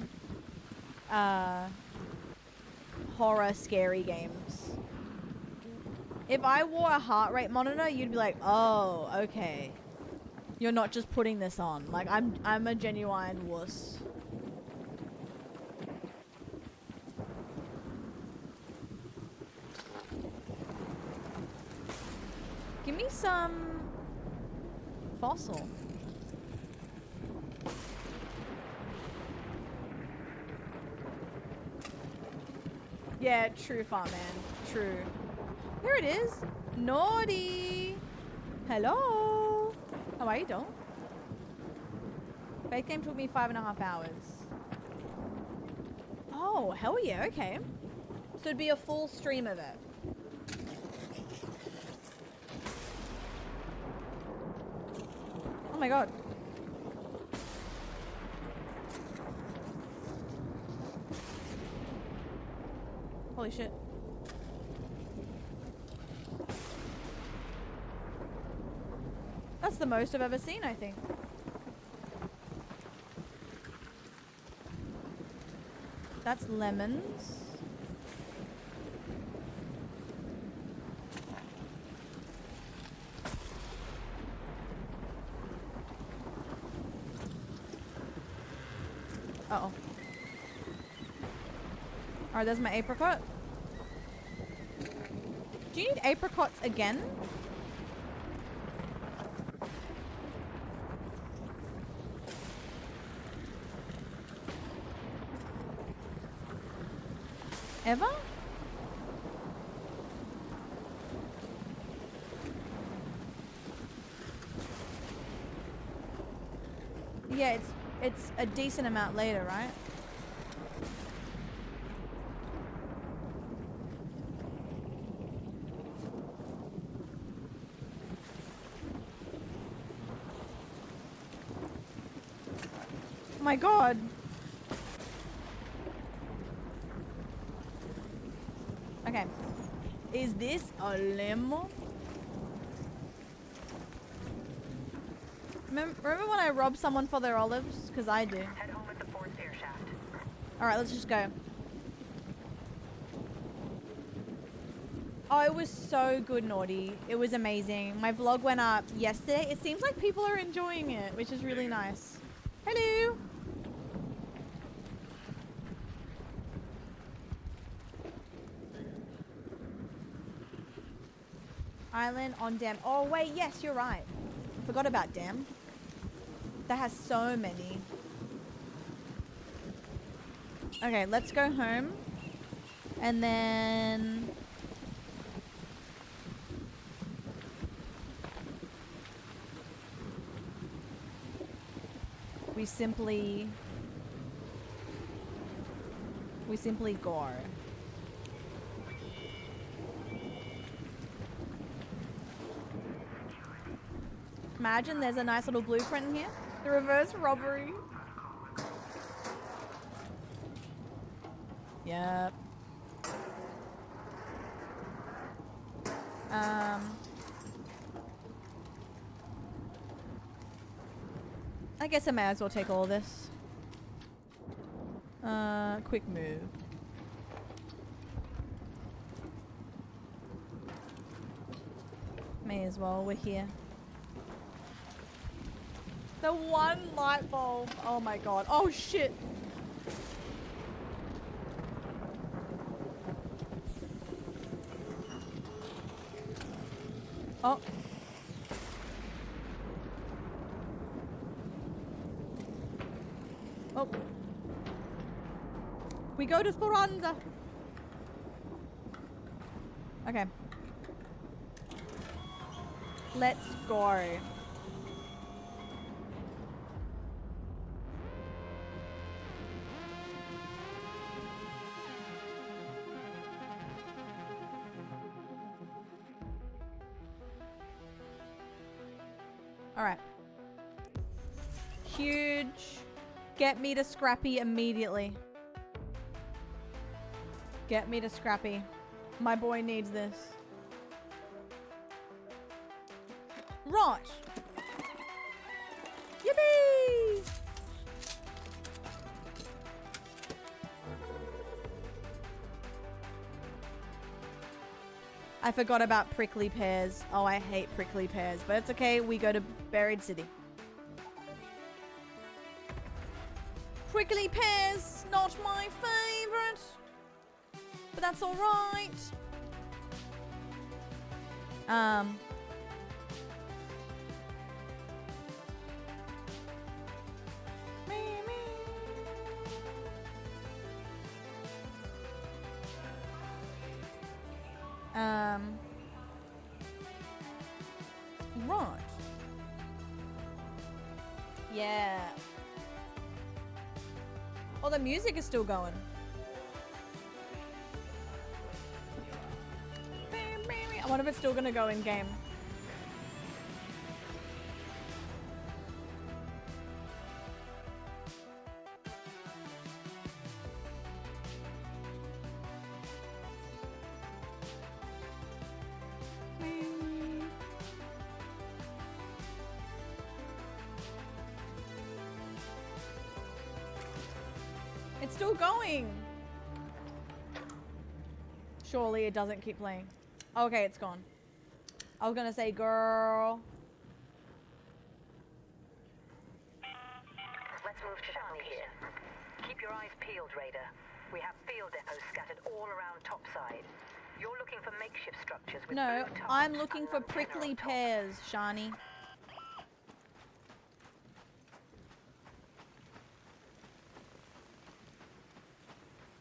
horror scary games. If I wore a heart rate monitor, you'd be like, "Oh, okay. You're not just putting this on." Like I'm a genuine wuss. Give me some fossil. Yeah, true, Farm Man. True. Here it is. Naughty. Hello. How are you doing? Bake game took me 5.5 hours. Oh, hell yeah. Okay. So it'd be a full stream of it. Oh my god. Holy shit. That's the most I've ever seen, I think. That's lemons. Uh-oh. Alright, there's my apricot. Do you need apricots again? Ever? Yeah, it's a decent amount later, right? Oh my god. Okay. Is this a lemon? Remember when I robbed someone for their olives? Because I do. Head home at the fourth air shaft. Alright, let's just go. Oh, it was so good, Naughty. It was amazing. My vlog went up yesterday. It seems like people are enjoying it, which is really nice. Hello! Island on Dam. Oh, wait, yes, you're right. Forgot about Dam. That has so many. Okay, let's go home. And then... We simply go. Imagine there's a nice little blueprint in here. The reverse robbery. Yep. I guess I may as well take all of this. Quick move. May as well, we're here. The one light bulb. Oh my god. Oh shit. Oh. Oh. We go to Speranza. Okay. Let's go. All right. Huge. Get me to Scrappy immediately. Get me to Scrappy. My boy needs this. Right. Yippee! I forgot about prickly pears. Oh, I hate prickly pears, but it's okay. We go to Buried City. Prickly pears, not my favorite, but that's all right. Right. Yeah. Oh, the music is still going. I wonder if it's still gonna go in game. It's still going. Surely it doesn't keep playing. Okay, it's gone. I was gonna say, girl. Let's move to Charlie here. Keep your eyes peeled, Raider. We have field depots scattered all around topside. You're looking for makeshift structures with No, blue tops I'm looking and for an antenna prickly on top. pears, Shani.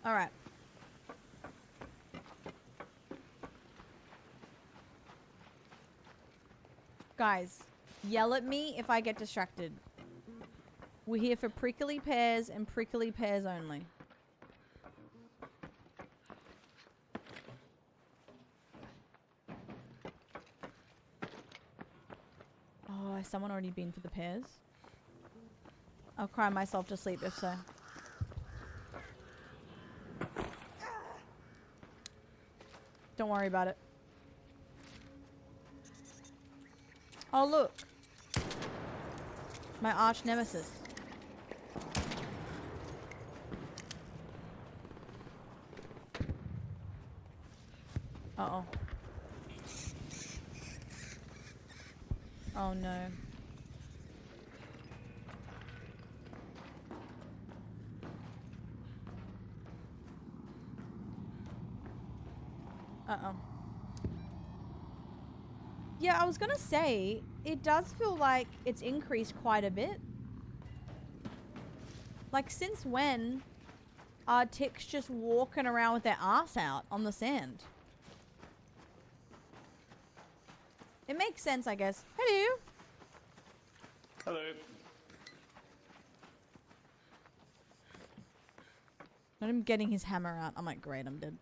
All right. Guys, yell at me if I get distracted. We're here for prickly pears and prickly pears only. Oh, has someone already been for the pears? I'll cry myself to sleep if so. Don't worry about it. Oh, look. My arch nemesis. Uh-oh. Oh, no. Uh-oh. Yeah, I was gonna say, it does feel like it's increased quite a bit. Like, since when? are ticks just walking around with their ass out on the sand? It makes sense, I guess. Hello. Hello. Not him getting his hammer out. I'm like, great, I'm dead.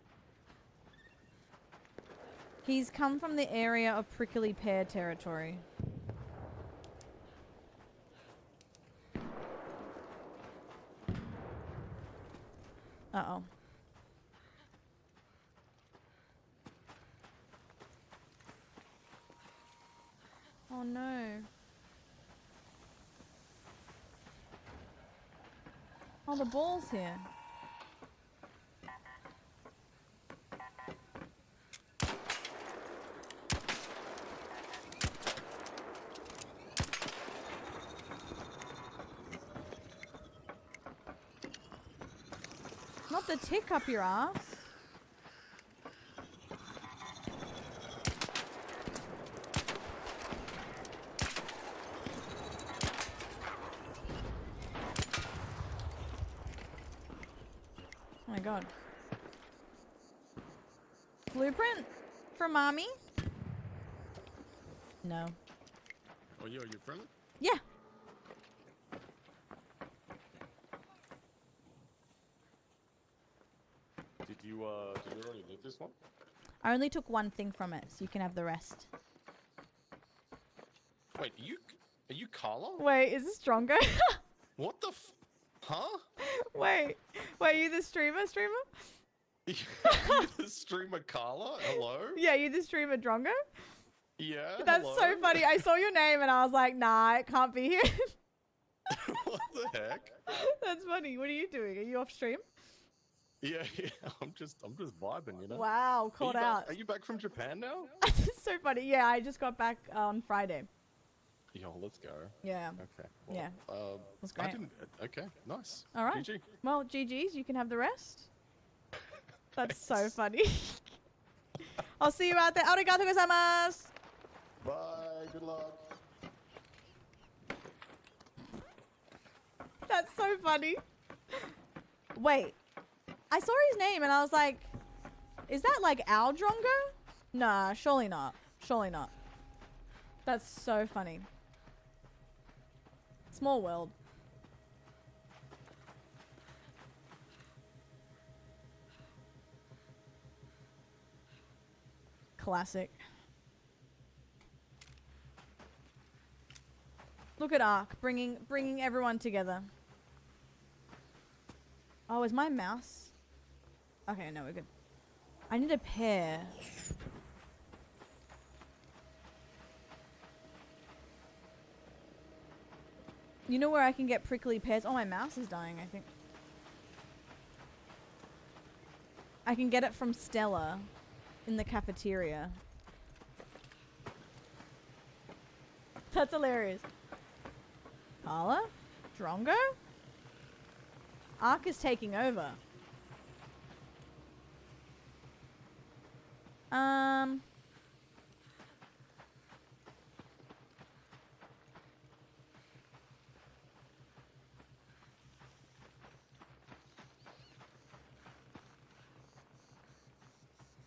He's come from the area of prickly pear territory. Uh-oh. Oh no. Oh, the ball's here. Not the tick up your ass. Oh my god. Blueprint for mommy? No. Oh, yo, you friendly? Yeah. Did you already loot this one? I only took one thing from it, so you can have the rest. Wait, are you Carla? Wait, is this stronger? What the huh? Wait, you the streamer? You the streamer Carla? Hello? Yeah, you the streamer Drongo? Yeah, That's hello? so funny. I saw your name and I was like, nah, it can't be here. What the heck? That's funny. What are you doing? Are you off stream? Yeah, I'm just vibing, you know. Wow, called out. Are you back from Japan now? It's so funny. Yeah, I just got back on Friday. Yo, let's go. Yeah. Okay. Yeah. That's great. Okay, nice. All right. GG. Well, GG's. You can have the rest. That's so funny. I'll see you out there. Arigato gozaimasu. Bye. Good luck. That's so funny. Wait. I saw his name and I was like, is that like our Drongo? Nah, surely not. Surely not. That's so funny. Small world. Classic. Look at Ark bringing everyone together. Oh, is my mouse? Okay, no, we're good. I need a pair. You know where I can get prickly pears? Oh, my mouse is dying, I think. I can get it from Stella in the cafeteria. That's hilarious. Carla? Drongo? Ark is taking over.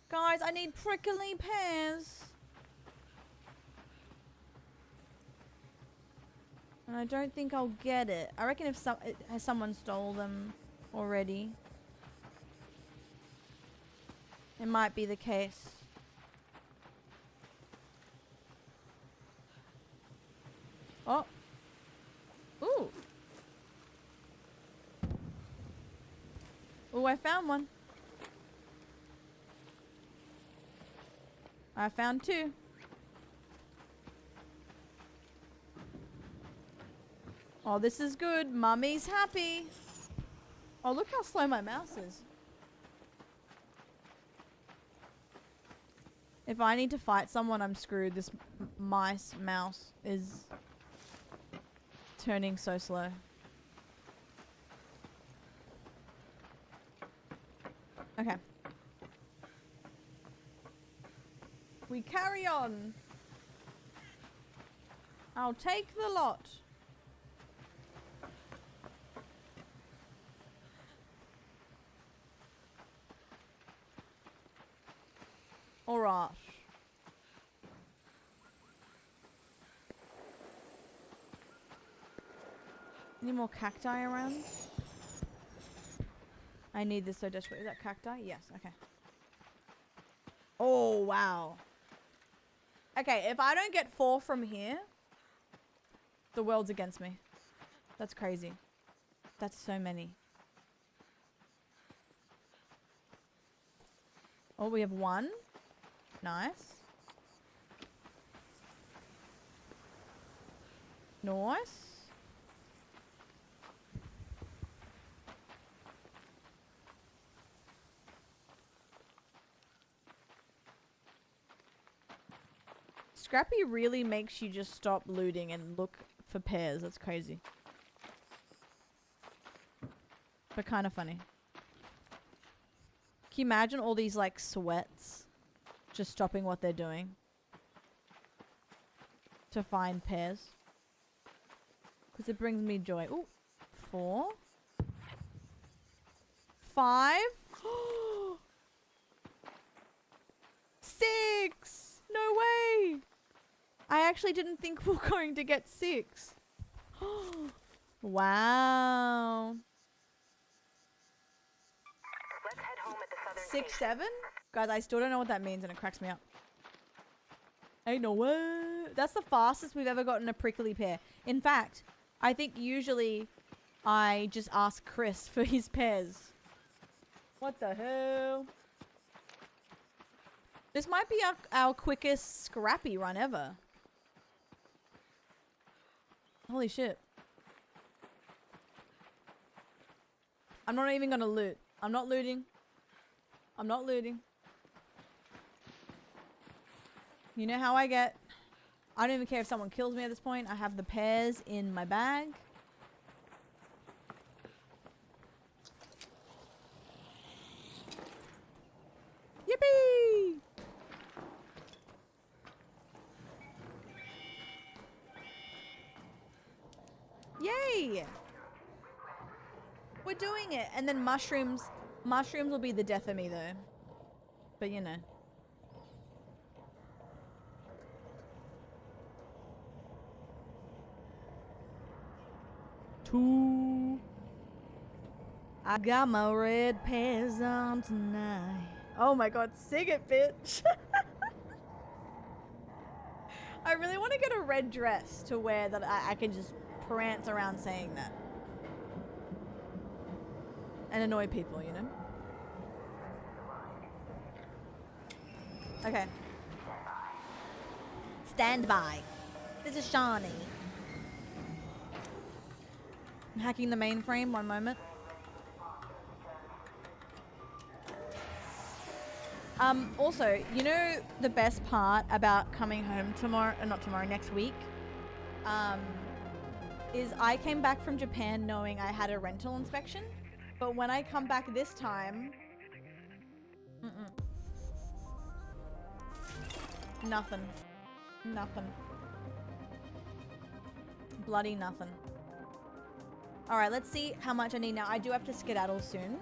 Guys, I need prickly pears. And I don't think I'll get it. I reckon if someone stole them already. It might be the case. Oh. Ooh. Ooh, I found one. I found two. Oh, this is good. Mummy's happy. Oh, look how slow my mouse is. If I need to fight someone, I'm screwed. This mouse is turning so slow. Okay. We carry on. I'll take the lot. Alright. Any more cacti around? I need this so desperately. Is that cacti? Yes, okay. Oh, wow. Okay, if I don't get 4 from here, the world's against me. That's crazy. That's so many. Oh, we have 1. Nice. Nice. Scrappy really makes you just stop looting and look for pairs. That's crazy. But kind of funny. Can you imagine all these like sweats just stopping what they're doing to find pairs? Because it brings me joy. Ooh, 4. 5. 6. No way. I actually didn't think we were going to get 6. Wow. Let's head home at the southern 6, 7? Guys, I still don't know what that means and it cracks me up. Ain't no way. That's the fastest we've ever gotten a prickly pear. In fact, I think usually I just ask Chris for his pears. What the hell? This might be our quickest Scrappy run ever. Holy shit. I'm not even gonna loot. I'm not looting. I'm not looting. You know how I get. I don't even care if someone kills me at this point. I have the pears in my bag. Yippee! Yay! We're doing it. And then mushrooms. Mushrooms will be the death of me though. But you know. Two. I got my red pears on tonight. Oh my god, sing it, bitch. I really want to get a red dress to wear that I can just prance around saying that. And annoy people, you know? Okay. Stand by. This is Shawnee. I'm hacking the mainframe, one moment. Also, you know the best part about coming home tomorrow, not tomorrow, next week? Is I came back from Japan knowing I had a rental inspection, but when I come back this time, nothing. Nothing. Bloody nothing. Alright, let's see how much I need now. I do have to skedaddle soon.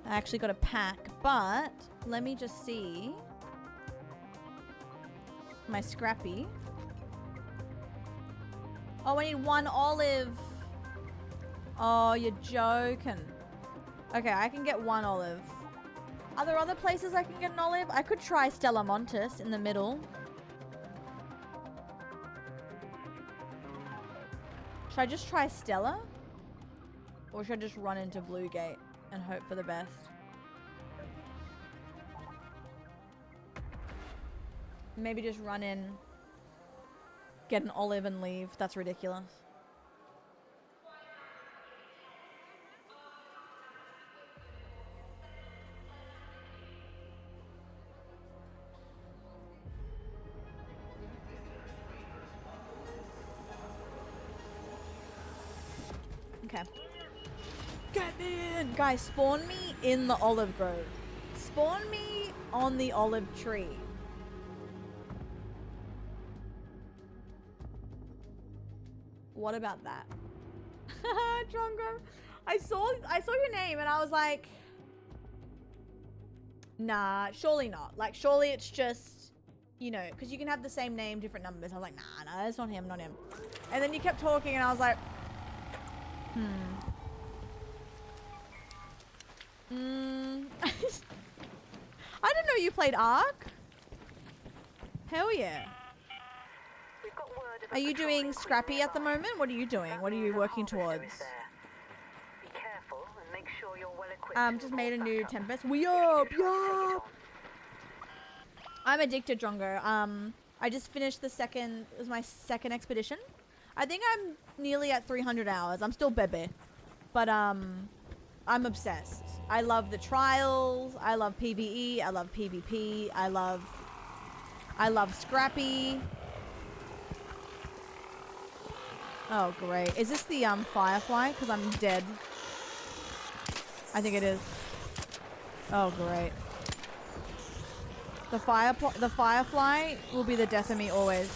I actually got a pack, but let me just see my Scrappy. Oh, I need 1 olive. Oh, you're joking. Okay, I can get 1 olive. Are there other places I can get an olive? I could try Stella Montis in the middle. Should I just try Stella? Or should I just run into Blue Gate and hope for the best? Maybe just run in, get an olive and leave. That's ridiculous. Okay. Get me in! Guys, spawn me in the olive grove. Spawn me on the olive tree. What about that? Drongo. I saw your name and I was like, Nah, surely not. Like, surely it's just, you know, because you can have the same name, different numbers. I was like, nah, that's not him, not him. And then you kept talking and I was like, I didn't know you played Ark. Hell yeah. Are you doing Scrappy at the moment? What are you doing? What are you working towards? Just made a new Tempest. We up, yup. I'm addicted, Drongo. I just finished the second, it was my second expedition. I think I'm nearly at 300 hours. I'm still bebe. But, I'm obsessed. I love the trials. I love PvE. I love PvP. I love Scrappy. Oh, great. Is this the, Firefly? Because I'm dead. I think it is. Oh, great. The Firefly will be the death of me always.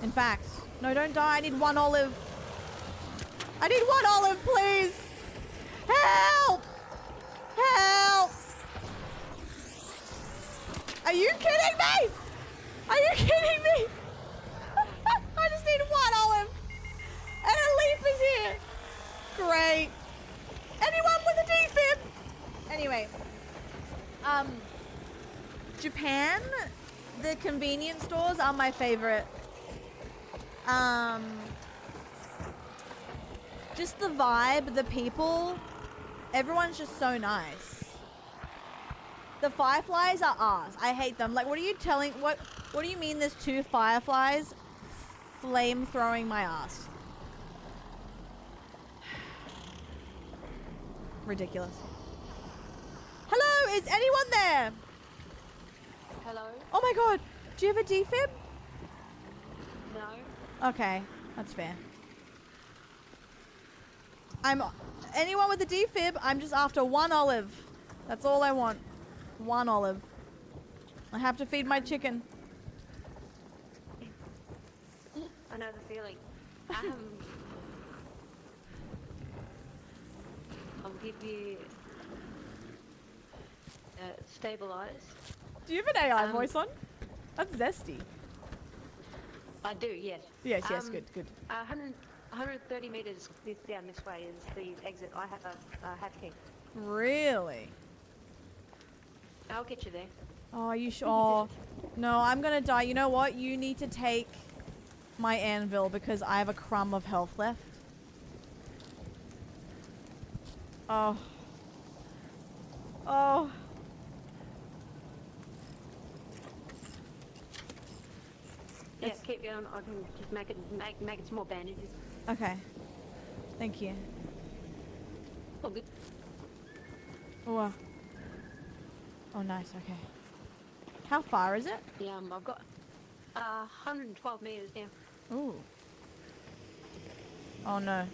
In fact, no, don't die. I need 1 olive. I need 1 olive, please. Help! Help! Are you kidding me? Are you kidding me? I just need 1 olive. And a leaf is here. Great. Anyone with a defib? Anyway. Japan, the convenience stores are my favorite. Just the vibe, the people, everyone's just so nice. The fireflies are arse. I hate them. Like, what are you telling, what do you mean there's 2 fireflies flame throwing my ass? Ridiculous. Hello, is anyone there? Hello? Oh my god, do you have a defib? No. Okay, that's fair. Anyone with a defib, I'm just after 1 olive. That's all I want. 1 olive. I have to feed my chicken. I know the feeling. I'll give you stabilize. Do you have an AI voice on? That's zesty. I do, yes. Yes, yes, good, good. 130 meters down this way is the exit. I have a hatch key. Really? I'll get you there. Oh, you sure? Oh, no, I'm gonna die. You know what? You need to take my anvil because I have a crumb of health left. Oh. Oh. Yeah, keep going. I can just make it some more bandages. Okay. Thank you. All good. Oh. Oh, nice. Okay. How far is it? Yeah, I've got 112 meters now. Ooh. Oh no.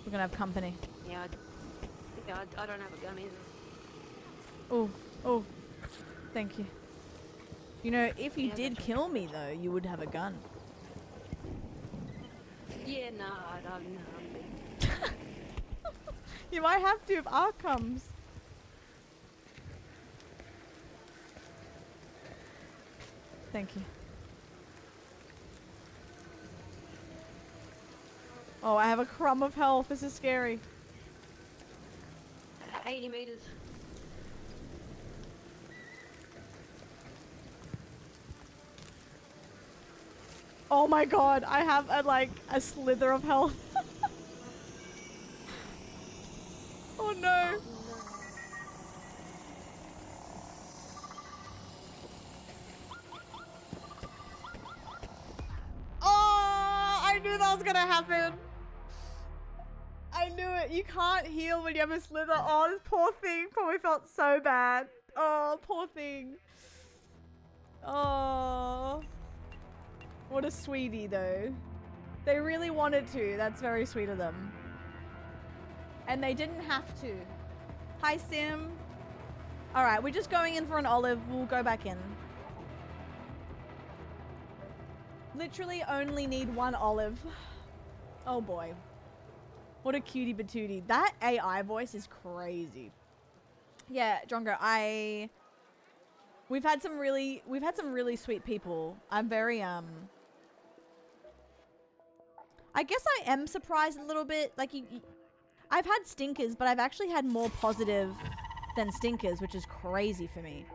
We're gonna have company. Yeah, I don't have a gun either. Oh. Oh. Thank you. You know, if you did kill me though, you would have a gun. Yeah, no, I don't know. You might have to if Ark comes. Thank you. Oh, I have a crumb of health. This is scary. 80 meters. Oh my god, I have a slither of health. Oh no. Oh, I knew that was gonna happen. I knew it. You can't heal when you have a slither. Oh, this poor thing probably felt so bad. Oh, poor thing. Oh. What a sweetie, though. They really wanted to. That's very sweet of them. And they didn't have to. Hi, Sim. Alright, we're just going in for an olive. We'll go back in. Literally only need 1 olive. Oh, boy. What a cutie patootie. That AI voice is crazy. Yeah, Drongo, we've had some really sweet people. I'm very I guess I am surprised a little bit. Like I've had stinkers, but I've actually had more positive than stinkers, which is crazy for me.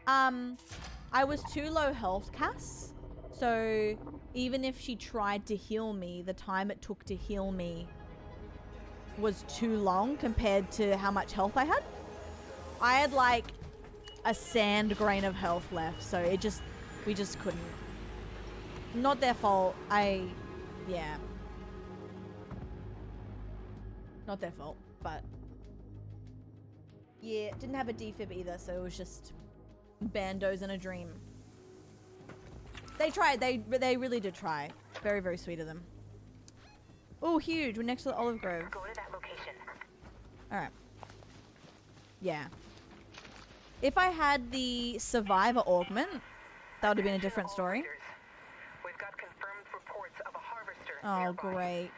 I was too low health, Cass. So even if she tried to heal me, the time it took to heal me was too long compared to how much health I had. I had like a sand grain of health left, so we just couldn't. Not their fault. Yeah. Not their fault, but yeah, didn't have a defib either, so it was just bandos in a dream. They tried. They really did try. Very, very sweet of them. Oh, huge. We're next to the olive grove. Go to that location. All right. Yeah. If I had the survivor augment, that would have been a different story. We've got confirmed reports of a harvester. Oh, great.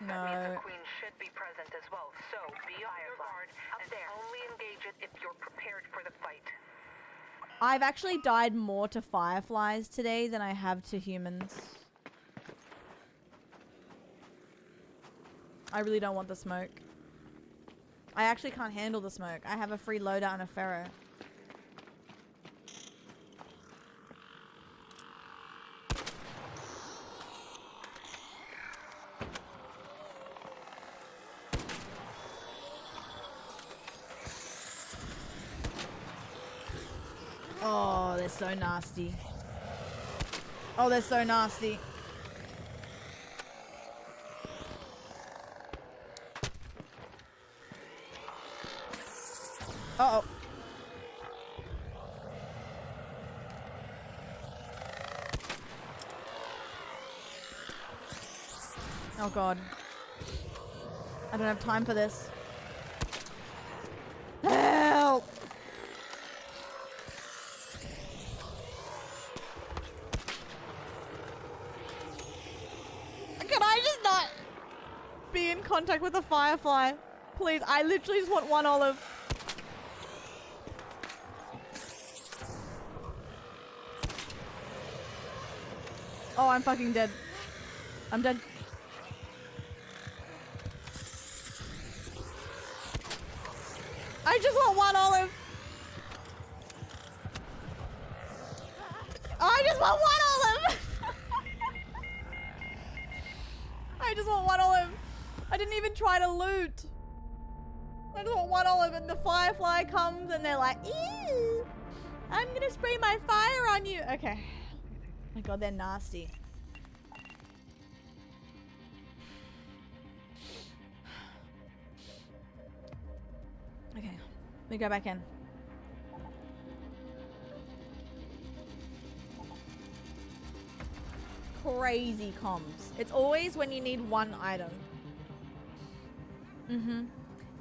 That means No. the queen should be present as well. So be on your guard and only engage it if you're prepared for the fight. I've actually died more to fireflies today than I have to humans. I really don't want the smoke. I actually can't handle the smoke. I have a free loadout and a ferro. Oh, they're so nasty. Oh, they're so nasty. Uh-oh. Oh god. I don't have time for this. Help! Can I just not be in contact with a firefly? Please, I literally just want one olive. Oh, I'm fucking dead. I'm dead. I just want one olive. I just want one olive. I just want one olive. I didn't even try to loot. I just want one olive, and the firefly comes and they're like, ew, I'm gonna spray my fire on you. Okay. Oh my god, they're nasty. Okay, let me go back in. Crazy comms. It's always when you need one item.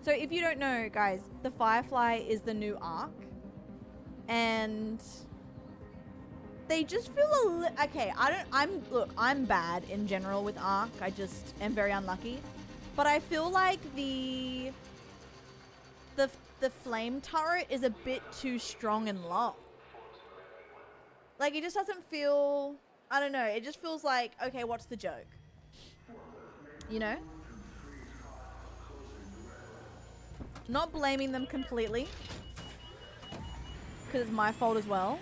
So if you don't know, guys, the Firefly is the new Ark. And they just feel a little... Okay, look, I'm bad in general with Ark. I just am very unlucky. But I feel like the flame turret is a bit too strong and low. Like, it just doesn't feel... I don't know. It just feels like, okay, what's the joke? You know? Not blaming them completely, because it's my fault as well.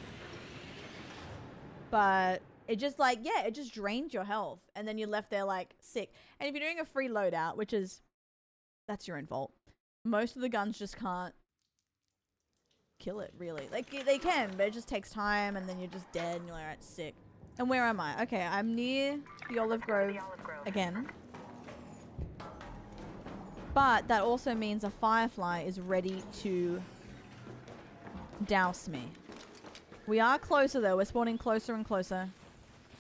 But it just like, yeah, it just drains your health. And then you're left there like sick. And if you're doing a free loadout, which is, that's your own fault. Most of the guns just can't kill it, really. Like, they can, but it just takes time, and then you're just dead, and you're like, alright, sick. And where am I? Okay, I'm near the Olive Grove again. But that also means a Firefly is ready to douse me. We are closer, though. We're spawning closer and closer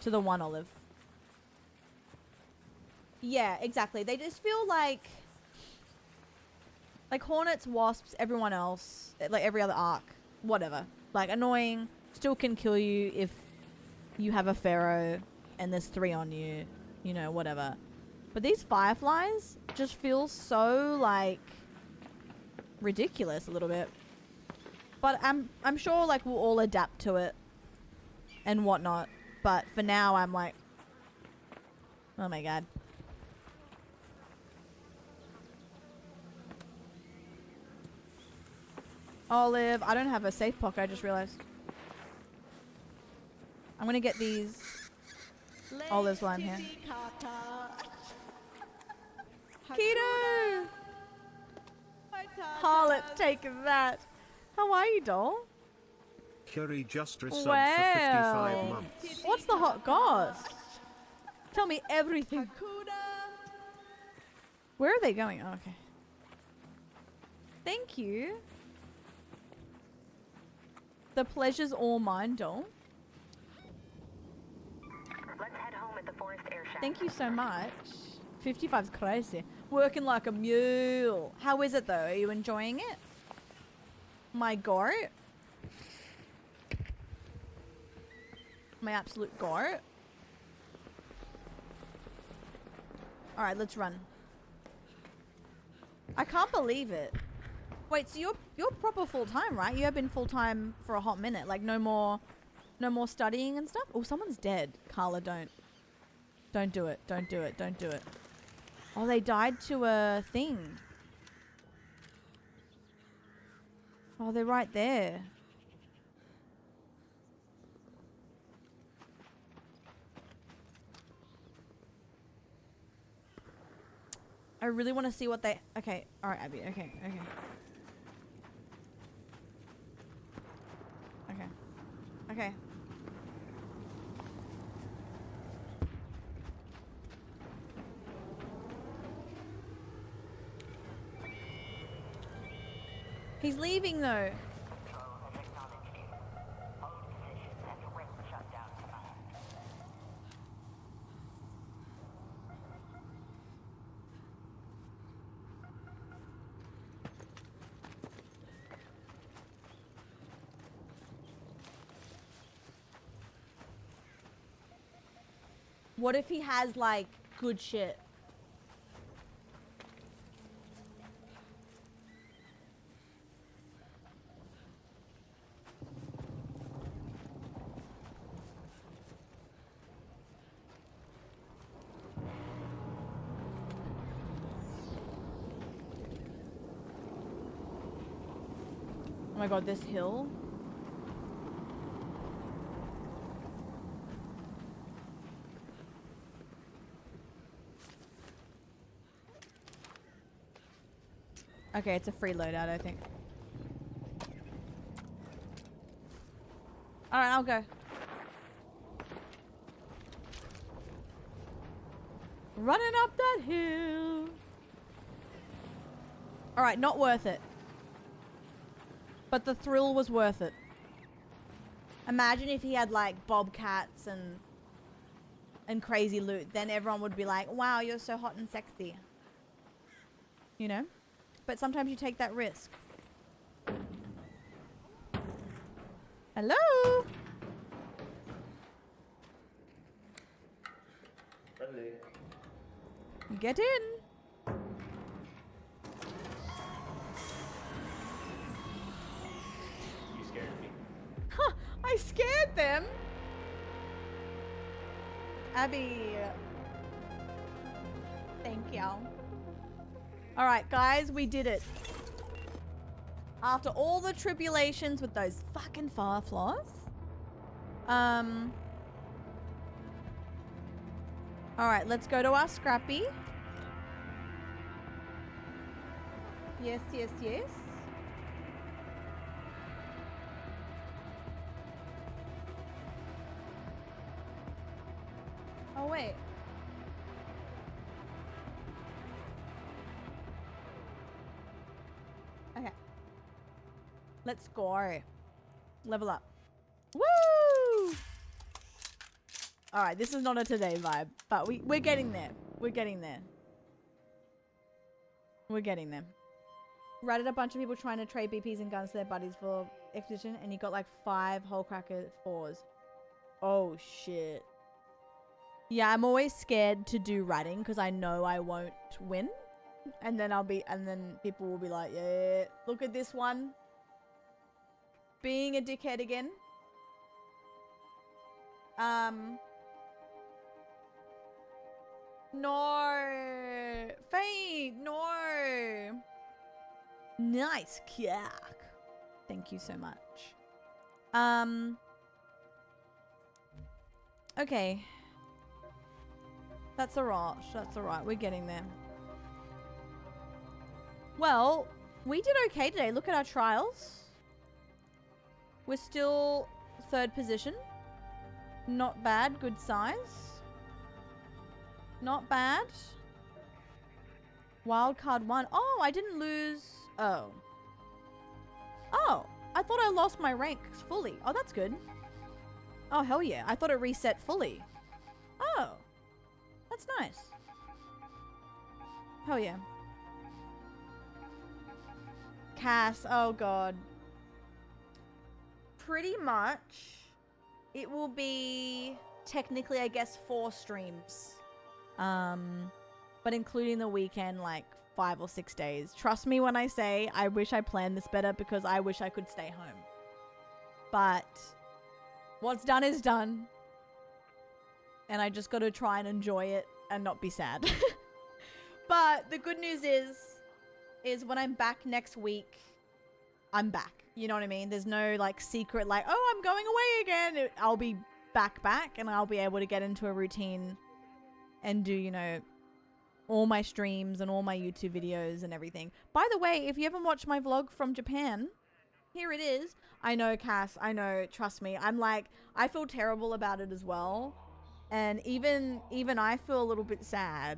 to the one olive. Yeah, exactly. They just feel like Hornets, Wasps, everyone else, like every other Ark, whatever. Like, annoying, still can kill you if you have a Pharaoh and there's 3 on you, you know, whatever. But these Fireflies just feel so, like, ridiculous a little bit. But I'm sure like we'll all adapt to it and whatnot. But for now, I'm like, oh my god. Olive, I don't have a safe pocket. I just realized. I'm gonna get these olives while I'm here. Keto! Harlot, take that. How are you, doll? Curie just resubbed for 55 months. What's the hot goss? Tell me everything. Where are they going? Oh, okay. Thank you. The pleasure's all mine, doll. Let's head home at the Forest Air Shack. Thank you so much. 55's crazy. Working like a mule. How is it though? Are you enjoying it? My goat? My absolute goat? Alright, let's run. I can't believe it. Wait, so you're proper full-time, right? You have been full-time for a hot minute. Like no more studying and stuff? Oh, someone's dead. Carla, don't do it. Don't do it. Don't do it. Oh, they died to a thing. Oh, they're right there. I really want to see what they... Okay. All right, Abby. Okay. Okay. Okay. Okay. He's leaving though. What if he has like good shit? Oh my god, this hill. Okay, it's a free loadout, I think. Alright, I'll go. Running up that hill. Alright, not worth it. But the thrill was worth it. Imagine if he had like bobcats and crazy loot. Then everyone would be like, wow, you're so hot and sexy. You know? But sometimes you take that risk. Hello? Friendly. Get in. You scared me. Huh, I scared them. Abby. Thank you. Alright, guys, we did it. After all the tribulations with those fucking fireflies. Alright, let's go to our Scrappy. Yes, yes, yes. Oh, wait. Okay. Let's go. Level up. Woo! Alright, this is not a today vibe, but we're getting there. We're getting there. We're getting there. Ratted a bunch of people trying to trade BPs and guns to their buddies for expedition, and you got like 5 whole cracker 4s. Oh shit. Yeah, I'm always scared to do ratting because I know I won't win. And then and then people will be like, yeah, look at this one. being a dickhead again. No. Fate, no. Nice cock. Thank you so much. Okay. That's alright. That's alright. We're getting there. Well, we did okay today. Look at our trials. We're still 3rd position. Not bad. Good size. Not bad. Wildcard 1. Oh, I didn't lose. Oh. Oh, I thought I lost my ranks fully. Oh, that's good. Oh, hell yeah. I thought it reset fully. Oh, that's nice. Hell yeah. Cass, oh god. Pretty much, it will be technically, I guess, 4 streams. But including the weekend, like 5 or 6 days. Trust me when I say I wish I planned this better because I wish I could stay home. But what's done is done. And I just got to try and enjoy it and not be sad. But the good news is when I'm back next week, I'm back. You know what I mean? There's no like secret like, oh, I'm going away again. I'll be back and I'll be able to get into a routine and do, you know, all my streams and all my YouTube videos and everything. By the way, if you haven't watched my vlog from Japan, here it is. I know, Cass, I know, trust me. I'm like, I feel terrible about it as well. And even I feel a little bit sad.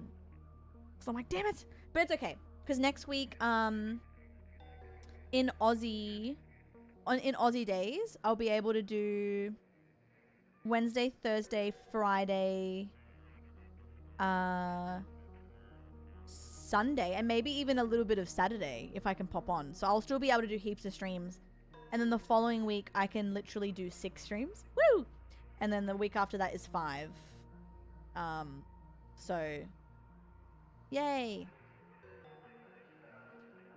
So I'm like, damn it. But it's okay. Because next week, in Aussie days, I'll be able to do Wednesday, Thursday, Friday, Sunday, and maybe even a little bit of Saturday if I can pop on. So I'll still be able to do heaps of streams. And then the following week, I can literally do 6 streams. Woo! And then the week after that is 5. So, yay.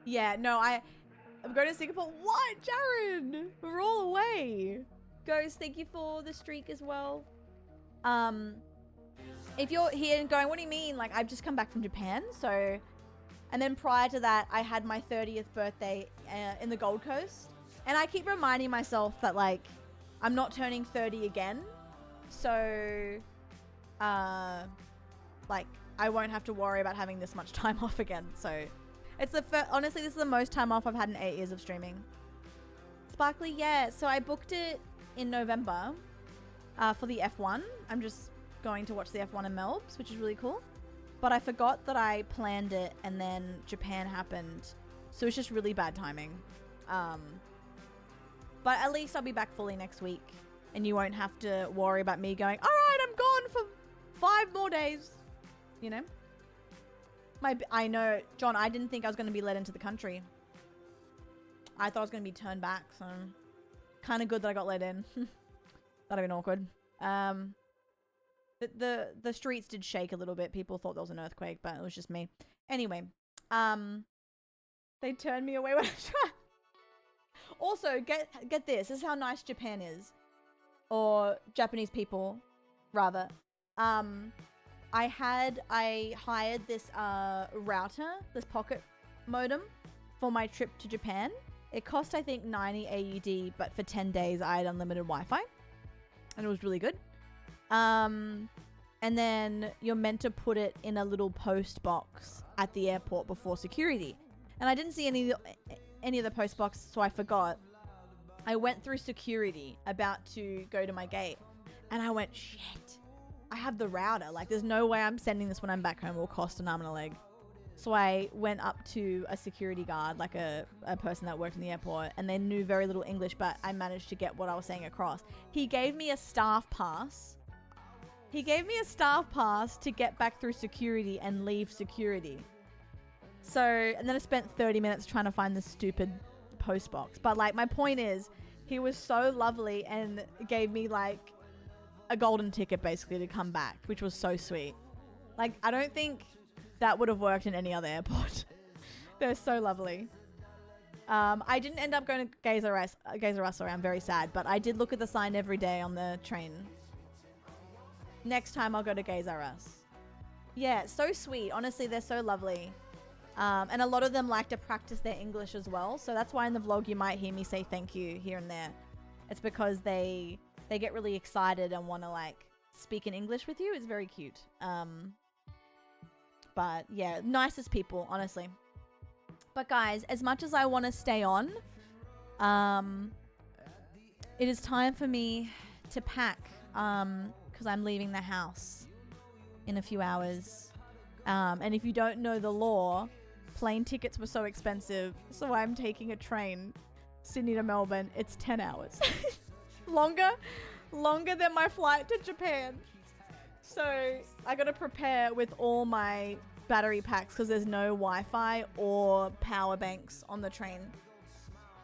Yeah, no, I'm going to Singapore. What, Jared? We're all away. Ghost, thank you for the streak as well. If you're here and going, what do you mean? Like, I've just come back from Japan, so... And then prior to that, I had my 30th birthday in the Gold Coast. And I keep reminding myself that, like, I'm not turning 30 again. So, like, I won't have to worry about having this much time off again. So, it's the honestly, this is the most time off I've had in 8 years of streaming. Sparkly, yeah. So, I booked it in November for the F1. I'm just going to watch the F1 in Melbourne, which is really cool. But I forgot that I planned it and then Japan happened. So it's just really bad timing. But at least I'll be back fully next week. And you won't have to worry about me going, alright, I'm gone for 5 more days. You know? I know, John, I didn't think I was going to be let into the country. I thought I was going to be turned back, so... Kind of good that I got let in. That'd have been awkward. The streets did shake a little bit. People thought there was an earthquake, but it was just me. Anyway, they turned me away when I tried. Also, get this. This is how nice Japan is. Or Japanese people, rather. I hired this router, this pocket modem, for my trip to Japan. It cost, I think, 90 AUD, but for 10 days I had unlimited Wi-Fi. And it was really good. And then you're meant to put it in a little post box at the airport before security. And I didn't see any of the post box, so I forgot. I went through security about to go to my gate. And I went, shit. I have the router. Like, there's no way I'm sending this when I'm back home. It will cost an arm and a leg. So I went up to a security guard, like a person that worked in the airport, and they knew very little English, but I managed to get what I was saying across. He gave me a staff pass. He gave me a staff pass to get back through security and leave security. So, and then I spent 30 minutes trying to find this stupid post box. But, like, my point is, he was so lovely and gave me, like, a golden ticket, basically, to come back, which was so sweet. Like, I don't think that would have worked in any other airport. They're so lovely. I didn't end up going to Gazer Us, sorry, I'm very sad, but I did look at the sign every day on the train. Next time I'll go to Gazer Us. Yeah, so sweet. Honestly, they're so lovely. And a lot of them like to practice their English as well. So that's why in the vlog you might hear me say thank you here and there. It's because they get really excited and want to like speak in English with you. It's very cute. But yeah, nicest people, honestly. But guys, as much as I want to stay on, it is time for me to pack because I'm leaving the house in a few hours. And if you don't know the law, plane tickets were so expensive, so I'm taking a train, Sydney to Melbourne. It's 10 hours. longer than my flight to Japan. So I gotta prepare with all my battery packs because there's no Wi-Fi or power banks on the train.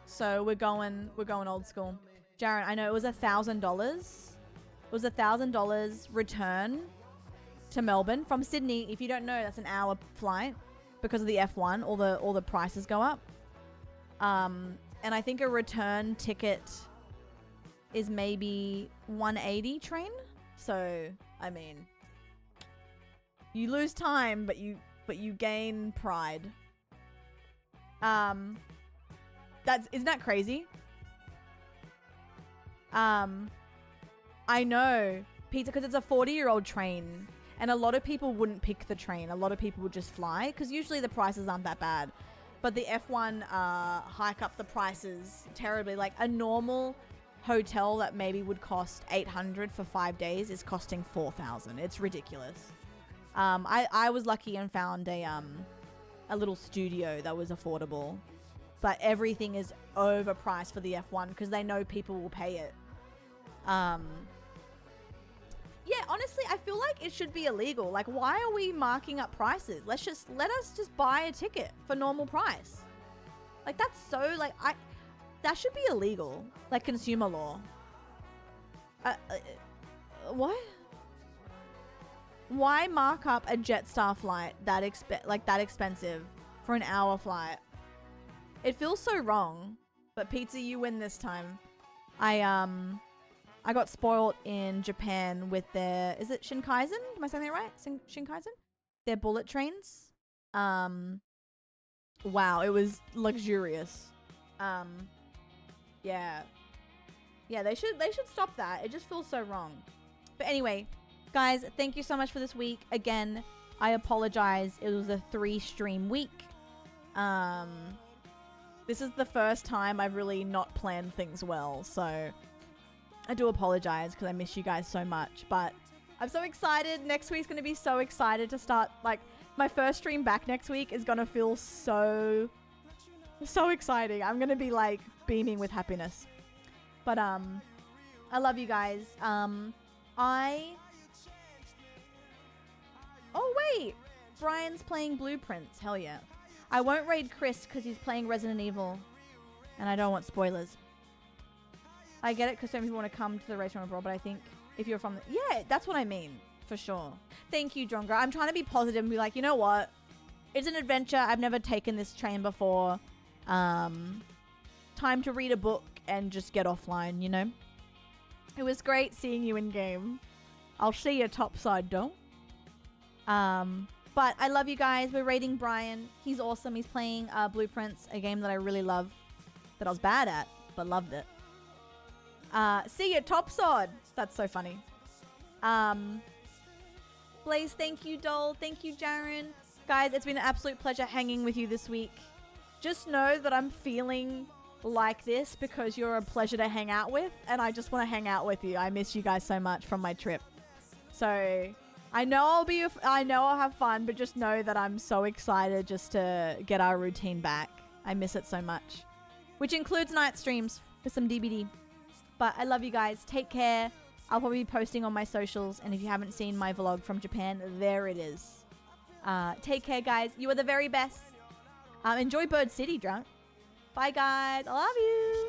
So we're going old school. Jaren, I know it was $1,000. It was $1,000 return to Melbourne from Sydney. If you don't know, that's an hour flight because of the F1. All the prices go up. And I think a return ticket is maybe $180 train. So I mean, you lose time, but you gain pride. Isn't that crazy? I know, Pizza, because it's a 40-year-old train, and a lot of people wouldn't pick the train. A lot of people would just fly, because usually the prices aren't that bad. But the F1 hike up the prices terribly. Like a normal hotel that maybe would cost $800 for 5 days is costing $4,000. It's ridiculous. I was lucky and found a little studio that was affordable, but everything is overpriced for the F1 because they know people will pay it. Yeah, honestly, I feel like it should be illegal. Like, why are we marking up prices? Let us just buy a ticket for normal price. Like, that's so, like, that should be illegal. Like, consumer law. What? Why mark up a Jetstar flight that expensive for an hour flight? It feels so wrong. But Pizza, you win this time. I got spoiled in Japan with their, is it Shinkansen? Am I saying that right? Shinkansen? Their bullet trains. Wow, it was luxurious. Yeah. Yeah, they should stop that. It just feels so wrong. But anyway, guys, thank you so much for this week. Again, I apologize. It was a 3-stream week. This is the first time I've really not planned things well, so I do apologize because I miss you guys so much. But I'm so excited. Next week's going to be so excited to start. Like, my first stream back next week is going to feel so exciting. I'm going to be like beaming with happiness. But I love you guys. Oh wait, Brian's playing Blueprints. Hell yeah. I won't raid Chris because he's playing Resident Evil and I don't want spoilers. I get it because some people want to come to the race room abroad, but I think if you're from yeah, that's what I mean, for sure. Thank you, Drongra. I'm trying to be positive and be like, you know what? It's an adventure. I've never taken this train before. Time to read a book and just get offline, you know? It was great seeing you in game. I'll see you topside, don't? But I love you guys. We're raiding Brian. He's awesome. He's playing Blueprints, a game that I really love, that I was bad at, but loved it. See you topside. That's so funny. Blaze, thank you, Dole. Thank you, Jaren. Guys, it's been an absolute pleasure hanging with you this week. Just know that I'm feeling like this because you're a pleasure to hang out with, and I just want to hang out with you. I miss you guys so much from my trip. So I know I'll have fun, but just know that I'm so excited just to get our routine back. I miss it so much, which includes night streams for some DBD. But I love you guys. Take care. I'll probably be posting on my socials, and if you haven't seen my vlog from Japan, there it is. Take care, guys. You are the very best. Enjoy Bird City, Drunk. Bye, guys. I love you.